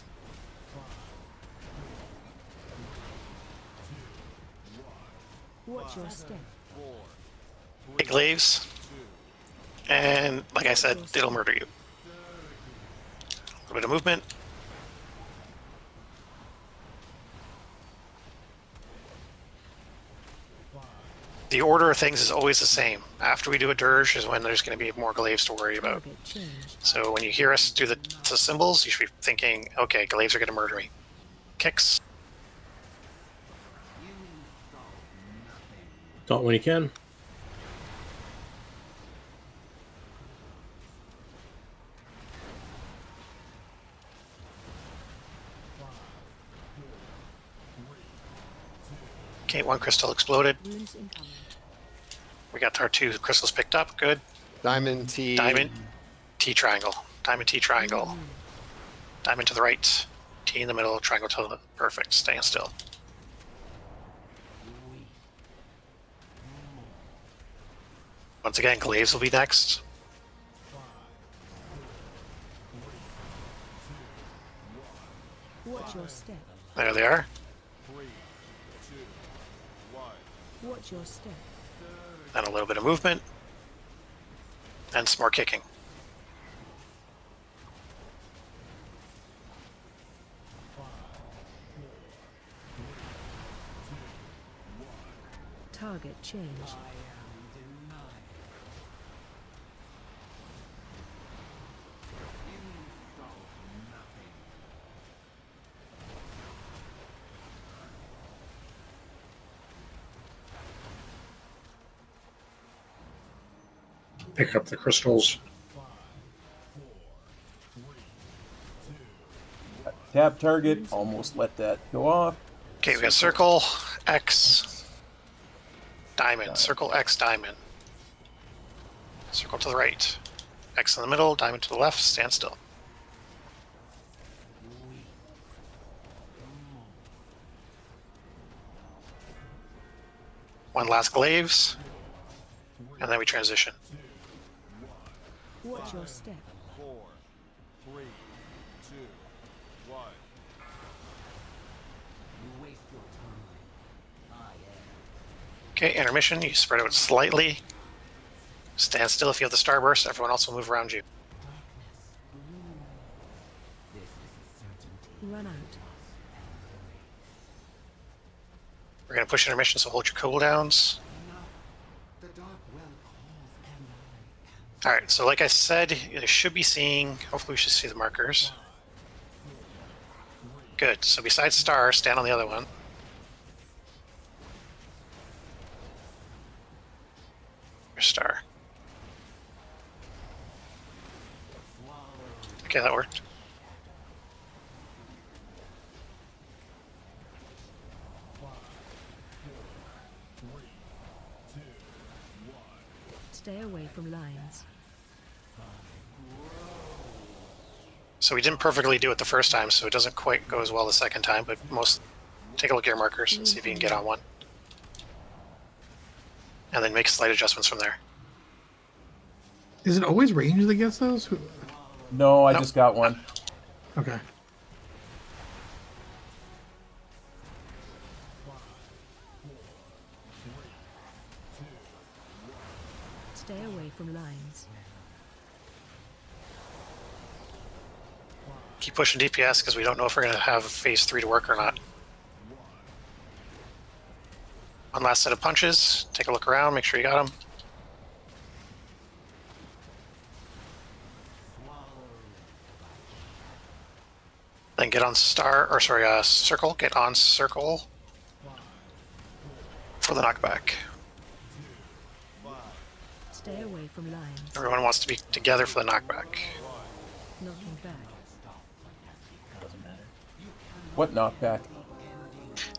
Watch your step. Big glaives. And like I said, it'll murder you. A little bit of movement. The order of things is always the same. After we do a dirge is when there's going to be more glaives to worry about. So when you hear us do the symbols, you should be thinking, okay, glaives are going to murder me. Kicks. don't when you can. Okay, 1 crystal exploded. We got our 2 crystals picked up. Good. Diamond, T. Diamond, T triangle. Diamond, T triangle. Diamond to the right. T in the middle. Triangle to the perfect. Staying still. Once again, glaives will be next. Watch your step. There they are. Watch your step. And a little bit of movement. And some more kicking. Target change. Pick up the crystals. Tap target, almost let that go off. Okay, we got circle, X. diamond. Circle X, diamond. Circle to the right. X in the middle, diamond to the left, stand still. One last glaives, and then we transition. Watch your step. 4, 3, 2, 1. You waste your time. Okay, intermission, you spread out slightly. Stand still if you have the starburst, everyone else will move around you. Run out. We're going to push intermission, so hold your cooldowns. Alright, so like I said, you should be seeing, hopefully we should see the markers. Good, so besides star, stand on the other one. Your star. Okay, that worked. Stay away from lines. So we didn't perfectly do it the first time, so it doesn't quite go as well the second time, but take a look at your markers and see if you can get on one. And then make slight adjustments from there. Is it always range that gets those? No, I just got one. Okay. Stay away from lines. Keep pushing DPS because we don't know if we're going to have phase 3 to work or not. One last set of punches. Take a look around, make sure you got them. Then get on circle. Get on circle for the knockback. Stay away from lines. Everyone wants to be together for the knockback. Knocking back. Doesn't matter. What knockback?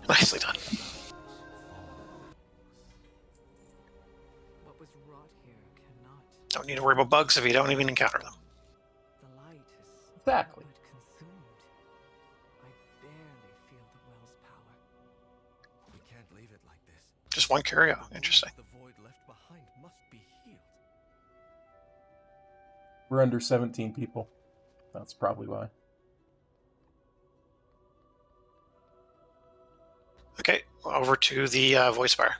Nicely done. Don't need to worry about bugs if you don't even encounter them. Exactly. We can't leave it like this. Just one curio. Interesting. The void left behind must be healed. We're under 17 people. That's probably why. Okay, over to the voice bar.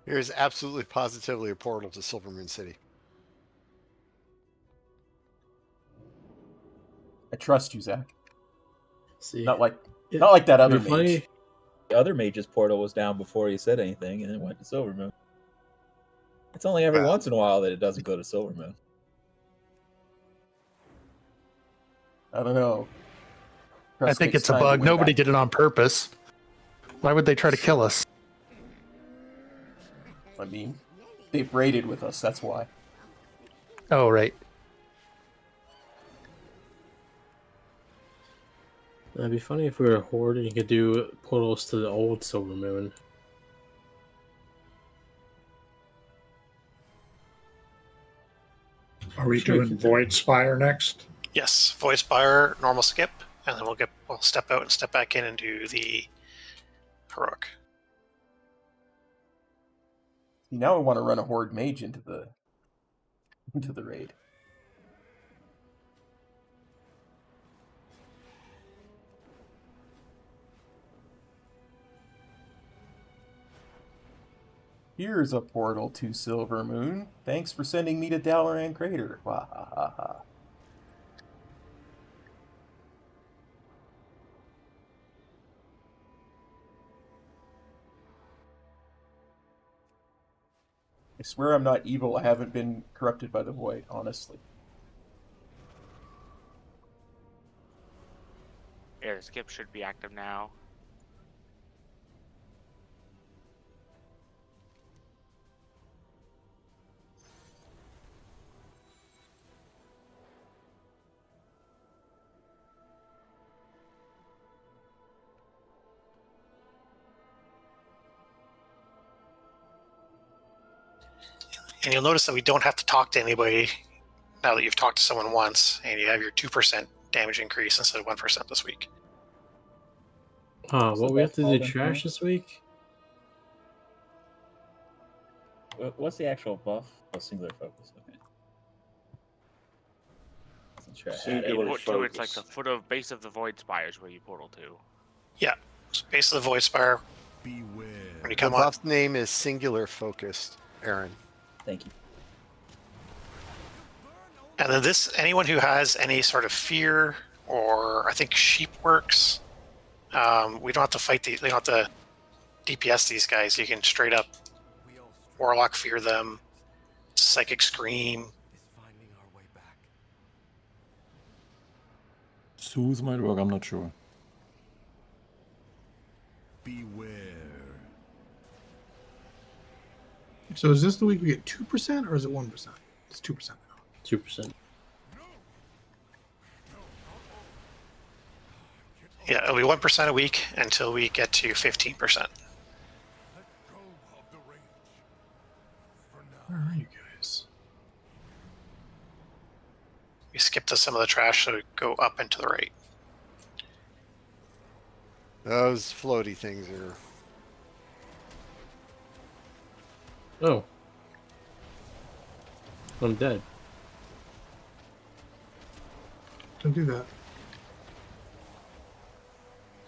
Here's absolutely positively a portal to Silvermoon City. I trust you, Zach. See, not like that other It'd be funny. mage. The other mage's portal was down before he said anything, and it went to Silvermoon. It's only every once in a while that it doesn't go to Silvermoon. I don't know. I think it's a bug. Nobody did it on purpose. Why would they try to kill us? I mean, they've raided with us, that's why. Oh, right. It'd be funny if we were a horde and you could do portals to the old Silvermoon. Are we doing Void Spire next? Yes, Void Spire, normal skip, and then we'll step out and step back in and do the heroic. Now I want to run a horde mage into the raid. Here's a portal to Silvermoon. Thanks for sending me to Dalaran Crater. Wah ha ha ha. I swear I'm not evil. I haven't been corrupted by the void, honestly. Yeah, the skip should be active now. And you'll notice that we don't have to talk to anybody now that you've talked to someone once, and you have your 2% damage increase instead of 1% this week. Oh, what we have to do trash this week? What's the actual buff? Oh, singular focus. Okay. It's like the foot of base of the void spires where you portal to. Yeah, so base of the void spire. Beware. When you The come on, buff name is singular focused, Aaron. Thank you. and then anyone who has any sort of fear, or I think sheep works, we don't have to fight these. They don't have to DPS these guys. You can straight up warlock fear them, psychic scream. Soothe might work, I'm not sure. Beware. So is this the week we get 2% or is it 1%? It's 2% now. 2%. Yeah, it'll be 1% a week until we get to 15%. Where are you guys? We skip to some of the trash, so we go up and to the right. Those floaty things are. Oh. I'm dead. Don't do that.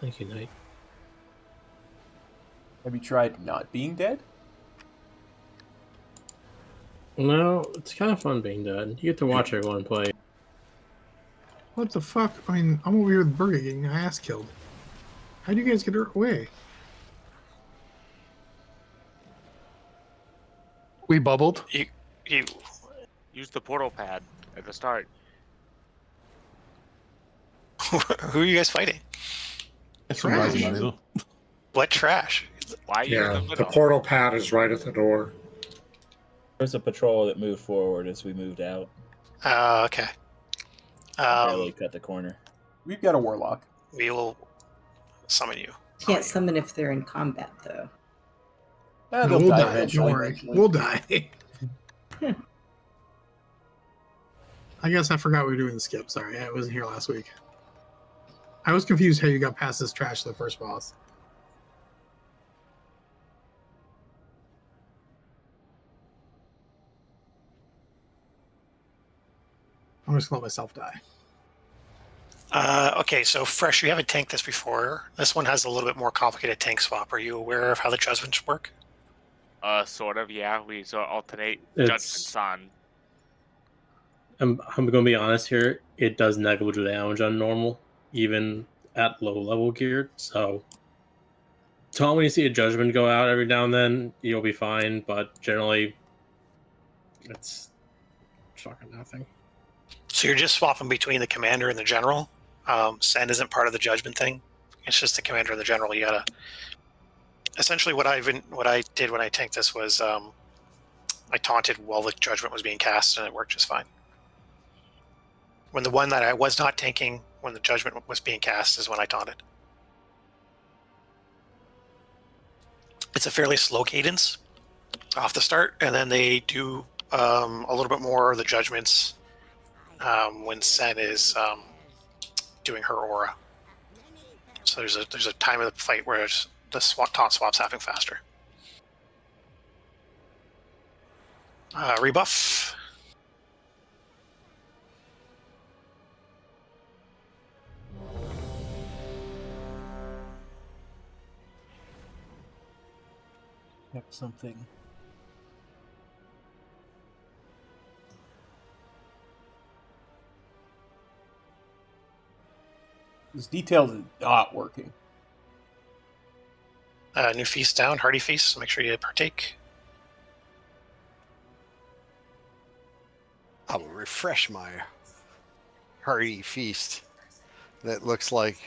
Thank you, Knight. Have you tried not being dead? No, it's kind of fun being dead. You get to watch everyone play. What the fuck? I mean, I'm over here with Burger getting my ass killed. How do you guys get her away? We bubbled. You use the portal pad at the start. Who are you guys fighting? Trash. What trash? Why? Yeah, the portal pad is right at the door. There's a patrol that moved forward as we moved out. Okay. Barely cut the corner. We've got a warlock. We will summon you. Can't summon if they're in combat, though. They'll we'll die die. eventually. Don't worry. We'll die. I guess I forgot we were doing the skip. Sorry, I wasn't here last week. I was confused how you got past this trash to the first boss. I'm just gonna let myself die. Okay, so Fresh, you haven't tanked this before. This one has a little bit more complicated tank swap. Are you aware of how the judgments work? Sort of, yeah. We alternate It's- judgments on. I'm going to be honest here. It does negligible damage on normal, even at low level geared. So, when you see a judgment go out every now and then, you'll be fine. But generally, it's fucking nothing. So you're just swapping between the commander and the general. Send isn't part of the judgment thing. It's just the commander and the general. You gotta. Essentially, what I did when I tanked this was I taunted while the judgment was being cast, and it worked just fine. When the one that I was not tanking, when the judgment was being cast, is when I taunted. It's a fairly slow cadence off the start, and then they do a little bit more of the judgments when Sen is doing her aura. So there's a time of the fight where the taunt swap's happening faster. Rebuff. Yep, something. This detail is not working. New feast down, hearty feast, so make sure you partake. I will refresh my hearty feast. That looks like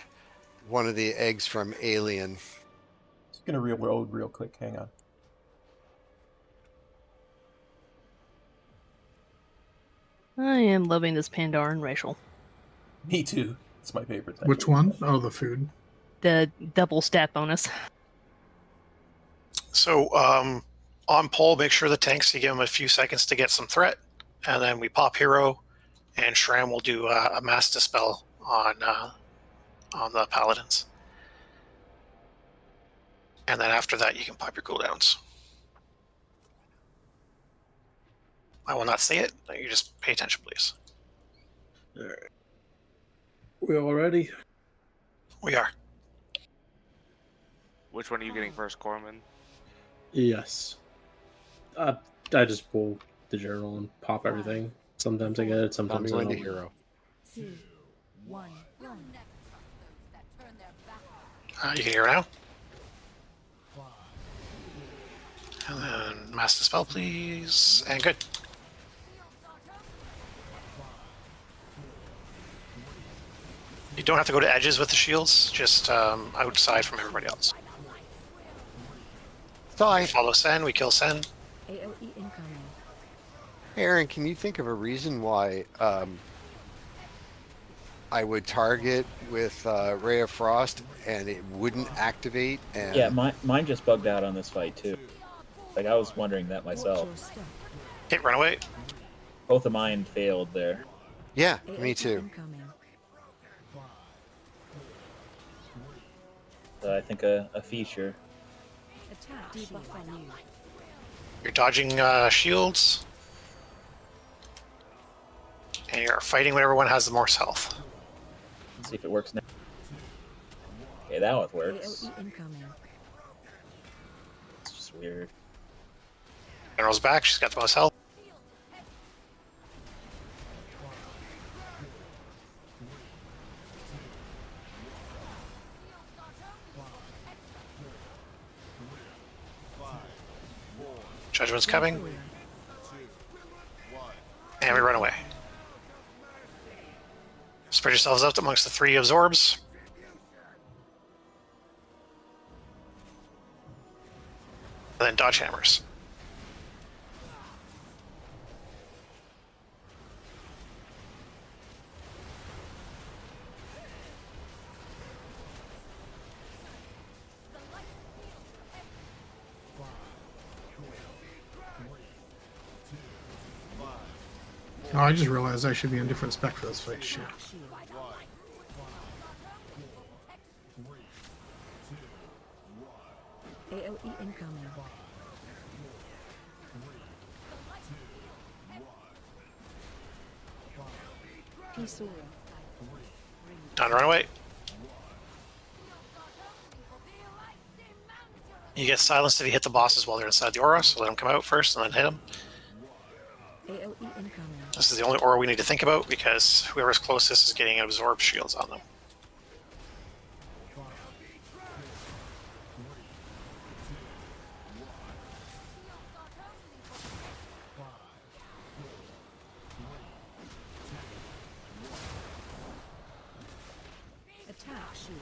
one of the eggs from Alien. Just gonna reload real quick. Hang on. I am loving this Pandaran racial. Me too. It's my favorite thing. Which one? Oh, the food. The double stat bonus. So On pole, make sure the tanks, you give them a few seconds to get some threat, and then we pop hero, and Shram will do a mass dispel on the paladins. And then after that, you can pop your cooldowns. I will not say it. You just pay attention, please. All right. We all ready? We are. Which one are you getting first, Corman? Yes. I just pull the journal and pop everything. Sometimes I get it, sometimes I I'm going don't. to hero. 2, 1. You can hear now. And then mass dispel, please. And good. You don't have to go to edges with the shields, just outside from everybody else. Die. Follow Sen, we kill Sen. AOE incoming. Aaron, can you think of a reason why I would target with Ray of Frost and it wouldn't activate? And Yeah, mine just bugged out on this fight too. Like I was wondering that myself. Okay, run away. Both of mine failed there. Yeah, me too. So I think a feature. Attack debuff on you. You're dodging shields. And you're fighting when everyone has the most health. Let's see if it works now. Okay, that one works. AOE incoming. It's just weird. General's back, she's got the most health. Judgment's coming. And we run away. Spread yourselves out amongst the 3 absorbs. And then dodge hammers. Oh, I just realized I should be on different spec for this fight. Shit. AOE incoming. T-Sora. Time to run away. You get silenced if you hit the bosses while they're inside the aura, so let them come out first and then hit them. AOE incoming. This is the only aura we need to think about because whoever's closest is getting absorbed shields on them. Attack shield.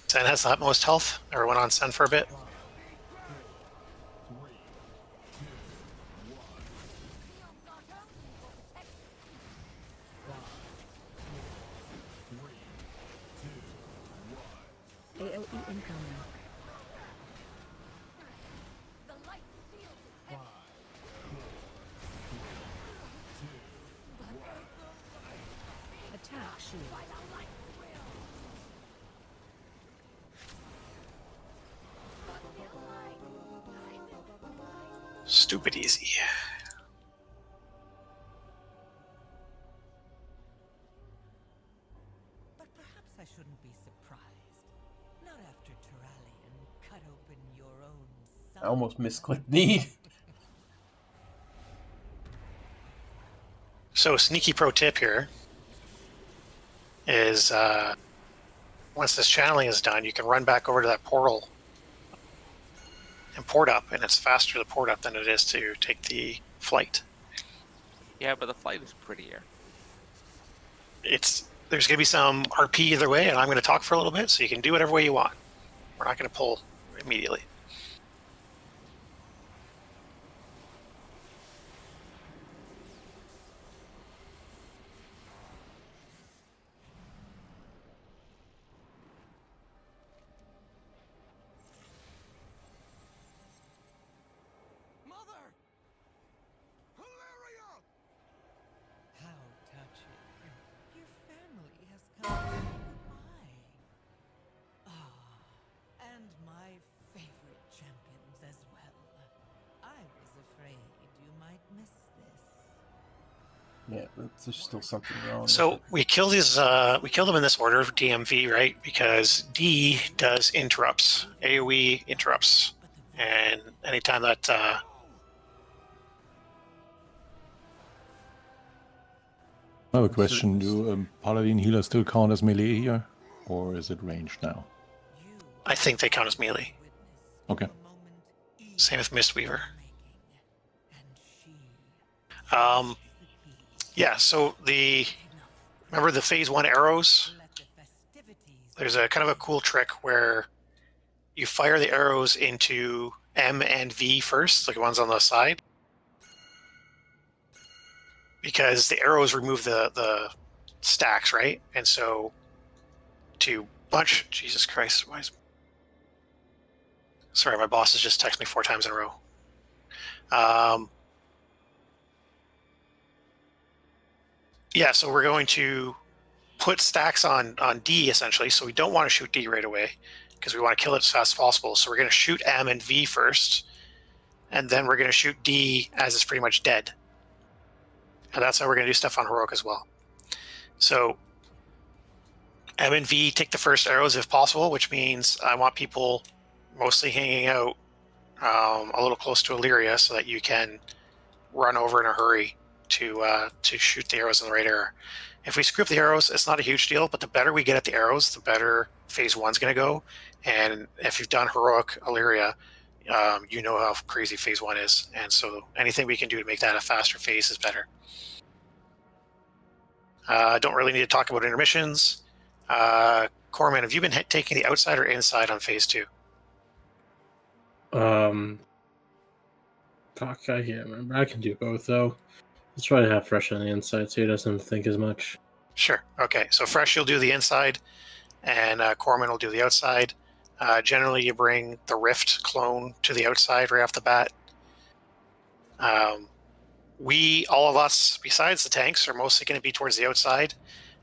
Sen has the utmost health. Everyone on Sen for a bit. AOE incoming. Attack shield. Stupid easy. But perhaps I shouldn't be surprised. Not after Turalian cut open your own I almost misclicked need. So sneaky pro tip here is once this channeling is done, you can run back over to that portal and port up, and it's faster to port up than it is to take the flight. Yeah, but the flight is prettier. There's going to be some RP either way, and I'm going to talk for a little bit, so you can do whatever way you want. We're not going to pull immediately. Yeah, there's still something wrong. So we kill these. We kill them in this order, DMV, right? Because D does interrupts, AOE interrupts, and anytime that I have a question. Do Paladin healers still count as melee here? Or is it ranged now? I think they count as melee. Okay. Same with Mistweaver. Yeah, so remember the phase 1 arrows? There's a kind of a cool trick where you fire the arrows into M and V first, like the ones on the side. Because the arrows remove the stacks, right? And so to bunch, Jesus Christ, sorry, my boss has just texted me 4 times in a row. Yeah, so we're going to put stacks on D essentially. So we don't want to shoot D right away because we want to kill it as fast as possible. So we're going to shoot M and V first, and then we're going to shoot D as it's pretty much dead. And that's how we're going to do stuff on Heroic as well. So M and V take the first arrows if possible, which means I want people mostly hanging out a little close to Illyria so that you can run over in a hurry to shoot the arrows in the right area. If we screw up the arrows, it's not a huge deal, but the better we get at the arrows, the better phase 1's going to go. And if you've done Heroic Illyria, you know how crazy phase 1 is. And so anything we can do to make that a faster phase is better. Don't really need to talk about intermissions. Corman, have you been taking the outside or inside on phase 2? Fuck, I can't remember. I can do both though. Let's try to have Fresh on the inside so he doesn't think as much. Sure. Okay. So Fresh, you'll do the inside, and Corman will do the outside. Generally, you bring the Rift clone to the outside right off the bat. All of us, besides the tanks, are mostly going to be towards the outside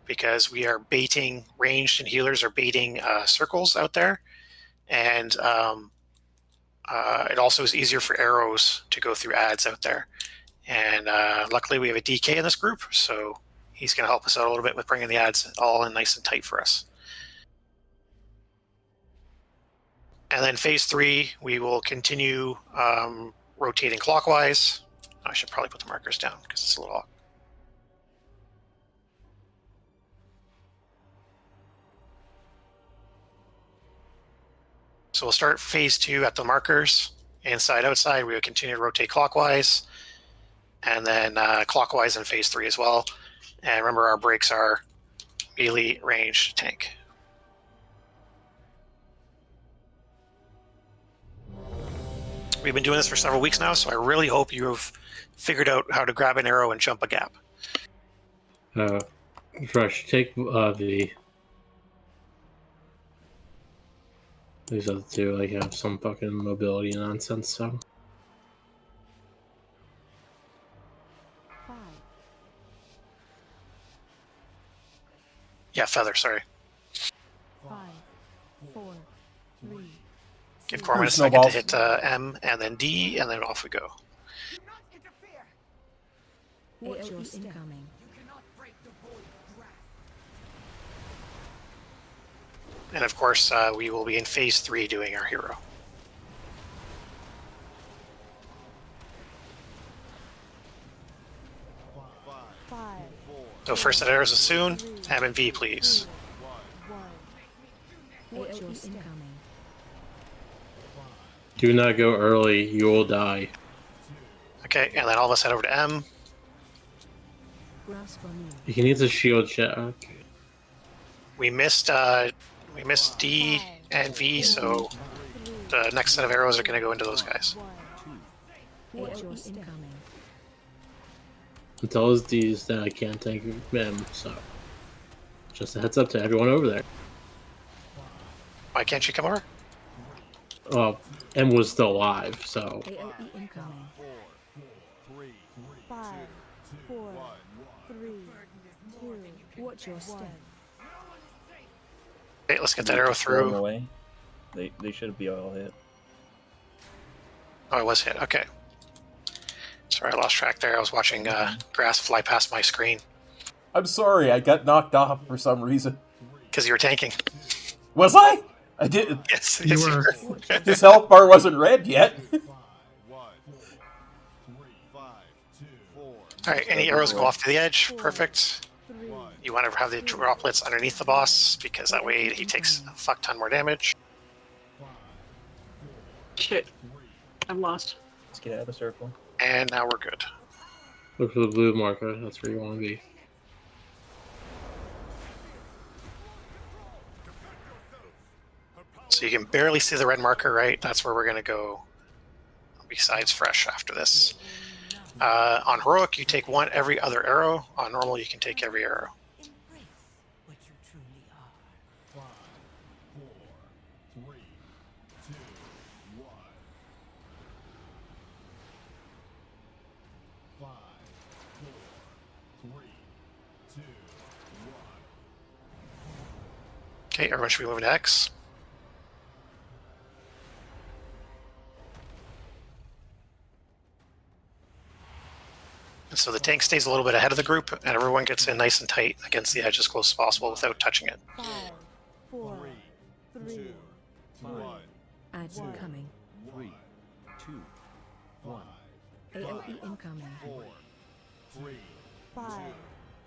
because we are baiting, ranged and healers are baiting circles out there. And it also is easier for arrows to go through ads out there. And luckily we have a DK in this group, so he's going to help us out a little bit with bringing the ads all in nice and tight for us. And then phase 3, we will continue rotating clockwise. I should probably put the markers down because it's a little off. So we'll start phase 2 at the markers, inside, outside. We will continue to rotate clockwise, and then clockwise in phase 3 as well. And remember, our breaks are melee, ranged, tank. We've been doing this for several weeks now, so I really hope you've figured out how to grab an arrow and jump a gap. Fresh, take these other two like have some fucking mobility nonsense, so. Yeah, Feather, sorry. 5, 4, 3. Give Corman a second to hit M and then D, and then off we go. Watch your incoming. And of course, we will be in phase 3 doing our hero. So first set arrows is soon. M and V, please. Watch your incoming. Do not go early, you will die. Okay, and then all of us head over to M. You can use a shield check. We missed D and V, so the next set of arrows are going to go into those guys. Watch your incoming. Until it's D's, then I can't take them, so just a heads up to everyone over there. Why can't you come over? Well, M was still alive, so. AOE incoming. 5, 4, 3, 2. Watch your step. Okay, let's get that arrow Throw them through. away. They should be all hit. Oh, it was hit. Okay. Sorry, I lost track there. I was watching grass fly past my screen. I'm sorry, I got knocked off for some reason. Because you were tanking. Was I? I did. Yes, You were. His health bar wasn't red yet. Alright, any arrows go off to the edge. Perfect. You want to have the droplets underneath the boss, because that way he takes a fuck ton more damage. Shit. I'm lost. Let's get out of the circle. And now we're good. Look for the blue marker. That's where you want to be. So you can barely see the red marker, right? That's where we're going to go besides fresh after this. On heroic, you take one every other arrow. On normal, you can take every arrow. Okay, everyone should be moving to X. And so the tank stays a little bit ahead of the group, and everyone gets in nice and tight against the edge as close as possible without touching it. 5, 4, 3, 2, 1. Ads incoming. 3, 2, 1. AOE incoming. 4, 3, 5.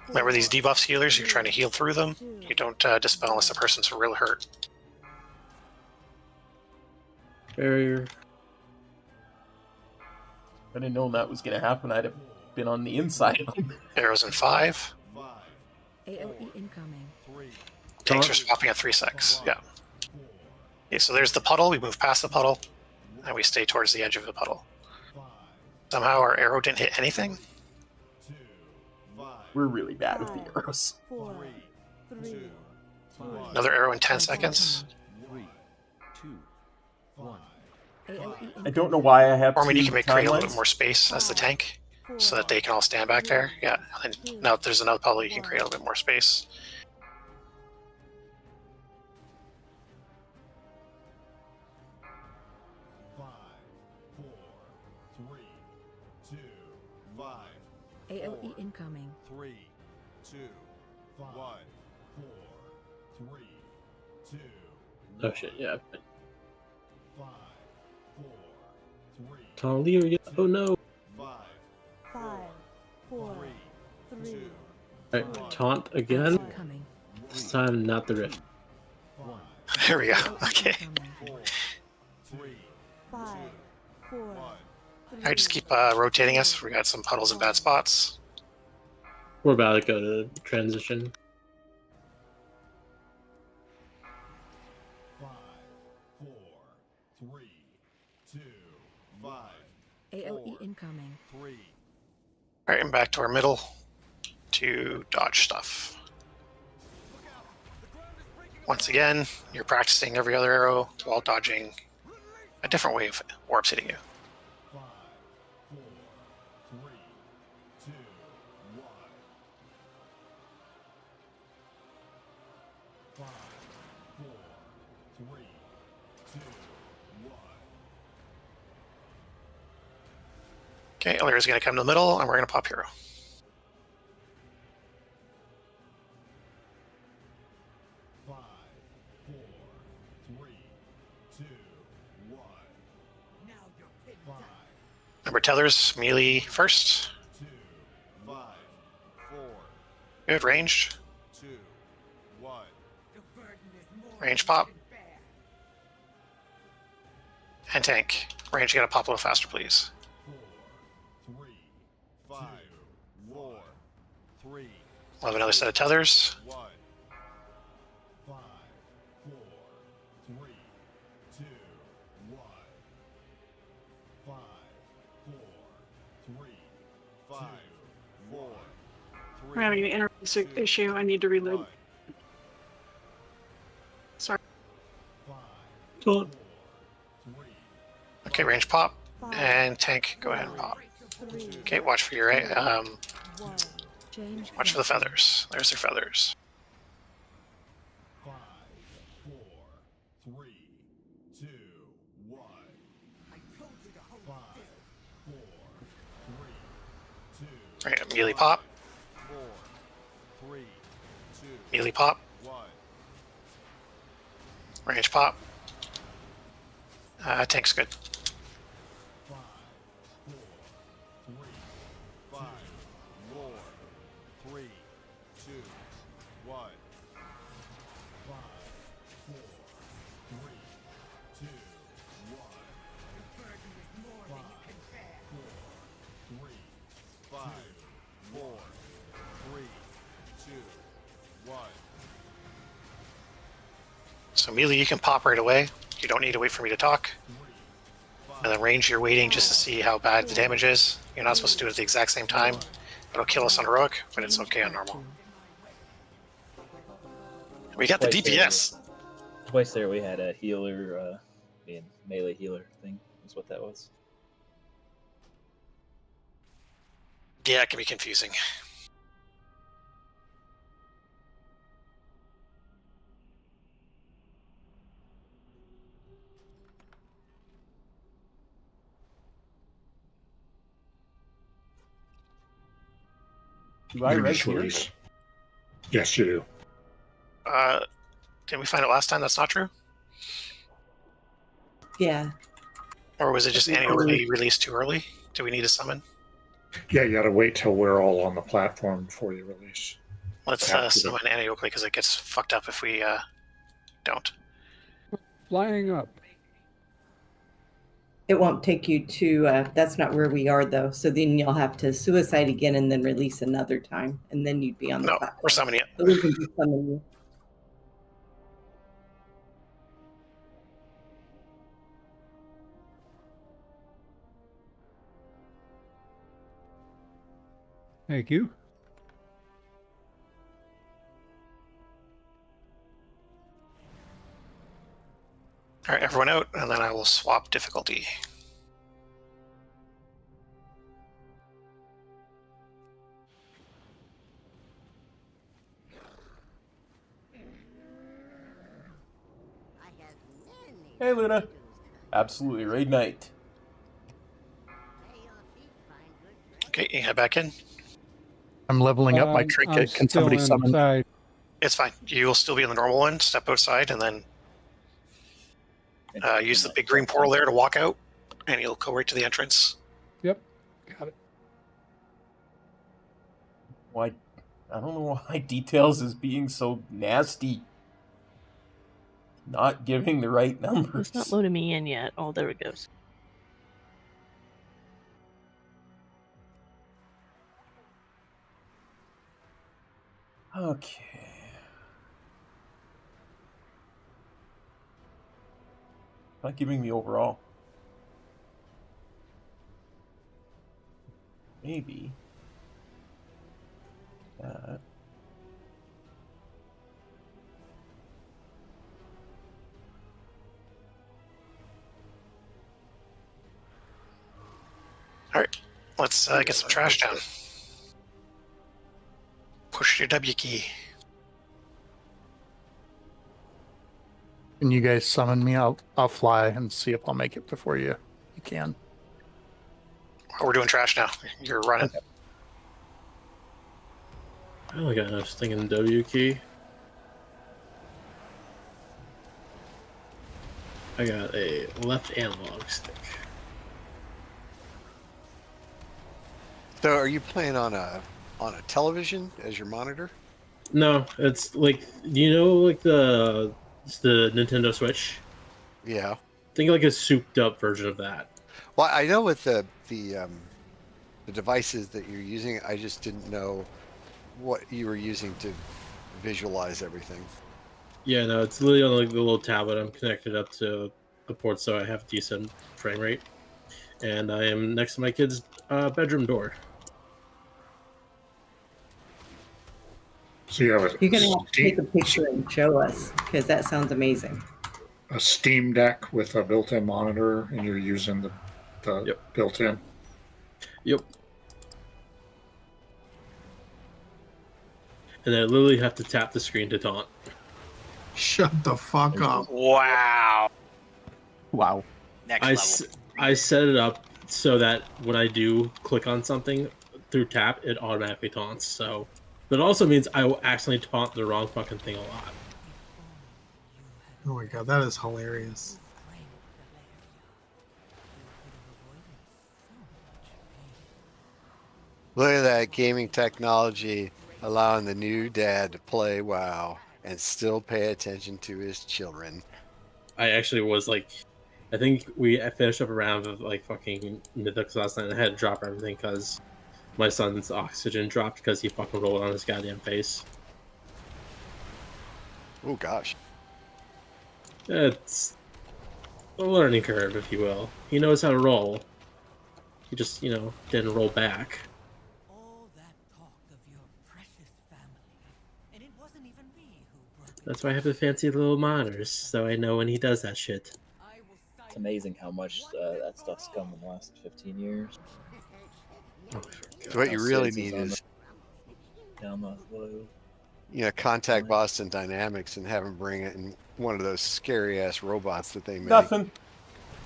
Remember these debuffs healers, you're trying to heal through them. You don't dispel unless the person's really hurt. Barrier. I didn't know that was going to happen. I'd have been on the inside. Arrows in 5. AOE incoming. Tanks are swapping at 3 secs. Yeah. Okay, so there's the puddle. We move past the puddle, and we stay towards the edge of the puddle. Somehow our arrow didn't hit anything. We're really bad with the arrows. 4, 3, 2, Another arrow in 10 seconds. 3, 2, 1. I don't know why I have Or I mean, two you can create a little bit timelines. more space as the tank, so that they can all stand back there. Yeah, and then now if there's another puddle, you can create a little bit more space. AOE incoming. 3, 2, 1. 4, 3, 2. Oh shit, yeah. 5, 4, 3. Tom Lee, oh no. 5, 4, 3. Alright, taunt again. This time, not the rift. There we go. Okay. 5, 4. Alright, just keep rotating us. We got some puddles in bad spots. We're about to go to transition. 5, 4, 3, 2, 5. AOE incoming. 3. Alright, and back to our middle to dodge stuff. Once again, you're practicing every other arrow while dodging a different way of orbs hitting you. 5, 4, 3, 2, 1. 5, 4, 3, 2, 1. Okay, Illyria's going to come to the middle, and we're going to pop hero. 5, 4, 3, 2, 1. 5, Remember tethers, melee first. 5, 4, Good, ranged. 2, 1. Range pop. And tank. Range, you gotta pop a little faster, please. 4, 3, 5, 4, 3, We'll have another set of tethers. 1. 5, 4, 3, 2, 1. 5, 4, 3, 5, 4, 3. We're having an internet issue. I need to reload. Sorry. Taunt. Okay, range pop. And tank, go ahead and pop. Okay, watch for your watch for the feathers. There's their feathers. 5, 4, 3, 2, 1. 5, 4, 3, Right, melee pop. Melee pop. Range pop. Tank's good. 5, 4, 3, 2, 1. 5, 4, 3, 2, 1. 5, 4, 3, 2, 1. So melee, you can pop right away. You don't need to wait for me to talk. And then range, you're waiting just to see how bad the damage is. You're not supposed to do it at the exact same time. It'll kill us on heroic, but it's okay on normal. We got the DPS. Twice there we had a healer, being melee healer thing. Is what that was. Yeah, it can be confusing. Do I right here? Release. Yes, you do. Didn't we find it last time that's not true? Yeah. Or was it just annually released too early? Do we need to summon? Yeah, you got to wait till we're all on the platform before you release. Let's summon annually because it gets fucked up if we don't. Flying up. It won't take you to, that's not where we are though. So then you'll have to suicide again and then release another time. And then you'd be on the platform. We're summoning it. So we can just summon you. Thank you. All right, everyone out, and then I will swap difficulty. Hey, Luna. Absolutely, raid night. Okay, you head back in. I'm leveling up my trinket. Can somebody summon? Inside. It's fine. You will still be in the normal one. Step outside, and then use the big green portal there to walk out, and you'll go right to the entrance. Yep, got it. Why? I don't know why Details is being so nasty. Not giving the right numbers. It's not loading me in yet. Oh, there it goes. Okay. Not giving me overall. Maybe. That. Alright, let's get some trash down. Push your W key. Can you guys summon me? I'll fly and see if I'll make it before you can. Oh, we're doing trash now. You're running. I only got enough stinging W key. I got a left analog stick. So, are you playing on a television as your monitor? No, it's like, you know, like the Nintendo Switch. Yeah. Think like a souped up version of that. Well, I know with the devices that you're using, I just didn't know what you were using to visualize everything. Yeah, no, it's literally on like the little tablet. I'm connected up to the port, so I have decent frame rate, and I am next to my kid's bedroom door. So you have You're going to have to take a picture and show us because that sounds amazing. a Steam Deck with a built-in monitor, and you're using the built-in. Yep. And I literally have to tap the screen to taunt. Shut the fuck up. Wow. Wow. Next level. I set it up so that when I do click on something, through tap, it automatically taunts. So, but it also means I will accidentally taunt the wrong fucking thing a lot. Oh my god, that is hilarious. Look at that gaming technology allowing the new dad to play WoW and still pay attention to his children. I actually was like, I think we finished up a round of like fucking Mythics last night, and I had to drop everything because my son's oxygen dropped because he fucking rolled on his goddamn face. Oh gosh. It's a learning curve, if you will. He knows how to roll. He just, didn't roll back. That's why I have the fancy little monitors, so I know when he does that shit. It's amazing how much that stuff's come in the last 15 years. So what you really need is, contact Boston Dynamics and have them bring in one of those scary ass robots that they make. Nothing.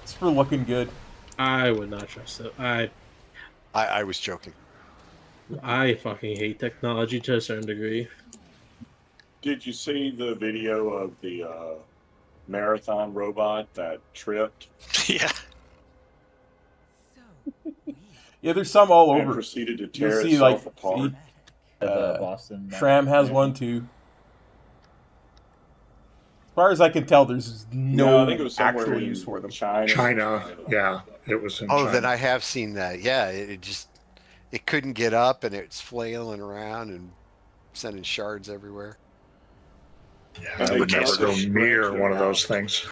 It's for looking good. I would not trust it. I was joking. I fucking hate technology to a certain degree. Did you see the video of the marathon robot that tripped? Yeah. Yeah, there's some all And over. proceeded to You tear see, itself like, apart. Boston. Shram has one too. As far as I can tell, there's no I think it was somewhere actual in use for them. China, yeah, it was in China. Oh, then I have seen that. Yeah, it couldn't get up and it's flailing around and sending shards everywhere. Yeah, I would never go near one of those things.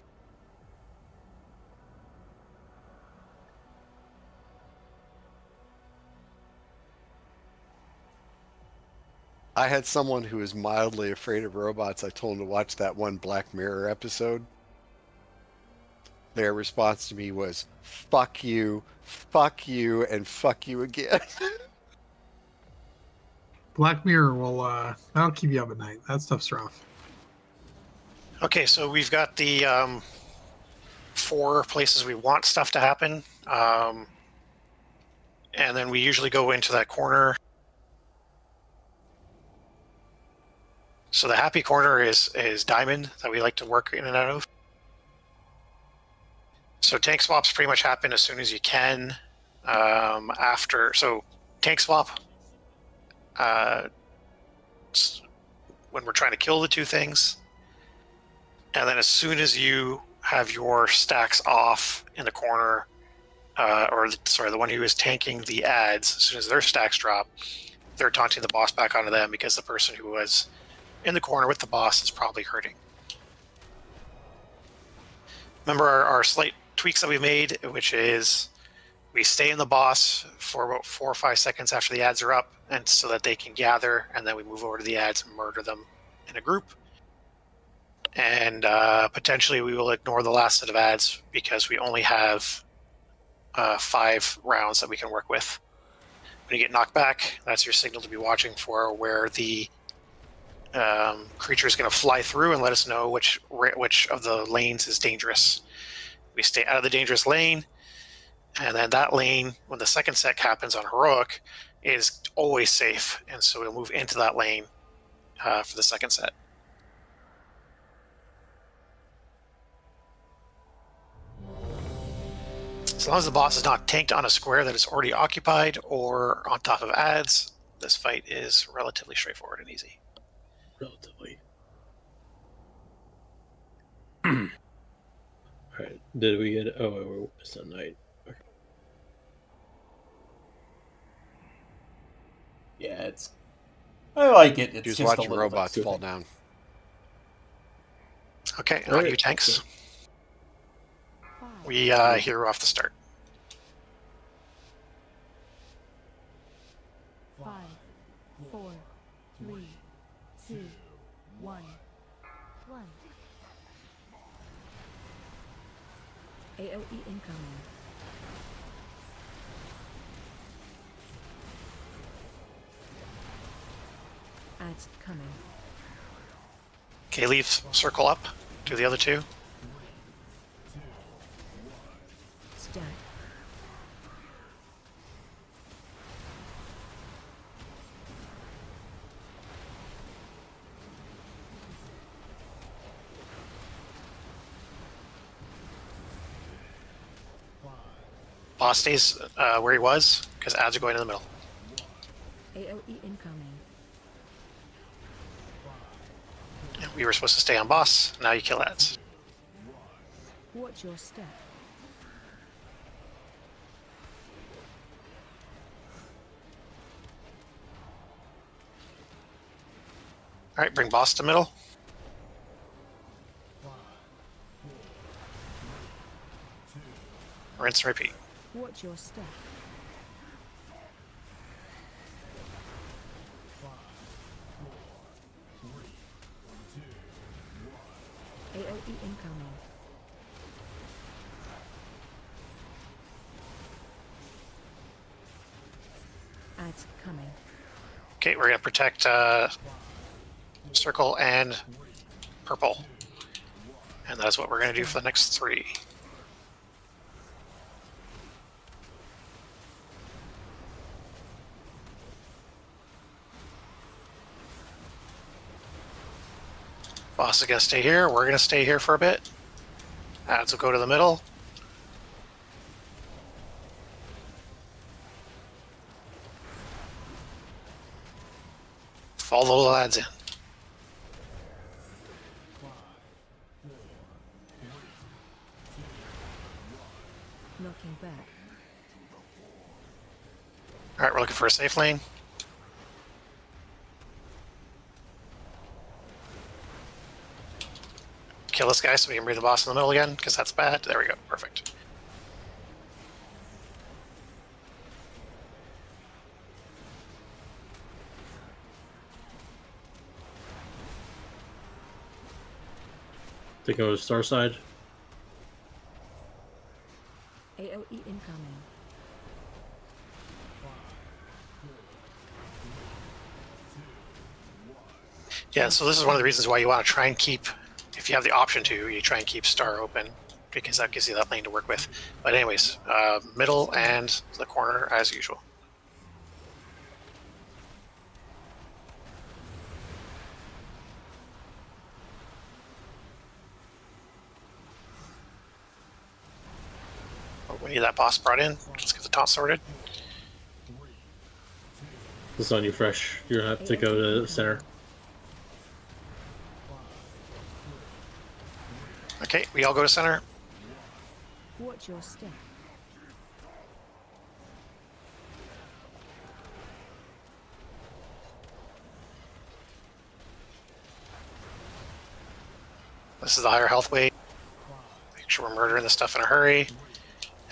I had someone who was mildly afraid of robots. I told him to watch that one Black Mirror episode. Their response to me was, fuck you, and fuck you again. Black Mirror will that'll keep you up at night. That stuff's rough. Okay, so we've got the 4 places we want stuff to happen. And then we usually go into that corner. So the happy corner is diamond that we like to work in and out of. So tank swaps pretty much happen as soon as you can. So tank swap, when we're trying to kill the 2 things. And then as soon as you have your stacks off in the corner, the one who is tanking the ads, as soon as their stacks drop, they're taunting the boss back onto them because the person who was in the corner with the boss is probably hurting. Remember our slight tweaks that we've made, which is we stay in the boss for about 4 or 5 seconds after the ads are up, and so that they can gather, and then we move over to the ads and murder them in a group. And potentially we will ignore the last set of ads because we only have 5 rounds that we can work with. When you get knocked back, that's your signal to be watching for, where the creature is going to fly through and let us know which of the lanes is dangerous. We stay out of the dangerous lane, and then that lane, when the second set happens on Heroic, is always safe, and so we'll move into that lane for the second set. As long as the boss is not tanked on a square that is already occupied or on top of ads, this fight is relatively straightforward and easy. Relatively. Alright, did we get... Oh, it's a night. Okay. Yeah, I like it. It's Just just watching robots fall down. Okay, on you tanks. We hero off the start. 5, 4, 3, 2, 1. AOE incoming. Ads coming. Okay, leave circle up. Do the other 2. Stack. Boss stays where he was, because ads are going in the middle. AOE incoming. We were supposed to stay on boss, now you kill ads. Watch your step. Alright, bring boss to middle. Rinse and repeat. Watch your step. AOE incoming. Ads coming. Okay, we're going to protect circle and purple. And that's what we're going to do for the next 3. Boss is going to stay here. We're going to stay here for a bit. Ads will go to the middle. Follow the lads in. Knocking back. Alright, we're looking for a safe lane. Kill this guy so we can bring the boss in the middle again, because that's bad. There we go. Perfect. Take over star side. AOE incoming. Yeah, so this is one of the reasons why you want to try and keep, if you have the option to, you try and keep star open, because that gives you that lane to work with. But anyways, middle and the corner as usual. Oh, we need that boss brought in. Let's get the taunt sorted. This is on you fresh. You're gonna have to go to the center. Okay, we all go to center. Watch your step. This is the higher health way. Make sure we're murdering the stuff in a hurry.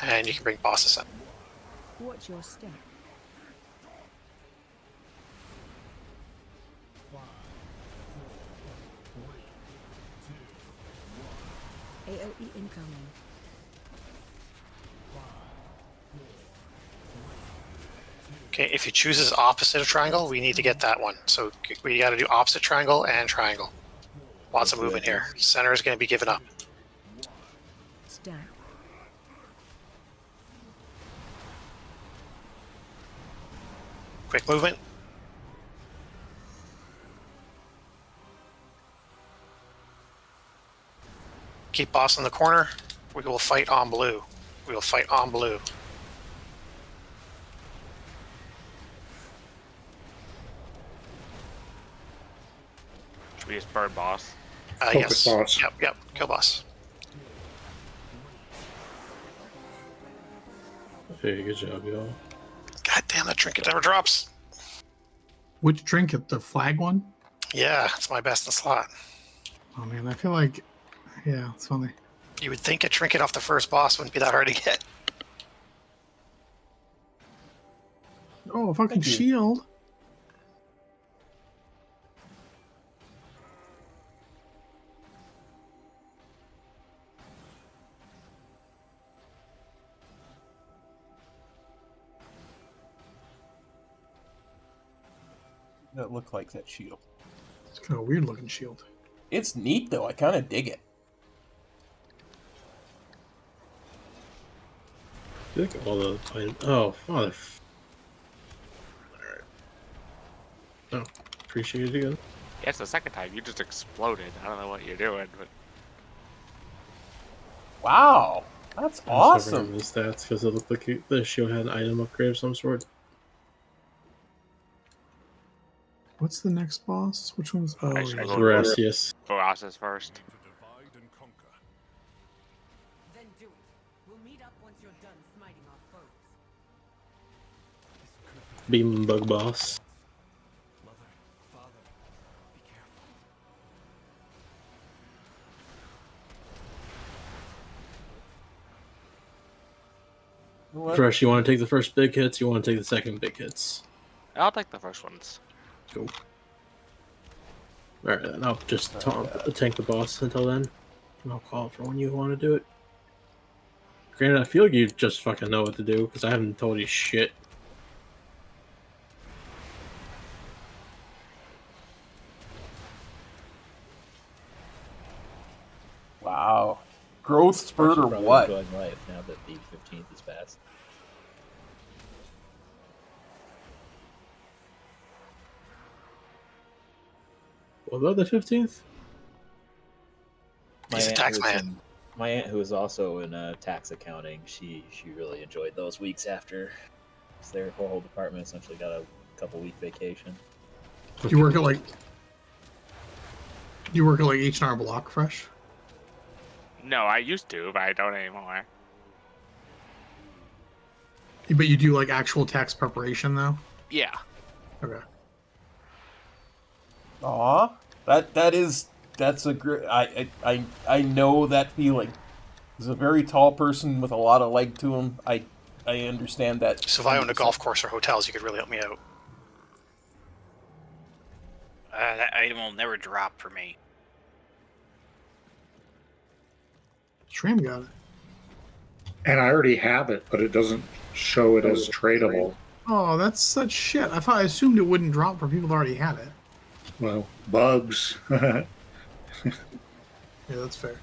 And you can bring bosses in. Watch your step. AOE incoming. Okay, if you choose as opposite of triangle, we need to get that one. So we got to do opposite triangle and triangle. Lots of movement here. Center is going to be given up. Stack. Quick movement. Keep boss in the corner. We will fight on blue. We will fight on blue. Should we just burn boss? Yes. Boss. Yep. Kill boss. Okay, good job, y'all. God damn, that trinket never drops. Which trinket? The flag one? Yeah, it's my best in slot. Oh man, I feel like, yeah, it's funny. You would think a trinket off the first boss wouldn't be that hard to get. Oh, fucking shield. That look like that shield. It's kind of a weird looking shield. It's neat though. I kind of dig it. I think all the oh father. Alright. Oh, appreciate it again. Yeah, it's the second time. You just exploded. I don't know what you're doing, but Wow. That's I awesome. just the stats because it looked like the show had an item upgrade of some sort. What's the next boss? Which one's? Oh, I yeah. should go Gracias. Gracias first. Then do it. We'll meet up once you're done smiting our foes. Beam bug boss. What? Fresh, you want to take the first big hits? You want to take the second big hits? I'll take the first ones. Cool. Alright, then I'll just tank the boss until then. And I'll call for when you want to do it. Granted, I feel like you just fucking know what to do, because I haven't told you shit. Wow. Growth spurt or Probably what? enjoying life now that the 15th is passed. What about the 15th? My aunt, who is also in tax accounting, she really enjoyed those weeks after their whole department essentially got a couple-week vacation. You work at like H&R Block, Fresh? No, I used to, but I don't anymore. But you do like actual tax preparation though? Yeah. Okay. Aw, that's a great. I know that feeling. He's a very tall person with a lot of leg to him. I understand that. So if I owned a golf course or hotels, you could really help me out. That item will never drop for me. Shram got it. And I already have it, but it doesn't show it as tradable. Oh, that's such shit. I assumed it wouldn't drop for people that already had it. Well, bugs. Yeah, that's fair.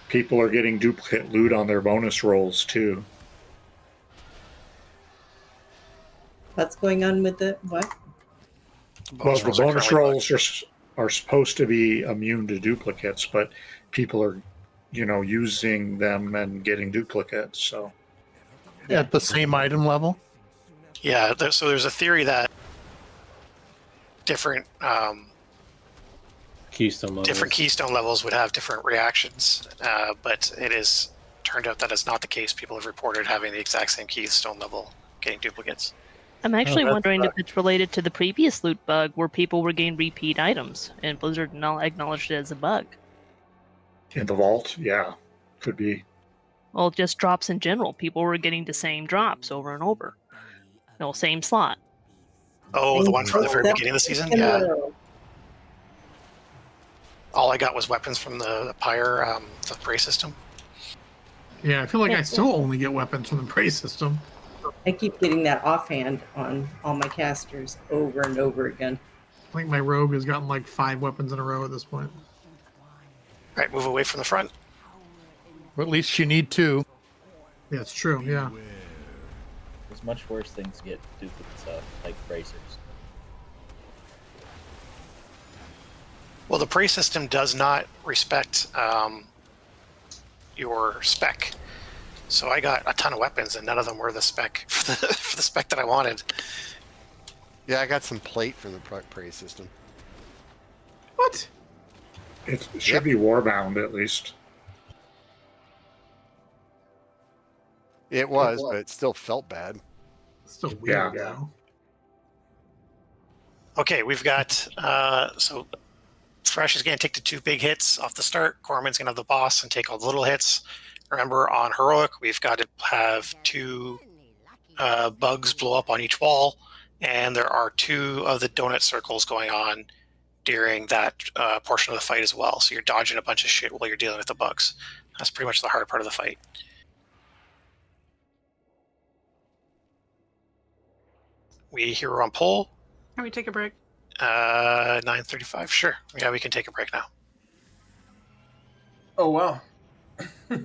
People are getting duplicate loot on their bonus rolls too. What's going on with the what? Well, the bonus rolls are supposed to be immune to duplicates, but people are, using them and getting duplicates. So At the same item level? Yeah, so there's a theory that different keystone levels would have different reactions, but it is turned out that is not the case. People have reported having the exact same keystone level getting duplicates. I'm actually wondering if it's related to the previous loot bug where people were getting repeat items and Blizzard acknowledged it as a bug. in the vault, yeah, could be. Well, just drops in general. People were getting the same drops over and over. No, same slot. Oh, the one from the very beginning of the season? Yeah. All I got was weapons from the Pyre, the prey system. Yeah, I feel like I still only get weapons from the prey system. I keep getting that offhand on all my casters over and over again. I think my rogue has gotten like 5 weapons in a row at this point. Right, move away from the front. Or at least you need 2. Yeah, it's true, yeah. There's much worse things to get duplicate stuff, like bracers. Well, the prey system does not respect your spec. So I got a ton of weapons, and none of them were the spec for the spec that I wanted. Yeah, I got some plate from the prey system. What? It should be warbound at least. It was, but it still felt bad. Still weird, yeah. Okay, we've got so Fresh is going to take the 2 big hits off the start. Corman's going to have the boss and take all the little hits. Remember, on Heroic, we've got to have 2 bugs blow up on each wall, and there are 2 of the donut circles going on during that portion of the fight as well. So you're dodging a bunch of shit while you're dealing with the bugs. That's pretty much the hard part of the fight. We hero on pole. Can we take a break? 9:35. Sure. Yeah, we can take a break now. Oh wow. 5,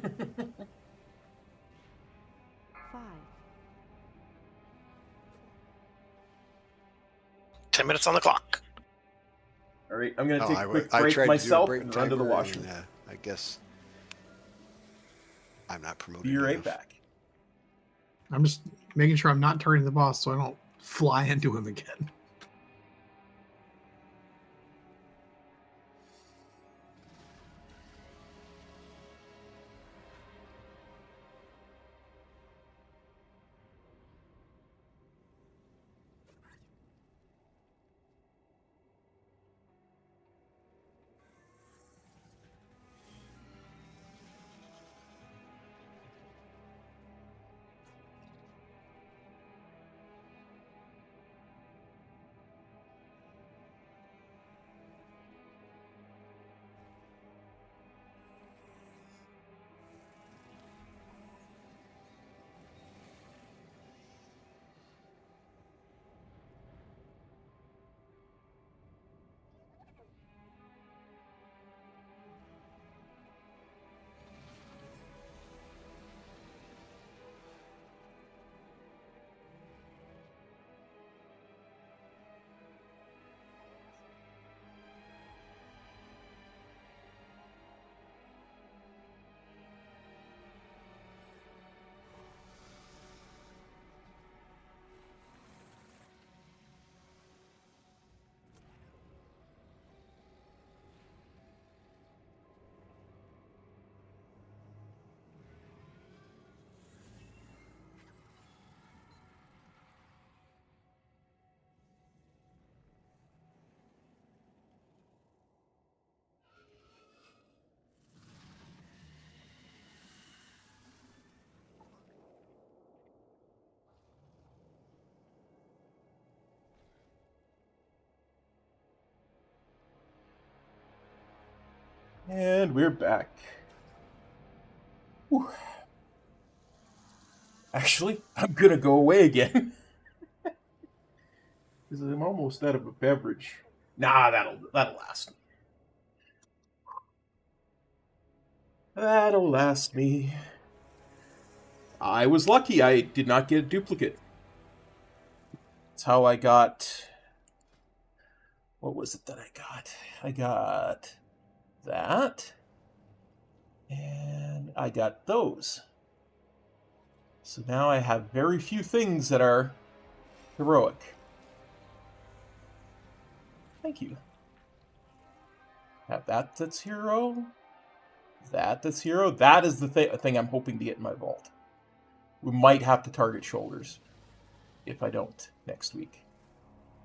10 minutes on the clock. All right, I'm going to Oh, take a quick break tried to do a myself break and run to the timer, washroom. and, I guess I'm not promoted. Be right enough. back. I'm just making sure I'm not targeting the boss so I don't fly into him again. And we're back. Whew. Actually, I'm gonna go away again. Because I'm almost out of a beverage. Nah, that'll last me. That'll last me. I was lucky I did not get a duplicate. That's how I got... What was it that I got? I got that. And I got those. So now I have very few things that are heroic. Thank you. Have that's hero. That's hero. That is the thing I'm hoping to get in my vault. We might have to target shoulders if I don't next week.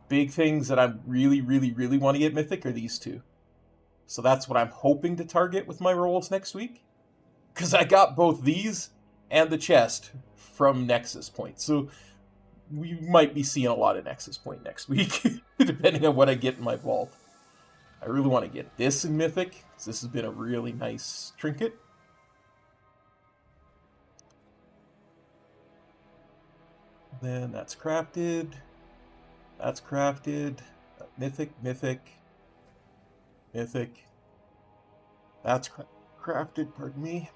Big things that I really, really, really want to get mythic are these two. So that's what I'm hoping to target with my rolls next week. Because I got both these and the chest from Nexus Point. So we might be seeing a lot of Nexus Point next week, depending on what I get in my vault. I really want to get this in Mythic, because this has been a really nice trinket. Then that's crafted. That's crafted. Mythic, Mythic, Mythic. That's crafted, pardon me.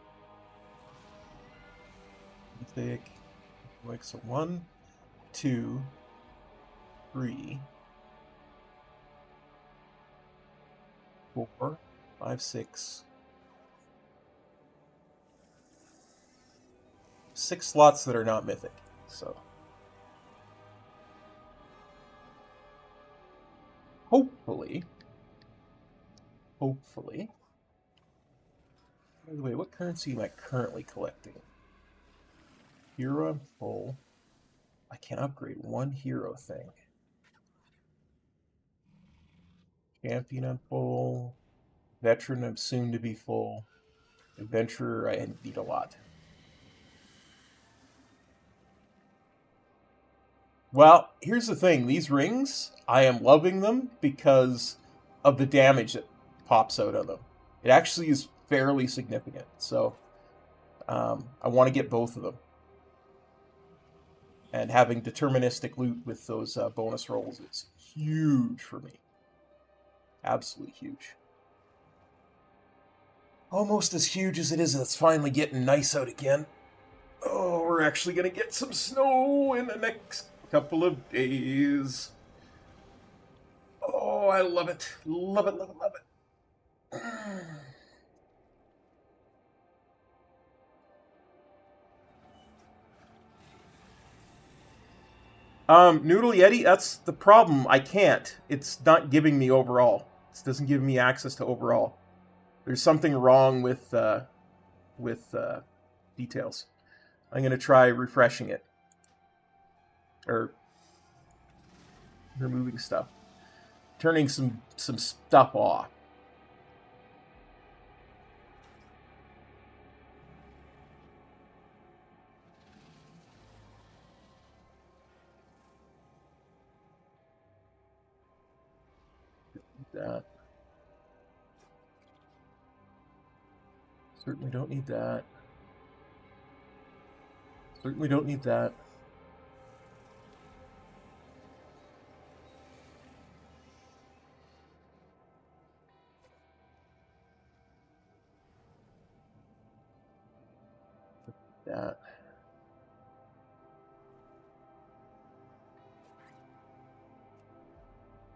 Mythic. Like so 1, 2, 3, 4, 5, 6. 6 slots that are not mythic. So hopefully. By the way, what currency am I currently collecting? Hero I'm full. I can upgrade one hero thing. Champion I'm full. Veteran I'm soon to be full. Adventurer I need a lot. Well, here's the thing. These rings, I am loving them because of the damage that pops out of them. It actually is fairly significant. So I want to get both of them. And having deterministic loot with those bonus rolls is huge for me. Absolutely huge. Almost as huge as it is that it's finally getting nice out again. Oh, we're actually going to get some snow in the next couple of days. Oh, Oh, I love it. Love it, love it, love it. Noodle Yeti, that's the problem. I can't. It's not giving me overall. It doesn't give me access to overall. There's something wrong with details. I'm going to try refreshing it. Or removing stuff. Turning some stuff off. That. Certainly don't need that. Certainly don't need that. That.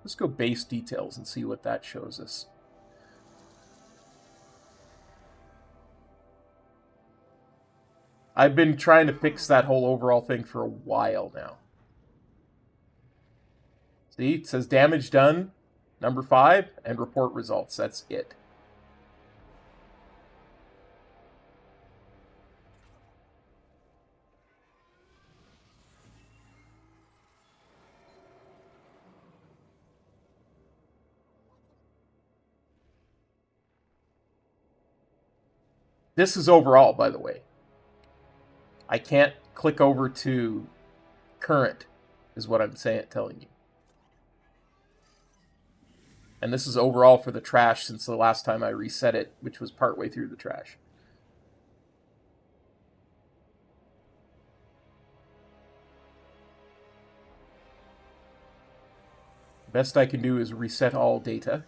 Let's go base details and see what that shows us. I've been trying to fix that whole overall thing for a while now. See, it says damage done, number 5, and report results. That's it. This is overall, by the way. I can't click over to current, is what I'm telling you. And this is overall for the trash since the last time I reset it, which was partway through the trash. The best I can do is reset all data.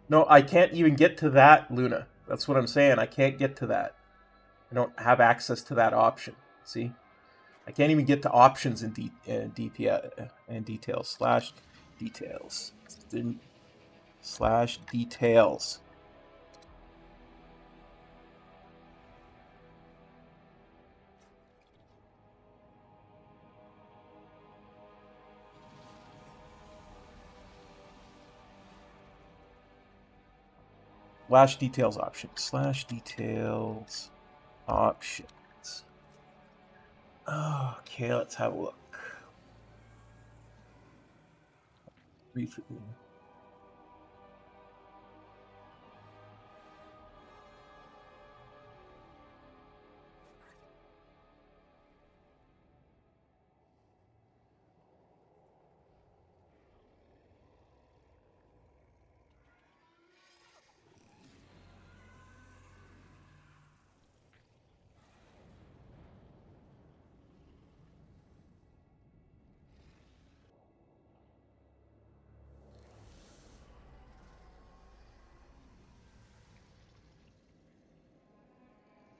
No, I can't even get to that, Luna. That's what I'm saying. I can't get to that. I don't have access to that option. See? I can't even get to options in DPS and details / details / details. / details options / details options. Okay, let's have a look.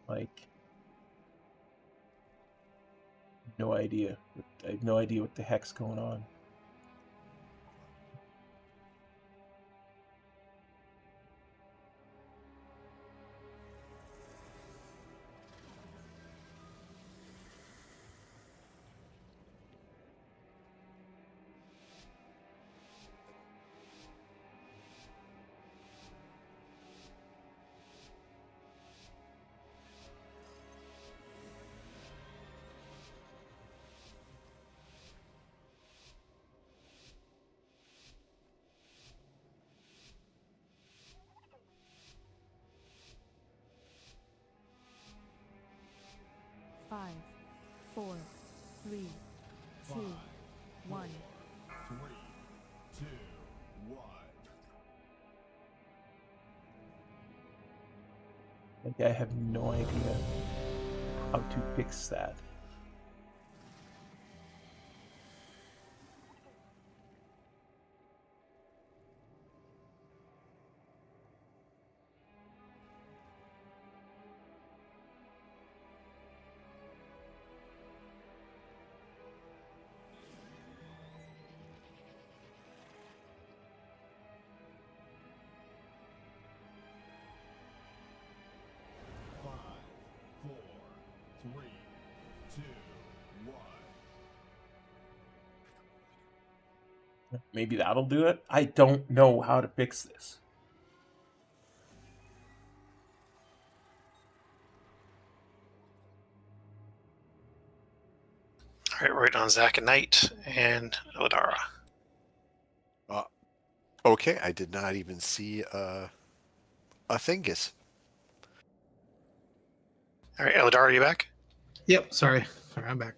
Like, no idea. I have no idea what the heck's going on. Five, 4, 3, 2, 1. 3, 2, 1. Like, I have no idea how to fix that. Maybe that'll do it. I don't know how to fix this. All right, we're waiting on Zach and Knight and Eladara. Okay, I did not even see a Thingus. All right, Eladara, are you back? Yep. Sorry, I'm back.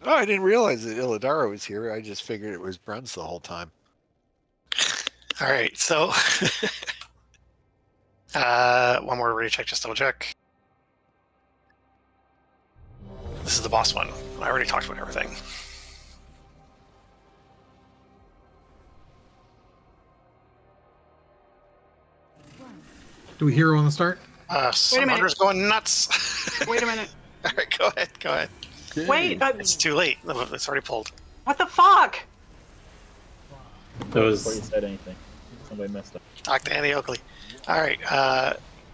Oh, I didn't realize that Illidara was here. I just figured it was Bruns the whole time. All right, so one more ready check, just double check. This is the boss one. I already talked about everything. Do we hero on the start? Some minute. hunter's going nuts. Wait a minute. All right, go ahead. Wait, It's too late. It's already pulled. what the fuck? That was Before you said anything, somebody messed up. Talk to Andy Oakley. All right.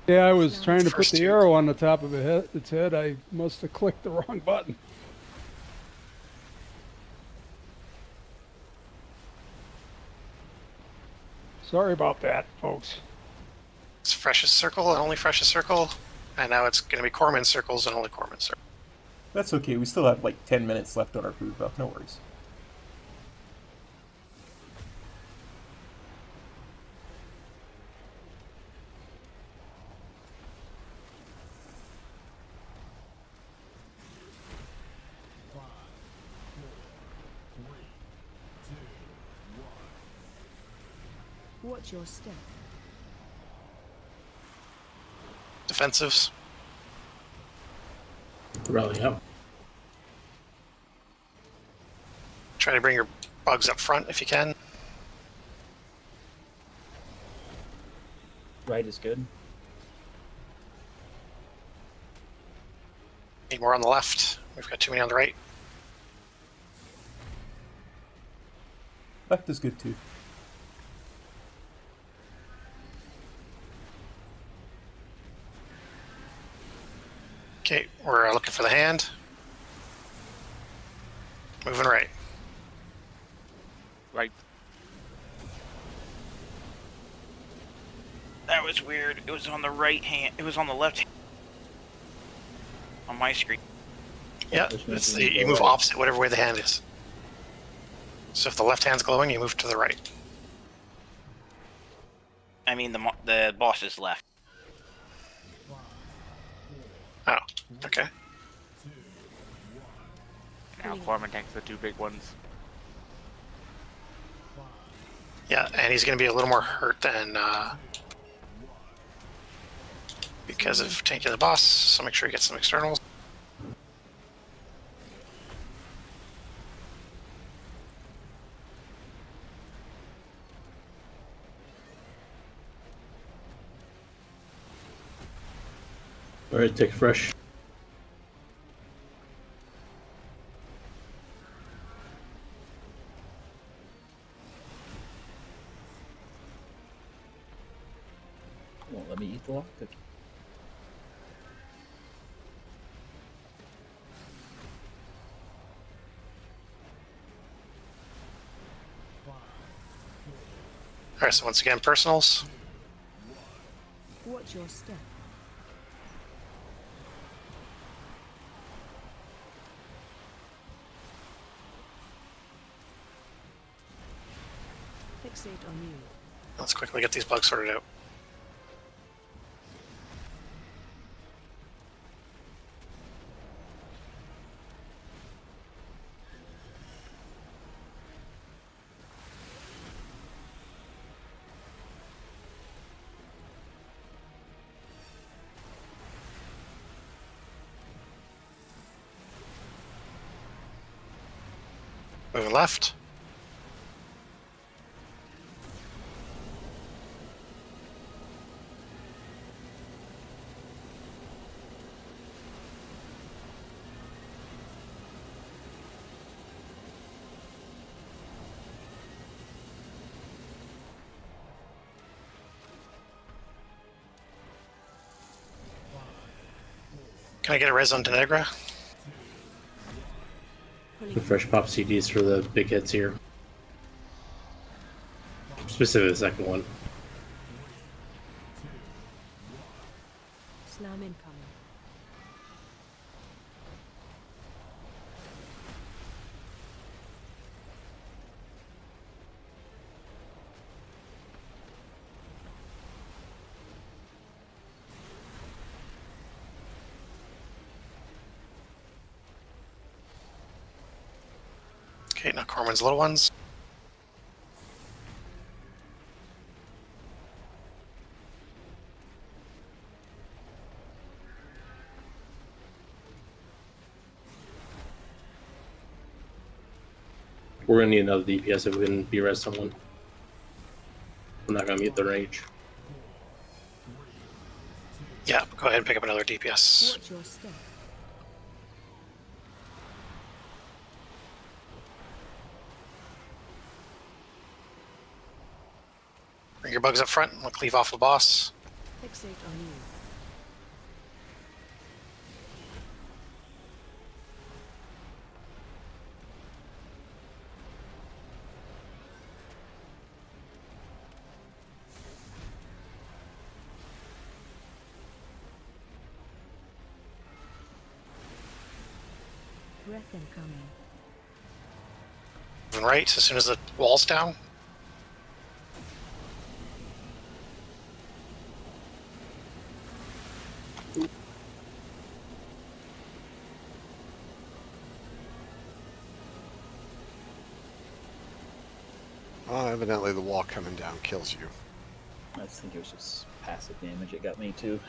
Yeah, I was trying to put First the two. arrow on the top of its head. I must have clicked the wrong button. Sorry about that, folks. It's freshest circle and only freshest circle, and now it's going to be Corman circles and only Corman circles. That's okay. We still have like 10 minutes left on our food buff. No worries. Watch your step. Defensives. rally up. Try to bring your bugs up front if you can. Right is good. Need more on the left. We've got too many on the right. Left is good too. Okay, we're looking for the hand. Moving right. Right. That was weird. It was on the right hand. It was on the left hand. On my screen. Yeah, it's the, you move opposite whatever way the hand is. So if the left hand's glowing, you move to the right. I mean, the boss is left. Oh, okay. Now Corman takes the two big ones. Yeah, and he's going to be a little more hurt than because of tanking the boss. So make sure he gets some externals. All right, take fresh. Won't let me eat the lock cookie. All right, so once again, personals. Watch your step. Fixate on you. Let's quickly get these bugs sorted out. Moving left. Can I get a res on Tenegra? The fresh pop CDs for the big hits here. Specifically the second one. Slam incoming. Okay, now Corman's little ones. We're gonna need another DPS if we can B-res someone. I'm not gonna meet the range. Yeah, go ahead and pick up another DPS. Watch your step. Bring your bugs up front and we'll cleave off the boss. Fixate on you. Breath incoming. Moving right as soon as the wall's down. Evidently the wall coming down kills you. I think it was just passive damage. It got me too.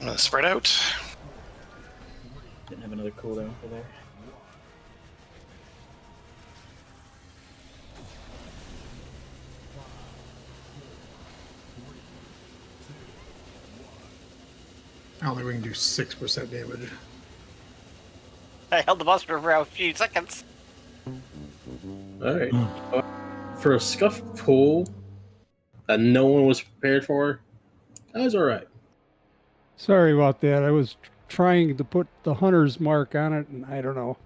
I'm gonna spread out. Didn't have another cooldown for there. I don't think we can do 6% damage. I held the boss for around a few seconds. Alright. For a scuff pull that no one was prepared for, that was alright. Sorry about that. I was trying to put the hunter's mark on it, and I don't know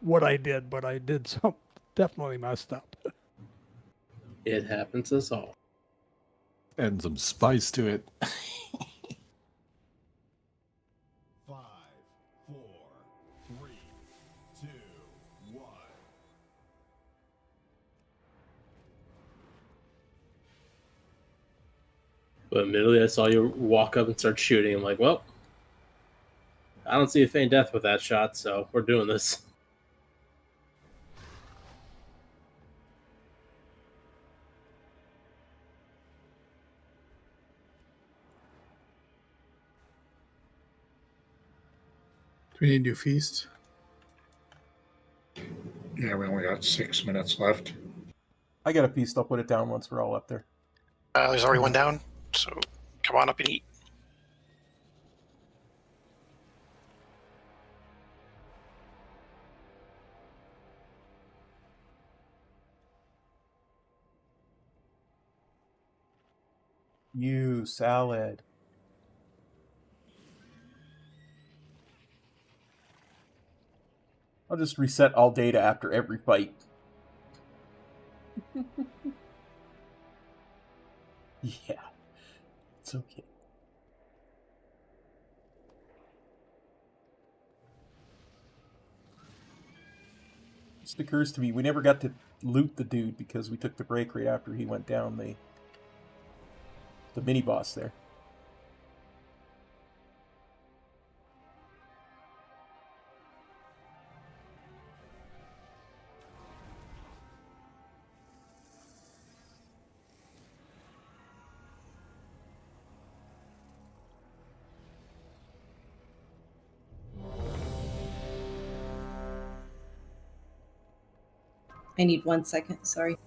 what I did, but I did something definitely messed up. It happens to us all. Add some spice to it. 5, 4, 3, 2, 1. But immediately I saw you walk up and start shooting. I'm like, well, I don't see a feign death with that shot, so we're doing this. Do we need to do feast? Yeah, we only got 6 minutes left. I got a piece. I'll put it down once we're all up there. There's already one down, so come on up and eat. You salad. I'll just reset all data after every fight. Yeah, it's okay. Just occurs to me, we never got to loot the dude because we took the break right after he went down the mini boss there. I need 1 second, sorry.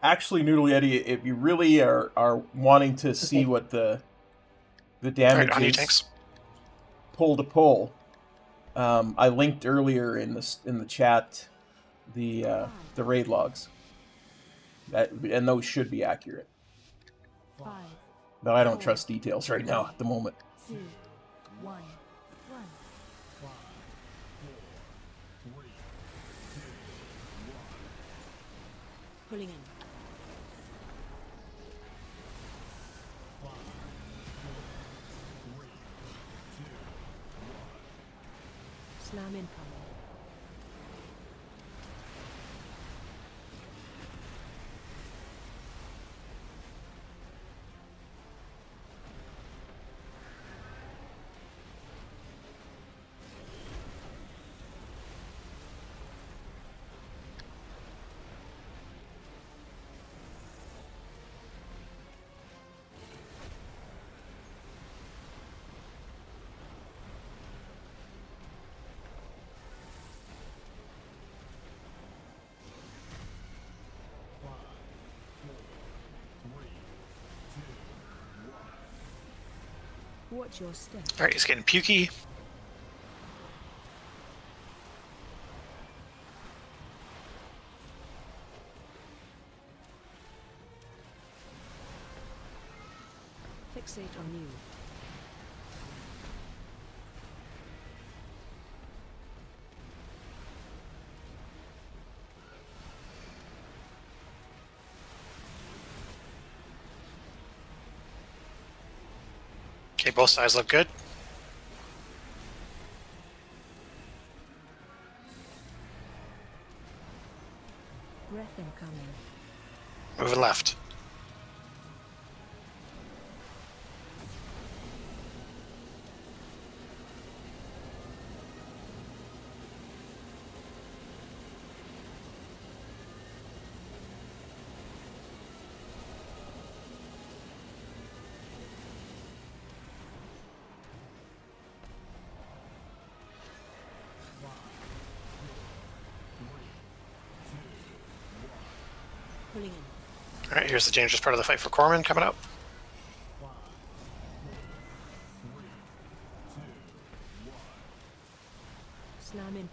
Actually, Noodle Yeti, if you really are wanting to see what the damage on you, is, Tanks. pull to pull, I linked earlier in the chat the raid logs. And those should be accurate. 5, Though I don't trust details right now at the moment. 2, 1, run. Pulling in. Slam incoming. Watch your step. All right, he's getting pukey. Fixate on you. Okay, both sides look good. Breath incoming. Moving left. Pulling in. All right, here's the dangerous part of the fight for Corman coming up. Slam incoming.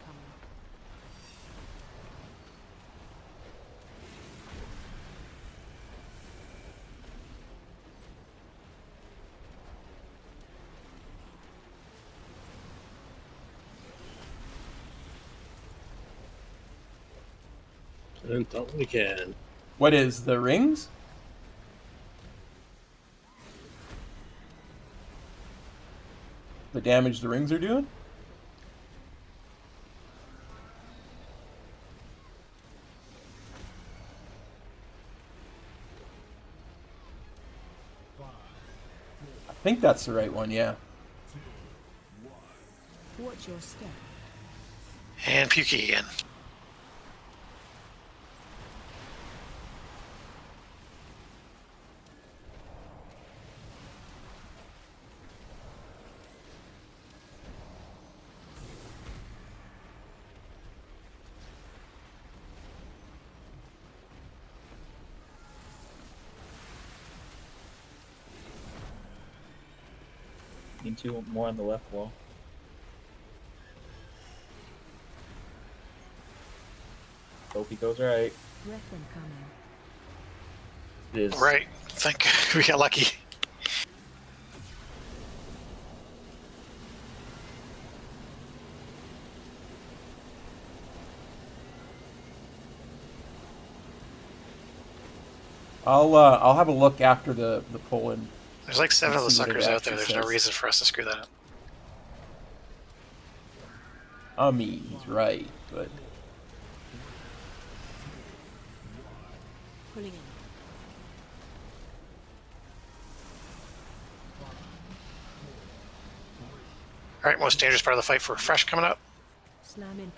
Until we can. What is the rings? The damage the rings are doing? I think that's the right one, yeah. Watch your step. And pukey again. Need two more on the left wall. Hope he goes right. Breath incoming. It is. Right. I think we got lucky. I'll have a look after the pull in. There's like 7 of those See what it suckers out there. actually There's no says. reason for us to screw that up. I mean, he's right, but Pulling in. All right, most dangerous part of the fight for Fresh coming up. Slam incoming.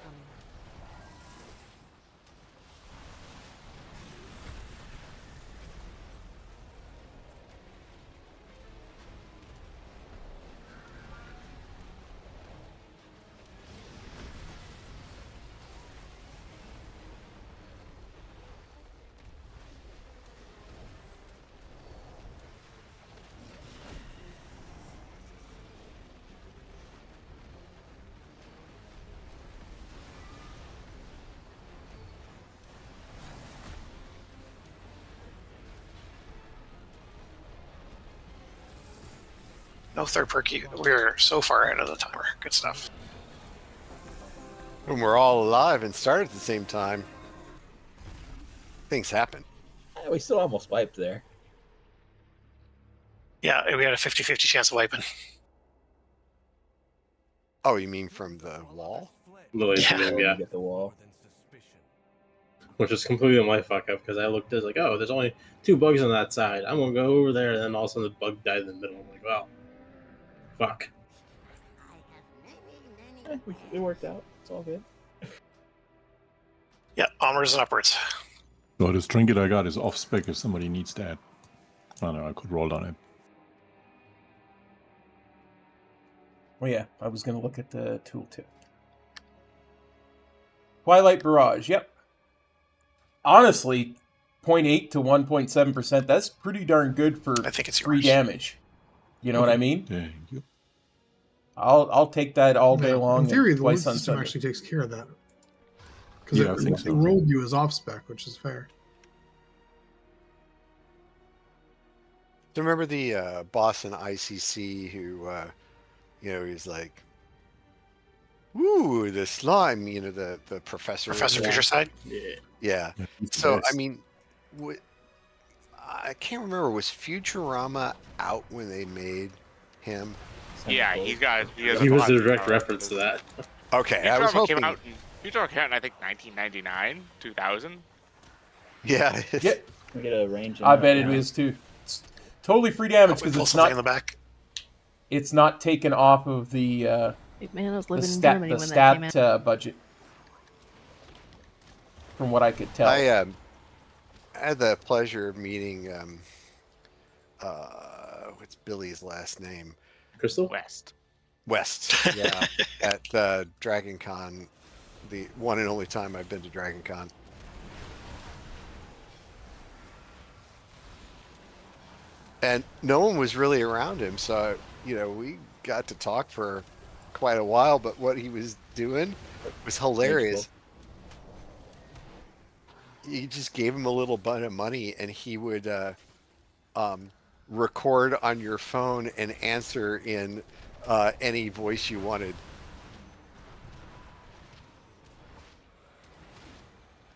No third perk. We're so far ahead of the timer. Good stuff. When we're all alive and start at the same time, things happen. We still almost wiped there. Yeah, we had a 50-50 chance of wiping. Oh, you mean from the wall? Yeah. Get the wall. Which is completely my fuck up because I looked at like, oh, there's only 2 bugs on that side. I'm gonna go over there, and then all of a sudden the bug died in the middle. I'm like, well, fuck. It worked out. It's all good. Yeah, onwards and upwards. So this trinket I got is off spec if somebody needs that. I don't know, I could roll on it. Oh yeah, I was going to look at the tooltip. Twilight Barrage, yep. Honestly, 0.8 to 1.7%, that's pretty darn good for I think it's free yours. damage. You know what I mean? Thank you. I'll take that all day long. In theory, and the loot twice on system Sunday. actually takes care of that. Because Yeah, I think it so. rolled you as off spec, which is fair. Do you remember the boss in ICC who, he's like, "Ooh, the slime," the professor. Professor Future Side? Yeah. Yeah. So, I mean, I can't remember, was Futurama out when they made him? Yeah, he He was a direct reference to that. Okay, I was Futurama hoping. came out in 1999, 2000. Yeah. Yeah. We get a range. I bet it is too. It's totally free damage because pull it's something not in the back. It's not taken off of the Man, I was the living in stat Germany the when that came stat out. budget. From what I could tell, I had the pleasure of meeting what's Billy's last name? Crystal? West. Yeah, at Dragon Con, the one and only time I've been to Dragon Con. And no one was really around him, so we got to talk for quite a while, but what he was doing was hilarious. You just gave him a little bit of money and he would record on your phone and answer in any voice you wanted.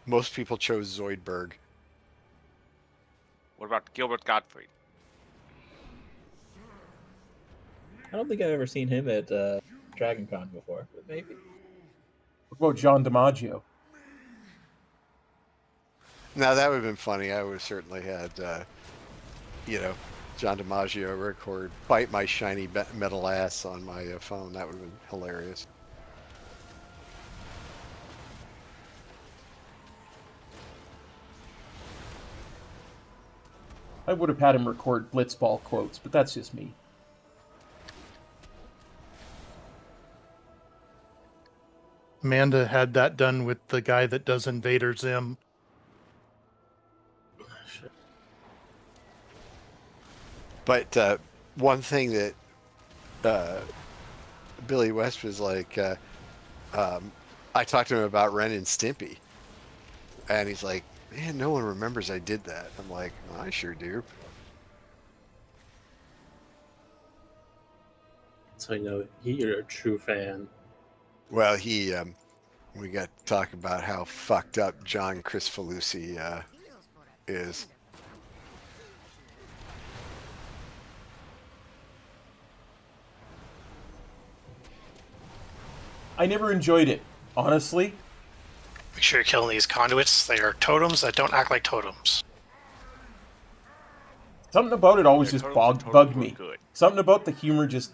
Most people chose Zoidberg. What about Gilbert Gottfried? I don't think I've ever seen him at Dragon Con before, but maybe. what about John DiMaggio? Now that would have been funny. I would have certainly had, John DiMaggio record "Bite My Shiny Metal Ass" on my phone. That would have been hilarious. I would have had him record Blitzball quotes, but that's just me. Amanda had that done with the guy that does Invader Zim. But one thing that Billy West was like, I talked to him about Ren and Stimpy, and he's like, "Man, no one remembers I did that." I'm like, well, "I sure do." So you're a true fan. Well, we got to talk about how fucked up John Cristofalusi is. I never enjoyed it, honestly. Make sure you're killing these conduits. They are totems that don't act like totems. Something about it always just bugged me. Something about the humor just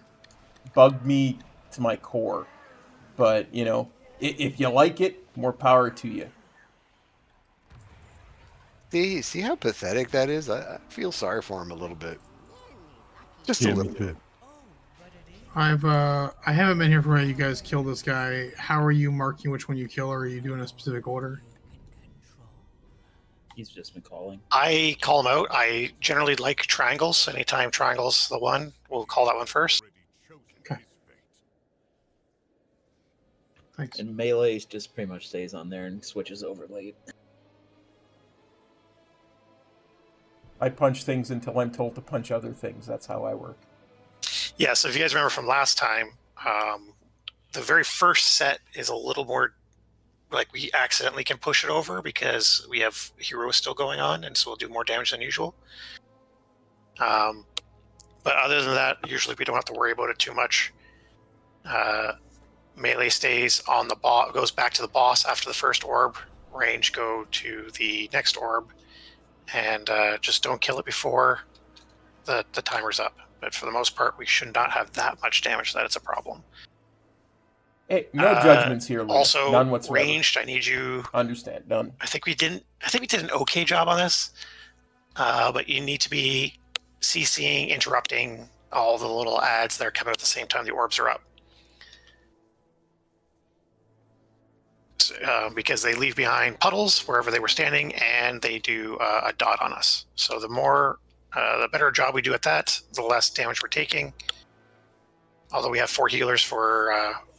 bugged me to my core. But, you know, if you like it, more power to you. See how pathetic that is? I feel sorry for him a little bit. Just Yeah, a me little too. bit. I haven't been here for when you guys kill this guy. How are you marking which one you kill, or are you doing a specific order? He's just been calling. I call him out. I generally like triangles. Anytime triangle's the one, we'll call that one first. Thanks. And melee just pretty much stays on there and switches over late. I punch things until I'm told to punch other things. That's how I work. Yeah, so if you guys remember from last time, the very first set is a little more like we accidentally can push it over because we have heroes still going on, and so we'll do more damage than usual. But other than that, usually we don't have to worry about it too much. Melee stays on the boss, goes back to the boss after the first orb. Range go to the next orb, and just don't kill it before the timer's up. But for the most part, we should not have that much damage that it's a problem. Hey, no judgments here, Luna. Also, None whatsoever. ranged, I need you. Understand, none. I think we did an okay job on this, but you need to be CCing, interrupting all the little ads that are coming at the same time the orbs are up. Because they leave behind puddles wherever they were standing, and they do a dot on us. So the better job we do at that, the less damage we're taking. Although we have 4 healers for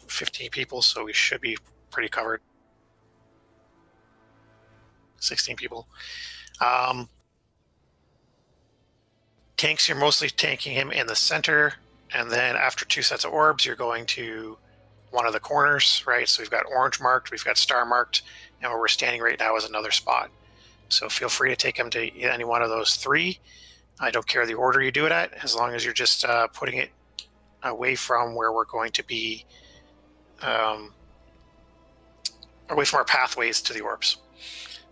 15 people, so we should be pretty covered. 16 people. Tanks, you're mostly tanking him in the center, and then after 2 sets of orbs, you're going to one of the corners, right? So we've got orange marked, we've got star marked, and where we're standing right now is another spot. So feel free to take him to any one of those 3. I don't care the order you do it at, as long as you're just putting it away from where we're going to be, away from our pathways to the orbs.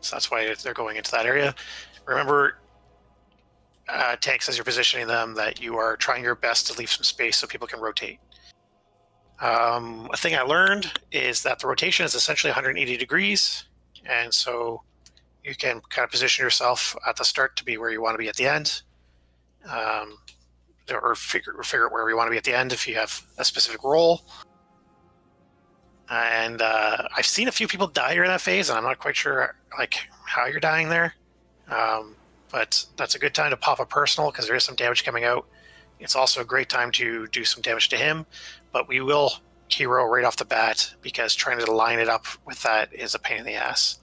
So that's why they're going into that area. Remember, tanks, as you're positioning them, that you are trying your best to leave some space so people can rotate. A thing I learned is that the rotation is essentially 180 degrees, and so you can kind of position yourself at the start to be where you want to be at the end, or figure out where you want to be at the end if you have a specific role. And I've seen a few people die during that phase, and I'm not quite sure like how you're dying there, but that's a good time to pop a personal because there is some damage coming out. It's also a great time to do some damage to him, but we will hero right off the bat because trying to line it up with that is a pain in the ass.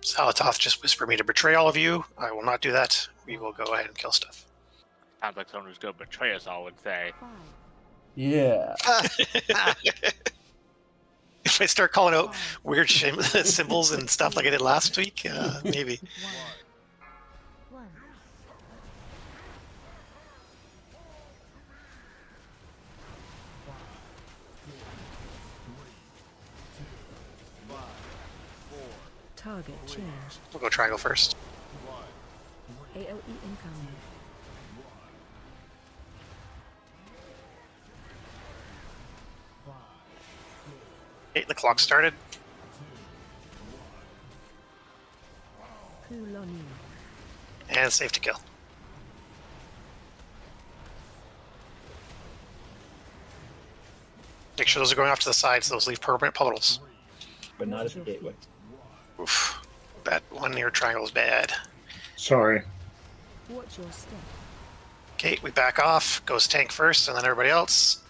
Salatoth just whispered me to betray all of you. I will not do that. We will go ahead and kill stuff. Sounds like someone who's going to betray us all would say. Yeah. If I start calling out weird symbols and stuff like I did last week, maybe. Target change. We'll go triangle first. AOE incoming. Okay, the clock started. And safe to kill. Make sure those are going off to the sides. Those leave permanent puddles. But not at the gateway. Oof. That one near triangle is bad. Sorry. Watch your step. Okay, we back off. Goes tank first, and then everybody else.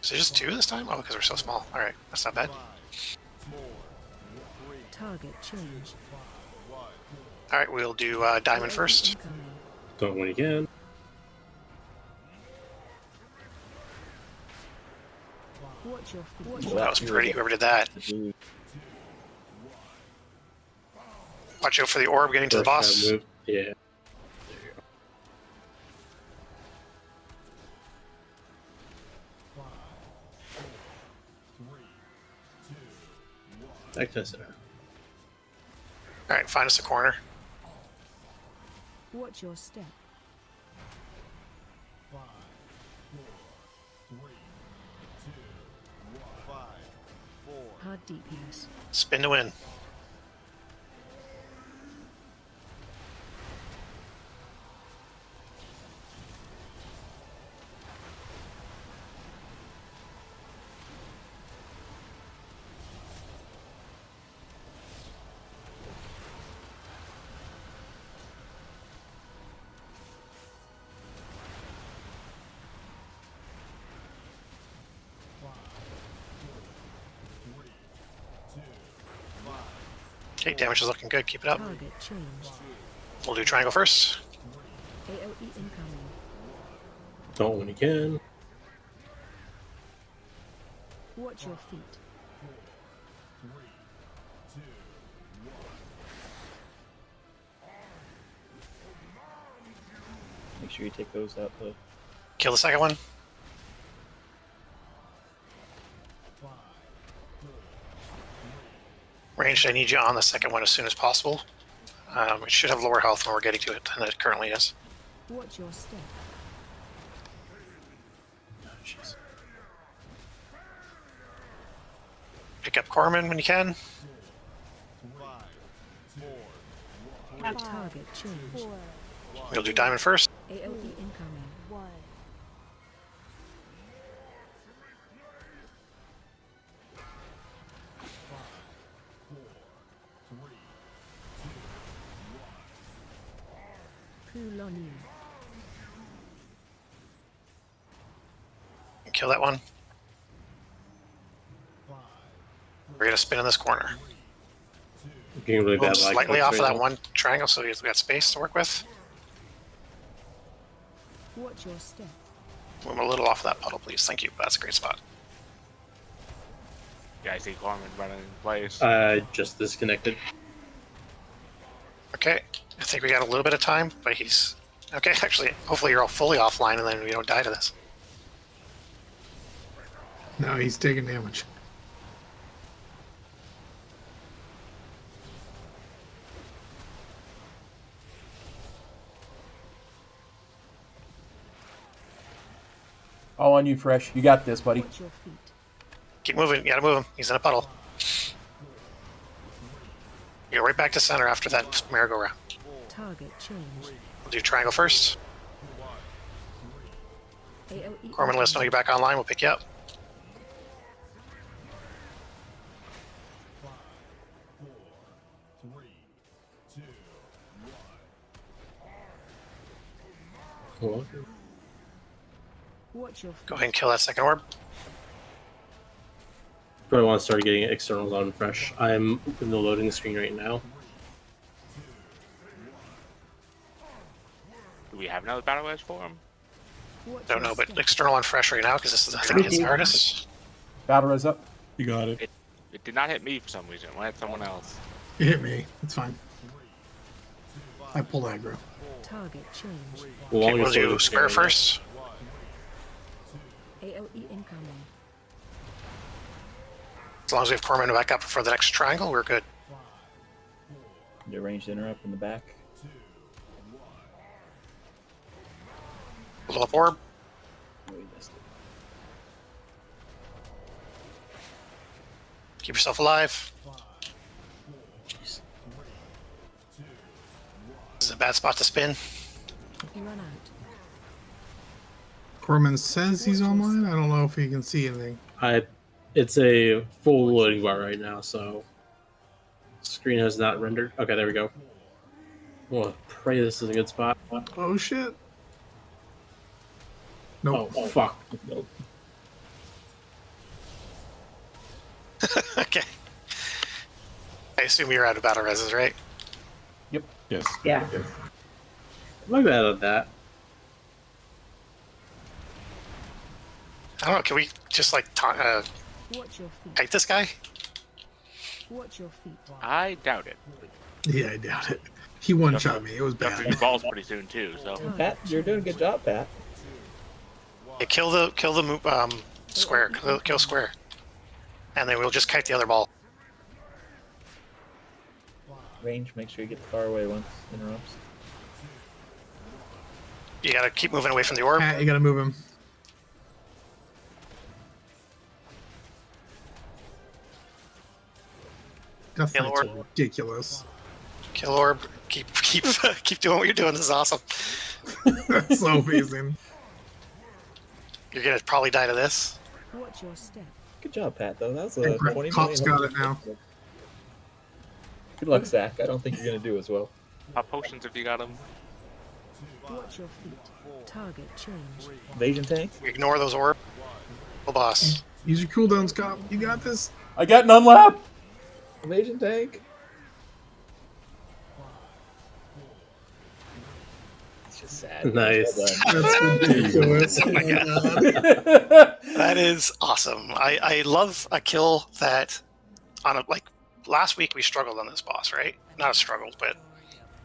Is it just 2 this time? Oh, because we're so small. All right, that's not bad. Target change. All right, we'll do diamond first. Don't win again. Watch your Ooh, that was pretty. Whoever did that. Watch out for the orb getting to the boss. Yeah. Back to center. All right, find us a corner. Watch your step. 5, 4, 3, 2, 1. 5, 4. Hard DPS. Spin to win. Okay, damage is looking good. Keep it up. Target changed. We'll do triangle first. AOE incoming. Don't when you can. Watch your feet. Make sure you take those out, though. Kill the second one. Ranged, I need you on the second one as soon as possible. It should have lower health when we're getting to it than it currently is. Watch your step. Pick up Corman when you can. Target changed. We'll do diamond first. AOE incoming. 1. Kill that one. We're gonna spin in this corner. Getting really bad Move lag slightly clicks off of right that now. one triangle so we've got space to work with. Watch your step. Move a little off of that puddle, please. Thank you. That's a great spot. Yeah, I see Corman running in place. Just disconnected. Okay, I think we got a little bit of time, but he's... Okay, actually, hopefully you're all fully offline and then we don't die to this. No, he's taking damage. All on you, Fresh. You got this, buddy. Watch your feet. Keep moving. You gotta move him. He's in a puddle. You go right back to center after that merry-go-round. Target changed. We'll do triangle first. AOE Corman, let us know you're back online. We'll pick you up. Watch your feet. Go ahead and kill that second orb. Probably want to start getting externals on fresh. I'm in the loading screen right now. Do we have another battle wedge for him? Don't know, but external on fresh right now because this is the thing that hits the hardest. Battle res up. You got it. It did not hit me for some reason. It went at someone else. It hit me. It's fine. I pulled aggro. Target changed. Okay, we'll do square first. AOE incoming. As long as we have Corman back up for the next triangle, we're good. The ranged interrupt in the back. Blow up orb. Oh, we missed it. Keep yourself alive. Jeez. This is a bad spot to spin. Run out. Corman says he's online. I don't know if he can see anything. It's a full loading bar right now, so screen has not rendered. Okay, there we go. Well, pray this is a good spot. Oh shit. Nope. Oh, fuck. Okay. I assume you're out of battle reses, right? Yep. Yes. Yeah. My bad on that. I don't know. Can we just like Watch your feet. kite this guy? Watch your feet. I doubt it. Yeah, I doubt it. He one-shot me. It was He bad. falls pretty soon too. So Pat, you're doing a good job, Pat. Yeah, kill the square. Kill square, and then we'll just kite the other ball. range. Make sure you get the far away ones. Interrupts. You gotta keep moving away from the orb. Pat, you gotta move him. Death Kill Knights orb. are ridiculous. Kill orb. Keep doing what you're doing. This is awesome. That's so amazing. You're gonna probably die to this. Watch your step. Good job, Pat. Though that was Hey, a Brett, 20 Cop's million. got it now. Good luck, Zach. I don't think you're gonna do as well. Pop potions if you got them. Watch your feet. Target change. Invasion tank. Ignore those orbs. Oh, boss. Use your cooldowns, Cop. You got this. I got an unlap. Invasion tank. It's just sad. Nice. That's ridiculous. Oh my God. That is awesome. I love a kill that on a, like last week we struggled on this boss, right? Not struggled, but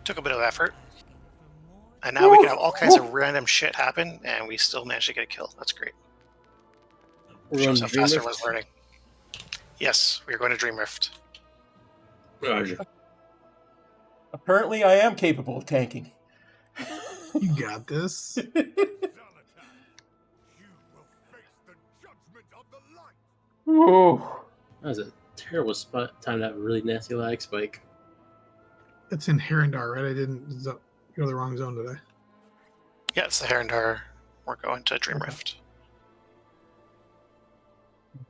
took a bit of effort. And now we can have all kinds of random shit happen, and we still managed to get a kill. That's great. Shows how fast everyone's learning. Yes, we're going to Dream Rift. Roger. Apparently, I am capable of tanking. You got this. Oh, That was a terrible time to have a really nasty lag spike. It's in Herondar, right? I didn't go to the wrong zone, did I? Yeah, it's the Herondar. We're going to Dream Rift.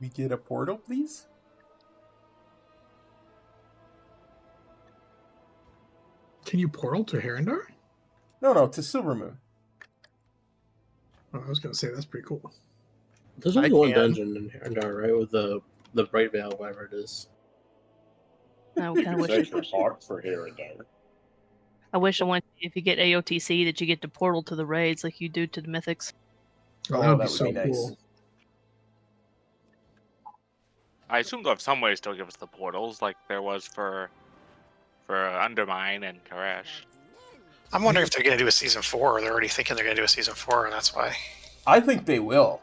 we get a portal, please? Can you portal to Herondar? No, to Silvermoon. Oh, I was going to say, that's pretty cool. There's only one dungeon in Herondar, right? With the Bright Veil, whatever it is. I kind of wish for here and there. I wish I went. If you get AOTC, that you get to portal to the raids like you do to the mythics. Oh, that would be so cool. I assume they'll have some ways to give us the portals, like there was for Undermine and Karash. I'm wondering if they're going to do a season 4, or they're already thinking they're going to do a season 4, and that's why. I think they will.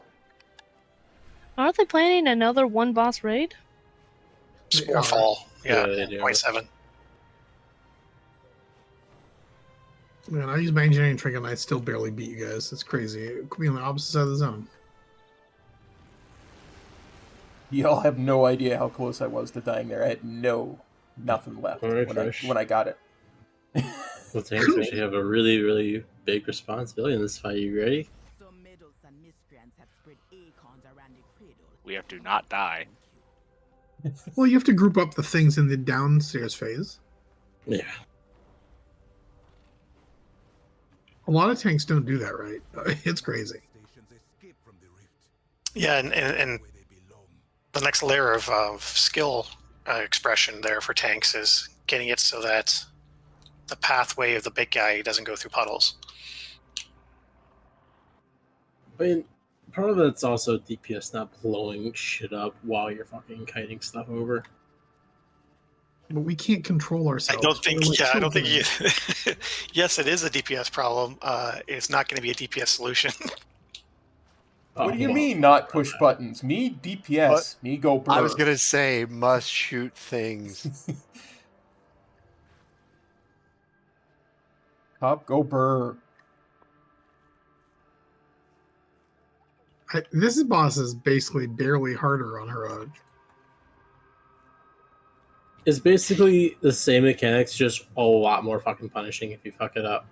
Aren't they planning another one boss raid? Sporefall. Yeah, they do. 0.7. Man, I use my engineering trinket and I still barely beat you guys. It's crazy. It could be on the opposite side of the zone. Y'all have no idea how close I was to dying there. I had nothing left when I got it. Well, thanks. We should have a really, really big responsibility in this fight. You ready? We have to not die. Well, you have to group up the things in the downstairs phase. Yeah. A lot of tanks don't do that, right? It's crazy. Yeah, and the next layer of skill expression there for tanks is getting it so that the pathway of the big guy doesn't go through puddles. I mean, part of it's also DPS not blowing shit up while you're fucking kiting stuff over. But we can't control ourselves. I don't think. Yeah, I don't think. Yes, it is a DPS problem. It's not going to be a DPS solution. What do you mean, not push buttons? Me DPS. Me go burr. I was gonna say must shoot things. Cop, go burr. This boss is basically barely harder on her. It's basically the same mechanics, just a lot more fucking punishing if you fuck it up.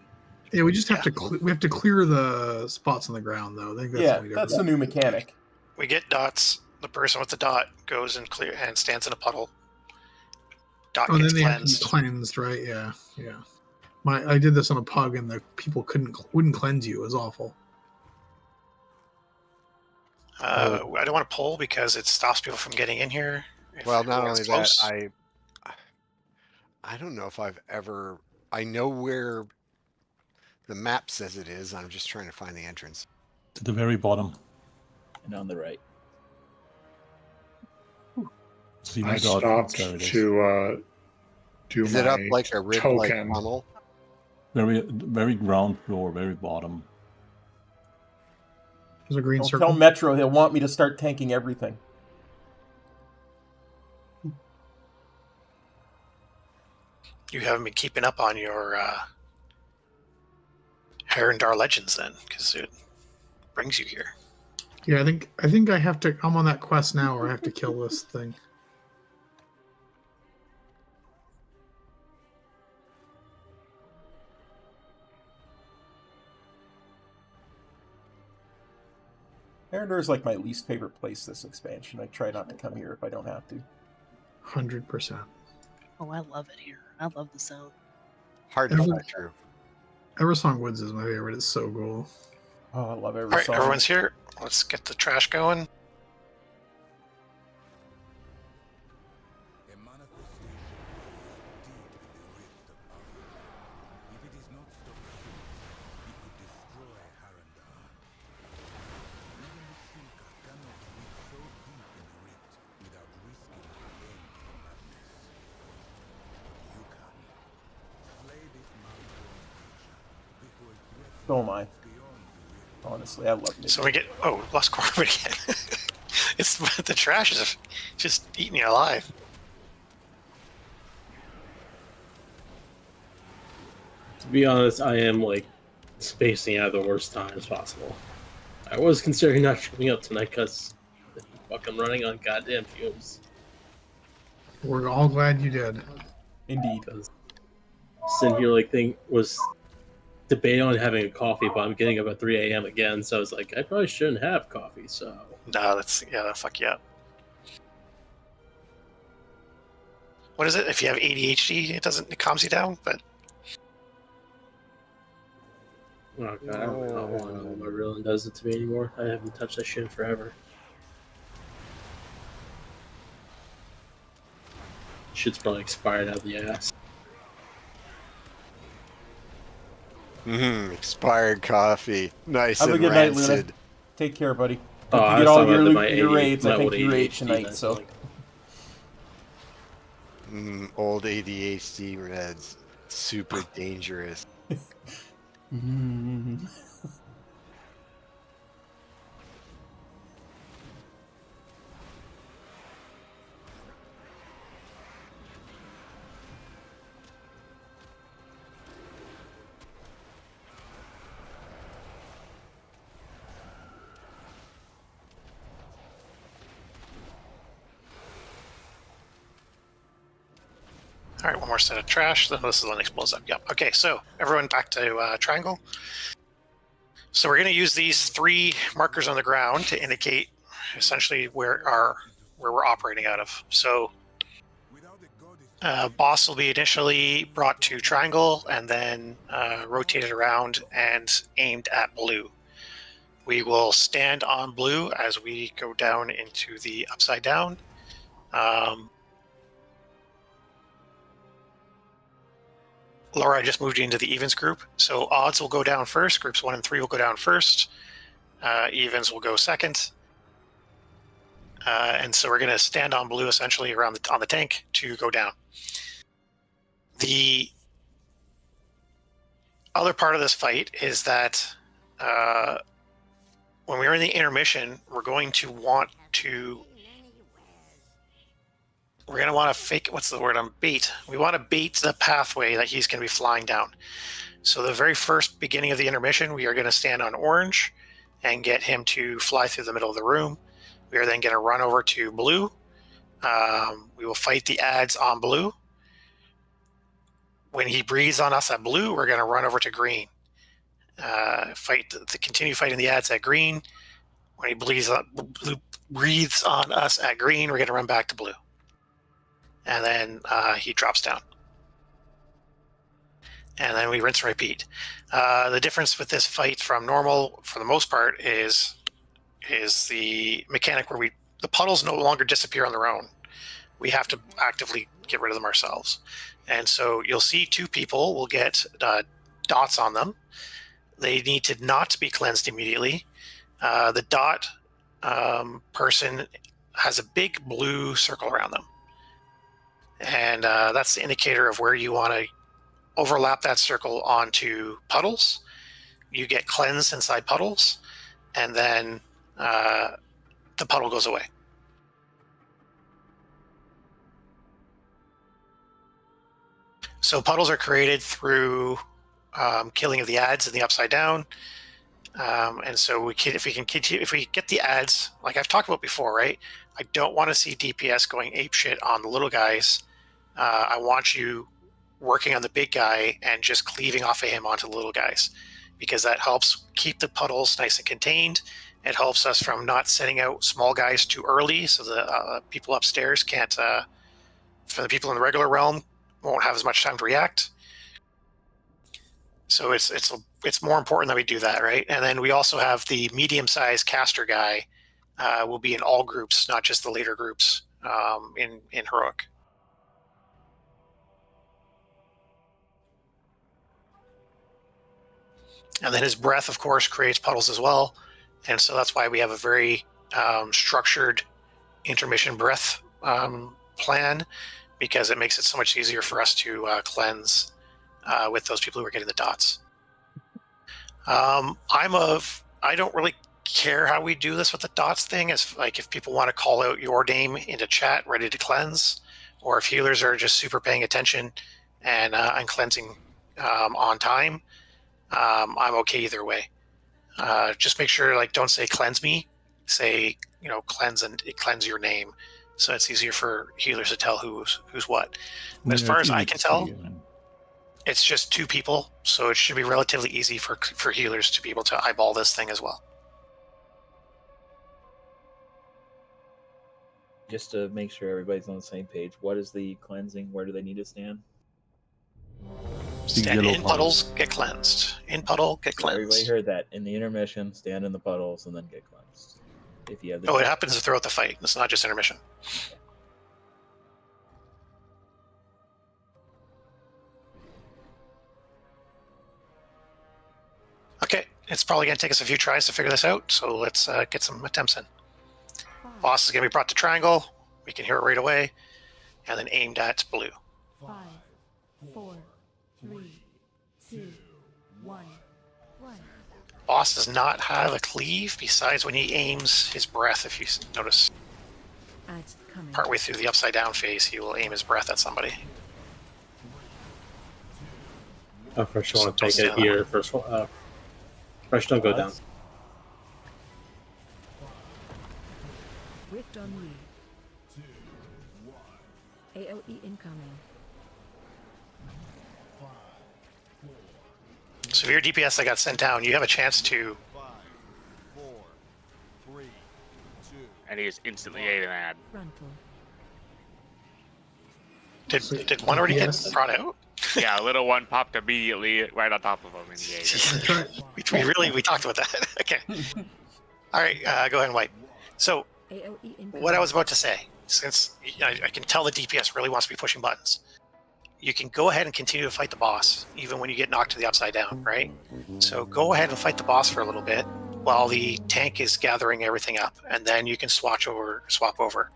Yeah, we just have to we have to clear the spots on the ground, though. I think that's that's a new mechanic. We get dots. The person with the dot goes and stands in a puddle. Dot and gets then they have to be cleansed. cleansed, right? Yeah. I did this on a pug, and the people wouldn't cleanse you. It was awful. I don't want to pull because it stops people from getting in here. Well, not only that, close. I don't know if I've ever. I know where the map says it is. I'm just trying to find the entrance. To the very bottom. And on the right. See I my dot. stopped There it is. to do Is my it up like a rib like token. funnel? Very ground floor, very bottom. There's a green Don't circle. tell Metro he'll want me to start tanking everything. you haven't been keeping up on your Herondar Legends then, because it brings you here. Yeah, I think I have to. I'm on that quest now, or I have to kill this thing. Arendar is like my least favorite place this expansion. I try not to come here if I don't have to. 100%. Oh, I love it here. I love the zone. Hard to fly through. Eversong Woods is my favorite. It's so cool. Oh, I love Eversong. All right, everyone's here. Let's get the trash going. So am I. Honestly, I love it. So we get lost Corbin again. It's the trash is just eating you alive. To be honest, I am like spacing out the worst times possible. I was considering not showing up tonight because fucking running on goddamn fumes. We're all glad you did. Indeed. Sitting here was debating on having a coffee, but I'm getting up at 3 a.m. again, so I was like, I probably shouldn't have coffee, so... No, that'll fuck you up. What is it? If you have ADHD, it calms you down, but... Oh god, I don't want to know what Rillain does it to me anymore. I haven't touched that shit in forever. Shit's probably expired out of the ass. Expired coffee. Nice Have and a good night, Luna. rancid. Take care, buddy. Oh, Hope I you get was all talking about your my raids. I my think old you raid ADHD, tonight, that's so... like- Old ADHD reds. Super dangerous. All right, one more set of trash. This is when it explodes up. Yep. Okay, so everyone back to triangle. So we're going to use these 3 markers on the ground to indicate essentially where we're operating out of. So boss will be initially brought to triangle and then rotated around and aimed at blue. We will stand on blue as we go down into the upside down. Laura, I just moved you into the evens group. So odds will go down first. Groups 1 and 3 will go down first. Evens will go second. And so we're going to stand on blue essentially around on the tank to go down. The other part of this fight is that when we're in the intermission, we're going to want to fake, what's the word, bait. We want to bait the pathway that he's going to be flying down. So the very first beginning of the intermission, we are going to stand on orange and get him to fly through the middle of the room. We are then going to run over to blue. We will fight the ads on blue. When he breathes on us at blue, we're going to run over to green. Continue fighting the ads at green. When he breathes on us at green, we're going to run back to blue. And then he drops down. And then we rinse and repeat. The difference with this fight from normal, for the most part, is the mechanic where the puddles no longer disappear on their own. We have to actively get rid of them ourselves. And so you'll see 2 people will get dots on them. They need to not be cleansed immediately. The dot person has a big blue circle around them. And that's the indicator of where you want to overlap that circle onto puddles. You get cleansed inside puddles, and then the puddle goes away. So puddles are created through killing of the ads in the upside down. And so if we get the ads, like I've talked about before, right? I don't want to see DPS going apeshit on the little guys. I want you working on the big guy and just cleaving off of him onto the little guys, because that helps keep the puddles nice and contained. It helps us from not sending out small guys too early, so the people upstairs can't. For the people in the regular realm, won't have as much time to react. So it's more important that we do that, right? And then we also have the medium-sized caster guy will be in all groups, not just the later groups in heroic. And then his breath, of course, creates puddles as well. And so that's why we have a very structured intermission breath plan, because it makes it so much easier for us to cleanse with those people who are getting the dots. I don't really care how we do this with the dots thing. It's like if people want to call out your name into chat, ready to cleanse, or if healers are just super paying attention and cleansing on time, I'm okay either way. Just make sure, like, don't say cleanse me, say, cleanse and cleanse your name, so it's easier for healers to tell who's what. But as far as I can tell, it's just 2 people, so it should be relatively easy for healers to be able to eyeball this thing as well. Just to make sure everybody's on the same page, what is the cleansing? Where do they need to stand? Stand in puddles, get cleansed. In puddle, get cleansed. Everybody heard that. In the intermission, stand in the puddles and then get cleansed. If you have the it happens throughout the fight. It's not just intermission. Okay, it's probably going to take us a few tries to figure this out, so let's get some attempts in. Boss is going to be brought to triangle. We can hear it right away. And then aimed at blue. 5, 4, 3, 2, 1. Boss does not have a cleave, besides when he aims his breath, if you notice. Partway through the upside down phase, he will aim his breath at somebody. Fresh want to take it here. Fresh, don't go down. Rift on me. AOE incoming. So if you're DPS that got sent down, you have a chance to... 5, 4, 3, 2. And he is instantly ate an ad. Did one already get brought out? Yeah, a little one popped immediately right on top of him in the age. we talked about that. Okay. All right, go ahead and wipe. So what I was about to say, since I can tell the DPS really wants to be pushing buttons, you can go ahead and continue to fight the boss, even when you get knocked to the upside down, right? So go ahead and fight the boss for a little bit while the tank is gathering everything up, and then you can swap over.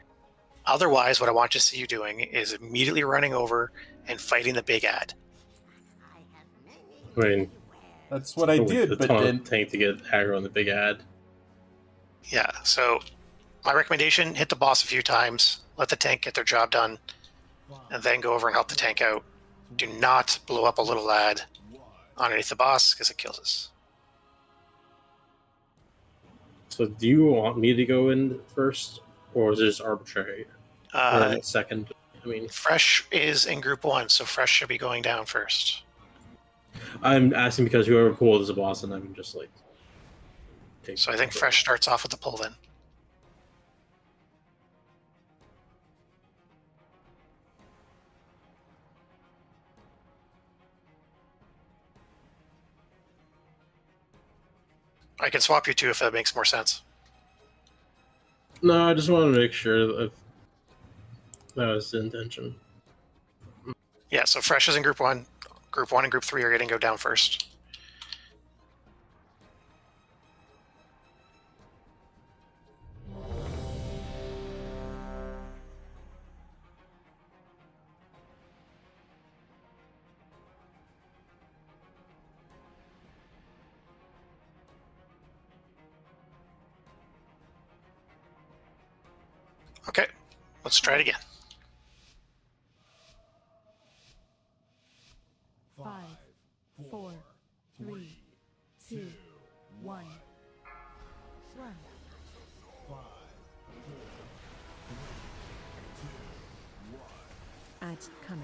Otherwise, what I want to see you doing is immediately running over and fighting the big ad. I mean, that's what I did, but then tank to get aggro on the big ad. Yeah, so my recommendation, hit the boss a few times, let the tank get their job done, and then go over and help the tank out. Do not blow up a little lad underneath the boss, because it kills us. So do you want me to go in first, or is it just arbitrary? Second? I mean, Fresh is in group 1, so Fresh should be going down first. I'm asking because whoever pulled is a boss, and I can just like... So I think Fresh starts off with the pull then. I can swap you two if that makes more sense. No, I just wanted to make sure that was the intention. Yeah, so Fresh is in group 1. Group 1 and group 3 are going to go down first. Okay, let's try it again. 3, 2, 1. Run. Ads coming.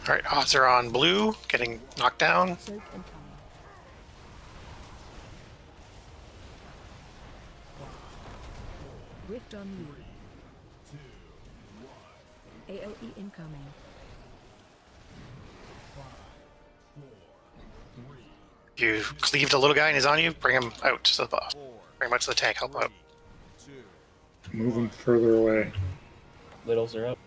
All right, odds are on blue, getting knocked down. Soak and coming. Rift on you. AOE incoming. You cleaved a little guy and he's on you. Bring him out to the boss. Bring him out to the tank. Help him out. Move him further away. Littles are up.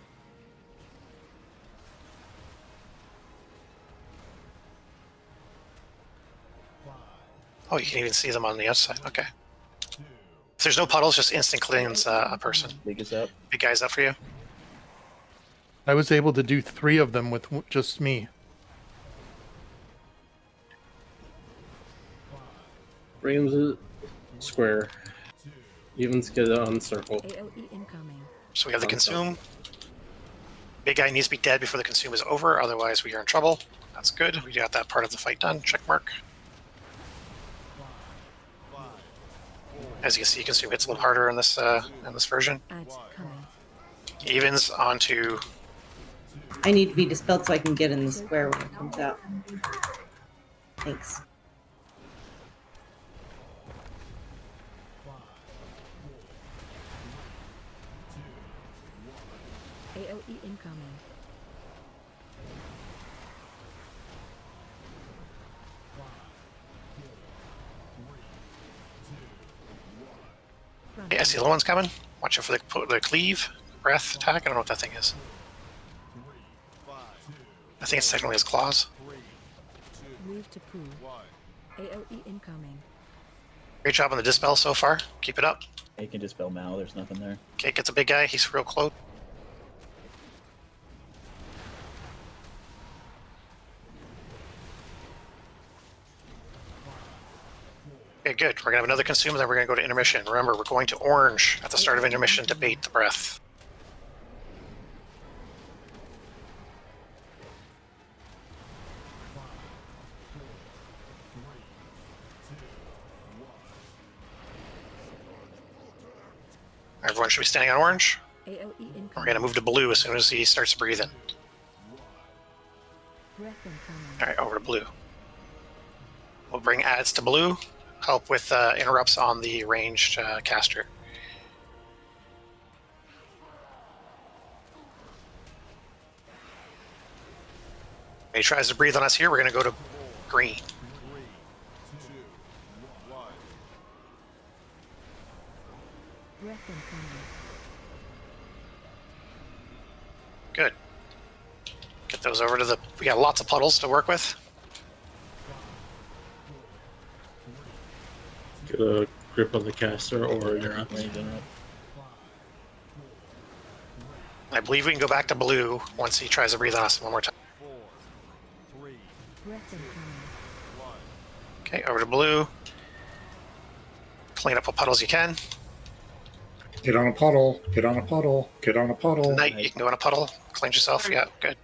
Oh, you can even see them on the outside. Okay. If there's no puddles, just instant cleans a person. Big is up. Big guy's up for you. I was able to do 3 of them with just me. Bring him to square. Evens get it on circle. AOE incoming. So we have the consume. Big guy needs to be dead before the consume is over, otherwise we are in trouble. That's good. We got that part of the fight done. Check mark. As you can see, consume hits a little harder in this version. Ads coming. Evens onto. I need to be dispelled so I can get in the square when it comes out. Thanks. AOE incoming. Hey, I see the little one's coming. Watch out for the cleave, breath attack. I don't know what that thing is. I think it's technically his claws. Move to pool. AOE incoming. Great job on the dispel so far. Keep it up. You can dispel Mal, there's nothing there. Okay, gets a big guy. He's real close. Okay, good. We're going to have another consume, then we're going to go to intermission. Remember, we're going to orange at the start of intermission to bait the breath. Everyone should be standing on orange. AOE incoming. We're going to move to blue as soon as he starts breathing. Breath incoming. All right, over to blue. We'll bring adds to blue. Help with interrupts on the ranged caster. If he tries to breathe on us here, we're going to go to green. Breath incoming. Good. Get those over to the... We got lots of puddles to work with. Get a grip on the caster or interrupt. I believe we can go back to blue once he tries to breathe on us one more time. Breath incoming. Okay, over to blue. Clean up what puddles you can. Get on a puddle. Get on a puddle. Get on a puddle. Knight, you can go in a puddle. Cleanse yourself. Yeah, good.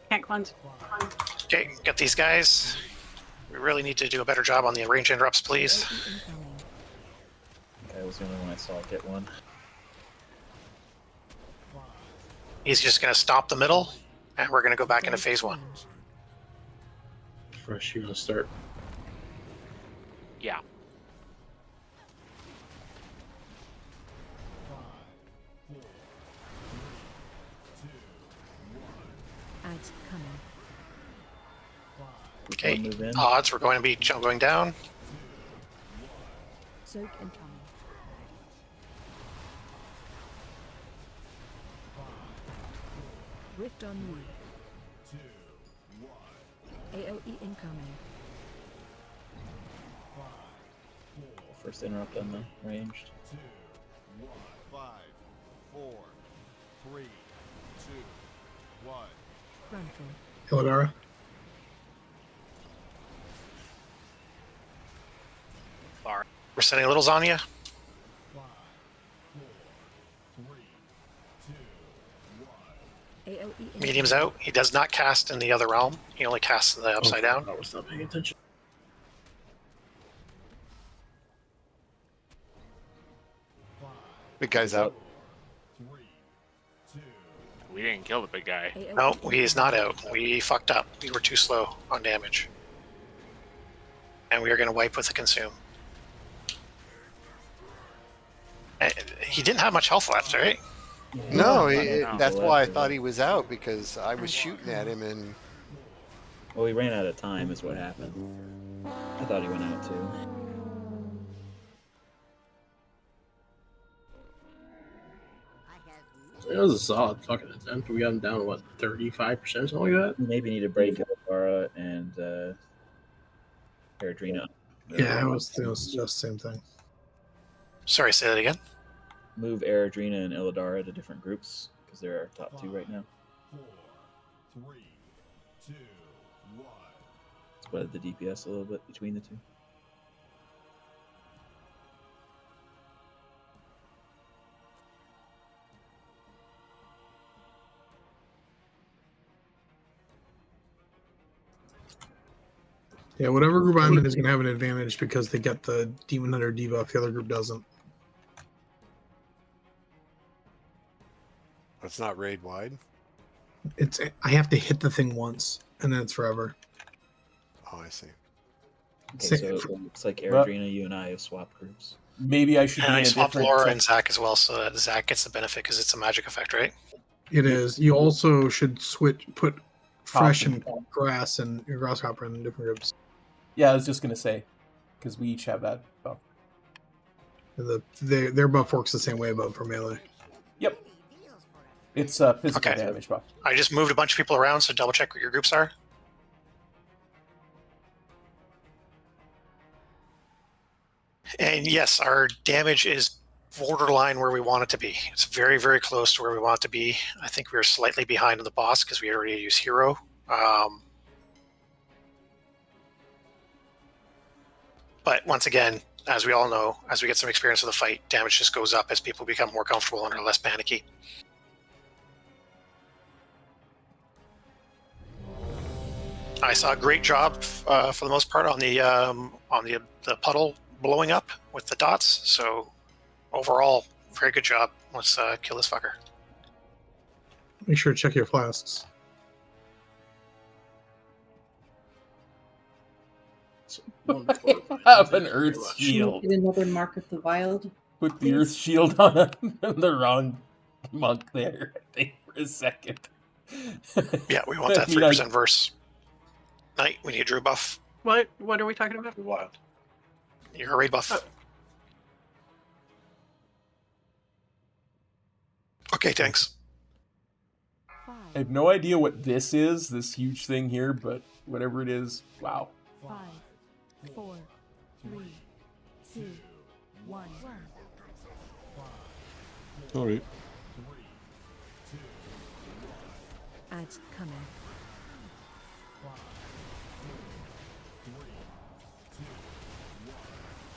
Can't cleanse. Okay, get these guys. We really need to do a better job on the range interrupts, please. Okay, was the only one I saw get one. He's just going to stop the middle, and we're going to go back into phase 1. Fresh, you want to start. Yeah. Ads coming. Okay, odds, we're going to be going down. Soak and coming. Rift on you. AOE incoming. First interrupt on the ranged. 5, 4, 3, 2, 1. Frontal. Quel'dana. We're sending littles on you. AOE Medium's out. He does not cast in the other realm. He only casts in the upside down. I was not paying attention. Big guy's out. We didn't kill the big guy. No, he is not out. We fucked up. We were too slow on damage. And we are going to wipe with the consume. He didn't have much health left, right? No, that's why I thought he was out, because I was shooting at him and... Well, he ran out of time is what happened. I thought he went out too. It was a solid fucking attempt. We got him down to what, 35%, something like that? Maybe need to break Illalara and Eredrina. Yeah, it was just the same thing. Sorry, say that again? Move Eredrina and Illidara to different groups, because they're our top two right now. 4, 3, 2, 1. Split the DPS a little bit between the two. Yeah, whatever group I'm in is going to have an advantage because they get the Demon Hunter debuff. The other group doesn't. It's not raid wide. I have to hit the thing once, and then it's forever. Oh, I see. Okay, so it looks like Eredrina, you and I have swapped groups. Maybe I should. And be I in a swapped different Laura and Zach as well, so that Zach gets the benefit because it's a magic effect, right? It is. You also should put fresh and grass and your grasshopper in different groups. Yeah, I was just gonna say, because we each have that buff. Their buff works the same way, but for melee. Yep. It's physical damage buff. I just moved a bunch of people around, so double check what your groups are. And yes, our damage is borderline where we want it to be. It's very, very close to where we want it to be. I think we were slightly behind on the boss because we already used hero. But once again, as we all know, as we get some experience with the fight, damage just goes up as people become more comfortable and are less panicky. I saw a great job for the most part on the puddle blowing up with the dots. So overall, very good job. Let's kill this fucker. Make sure to check your flasks. Have an earth shield. Get another Mark of the Wild. Put the earth shield on the wrong monk there, I think, for a second. Yeah, we want that 3% verse. Knight, we need a Drew buff. What are we talking about? Wild. You're a raid buff. Okay, thanks. I have no idea what this is, this huge thing here, but whatever it is, wow. 5, 4, 3, 2, 1. Sorry. Ads coming.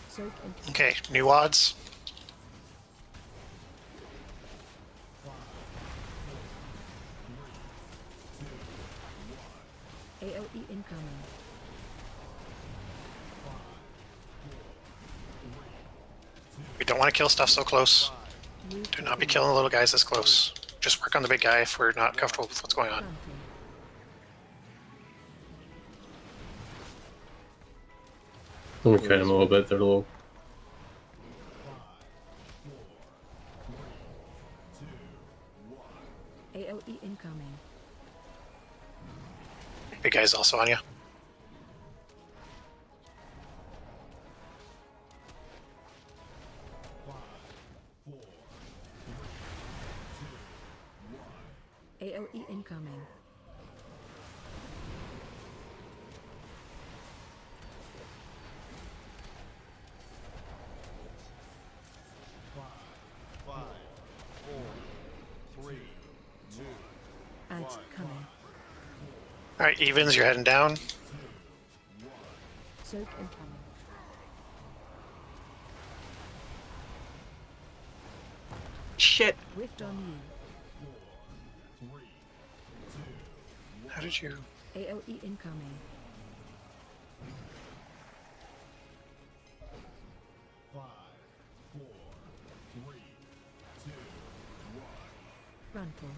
Soak and Okay, new odds. AOE incoming. We don't want to kill stuff so close. Do not be killing the little guys this close. Just work on the big guy if we're not comfortable with what's going on. Okay, I'm a little bit. They're a little. AOE incoming. Big guy's also on you. AOE incoming. Ads coming. Alright, evens, you're heading down. Soak incoming. Shit. Rift on you. How did you? AOE incoming. Frontal.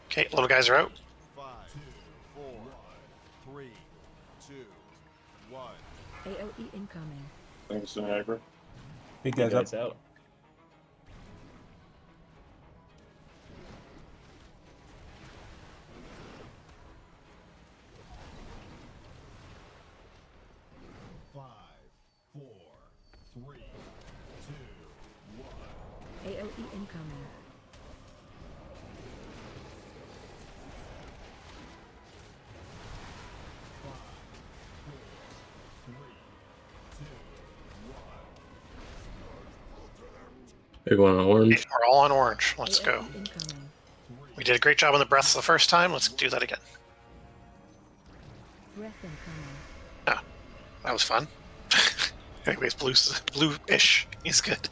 Okay, little guys are out. 5, 4, 3, 2, 1. AOE incoming. Thanks, Niagara. Big Big guys guys out. AOE incoming. Big one on orange. We're all on orange. Let's go. AOE incoming. We did a great job on the breaths the first time. Let's do that again. Breath incoming. Ah, that was fun. Anyways, blue-ish is good.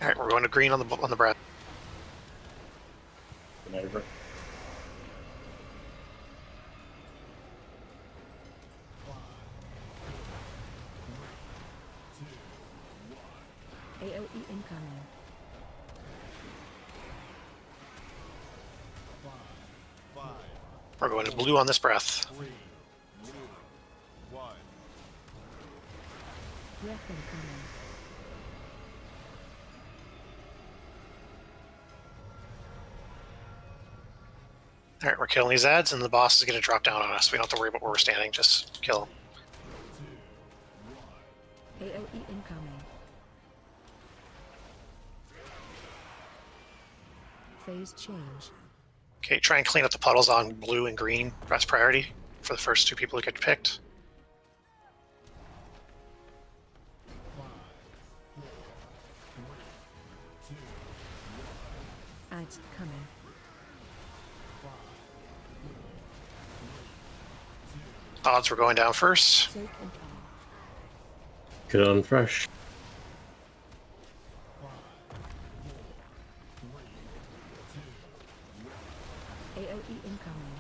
All right, we're going to green on the breath. Niagara. AOE incoming. We're going to blue on this breath. 3, 2, 1. Breath incoming. All right, we're killing these ads, and the boss is going to drop down on us. We don't have to worry about where we're standing. Just kill him. AOE incoming. Phase change. Okay, try and clean up the puddles on blue and green. Press priority for the first two people who get picked. Ads coming. Odds were going down first. Soak and Get on fresh. AOE incoming.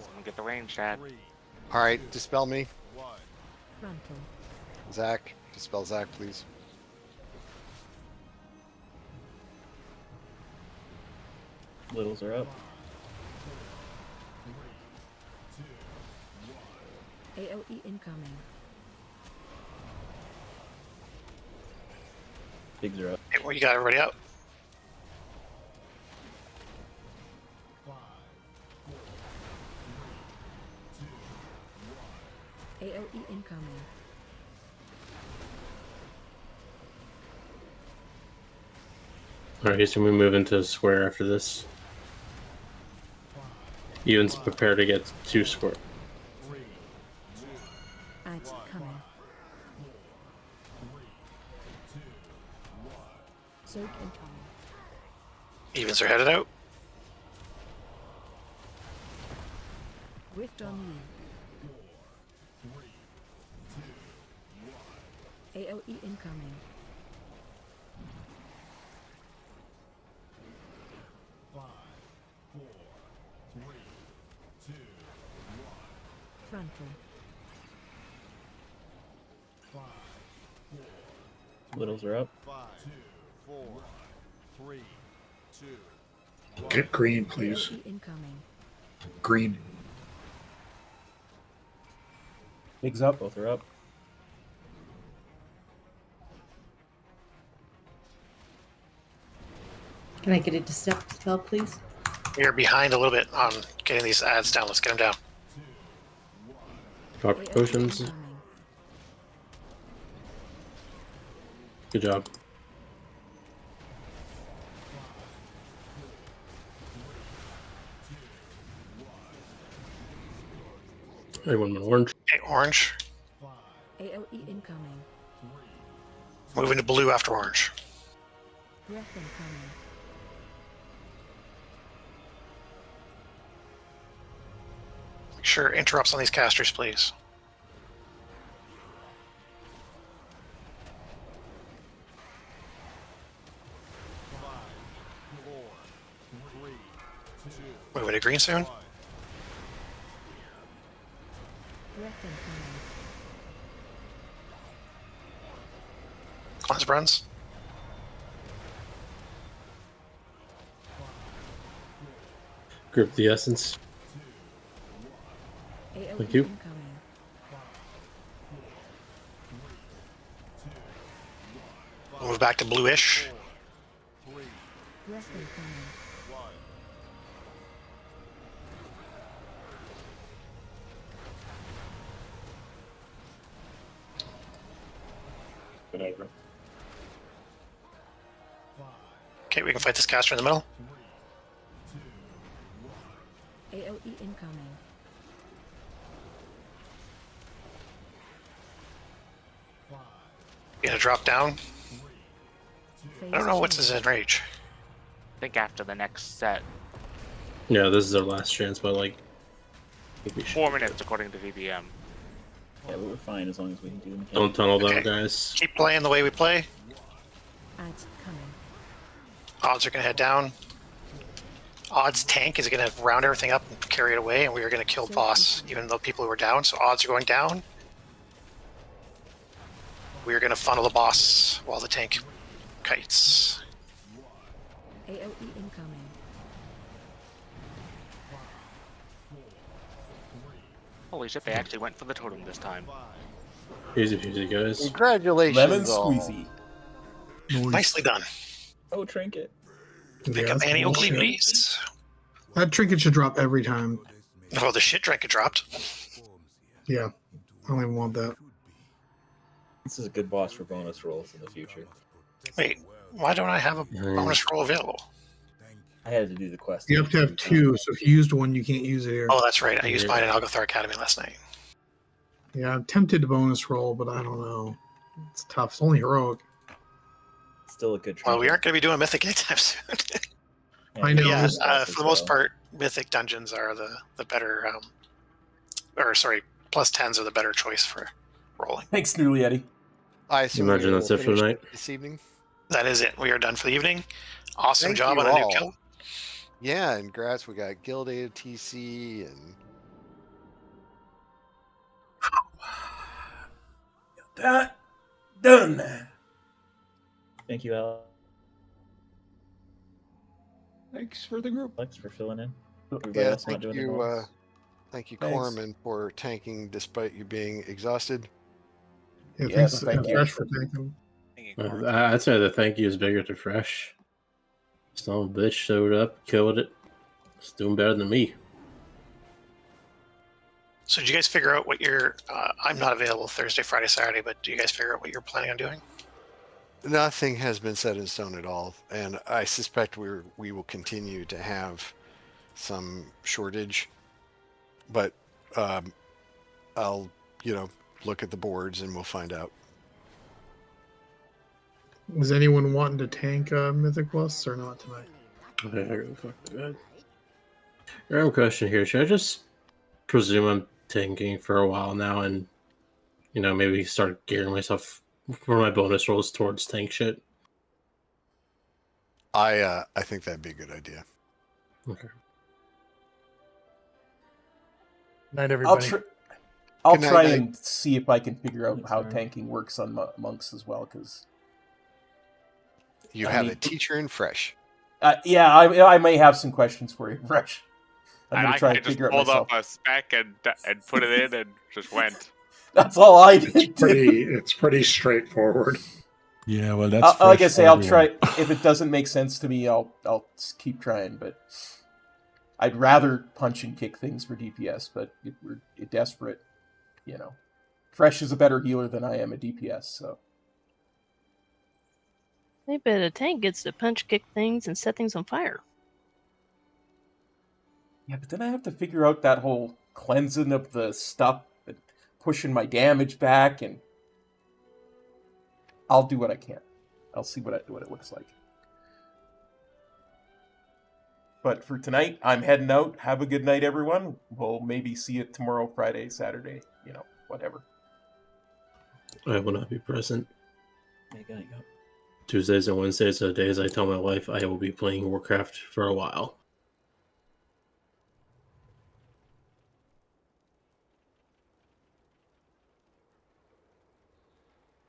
Someone get the range, Dad. All right, dispel me. Frontal. Zach, dispel Zach, please. Littles are up. AOE incoming. Bigs are up. Okay, well, you got everybody out. AOE incoming. Alright, so we move into square after this. Ewan's prepared to get 2 square. Ads coming. Soak incoming. Evens are headed out. Rift on you. AOE incoming. Frontal. Littles are up. 5, 4, 3, 2. Get green, please. AOE incoming. Green. Bigs up. Both are up. Can I get a dispel, please? You're behind a little bit on getting these ads down. Let's get them down. Drop potions. Good job. Everyone went orange. Okay, orange. AOE incoming. Moving to blue after orange. Breath incoming. Sure, interrupts on these casters, please. Moving to green soon. Breath incoming. Cleanse runs. Group the essence. AoE Thank you. incoming. Move back to bluish. Breath incoming. Whatever. Okay, we can fight this caster in the middle. AoE incoming. Gonna drop down. I don't know what's his enrage. I think after the next set. Yeah, this is our last chance, but like, I think we should. 4 minutes according to VBM. Yeah, but we're fine as long as we can do them. Don't tunnel down, Okay. guys. Keep playing the way we play. Ads coming. Odds are gonna head down. Odds tank is gonna round everything up and carry it away, and we are gonna kill boss, even though people who are down. So odds are going down. We are gonna funnel the boss while the tank kites. AoE incoming. Holy shit, they actually went for the totem this time. Easy peasy, guys. Congratulations. Lemon all. squeezy. Nicely done. Oh, trinket. Pick Yeah, up that's Annie Oakley, bullshit. please. That trinket should drop every time. Oh, the shit drink it dropped. Yeah, I don't even want that. This is a good boss for bonus rolls in the future. Wait, why don't I have a bonus roll available? I had to do the quest. You have to have two, so if you used one, you can't use it here. Oh, that's right. I used mine in Algothar Academy last night. Yeah, I'm tempted to bonus roll, but I don't know. It's tough. It's only heroic. Still a good trinket. Well, we aren't going to be doing Mythic anytime soon. I know. Yeah, it's- for the most part, Mythic dungeons are the better, plus 10s are the better choice for rolling. Thanks, Noodly Eddie. I assume Imagine we that's will it for the finish night. this evening. That is it. We are done for the evening. Awesome Thank job you on the new all. kill. Yeah, and congrats. We got Gilded TC and That done. Thank you, Al. Thanks for the group. Thanks for filling in. Everybody yeah, else not thank doing the you, rolls? thank you, Thanks. Corman, for tanking despite you being exhausted. Yeah, Yes, thanks, thank you. Fresh for taking. I'd say the thank you is bigger to Fresh. Son of a bitch showed up, killed it. It's doing better than me. So did you guys figure out what your... I'm not available Thursday, Friday, Saturday, but do you guys figure out what you're planning on doing? Nothing has been set in stone at all, and I suspect we will continue to have some shortage. But I'll look at the boards and we'll find out. Is anyone wanting to tank Mythic Plus or not tonight? Okay, I go fuck that. I have a question here. Should I just presume I'm tanking for a while now and maybe start gearing myself for my bonus rolls towards tank shit? I think that'd be a good idea. Okay. Night, everybody. I'll Good night, try night. and see if I can figure out how tanking works on monks as well, because You I have mean- a teacher in Fresh. yeah, I may have some questions for you, Fresh. I'm And gonna I try kind and of just figure out pulled myself. up a spec and put it in and just went. That's all I did. It's pretty straightforward. Yeah, well, that's Like I fresh say, for I'll everyone. try. If it doesn't make sense to me, I'll keep trying. But I'd rather punch and kick things for DPS. But if we're desperate, Fresh is a better healer than I am a DPS. So I bet a tank gets to punch kick things and set things on fire. yeah, but then I have to figure out that whole cleansing of the stuff and pushing my damage back, and I'll do what I can. I'll see what it looks like. But for tonight, I'm heading out. Have a good night, everyone. We'll maybe see you tomorrow, Friday, Saturday, whatever. I will not be present. You gotta go. Tuesdays and Wednesdays are the days I tell my wife I will be playing Warcraft for a while.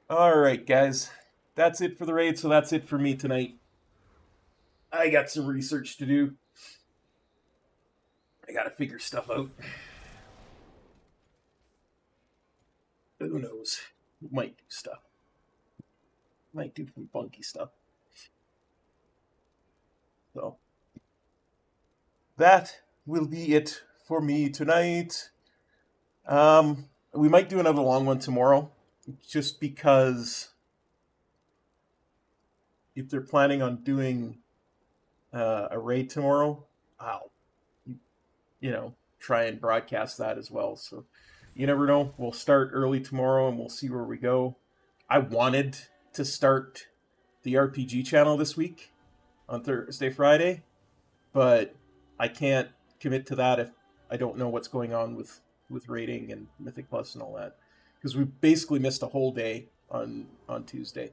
All right, guys. That's it for the raid, so that's it for me tonight. I got some research to do. I gotta figure stuff out. Who knows? Might do stuff. Might do some funky stuff. So, that will be it for me tonight. We might do another long one tomorrow, just because if they're planning on doing a raid tomorrow, I'll, try and broadcast that as well. So, you never know. We'll start early tomorrow and we'll see where we go. I wanted to start the RPG channel this week on Thursday, Friday, but I can't commit to that if I don't know what's going on with raiding and Mythic Plus and all that, because we basically missed a whole day on Tuesday,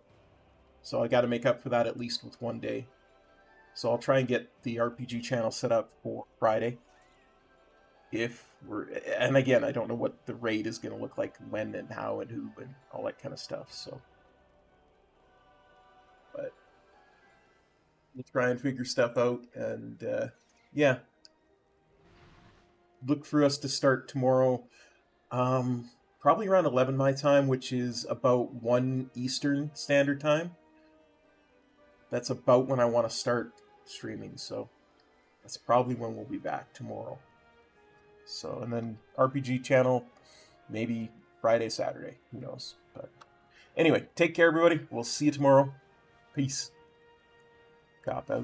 so I got to make up for that at least with one day. So I'll try and get the RPG channel set up for Friday. And again, I don't know what the raid is going to look like, when and how and who and all that kind of stuff. So, but we'll try and figure stuff out, and yeah, look for us to start tomorrow, probably around 11 my time, which is about 1 Eastern Standard Time. That's about when I want to start streaming, so that's probably when we'll be back tomorrow. So, and then RPG channel, maybe Friday, Saturday, who knows. But anyway, take care, everybody. We'll see you tomorrow. Peace. Cop out.